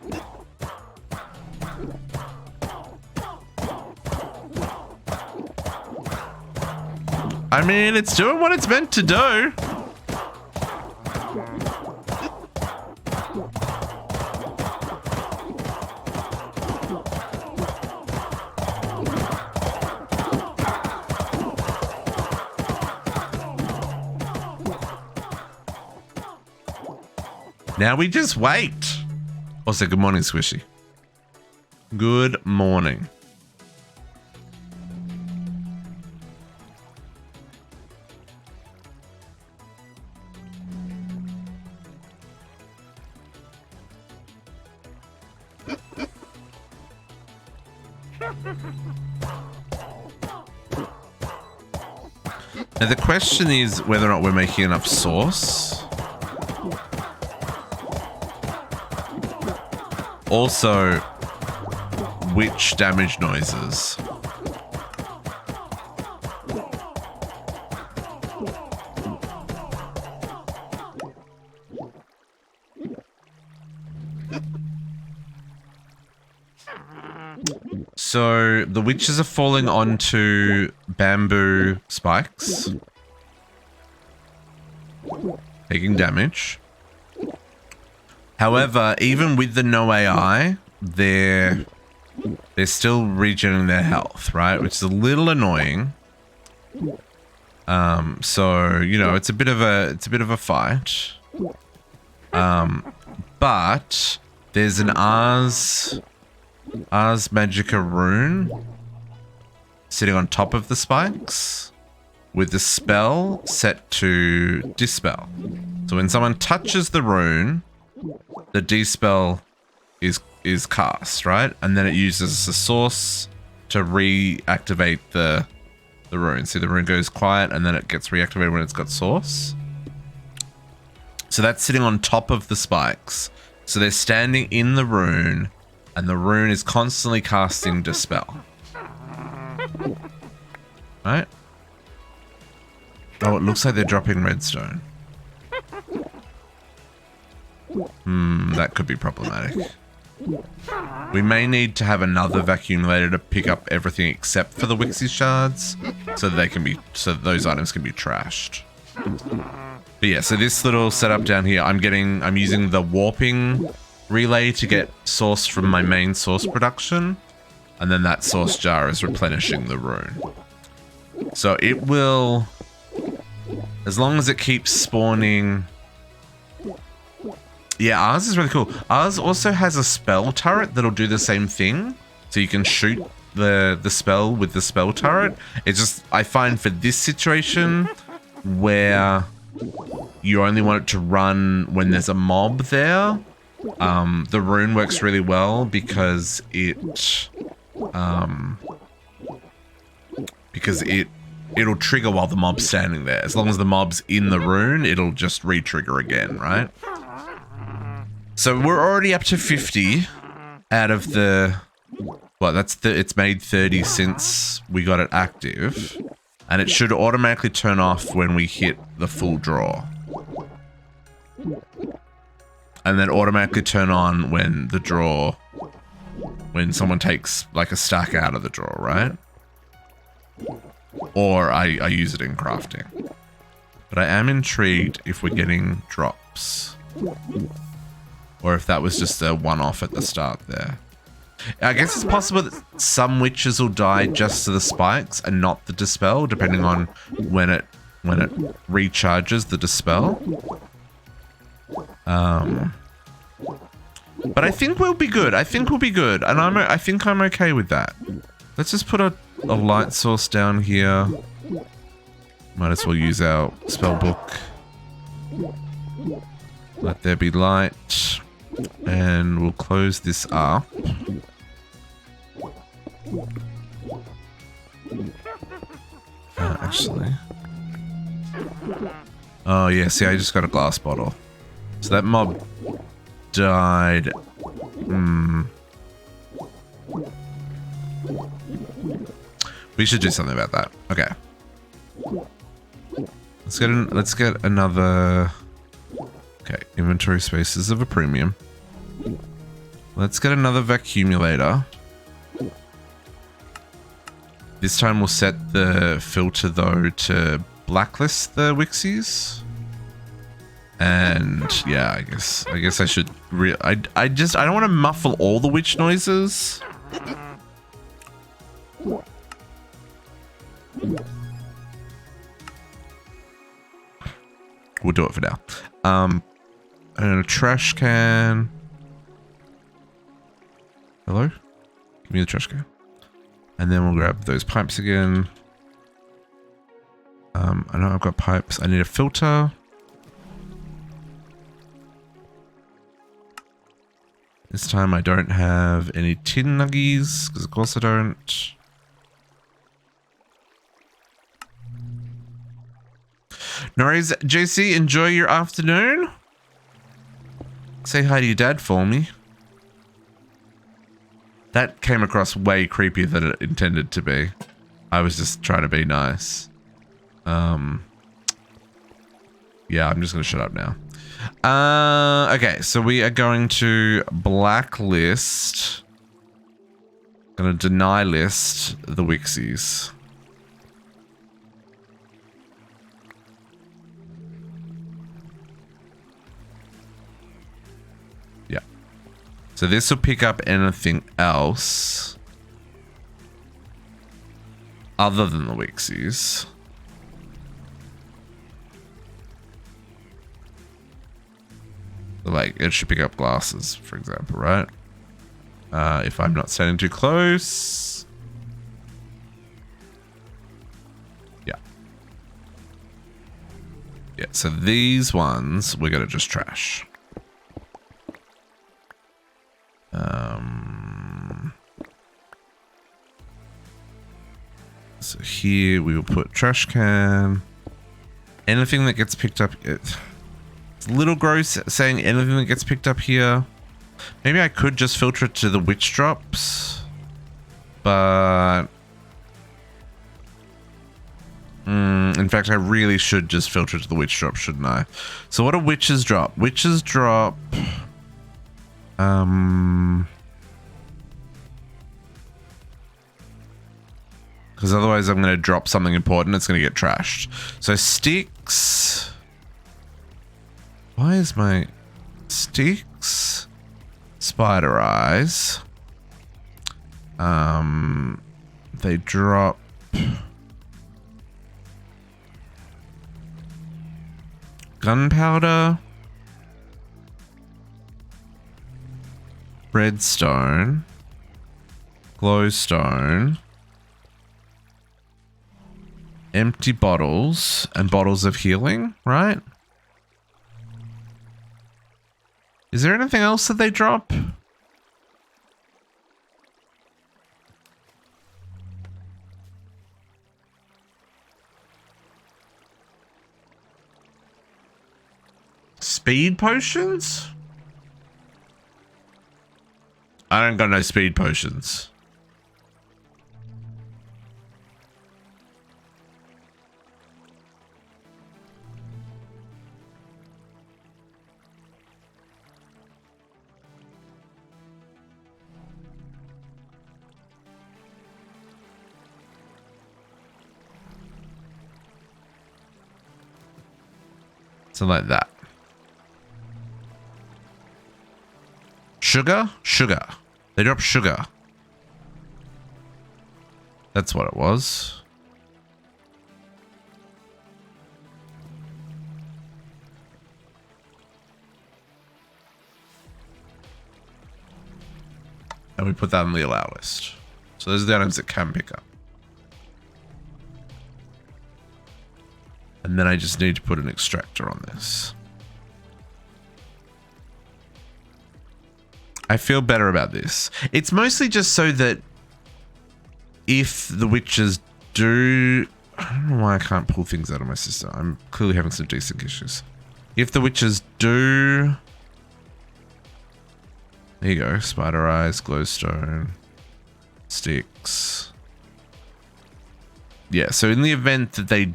Speaker 1: I mean, it's doing what it's meant to do. Now we just wait. Also, good morning, Squishy. Good morning. Now the question is whether or not we're making enough sauce. Also, which damage noises? So the witches are falling onto bamboo spikes, taking damage. However, even with the no AI, they're still regenerating their health, right? Which is a little annoying. So you know, it's a bit of a fight. But there's an Ars Magica rune sitting on top of the spikes with the spell set to dispel. So when someone touches the rune, the dispel is cast, right? And then it uses the source to reactivate the rune. See, the rune goes quiet and then it gets reactivated when it's got source. So that's sitting on top of the spikes. So they're standing in the rune and the rune is constantly casting dispel. Right? Oh, it looks like they're dropping redstone. That could be problematic. We may need to have another vacuumulator to pick up everything except for the Wixie shards, so that those items can be trashed. But yeah, so this little setup down here, I'm using the warping relay to get source from my main source production, And then that source jar is replenishing the rune. So it will, as long as it keeps spawning. Yeah, ours is really cool. Ours also has a spell turret that'll do the same thing. So you can shoot the spell with the spell turret. It's just, I find for this situation where you only want it to run when there's a mob there, the rune works really well because it'll trigger while the mob's standing there. As long as the mob's in the rune, it'll just re-trigger again, right? So we're already up to 50 out of the, well, it's made 30 since we got it active, and it should automatically turn off when we hit the full draw. And then automatically turn on when someone takes like a stack out of the draw, right? Or I use it in crafting. But I am intrigued if we're getting drops. Or if that was just a one-off at the start there. I guess it's possible that some witches will die just to the spikes and not the dispel, depending on when it recharges the dispel. But I think we'll be good. And I think I'm okay with that. Let's just put a light source down here. Might as well use our spell book. Let there be light. And we'll close this up. Actually. Oh yeah, see, I just got a glass bottle. So that mob died. We should do something about that. Okay. Let's get another. Okay, inventory spaces of a premium. Let's get another vacuumulator. This time we'll set the filter though to blacklist the Wixies. And yeah, I guess I should. I don't want to muffle all the witch noises. We'll do it for now. And a trash can. Hello? Give me the trash can. And then we'll grab those pipes again. I know I've got pipes. I need a filter. This time I don't have any tin nuggies, because of course I don't. No worries, JC, enjoy your afternoon. Say hi to your dad for me. That came across way creepier than it intended to be. I was just trying to be nice. Yeah, I'm just going to shut up now. Okay, so we are going to blacklist. Going to deny list the Wixies. Yeah. So this will pick up anything else other than the Wixies. Like, it should pick up glasses, for example, right? If I'm not standing too close. Yeah. Yeah, so these ones, we're going to just trash. So here we will put trash can. Anything that gets picked up... It's a little gross saying anything that gets picked up here. Maybe I could just filter it to the witch drops. But... in fact, I really should just filter it to the witch drop, shouldn't I? So what do witches drop? Witches drop... Because otherwise I'm going to drop something important. It's going to get trashed. So sticks... Why is my sticks, spider eyes, They drop gunpowder, redstone, glowstone, empty bottles, and bottles of healing, right? Is there anything else that they drop? Speed potions? I don't got no speed potions. Something like that. Sugar? Sugar. They drop sugar. That's what it was. And we put that on the allow list. So those are the items that can pick up. And then I just need to put an extractor on this. I feel better about this. It's mostly just so that if the witches do... I don't know why I can't pull things out of my system. I'm clearly having some desync issues. If the witches do... There you go. Spider eyes, glowstone, sticks. Yeah, so in the event that they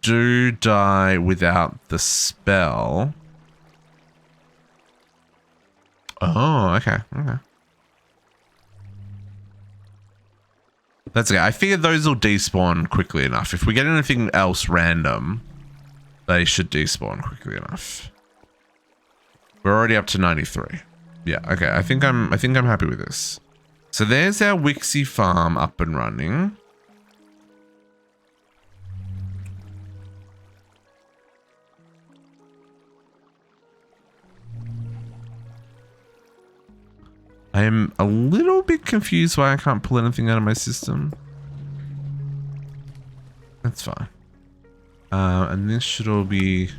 Speaker 1: do die without the spell. Oh, okay. Okay. That's okay. I figured those will despawn quickly enough. If we get anything else random, they should despawn quickly enough. We're already up to 93. Yeah, okay. I think I'm happy with this. So there's our Wixie Farm up and running. I am a little bit confused why I can't pull anything out of my system. That's fine. And this should all be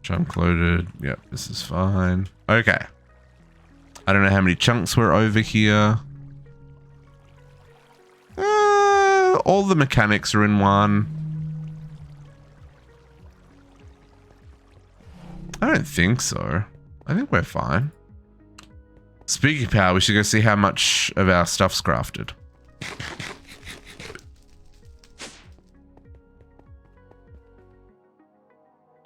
Speaker 1: chunk loaded. Yep, this is fine. Okay. I don't know how many chunks were over here. All the mechanics are in one. I don't think so. I think we're fine. Speaking of power, we should go see how much of our stuff's crafted.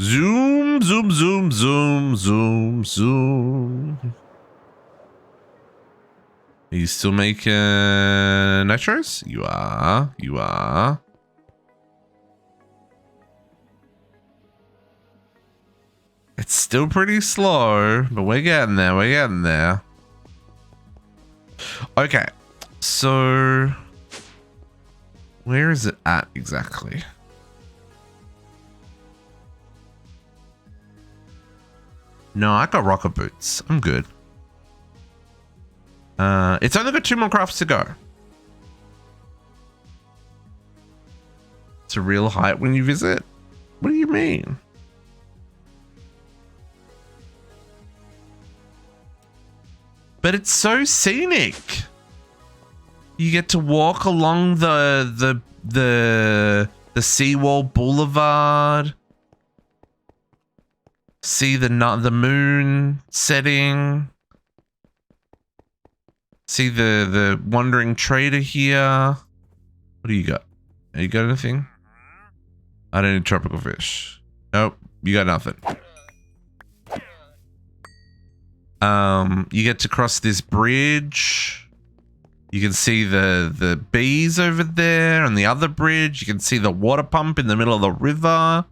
Speaker 1: Zoom, zoom, zoom, zoom, zoom, zoom. Are you still making nitros? You are. You are. It's still pretty slow, but we're getting there. We're getting there. Okay, so where is it at exactly? No, I got rocket boots. I'm good. It's only got 2 more crafts to go. It's a real height when you visit? What do you mean? But it's so scenic. You get to walk along the seawall boulevard. See the moon setting. See the wandering trader here. What do you got? You got anything? I don't need tropical fish. Nope, you got nothing. You get to cross this bridge. You can see the bees over there on the other bridge. You can see the water pump in the middle of the river.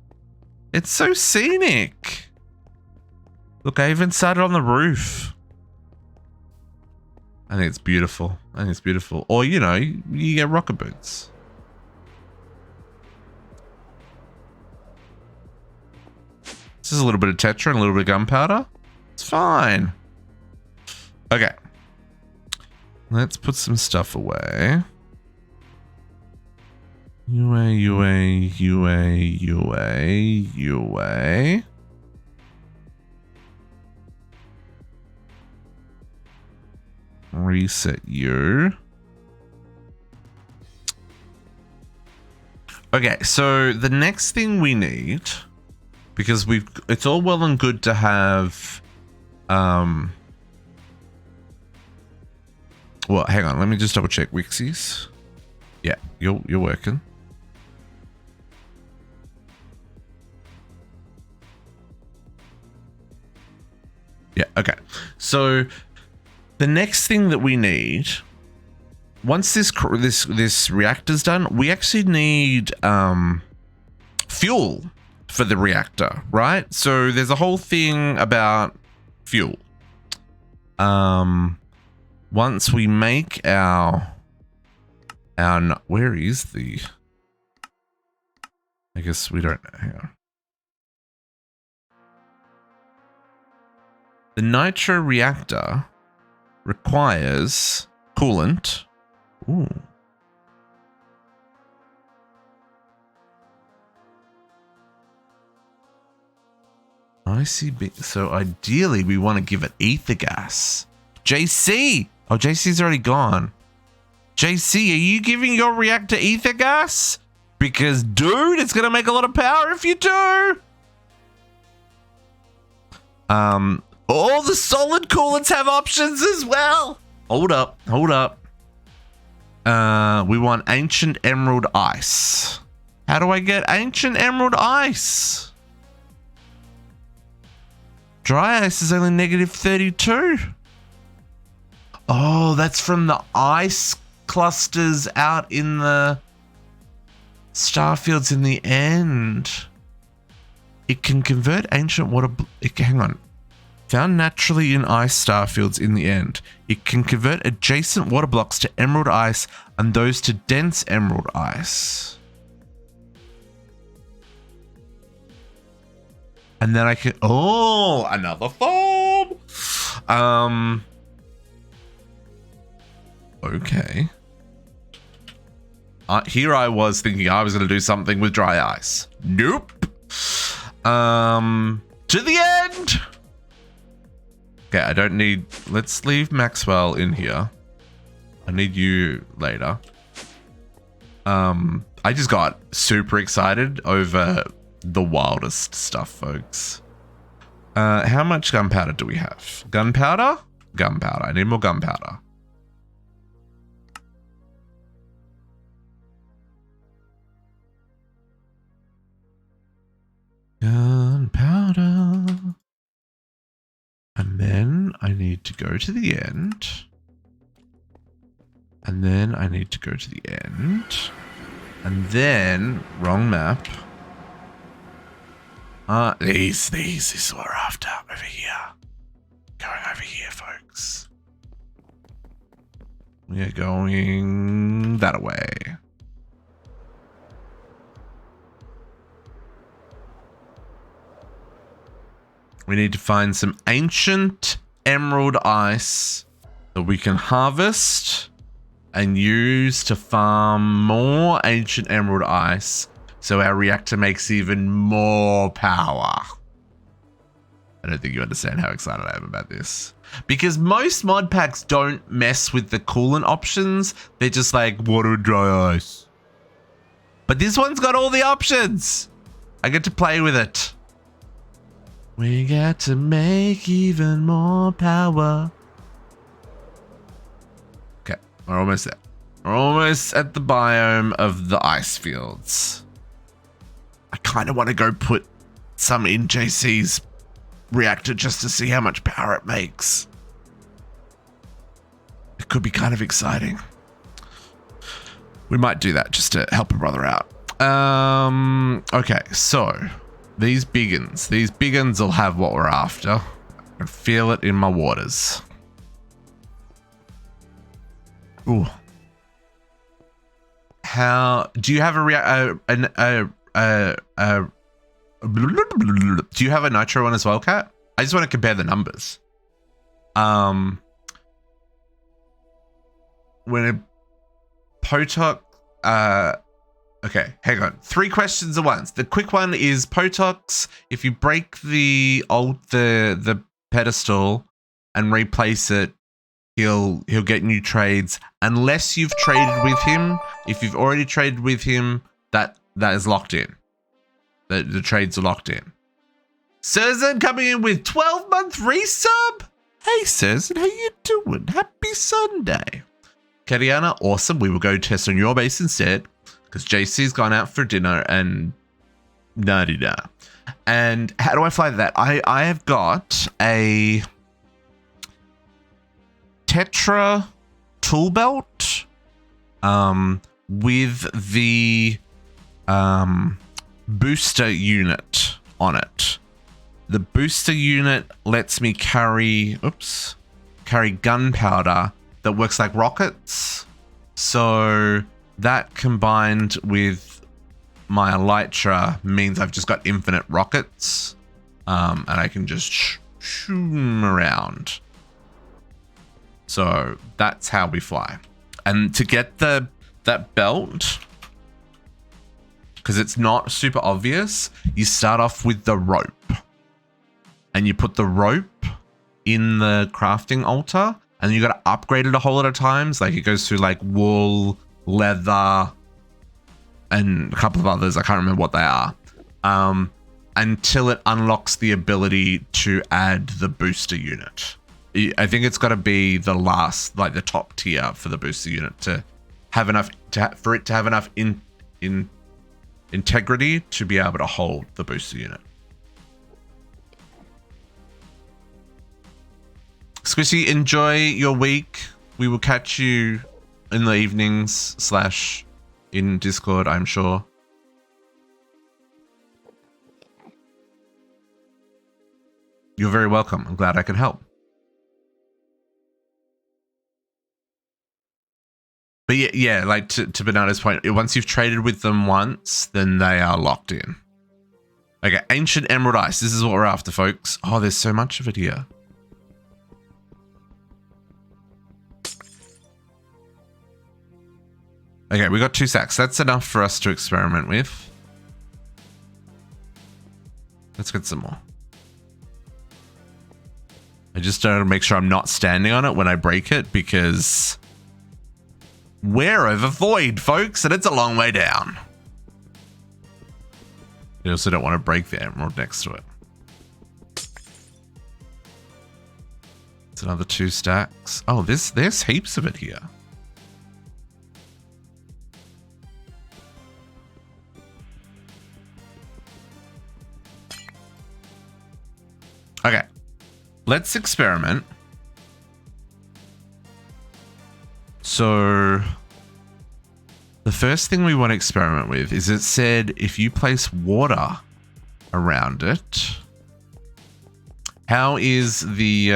Speaker 1: It's so scenic. Look, I even started on the roof. I think it's beautiful. I think it's beautiful. Or, you know, you get rocket boots. This is a little bit of tetra and a little bit of gunpowder. It's fine. Okay. Let's put some stuff away. UA. Reset you. Okay, so the next thing we need, because it's all well and good to have well, hang on, let me just double check Wixies. Yeah, you're working. Yeah, okay. So the next thing that we need, once this reactor's done, we actually need fuel for the reactor, right? So there's a whole thing about fuel. Once we make our where is the? I guess we don't know. Hang on. The Nitro reactor requires coolant. Ooh. ICB. So ideally, we want to give it ether gas. JC. Oh, JC's already gone. JC, are you giving your reactor ether gas? Because, dude, it's going to make a lot of power if you do. All the solid coolants have options as well. Hold up. We want ancient emerald ice. How do I get ancient emerald ice? Dry ice is only -32. Oh, that's from the ice clusters out in the starfields in the end. It can convert ancient water. Hang on. Found naturally in ice starfields in the end. It can convert adjacent water blocks to emerald ice and those to dense emerald ice. And then I can, oh, another foam. Okay. Here I was thinking I was going to do something with dry ice. Nope. To the end. Okay, I don't need, let's leave Maxwell in here. I need you later. I just got super excited over the wildest stuff, folks. How much gunpowder do we have? Gunpowder? Gunpowder. I need more gunpowder. Gunpowder. And then I need to go to the end. And then I need to go to the end. And then, wrong map. This is what we're after. Over here. Going over here, folks. We are going that way. We need to find some ancient emerald ice that we can harvest and use to farm more ancient emerald ice so our reactor makes even more power. I don't think you understand how excited I am about this. Because most mod packs don't mess with the coolant options. They're just like water, dry ice. But this one's got all the options. I get to play with it. We got to make even more power. Okay, we're almost there. We're almost at the biome of the ice fields. I kind of want to go put some in JC's reactor just to see how much power it makes. It could be kind of exciting. We might do that just to help a brother out. Okay, so these big uns will have what we're after. I feel it in my waters. Ooh. How do you have do you have a Nitro one as well, Kat? I just want to compare the numbers. When a Potok, okay, hang on. 3 questions at once. The quick one is Potox. If you break the pedestal and replace it, he'll get new trades unless you've traded with him. If you've already traded with him, that is locked in. The trades are locked in. Surzan coming in with 12-month resub. Hey Surzan, how you doing? Happy Sunday. Kariana, awesome. We will go test on your base instead because JC's gone out for dinner and da-di-da. And how do I fly that? I have got a Tetra tool belt with the booster unit on it. The booster unit lets me carry gunpowder that works like rockets. So that combined with my elytra means I've just got infinite rockets, and I can just shoot them around. So that's how we fly. And to get that belt, because it's not super obvious, you start off with the rope. And you put the rope in the crafting altar, and you got to upgrade it a whole lot of times. Like it goes through like wool, leather, and a couple of others. I can't remember what they are. Until it unlocks the ability to add the booster unit. I think it's got to be the last, like the top tier for the booster unit to have enough for it to have enough integrity to be able to hold the booster unit. Squishy, enjoy your week. We will catch you in the evenings / in Discord, I'm sure. You're very welcome. I'm glad I could help. But yeah, like to Bernardo's point, once you've traded with them once, then they are locked in. Okay, ancient emerald ice. This is what we're after, folks. Oh, there's so much of it here. Okay, we got 2 sacks. That's enough for us to experiment with. Let's get some more. I just gotta make sure I'm not standing on it when I break it because we're over void, folks, and it's a long way down. You also don't want to break the emerald next to it. It's another 2 stacks. Oh, there's heaps of it here. Okay, let's experiment. So the first thing we want to experiment with is it said if you place water around it, how is the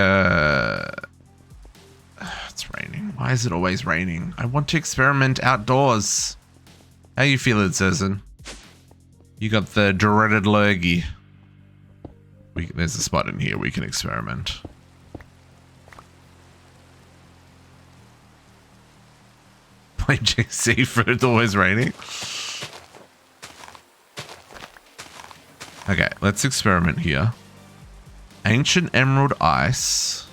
Speaker 1: it's raining. Why is it always raining? I want to experiment outdoors. How you feeling, Susan? You got the dreaded lurgy. There's a spot in here we can experiment. Play JC for it's always raining. Okay, let's experiment here. Ancient emerald ice.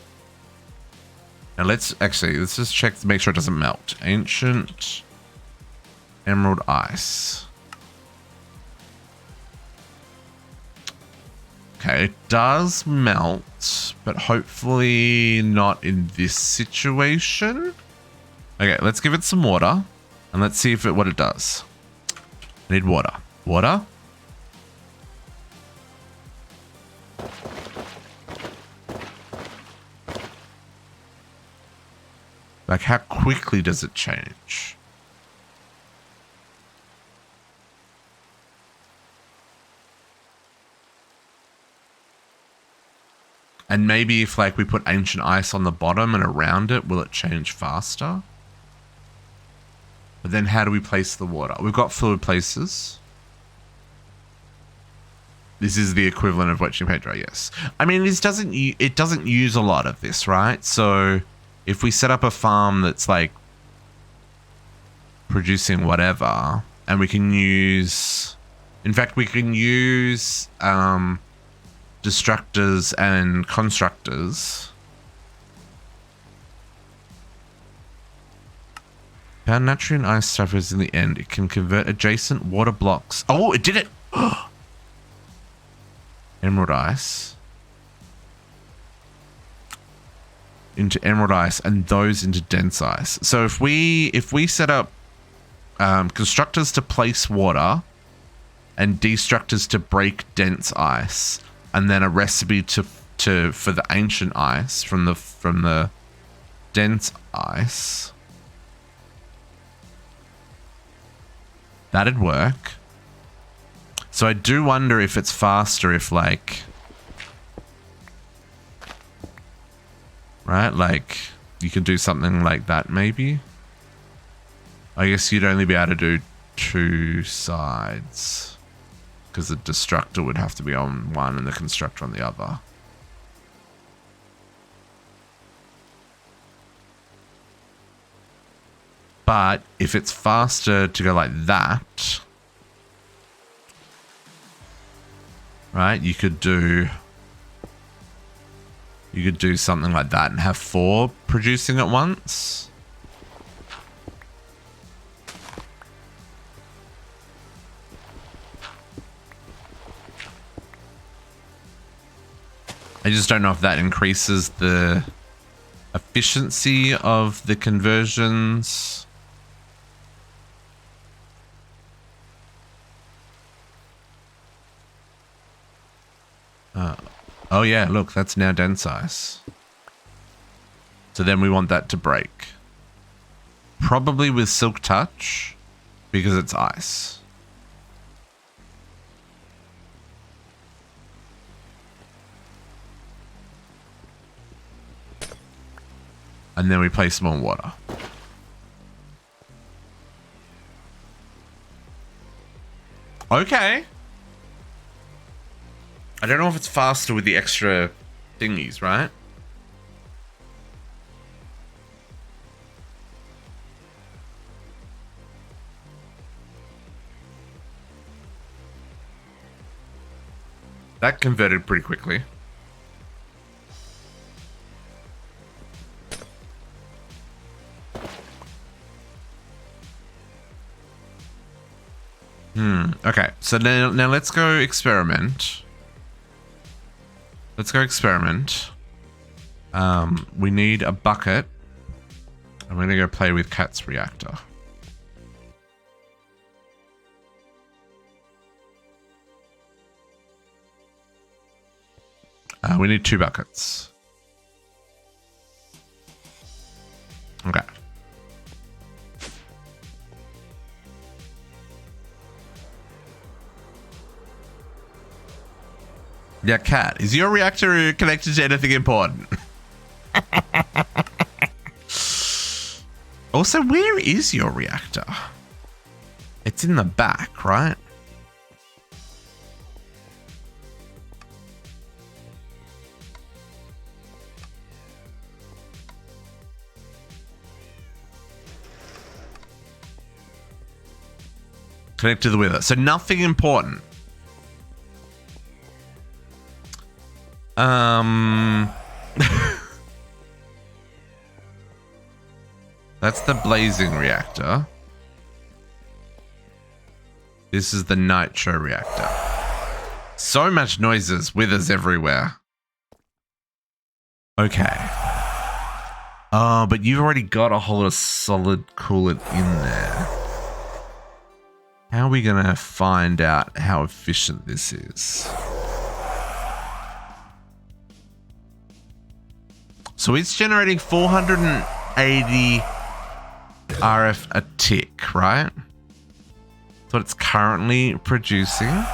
Speaker 1: Now let's just check to make sure it doesn't melt. Ancient emerald ice. Okay, it does melt, but hopefully not in this situation. Okay, let's give it some water and let's see what it does. I need water. Water. Like, how quickly does it change? And maybe if like we put ancient ice on the bottom and around it, will it change faster? But then how do we place the water? We've got fluid places. This is the equivalent of wetching paint dry, yes. I mean, it doesn't use a lot of this, right? So if we set up a farm that's like producing whatever, and we can use, in fact, we can use destructors and constructors. Found naturally in ice surface in the end. It can convert adjacent water blocks. Oh, it did it! Emerald ice into emerald ice, and those into dense ice. So if we set up constructors to place water and destructors to break dense ice, and then a recipe for the ancient ice from the dense ice, that'd work. So I do wonder if it's faster if like, right? Like you could do something like that maybe. I guess you'd only be able to do 2 sides because the destructor would have to be on one and the constructor on the other. But if it's faster to go like that, right, you could do something like that and have 4 producing at once. I just don't know if that increases the efficiency of the conversions. Oh yeah, look, that's now dense ice. So then we want that to break. Probably with silk touch, because it's ice. And then we place more water. Okay. I don't know if it's faster with the extra thingies, right? That converted pretty quickly. Okay, so now let's go experiment. Let's go experiment. We need a bucket. I'm going to go play with Cat's reactor. We need 2 buckets. Okay. Yeah, Cat, is your reactor connected to anything important? Also, where is your reactor? It's in the back, right? Connect to the wither. So nothing important. That's the blazing reactor. This is the nitro reactor. So much noises, withers everywhere. Okay. Oh, but you've already got a whole lot of solid coolant in there. How are we gonna find out how efficient this is? So it's generating 480 RF a tick, right? That's what it's currently producing.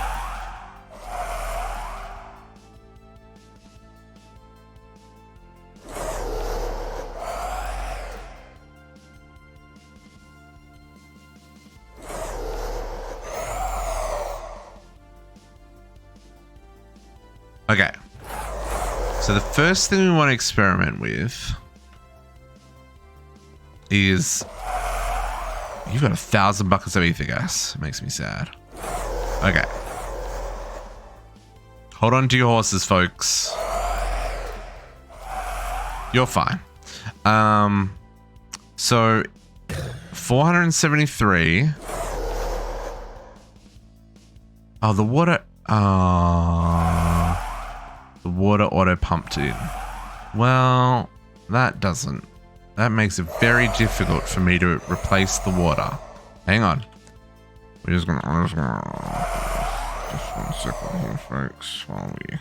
Speaker 1: Okay. So the first thing we want to experiment with is... You've got 1,000 buckets of ether gas. It makes me sad. Okay. Hold on to your horses, folks. You're fine. So 473. Oh, the water. The water auto pumped in. Well, that doesn't. That makes it very difficult for me to replace the water. Hang on. We're just gonna just 1 second here, folks. While we...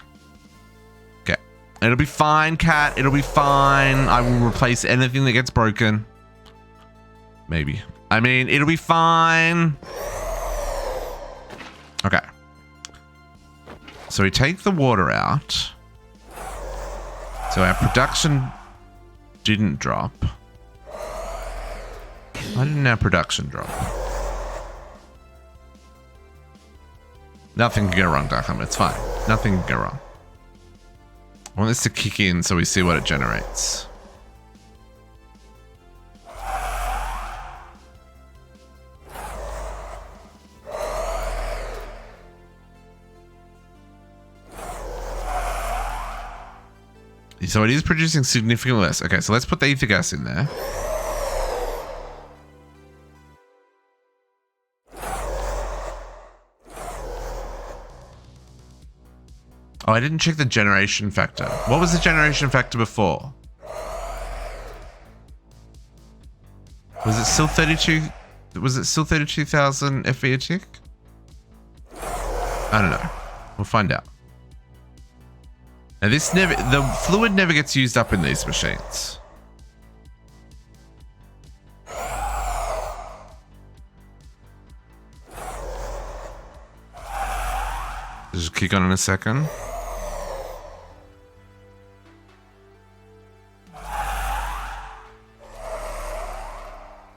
Speaker 1: Okay. It'll be fine, cat. It'll be fine. I will replace anything that gets broken. Maybe. I mean, it'll be fine. Okay. So we take the water out. So our production didn't drop. Why didn't our production drop? Nothing can go wrong, Darkham. It's fine. Nothing can go wrong. I want this to kick in so we see what it generates. So it is producing significantly less. Okay, so let's put the ether gas in there. Oh, I didn't check the generation factor. What was the generation factor before? Was it still 32? Was it still 32,000 FV a tick? I don't know. We'll find out. Now this never, the fluid never gets used up in these machines. Just kick on in a second.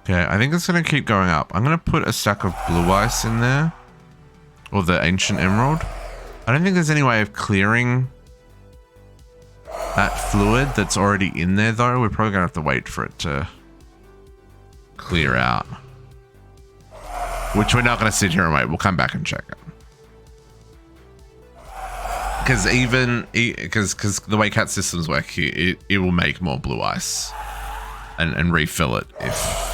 Speaker 1: Okay, I think it's going to keep going up. I'm going to put a stack of blue ice in there. Or the ancient emerald. I don't think there's any way of clearing that fluid that's already in there, though. We're probably going to have to wait for it to clear out. Which we're not going to sit here and wait. We'll come back and check it. Because because the way cat systems work here, it will make more blue ice and refill it if...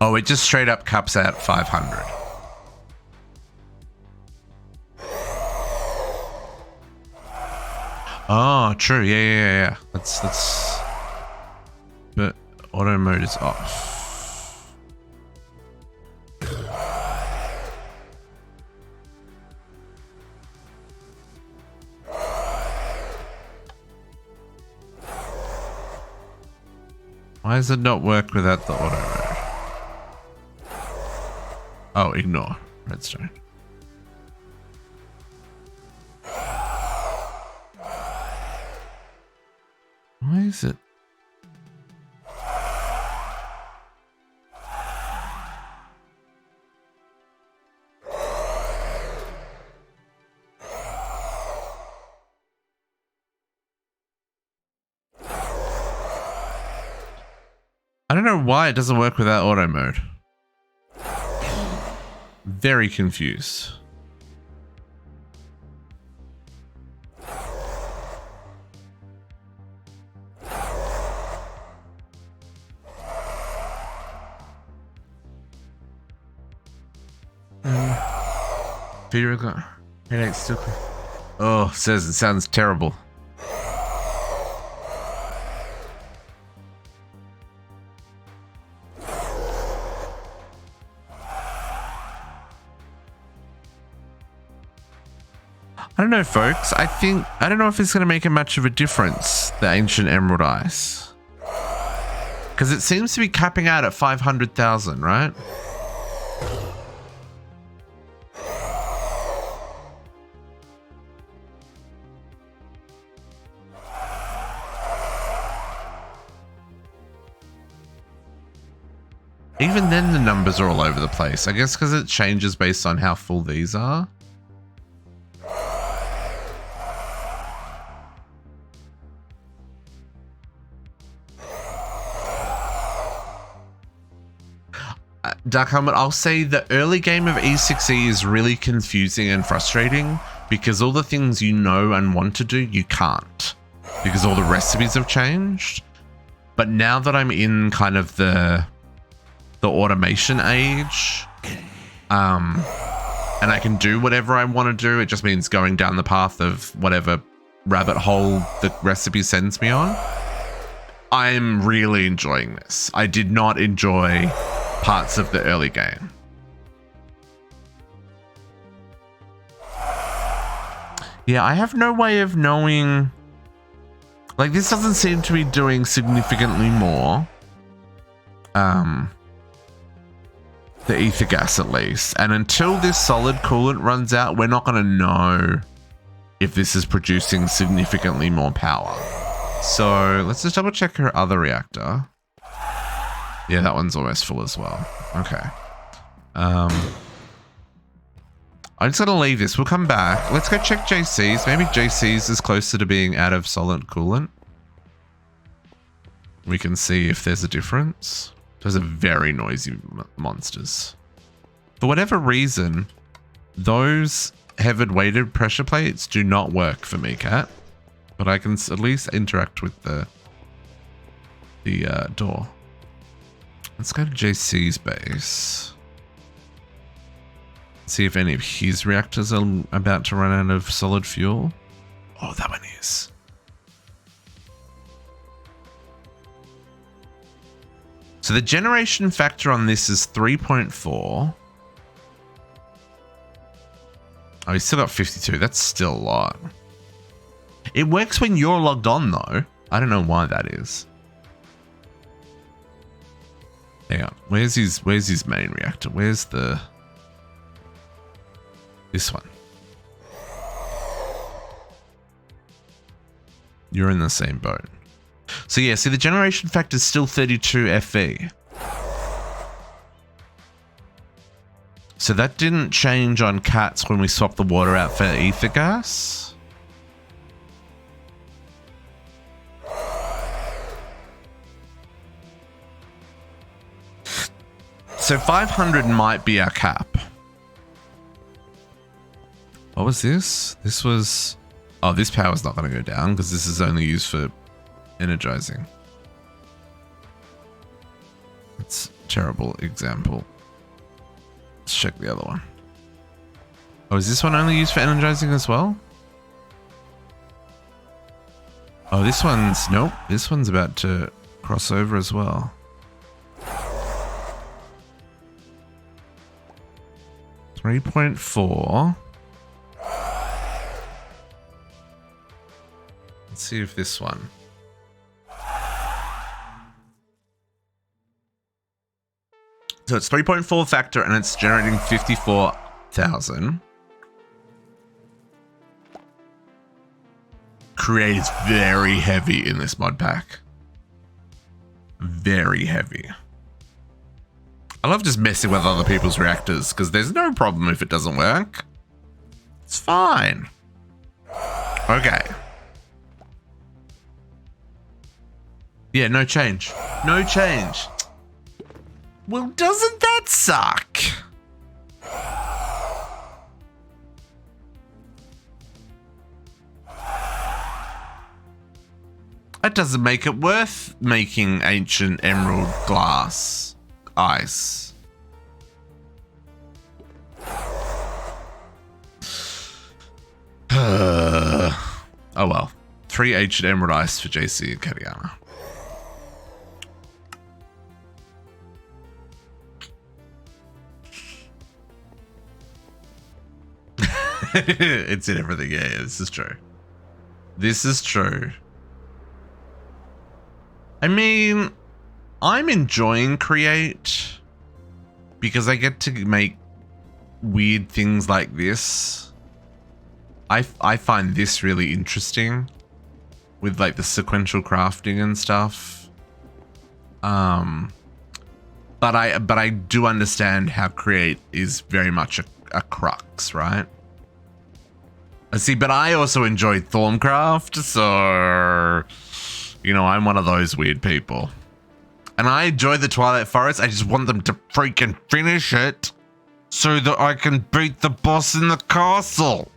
Speaker 1: Oh, it just straight up caps out 500. Oh, true. Yeah. That's. But auto mode is off. Why does it not work without the auto mode? Oh, ignore redstone. Why is it? I don't know why it doesn't work without auto mode. Very confused. Peter got headache still. Oh, says it sounds terrible. I don't know, folks. I don't know if it's going to make much of a difference, the ancient emerald ice. Because it seems to be capping out at 500,000, right? Even then the numbers are all over the place. I guess because it changes based on how full these are. Dark Helmet, I'll say the early game of E6E is really confusing and frustrating because all the things you know and want to do, you can't because all the recipes have changed. But now that I'm in kind of the automation age, and I can do whatever I want to do, it just means going down the path of whatever rabbit hole the recipe sends me on. I'm really enjoying this. I did not enjoy parts of the early game. Yeah, I have no way of knowing. Like, this doesn't seem to be doing significantly more. The ether gas, at least. And until this solid coolant runs out, we're not going to know if this is producing significantly more power. So let's just double check her other reactor. Yeah, that one's almost full as well. Okay. I'm just going to leave this. We'll come back. Let's go check JC's. Maybe JC's is closer to being out of solid coolant. We can see if there's a difference. Those are very noisy monsters. For whatever reason, those heavy weighted pressure plates do not work for me, Cat. But I can at least interact with the door. Let's go to JC's base. See if any of his reactors are about to run out of solid fuel. Oh, that one is. So the generation factor on this is 3.4. Oh, he's still got 52. That's still a lot. It works when you're logged on, though. I don't know why that is. Hang on. Where's his main reactor? Where's this one? You're in the same boat. So yeah, see the generation factor is still 32 FE. So that didn't change on Cats when we swapped the water out for ether gas. So 500 might be our cap. What was this? This was... Oh, this power's not going to go down because this is only used for energizing. That's a terrible example. Let's check the other one. Oh, is this one only used for energizing as well? Oh, this one's... Nope. This one's about to cross over as well. .4. Let's see if this one. So it's 3.4 factor and it's generating 54,000. Create is very heavy in this mod pack. Very heavy. I love just messing with other people's reactors because there's no problem if it doesn't work. It's fine. Okay. Yeah, no change. No change. Well, doesn't that suck? That doesn't make it worth making ancient emerald glass. Ice. Oh well. 3 ancient emerald ice for JC and Katiana. It's in everything. Yeah, this is true. This is true. I mean, I'm enjoying Create because I get to make weird things like this. I find this really interesting with like the sequential crafting and stuff. But But I do understand how create is very much a crux, right? I see, but I also enjoyed Thorncraft, so you know, I'm one of those weird people. And I enjoy the Twilight Forest. I just want them to freaking finish it so that I can beat the boss in the castle.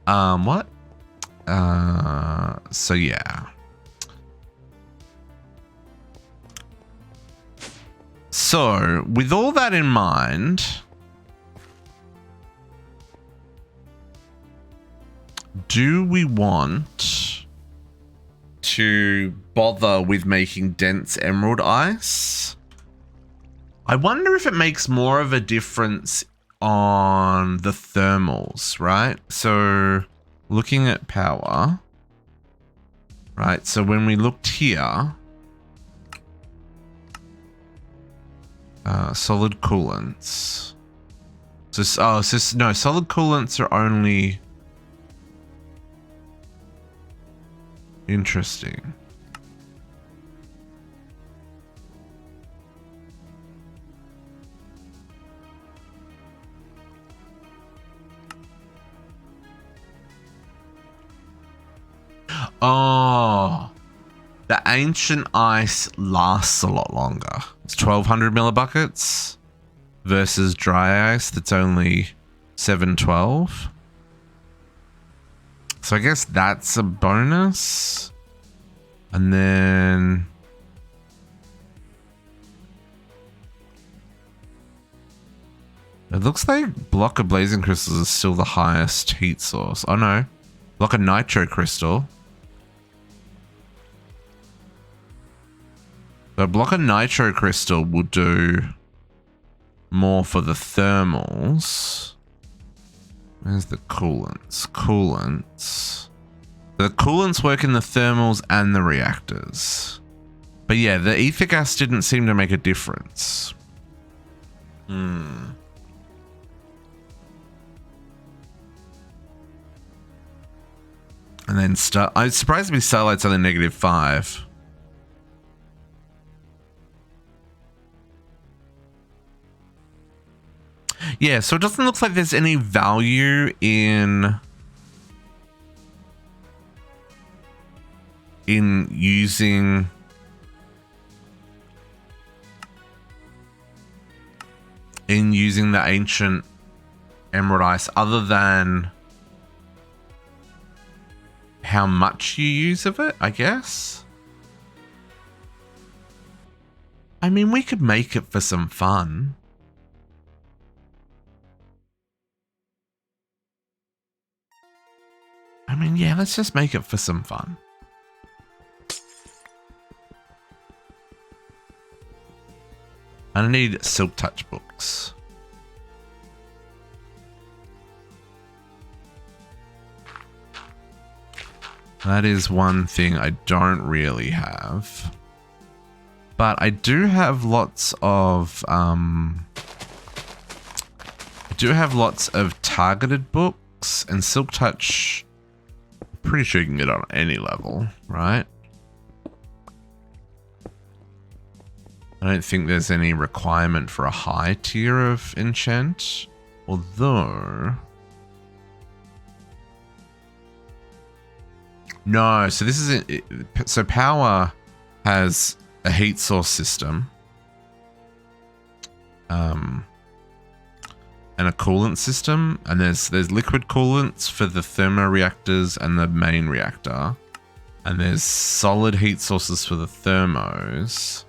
Speaker 1: What? So yeah. So, with all that in mind, do we want to bother with making dense emerald ice? I wonder if it makes more of a difference on the thermals, right? So, looking at Powah, right? So, when we looked here, solid coolants. No, solid coolants are only interesting. Oh, the ancient ice lasts a lot longer. It's 1200 millibuckets versus dry ice that's only 712. So I guess that's a bonus. And then it looks like block of blazing crystals is still the highest heat source. Oh no, block of nitro crystal. The block of nitro crystal will do more for the thermals. Where's the coolants? Coolants. The coolants work in the thermals and the reactors. But yeah, the ether gas didn't seem to make a difference. And then I'm surprised to be Starlight's only -5. Yeah, so it doesn't look like there's any value in using the ancient emerald ice other than how much you use of it, I guess. I mean, we could make it for some fun. I mean, yeah, let's just make it for some fun. I need Silk Touch books. That is one thing I don't really have. But I do have lots of targeted books, and Silk Touch, pretty sure you can get on any level, right? I don't think there's any requirement for a high tier of enchant, although... No, so this is... So Powah has a heat source system. And a coolant system, and there's liquid coolants for the thermoreactors and the main reactor, and there's solid heat sources for the thermos,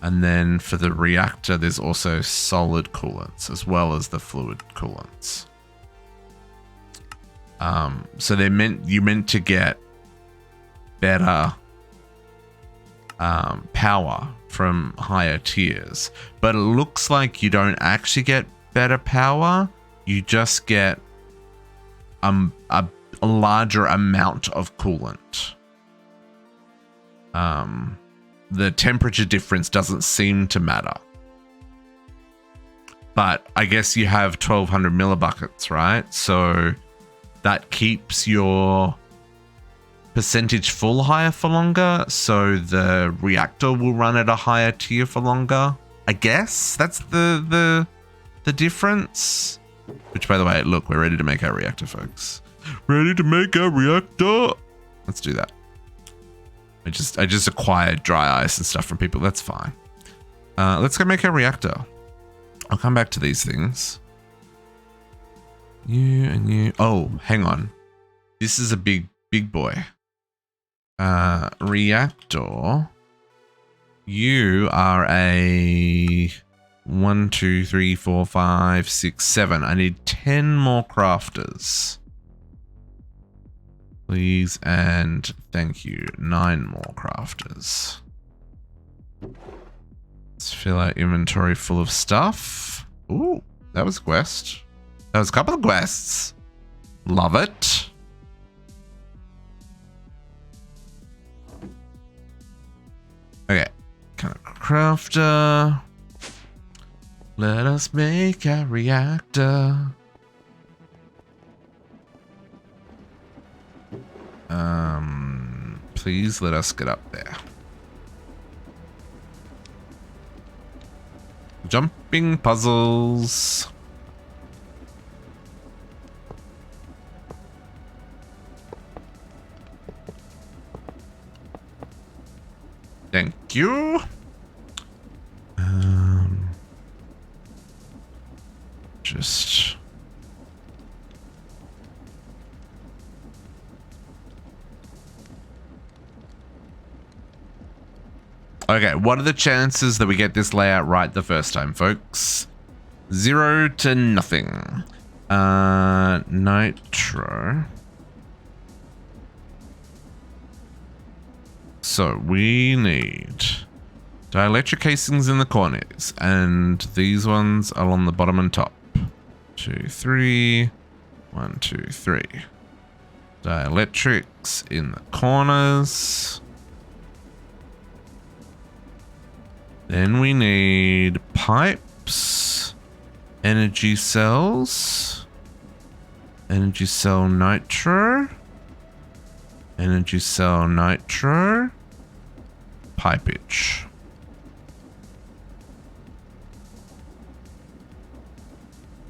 Speaker 1: and then for the reactor there's also solid coolants as well as the fluid coolants. So you're meant to get better power from higher tiers, but it looks like you don't actually get better power, you just get a larger amount of coolant. The temperature difference doesn't seem to matter. But I guess you have 1200 millibuckets, right? So that keeps your percentage full higher for longer, so the reactor will run at a higher tier for longer. I guess that's the difference. Which, by the way, look, we're ready to make our reactor, folks. Ready to make our reactor. Let's do that. I just acquired dry ice and stuff from people. That's fine. Let's go make our reactor. I'll come back to these things. You and you. Oh, hang on. This is a big boy. Reactor. You are a 1, 2, 3, 4, 5, 6, 7. I need 10 more crafters. Please and thank you. 9 more crafters. Let's fill our inventory full of stuff. Ooh, that was a quest. That was a couple of quests. Love it. Okay. Kind of crafter. Let us make a reactor. Please let us get up there. Jumping puzzles. Thank you. Just okay, what are the chances that we get this layout right the first time, folks? 0 to nothing. Nitro. So we need dielectric casings in the corners, and these ones are on the bottom and top. 2, 3. 1, 2, 3. Dielectrics in the corners. Then we need pipes, energy cells, energy cell nitro, energy cell nitro, pipage.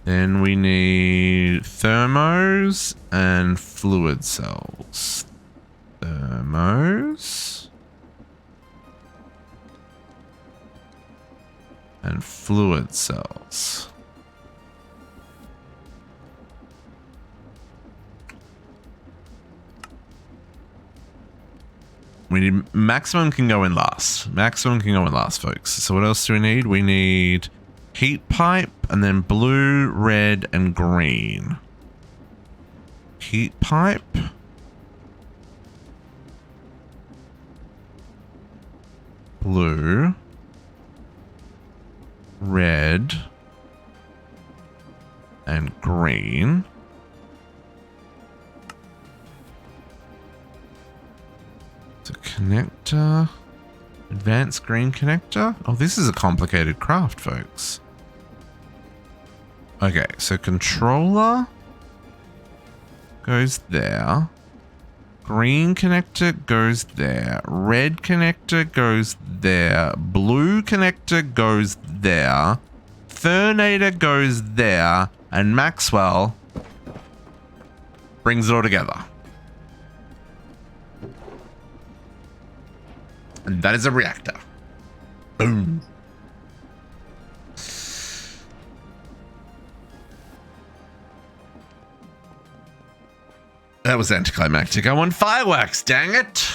Speaker 1: Then we need thermos and fluid cells. Thermos and fluid cells. We need maximum can go in last. Maximum can go in last, folks. So what else do we need? We need heat pipe and then blue, red, and green. Heat pipe. Blue. Red. And green. So connector. Advanced green connector. Oh, this is a complicated craft, folks. Okay, so controller goes there. Green connector goes there. Red connector goes there. Blue connector goes there. Fernator goes there. And Maxwell brings it all together. And that is a reactor. Boom. That was anticlimactic. I want fireworks, dang it.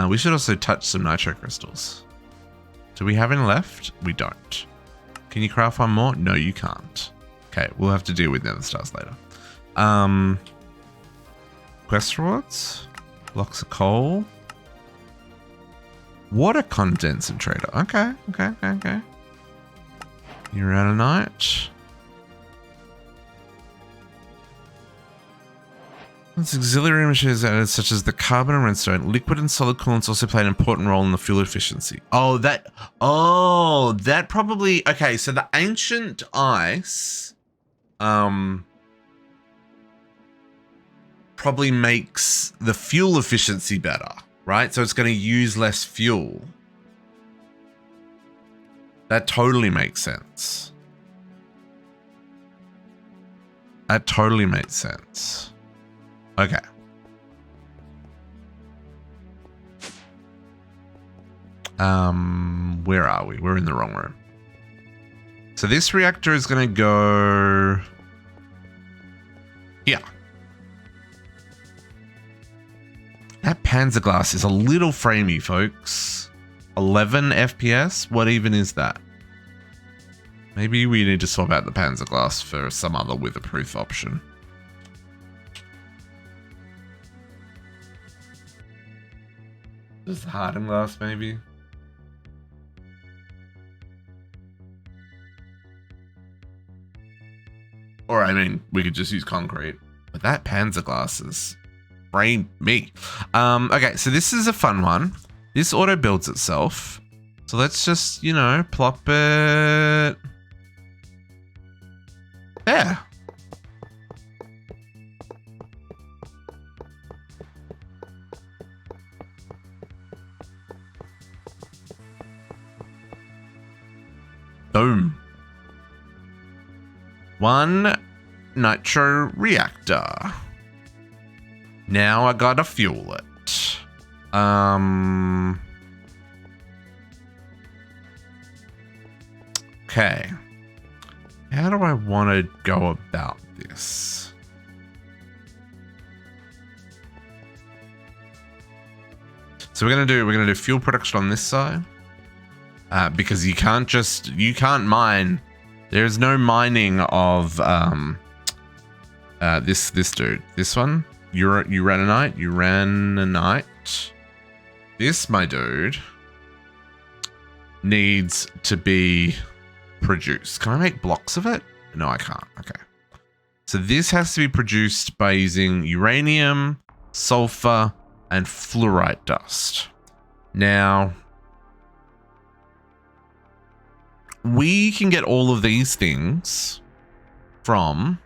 Speaker 1: We should also touch some nitro crystals. Do we have any left? We don't. Can you craft one more? No, you can't. Okay, we'll have to deal with the other stars later. Quest rewards? Blocks of coal. Water concentrator. Okay. You're out of night. Once auxiliary materials added, such as the carbon and redstone, liquid and solid coolants also play an important role in the fuel efficiency. That probably, okay, so the ancient ice, probably makes the fuel efficiency better, right? So it's going to use less fuel. That totally makes sense. That totally makes sense. Okay. Where are we? We're in the wrong room. So this reactor is going to go here. That panzer glass is a little framey, folks. 11 FPS? What even is that? Maybe we need to swap out the panzer glass for some other weatherproof option. Just hardened glass, maybe? Or, I mean, we could just use concrete. But that panzer glass is brain me. Okay, so this is a fun one. This auto builds itself. So let's just, you know, plop it there. Boom. One Nitro Reactor. Now I gotta fuel it. Okay. How do I want to go about this? So we're gonna do fuel production on this side. Because you can't mine. There's no mining of this dude. This one, uranite. This, my dude, needs to be produced. Can I make blocks of it? No, I can't. Okay. So this has to be produced by using uranium, sulfur, and fluorite dust. Now, we can get all of these things from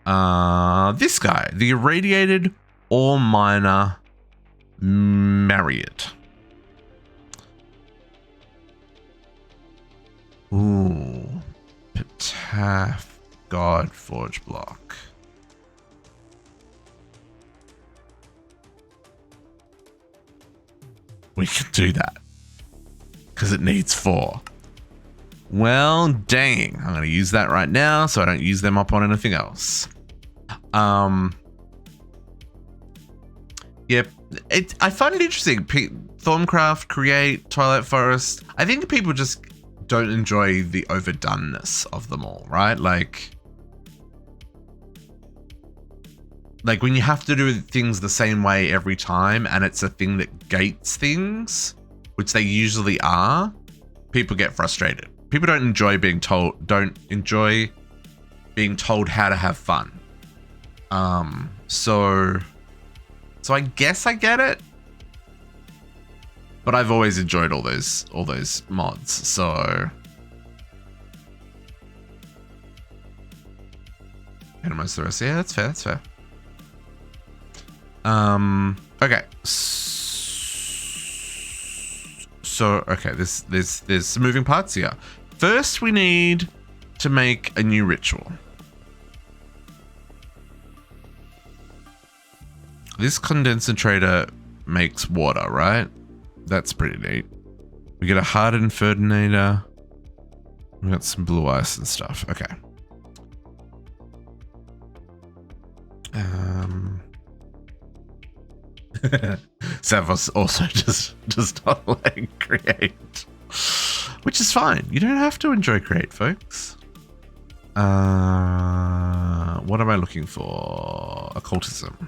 Speaker 1: this guy, the irradiated ore miner Marriott. Ooh, Petaf God Forge block. We can do that because it needs 4. Well, dang. I'm going to use that right now so I don't use them up on anything else. Yep. I find it interesting. Thorncraft, Create, Twilight Forest. I think people just don't enjoy the overdoneness of them all, right? Like when you have to do things the same way every time and it's a thing that gates things, which they usually are, people get frustrated. People don't enjoy being told how to have fun. So I guess I get it. But I've always enjoyed all those mods. So minimize the rest. Yeah, that's fair. That's fair. Okay. So okay, there's some moving parts here. First, we need to make a new ritual. This condensator makes water, right? That's pretty neat. We get a hardened fertinator. We got some blue ice and stuff. Okay. Savos also just not letting create. Which is fine. You don't have to enjoy create, folks. What am I looking for? Occultism.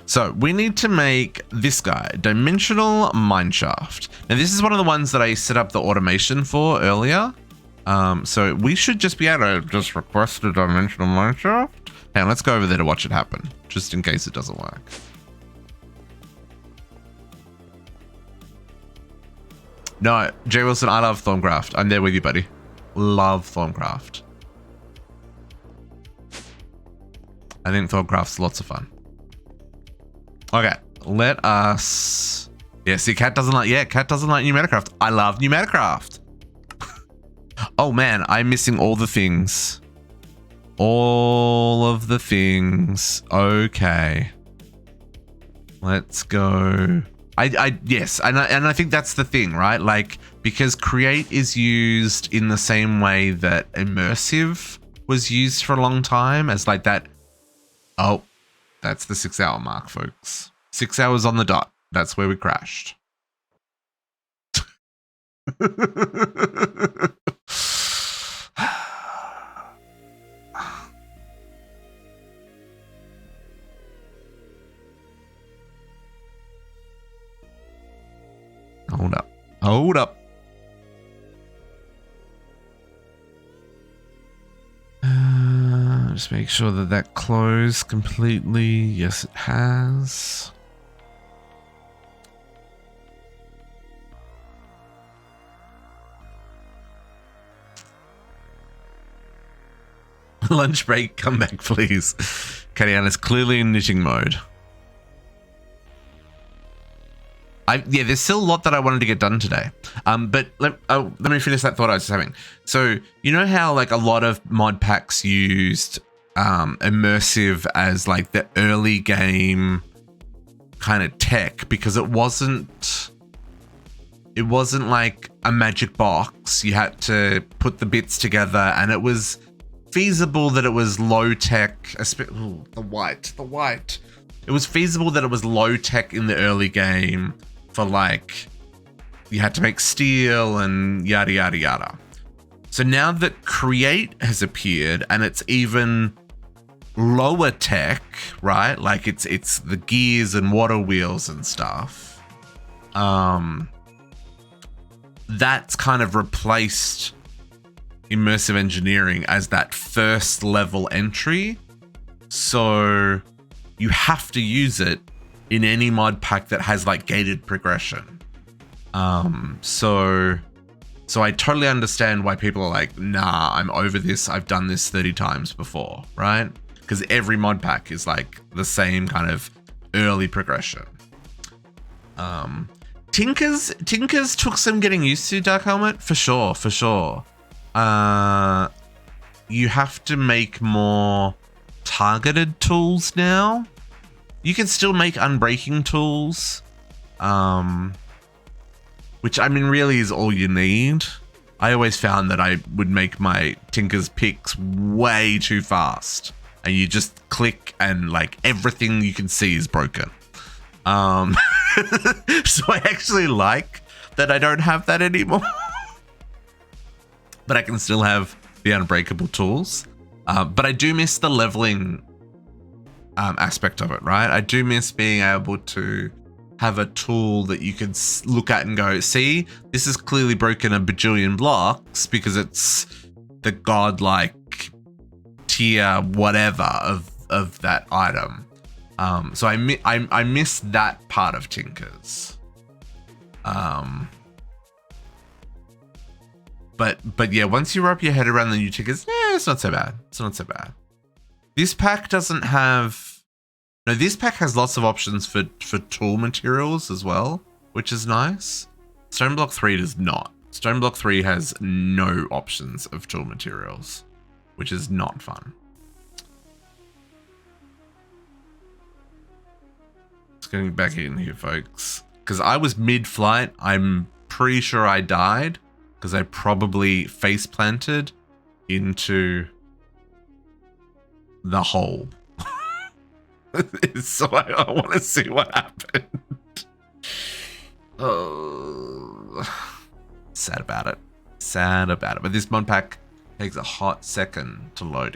Speaker 1: So we need to make this guy, Dimensional Mineshaft. Now this is one of the ones that I set up the automation for earlier. So we should just be able to just request a Dimensional Mineshaft. Hang on, let's go over there to watch it happen, just in case it doesn't work. No, Jay Wilson, I love Thorncraft. I'm there with you, buddy. Love Thorncraft. I think Thorncraft's lots of fun. Okay, let us... Yeah, see, Cat doesn't like Enigmatica. I love Enigmatica. Oh man, I'm missing all the things. All of the things. Okay. Let's go. Yes, and I think that's the thing, right? Like, because create is used in the same way that immersive was used for a long time as like that. Oh, that's the 6 hour mark, folks. 6 hours on the dot. That's where we crashed. Hold up. Hold up. Just make sure that that closed completely. Yes, it has. Lunch break, come back, please. Kadiana's clearly in knitting mode. Yeah, there's still a lot that I wanted to get done today. But let me finish that thought I was just having. So, you know how like a lot of mod packs used immersive as like the early game kind of tech, because it wasn't like a magic box. You had to put the bits together, and it was feasible that it was low tech. Ooh, the white. It was feasible that it was low tech in the early game. For like, you had to make steel and yada, yada, yada. So now that Create has appeared and it's even lower tech, right? Like it's the gears and water wheels and stuff. That's kind of replaced immersive engineering as that first level entry. So you have to use it in any mod pack that has like gated progression. So I totally understand why people are like, nah, I'm over this. I've done this 30 times before, right? Because every mod pack is like the same kind of early progression. Tinkers took some getting used to, Dark Helmet, for sure. You have to make more targeted tools now. You can still make unbreaking tools, which I mean really is all you need. I always found that I would make my Tinker's picks way too fast, and you just click and like everything you can see is broken. So I actually like that I don't have that anymore, but I can still have the unbreakable tools. But I do miss the leveling aspect of it, right? I do miss being able to have a tool that you can look at and go, see, this is clearly broken a bajillion blocks because it's the godlike tier whatever of that item. So I miss that part of Tinkers. But yeah, once you wrap your head around the new Tinkers, it's not so bad. It's not so bad. This pack doesn't have... No, this pack has lots of options for tool materials as well, which is nice. Stone Block 3 does not. Stone Block 3 has no options of tool materials, which is not fun. Let's get back in here, folks. Because I was mid-flight. I'm pretty sure I died because I probably face planted into the hole. So I want to see what happened. Oh, sad about it. Sad about it. But this mod pack takes a hot second to load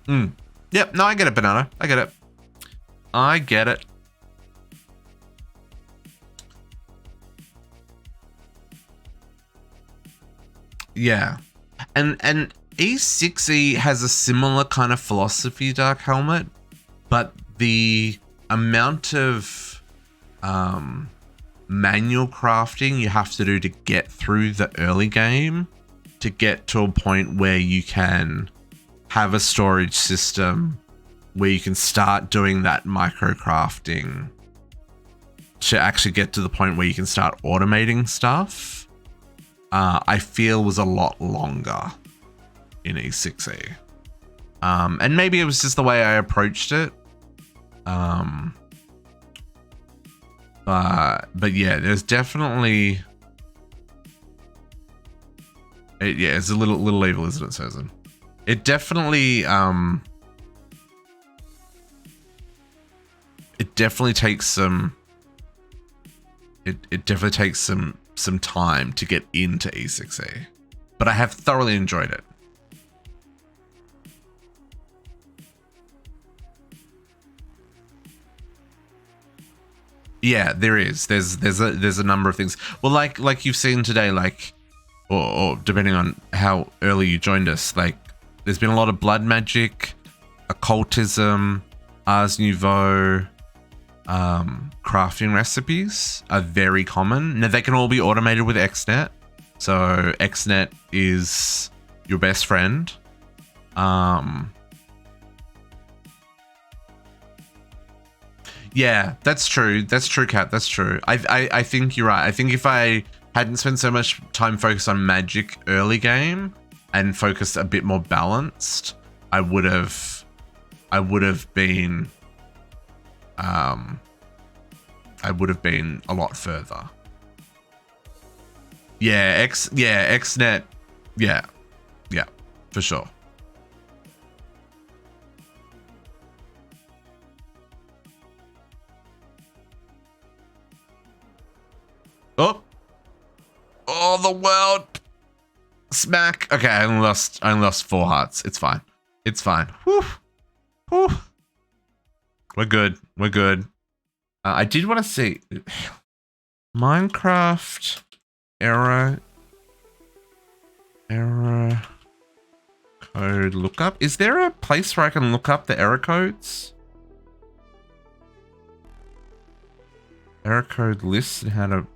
Speaker 1: in. Yep, no, I get it, Banana. I get it. I get it. Yeah. And E6E has a similar kind of philosophy, Dark Helmet, but the amount of manual crafting you have to do to get through the early game to get to a point where you can have a storage system where you can start doing that micro crafting to actually get to the point where you can start automating stuff, I feel was a lot longer in E6E. And maybe it was just the way I approached it. But yeah, there's definitely... it's a little evil, isn't it, Susan? It definitely... it definitely takes some... It definitely takes some time to get into E6E. But I have thoroughly enjoyed it. Yeah, there is. There's a number of things. Well, like you've seen today, like, or depending on how early you joined us, like, there's been a lot of blood magic, occultism, Ars Nouveau, crafting recipes are very common. Now they can all be automated with XNet, so XNet is your best friend. Yeah, that's true. That's true, Kat. That's true. I think you're right. I think if I hadn't spent so much time focused on magic early game and focused a bit more balanced, I would have been a lot further. Yeah, XNet. Yeah, for sure. Oh, the world. Smack. Okay, I only lost 4 hearts. It's fine. It's fine. Whew. Whew. We're good. We're good. I did want to see Minecraft error code lookup. Is there a place where I can look up the error codes? Error code list and how to...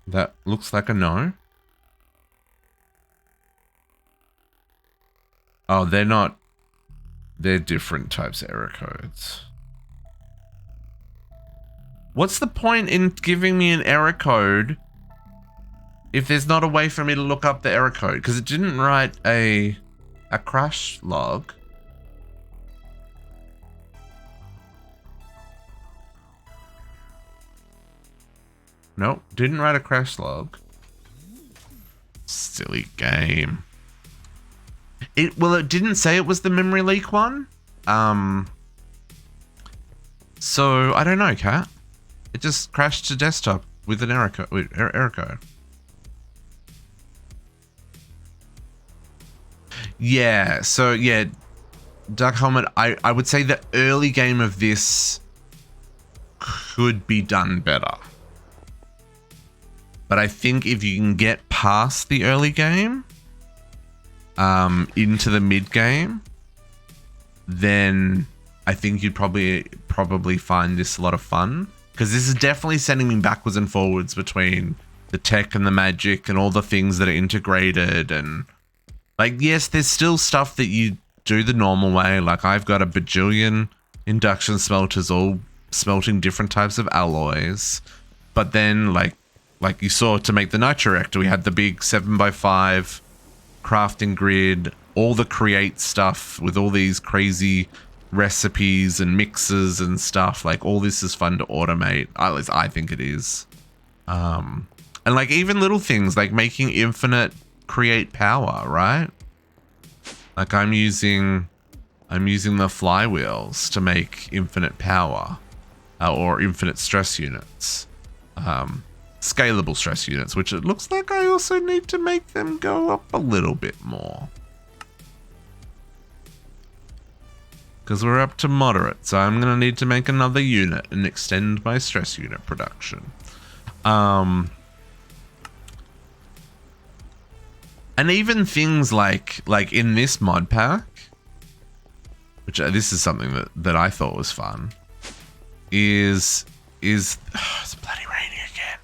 Speaker 1: That looks like a no. Oh, they're not. They're different types of error codes. What's the point in giving me an error code if there's not a way for me to look up the error code? Because it didn't write a crash log. Nope, didn't write a crash log. Silly game. It didn't say it was the memory leak one. So I don't know, Kat. It just crashed to desktop with an error code. Yeah, so yeah, Dark Helmet, I would say the early game of this could be done better. But I think if you can get past the early game, into the mid game, then I think you'd probably find this a lot of fun. Because this is definitely sending me backwards and forwards between the tech and the magic and all the things that are integrated. And like, yes, there's still stuff that you do the normal way. Like I've got a bajillion induction smelters all smelting different types of alloys. But then like you saw, to make the Nitro Reactor, we had the big 7x5 crafting grid, all the create stuff with all these crazy recipes and mixes and stuff. Like all this is fun to automate. At least I think it is. And like even little things like making infinite create power, right? Like I'm using the flywheels to make infinite power, or infinite stress units. Scalable stress units, which it looks like I also need to make them go up a little bit more. Because we're up to moderate, so I'm going to need to make another unit and extend my stress unit production. And even things like in this mod pack, which this is something that I thought was fun, is it's bloody rainy again.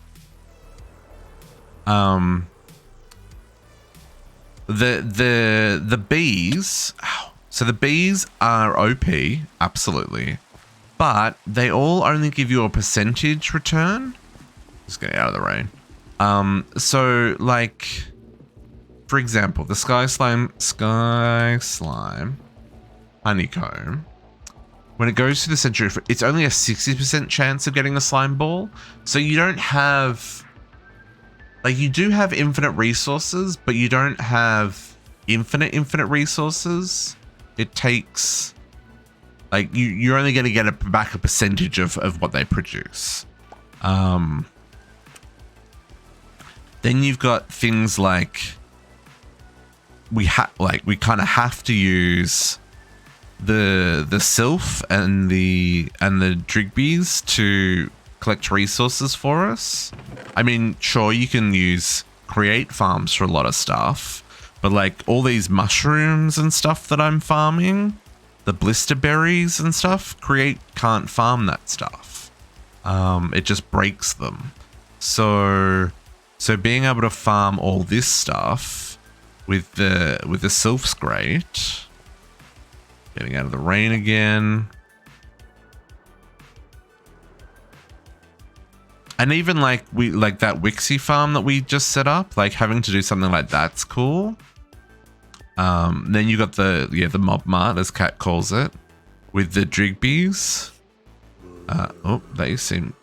Speaker 1: The bees. So the bees are OP, absolutely, but they all only give you a percentage return. Just get out of the rain. So like, for example, the sky slime honeycomb. When it goes to the center, it's only a 60% chance of getting a slime ball. So you don't have, like, you do have infinite resources, but you don't have infinite resources. It takes, like, you're only going to get back a percentage of what they produce. Then you've got things like, we kind of have to use the sylph and the drigbees to collect resources for us. I mean, sure, you can use create farms for a lot of stuff, but like all these mushrooms and stuff that I'm farming, the blister berries and stuff, create can't farm that stuff. It just breaks them. So being able to farm all this stuff with the sylph's great. Getting out of the rain again. And even like that Wixie Farm that we just set up, like having to do something like that's cool. Then you got the mob mart, as Kat calls it, with the drigbees.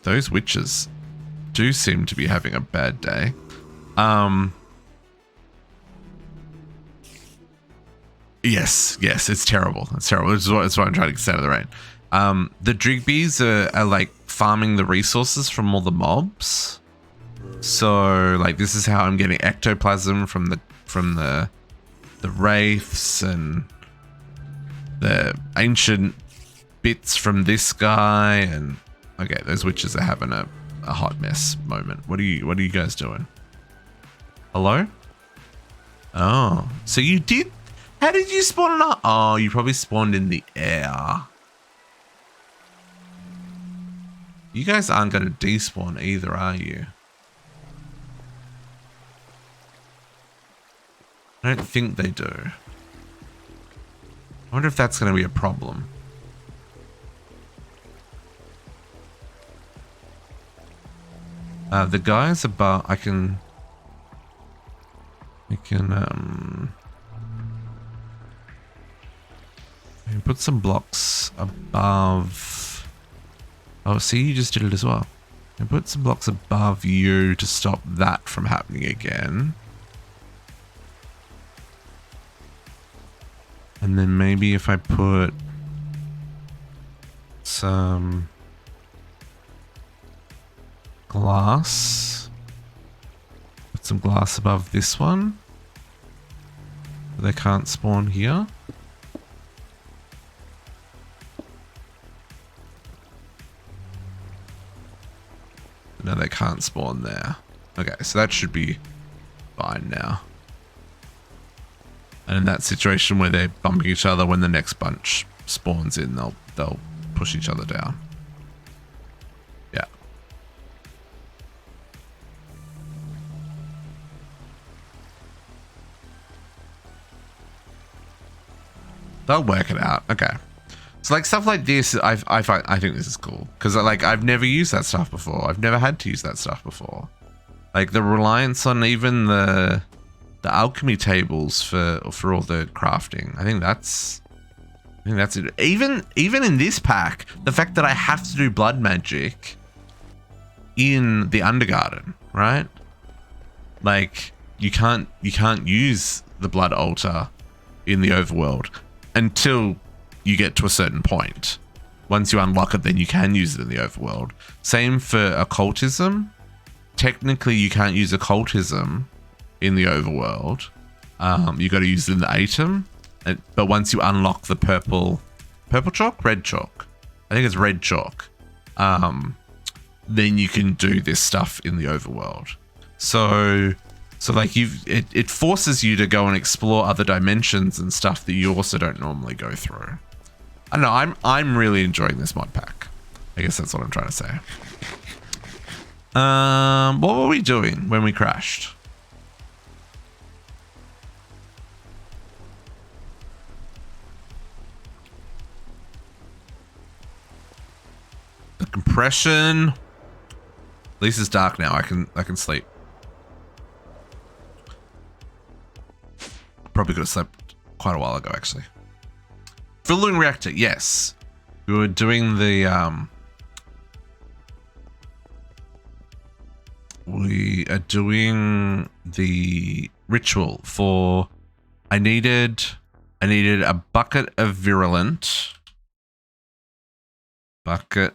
Speaker 1: Those witches do seem to be having a bad day. Yes, it's terrible. It's terrible. It's why I'm trying to get out of the rain. The drigbees are like farming the resources from all the mobs. So like this is how I'm getting ectoplasm from the wraiths and the ancient bits from this guy. And okay, those witches are having a hot mess moment. What are you guys doing? Hello? Oh, so you did. How did you spawn in? Oh, you probably spawned in the air. You guys aren't going to despawn either, are you? I don't think they do. I wonder if that's going to be a problem. The guys above, I can put some blocks above. Oh, see, you just did it as well. And put some blocks above you to stop that from happening again. And then maybe if I put some glass, put some glass above this one. They can't spawn here. No, they can't spawn there. Okay, so that should be fine now. And in that situation where they're bumping each other, when the next bunch spawns in, they'll push each other down. Yeah. They'll work it out. Okay. So like stuff like this, I think this is cool because like I've never used that stuff before. I've never had to use that stuff before. Like the reliance on even the alchemy tables for all the crafting. I think that's it. Even in this pack, the fact that I have to do blood magic in the Undergarden, right? Like you can't use the blood altar in the overworld until you get to a certain point. Once you unlock it, then you can use it in the overworld. Same for occultism. Technically, you can't use occultism in the overworld. You got to use it in the item. But once you unlock the purple chalk, red chalk. I think it's red chalk. Then you can do this stuff in the overworld. So like it forces you to go and explore other dimensions and stuff that you also don't normally go through. I don't know, I'm really enjoying this mod pack. I guess that's what I'm trying to say. What were we doing when we crashed? Compression. At least it's dark now. I can sleep. Probably could have slept quite a while ago, actually. Filling reactor, yes. We were doing the we are doing the ritual for. I needed a bucket of virulent, bucket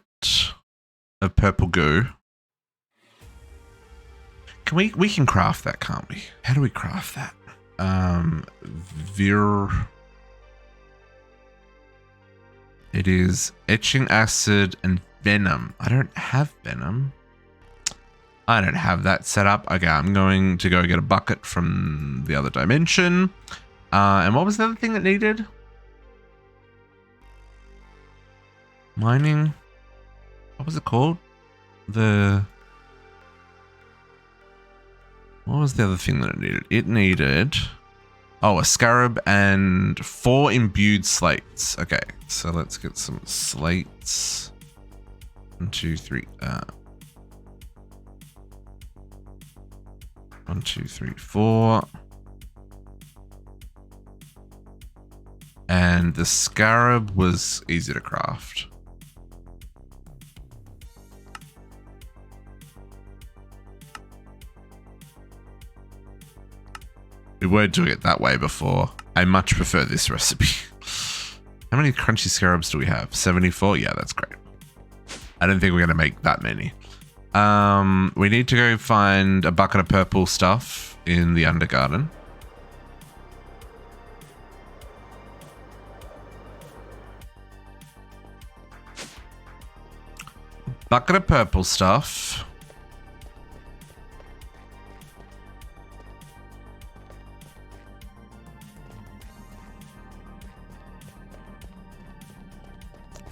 Speaker 1: of purple goo. Can we can craft that, can't we? How do we craft that? It is etching acid and venom. I don't have venom. I don't have that set up. Okay, I'm going to go get a bucket from the other dimension. And what was the other thing that needed? Mining. What was it called? What was the other thing that it needed? It needed, a scarab and 4 imbued slates. Okay, so let's get some slates. 1, 2, 3. 1, 2, 3, 4. And the scarab was easy to craft. We were doing it that way before. I much prefer this recipe. How many crunchy scarabs do we have? 74? Yeah, that's great. I don't think we're going to make that many. We need to go find a bucket of purple stuff in the Undergarden. Bucket of purple stuff.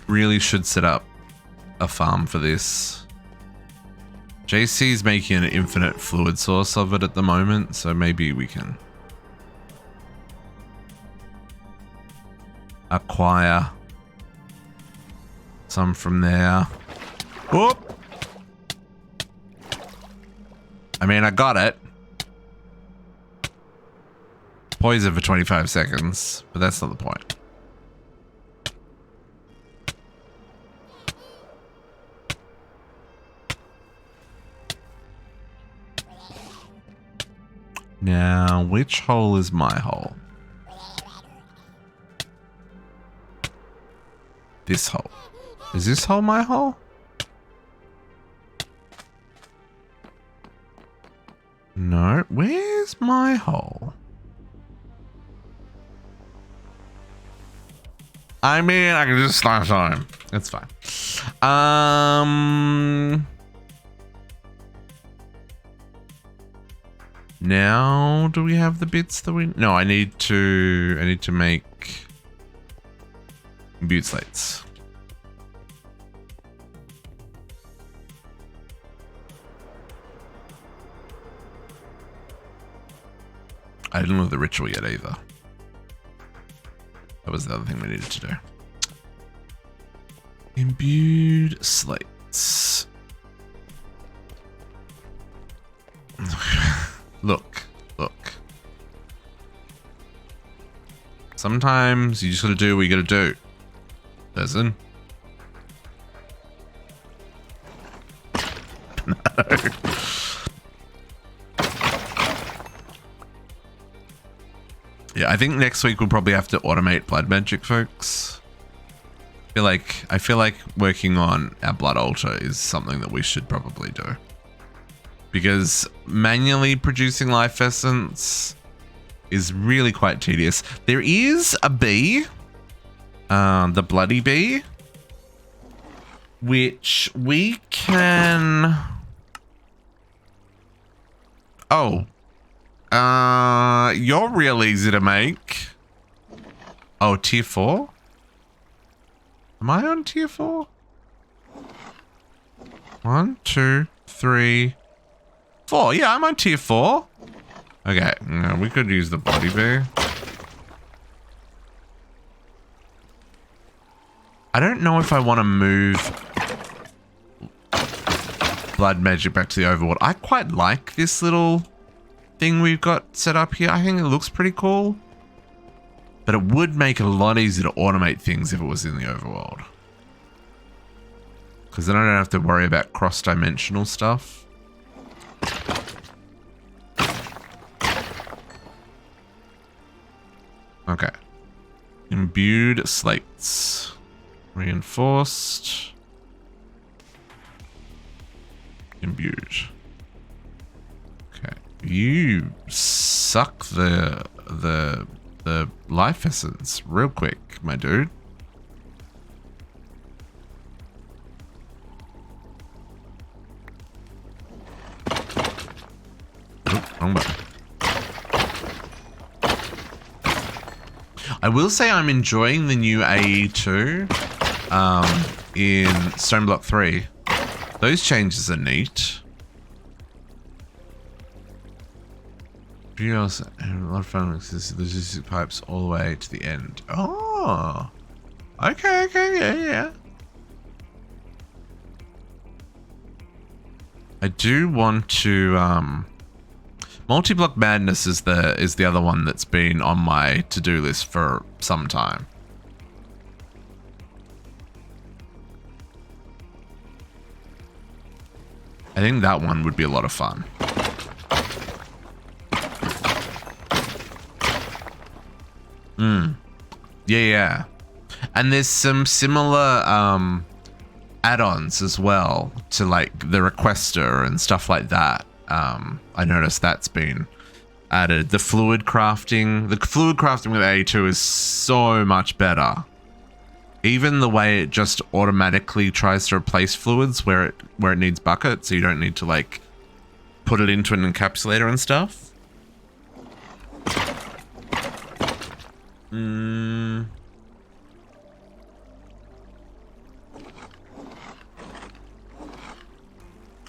Speaker 1: Really should set up a farm for this. JC's making an infinite fluid source of it at the moment, so maybe we can acquire some from there. Whoop! I mean, I got it. Poison for 25 seconds, but that's not the point. Now, which hole is my hole? This hole. Is this hole my hole? No. Where's my hole? I mean, I can just slash on. It's fine. Now, do we have the bits that we... No, I need to make butte slates. I didn't know the ritual yet either. That was the other thing we needed to do. Imbued slates. Look. Sometimes you just gotta do what you gotta do. Person. No. Yeah, I think next week we'll probably have to automate blood magic, folks. I feel like working on our blood altar is something that we should probably do. Because manually producing life essence is really quite tedious. There is a bee, the bloody bee, which we can... Oh. You're real easy to make. Oh, tier 4? Am I on tier 4? 1, 2, 3, 4. Yeah, I'm on tier 4. Okay, no, we could use the bloody bee. I don't know if I want to move blood magic back to the overworld. I quite like this little thing we've got set up here. I think it looks pretty cool. But it would make it a lot easier to automate things if it was in the overworld. Because then I don't have to worry about cross-dimensional stuff. Okay. Imbued slates. Reinforced. Imbued. Okay. You suck the life essence real quick, my dude. Oh, wrong button. I will say I'm enjoying the new AE2 in Stoneblock 3. Those changes are neat. A lot of fun with this logistic pipes all the way to the end. Oh, okay, yeah. I do want to multi-block madness is the other one that's been on my to-do list for some time. I think that one would be a lot of fun. Yeah. And there's some similar add-ons as well to like the requester and stuff like that. I noticed that's been added. The fluid crafting with A2 is so much better. Even the way it just automatically tries to replace fluids where it needs buckets, so you don't need to like put it into an encapsulator and stuff.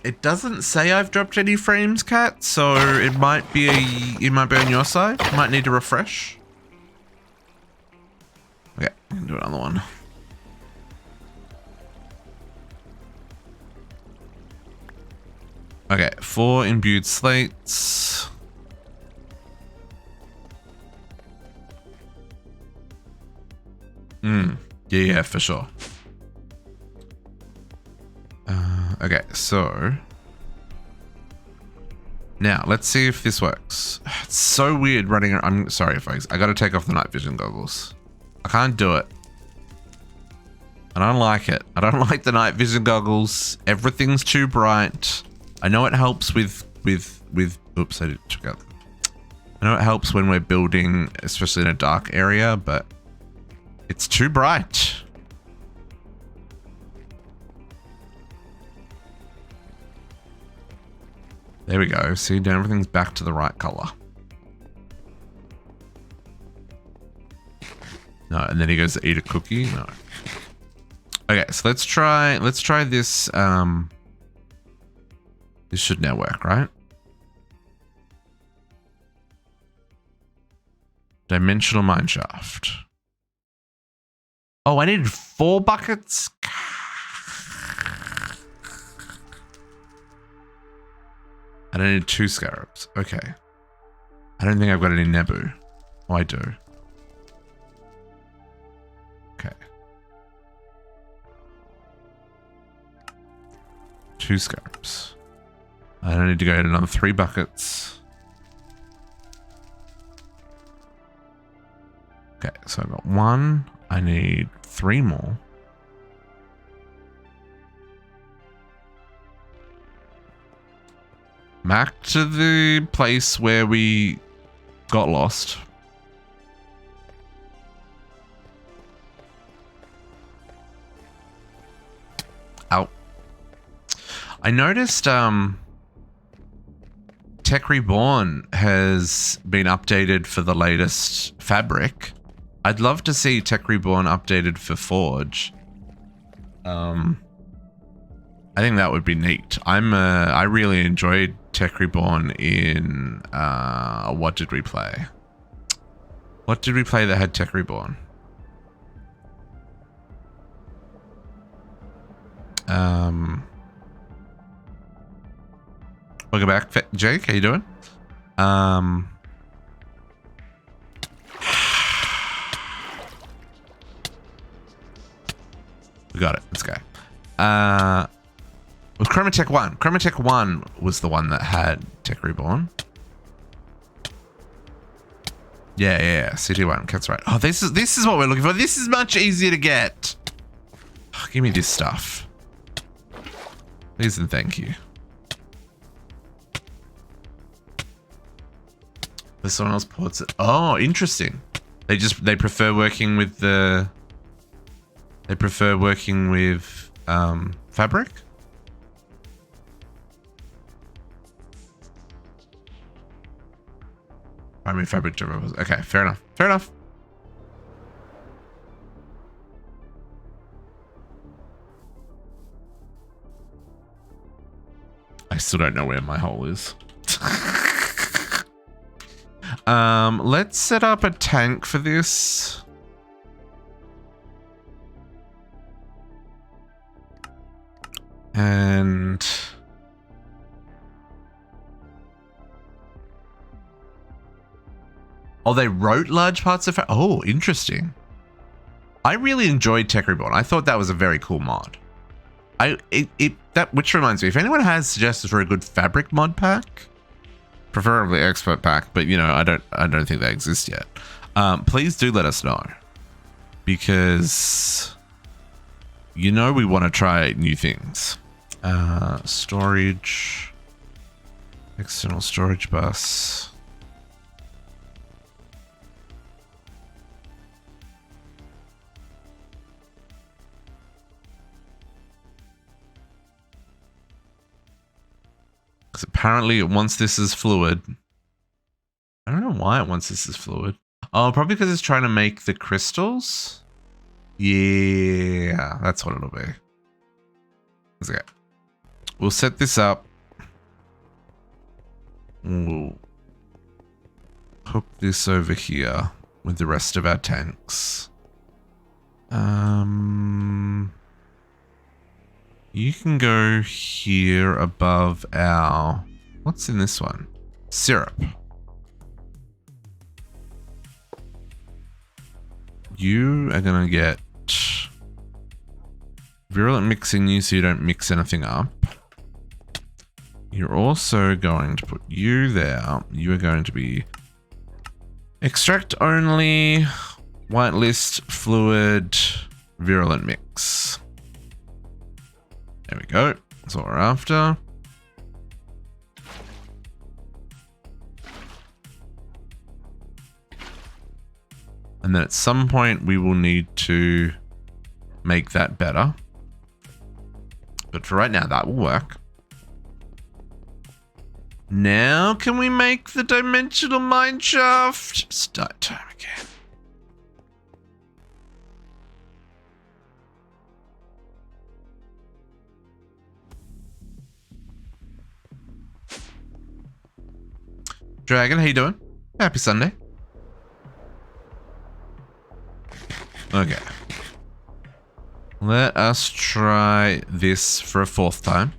Speaker 1: It doesn't say I've dropped any frames, Cat, so it might be on your side. You might need to refresh. Okay, I can do another one. Okay, 4 imbued slates. Yeah, for sure. Okay, so now let's see if this works. It's so weird running. I'm sorry, folks. I got to take off the night vision goggles. I can't do it. I don't like it. I don't like the night vision goggles. Everything's too bright. I know it helps with. Oops, I took out. I know it helps when we're building, especially in a dark area, but it's too bright. There we go. See, now everything's back to the right color. No, and then he goes to eat a cookie. No. Okay, so let's try this. This should now work, right? Dimensional mineshaft. Oh, I needed 4 buckets. And I need 2 scarabs. Okay. I don't think I've got any Nebu. Oh, I do. Okay. 2 scarabs. I don't need to go get another 3 buckets. Okay, so I got 1. I need 3 more. Back to the place where we got lost. Ow. I noticed Tech Reborn has been updated for the latest fabric. I'd love to see Tech Reborn updated for Forge. I think that would be neat. I really enjoyed Tech Reborn in what did we play? What did we play that had Tech Reborn? Welcome back, Jake. How you doing? We got it. Let's go. Was Chromatech 1. Chromatech 1 was the one that had Tech Reborn. Yeah. CT1. That's right. Oh, this is what we're looking for. This is much easier to get. Oh, give me this stuff. Please and thank you. There's someone else ports it. Oh, interesting. They prefer working with the. They prefer working with fabric. I mean fabric derivatives. Okay, fair enough. Fair enough. I still don't know where my hole is. Let's set up a tank for this. And oh, they wrote large parts of it. Oh, interesting. I really enjoyed Tech Reborn. I thought that was a very cool mod. Which reminds me, if anyone has suggestions for a good fabric mod pack, preferably expert pack, but you know, I don't think they exist yet. Please do let us know, because you know we want to try new things. Storage, external storage bus. Because apparently it wants this as fluid. I don't know why it wants this as fluid. Oh, probably because it's trying to make the crystals. Yeah, that's what it'll be. Okay. We'll set this up. We'll hook this over here with the rest of our tanks. You can go here above our... What's in this one? Syrup. You are going to get virulent mix in you so you don't mix anything up. You're also going to put you there. You are going to be extract only, whitelist, fluid, virulent mix. There we go. That's what we're after. And then at some point we will need to make that better. But for right now, that will work. Now can we make the dimensional mineshaft? Start time again. Dragon, how you doing? Happy Sunday. Okay. Let us try this for a fourth time.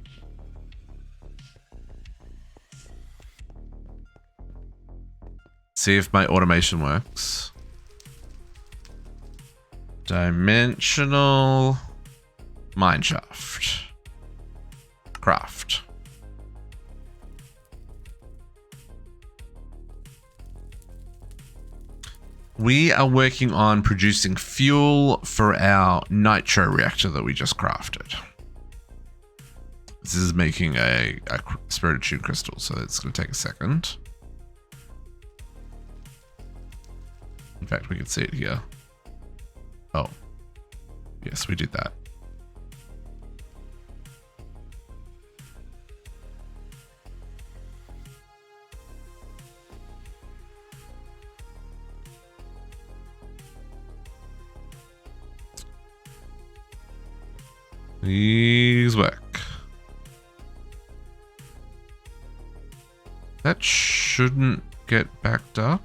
Speaker 1: See if my automation works. Dimensional mineshaft. Craft. We are working on producing fuel for our Nitro reactor that we just crafted. This is making a spirited tune crystal, so it's going to take a second. In fact, we can see it here. Oh, yes, we did that. Please work. That shouldn't get backed up.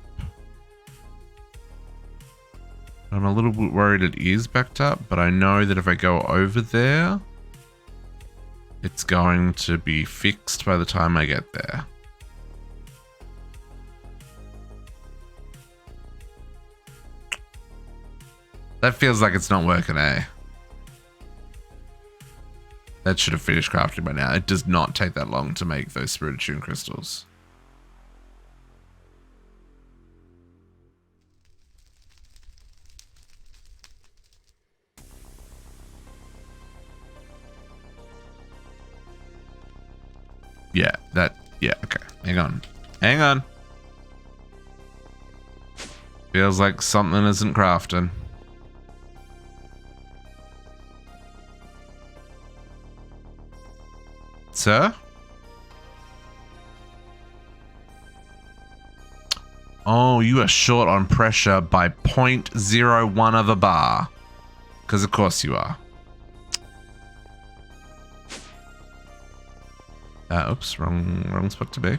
Speaker 1: I'm a little bit worried it is backed up, but I know that if I go over there, It's going to be fixed by the time I get there. That feels like it's not working, eh? That should have finished crafting by now. It does not take that long to make those Spiritomb crystals. Yeah, okay. Hang on. Feels like something isn't crafting. Sir? Oh, you are short on pressure by 0.01 of a bar. Because of course you are. Oops, wrong spot to be.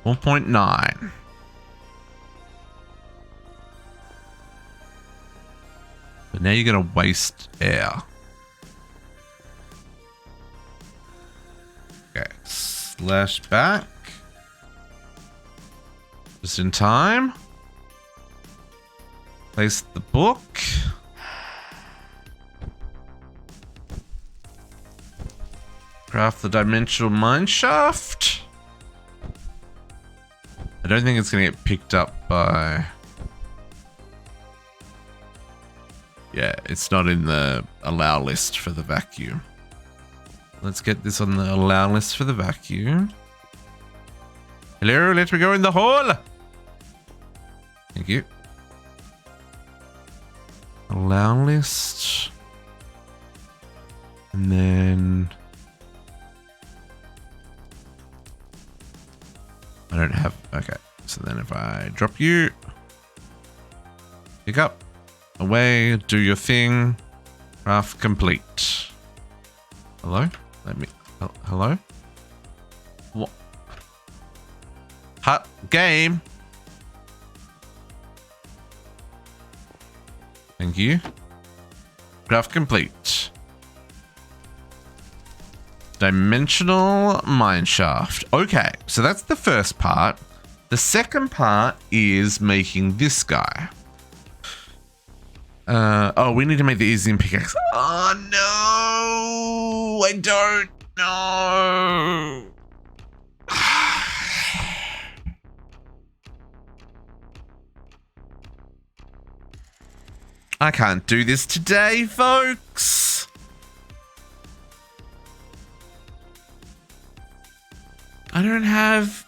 Speaker 1: $1.9. But now you're gonna waste air. Okay, slash back. Just in time. Place the book. Craft the dimensional mine shaft. I don't think it's going to get picked up by... Yeah, it's not in the allow list for the vacuum. Let's get this on the allow list for the vacuum. Hello, let me go in the hole. Thank you. Allow list. And then... I don't have... Okay. So then if I drop you... Pick up. Away. Do your thing. Craft complete. Hello? Let me... Hello? What? Hut game. Thank you. Craft complete. Dimensional mineshaft. Okay, so that's the first part. The second part is making this guy. Oh, we need to make the easy pickaxe. Oh no, I don't know. I can't do this today, folks. I don't have...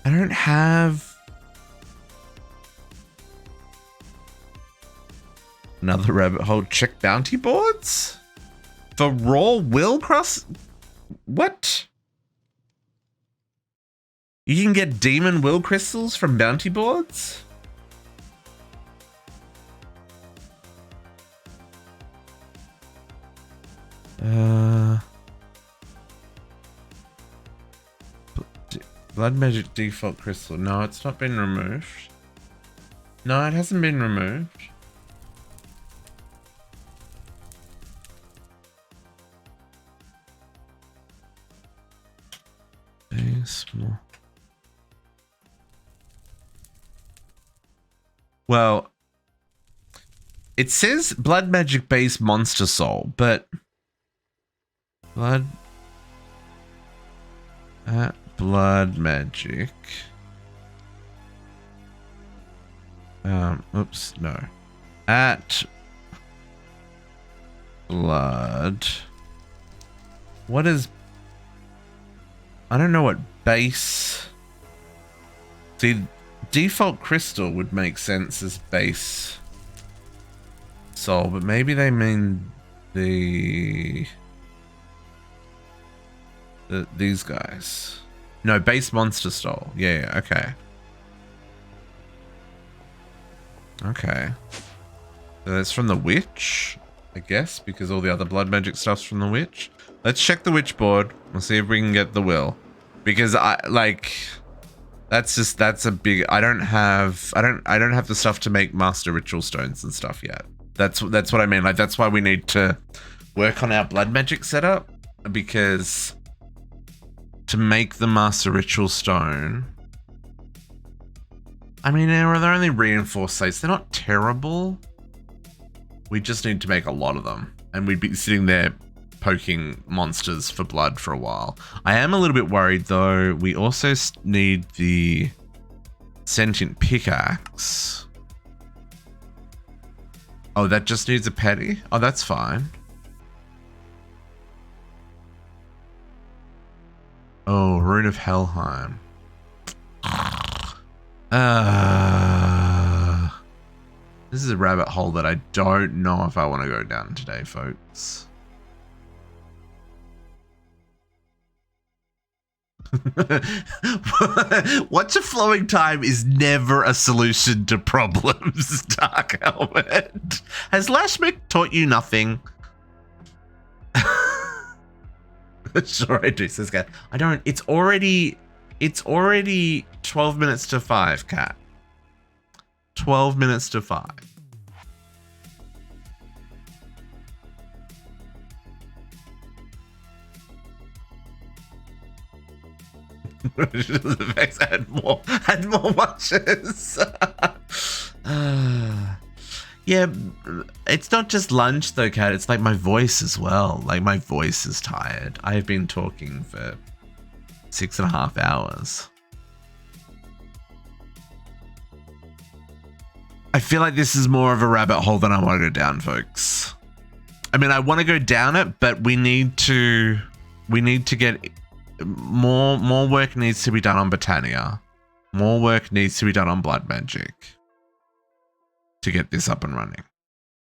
Speaker 1: I don't have... Another rabbit hole. Check bounty boards? For raw will cross? What? You can get demon will crystals from bounty boards? Blood magic default crystal. No, it's not been removed. No, it hasn't been removed. Small. Well, it says blood magic base monster soul, but blood magic. Oops, no. At blood. What is... I don't know what base... See, default crystal would make sense as base soul, but maybe they mean these guys. No, base monster soul. Yeah, okay. Okay. So that's from the witch, I guess, because all the other blood magic stuff's from the witch. Let's check the witch board. We'll see if we can get the will. Because that's a big, I don't have the stuff to make master ritual stones and stuff yet. That's what I mean. Like, that's why we need to work on our blood magic setup, because to make the master ritual stone, I mean, they're only reinforced slates. They're not terrible. We just need to make a lot of them, and we'd be sitting there poking monsters for blood for a while. I am a little bit worried though. We also need the sentient pickaxe. Oh, that just needs a petty? Oh, that's fine. Oh, Rune of Helheim. This is a rabbit hole that I don't know if I want to go down today, folks. Watch a flowing time is never a solution to problems, Dark Helmet. Has Lashmic taught you nothing? Sure I do, says Cat. I don't. It's already 12 minutes to 5, Cat. 12 minutes to 5. had more watches. Yeah, it's not just lunch though, Kat. It's like my voice as well. Like, my voice is tired. I have been talking for 6.5 hours. I feel like this is more of a rabbit hole than I want to go down, folks. I mean, I want to go down it, but we need to get more work needs to be done on Botania. More work needs to be done on blood magic to get this up and running.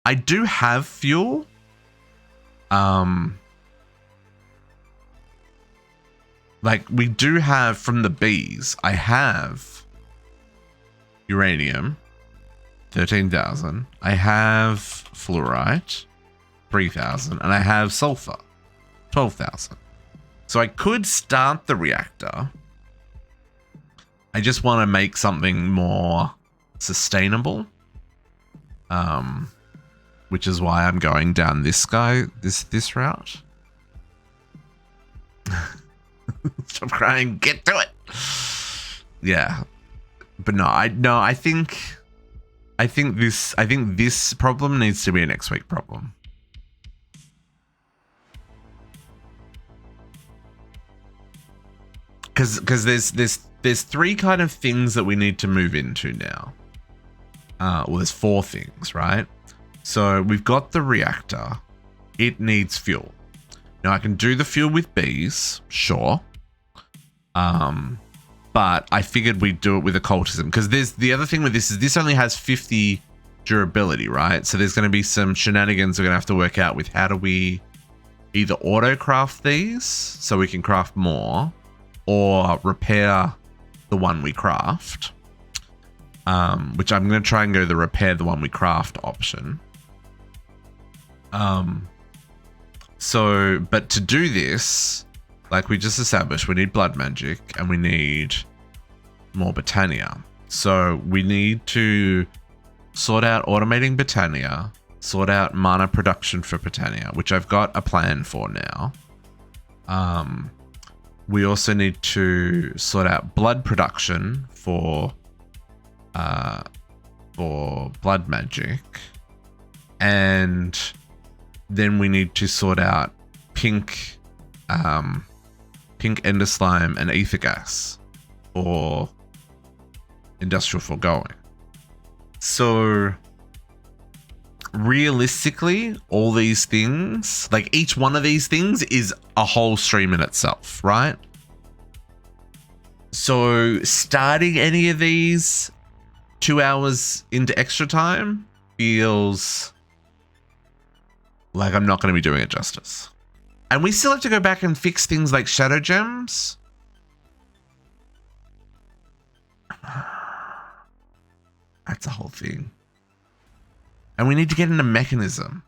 Speaker 1: I do have fuel. Like, we do have from the bees. I have uranium, 13,000. I have fluorite, 3,000, and I have sulfur, 12,000. So I could start the reactor. I just want to make something more sustainable. Which is why I'm going down this route. Stop crying, get to it. Yeah. But I think this problem needs to be a next week problem. Because there's 3 kind of things that we need to move into now. Well, there's 4 things, right? So we've got the reactor. It needs fuel. Now I can do the fuel with bees, sure. But I figured we'd do it with occultism, because there's the other thing with this is this only has 50 durability, right? So there's going to be some shenanigans we're going to have to work out with how do we either auto craft these so we can craft more, or repair the one we craft. Which I'm going to try and go the repair the one we craft option. But to do this, like we just established, we need blood magic and we need more Botania. So we need to sort out automating Botania, sort out mana production for Botania, which I've got a plan for now. We also need to sort out blood production for blood magic, and then we need to sort out pink ender slime and ether gas for industrial foregoing. So realistically, all these things, like each one of these things is a whole stream in itself, right? So starting any of these 2 hours into extra time feels like I'm not going to be doing it justice. And we still have to go back and fix things like shadow gems. That's a whole thing. And we need to get into mechanism.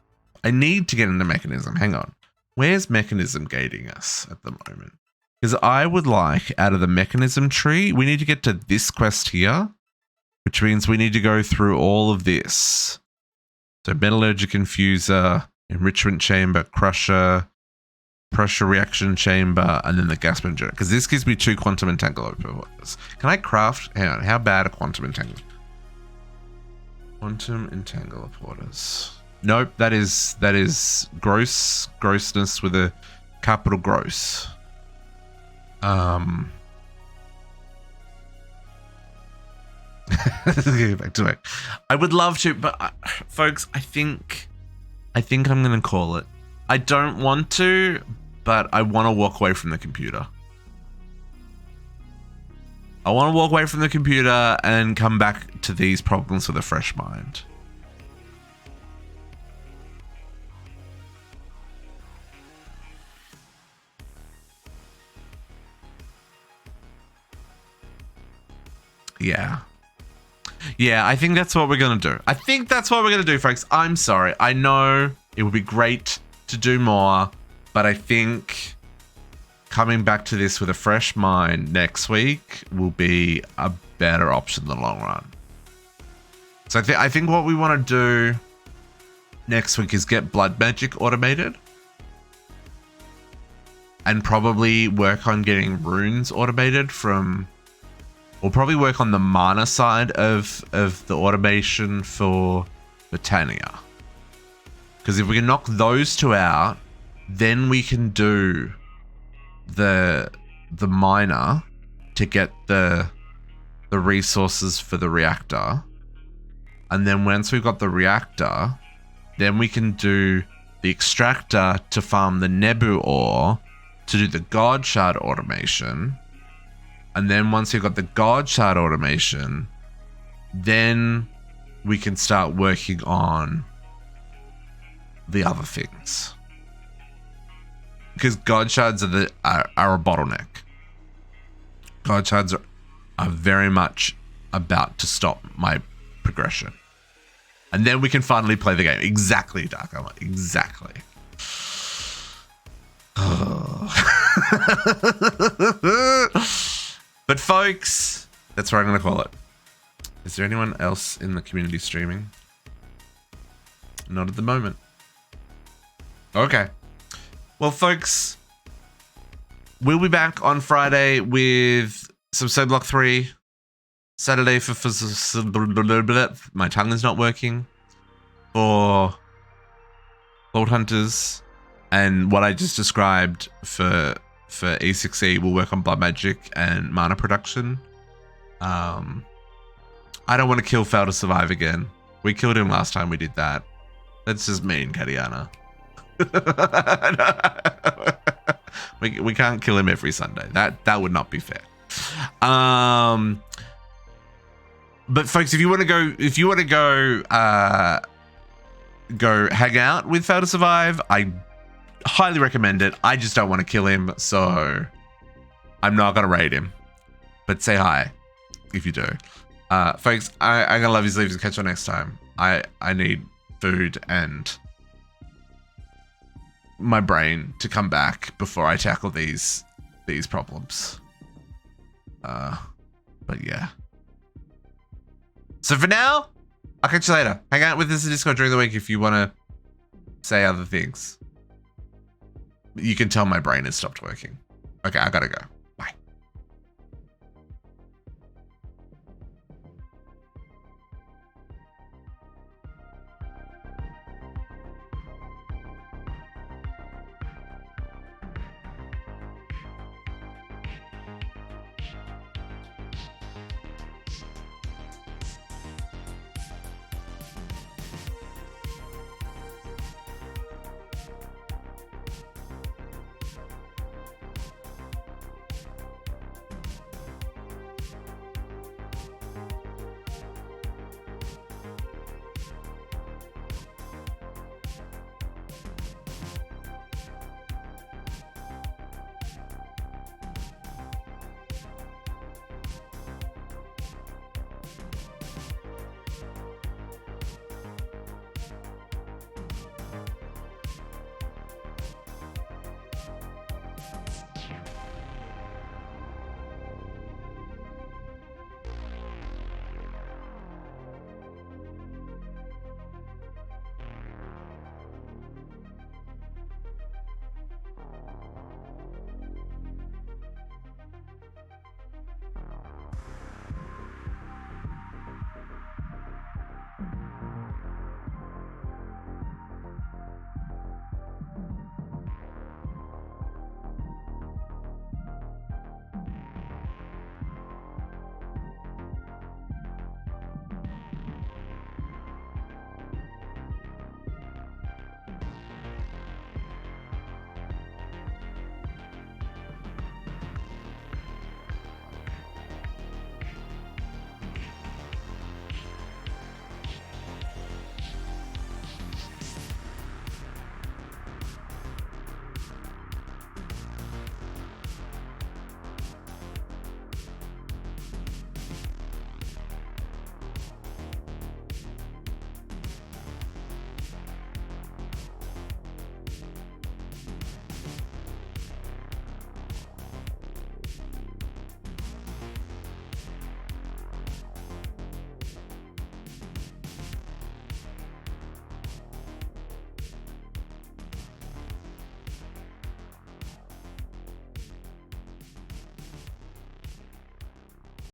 Speaker 1: I need to get into mechanism. Hang on. Where's mechanism gating us at the moment? Because I would like, out of the mechanism tree, we need to get to this quest here, which means we need to go through all of this. So metallurgic infuser, enrichment chamber, crusher, pressure reaction chamber, and then the gas generator. Because this gives me 2 quantum entanglement. Can I craft? Hang on. How bad are quantum entanglement? Quantum entanglement. Nope. That is grossness with a capital gross. Get back to it. I would love to, but folks, I think I'm gonna call it. I don't want to, but I want to walk away from the computer. I want to walk away from the computer and come back to these problems with a fresh mind. Yeah, I think that's what we're going to do. I think that's what we're going to do, folks. I'm sorry. I know it would be great to do more, but I think coming back to this with a fresh mind next week will be a better option in the long run. So I think what we want to do next week is get blood magic automated and probably work on getting runes automated from... We'll probably work on the mana side of the automation for Botania. Because if we can knock those 2 out, then we can do the miner to get the resources for the reactor. And then once we've got the reactor, then we can do the extractor to farm the Nebu ore to do the God Shard automation. And then once you've got the God Shard automation, then we can start working on the other things. Because God Shards are a bottleneck. God Shards are very much about to stop my progression. And then we can finally play the game. Exactly, Dark Armor. Exactly. But folks, that's what I'm going to call it. Is there anyone else in the community streaming? Not at the moment. Okay. Well, folks, we'll be back on Friday with some Sub Block 3. Saturday for my tongue is not working. For Vault Hunters. And what I just described for E6E will work on blood magic and mana production. I don't want to kill Fail to Survive again. We killed him last time we did that. That's just mean, Katiana. we can't kill him every Sunday. That would not be fair. But folks, if you want to go hang out with Fail to Survive, I highly recommend it. I just don't want to kill him, so I'm not gonna raid him. But say hi if you do. Folks, I'm gonna love you, leaves, and catch you next time. I need food and my brain to come back before I tackle these problems. But yeah. So for now, I'll catch you later. Hang out with us in Discord during the week if you want to say other things. You can tell my brain has stopped working. Okay, I gotta go.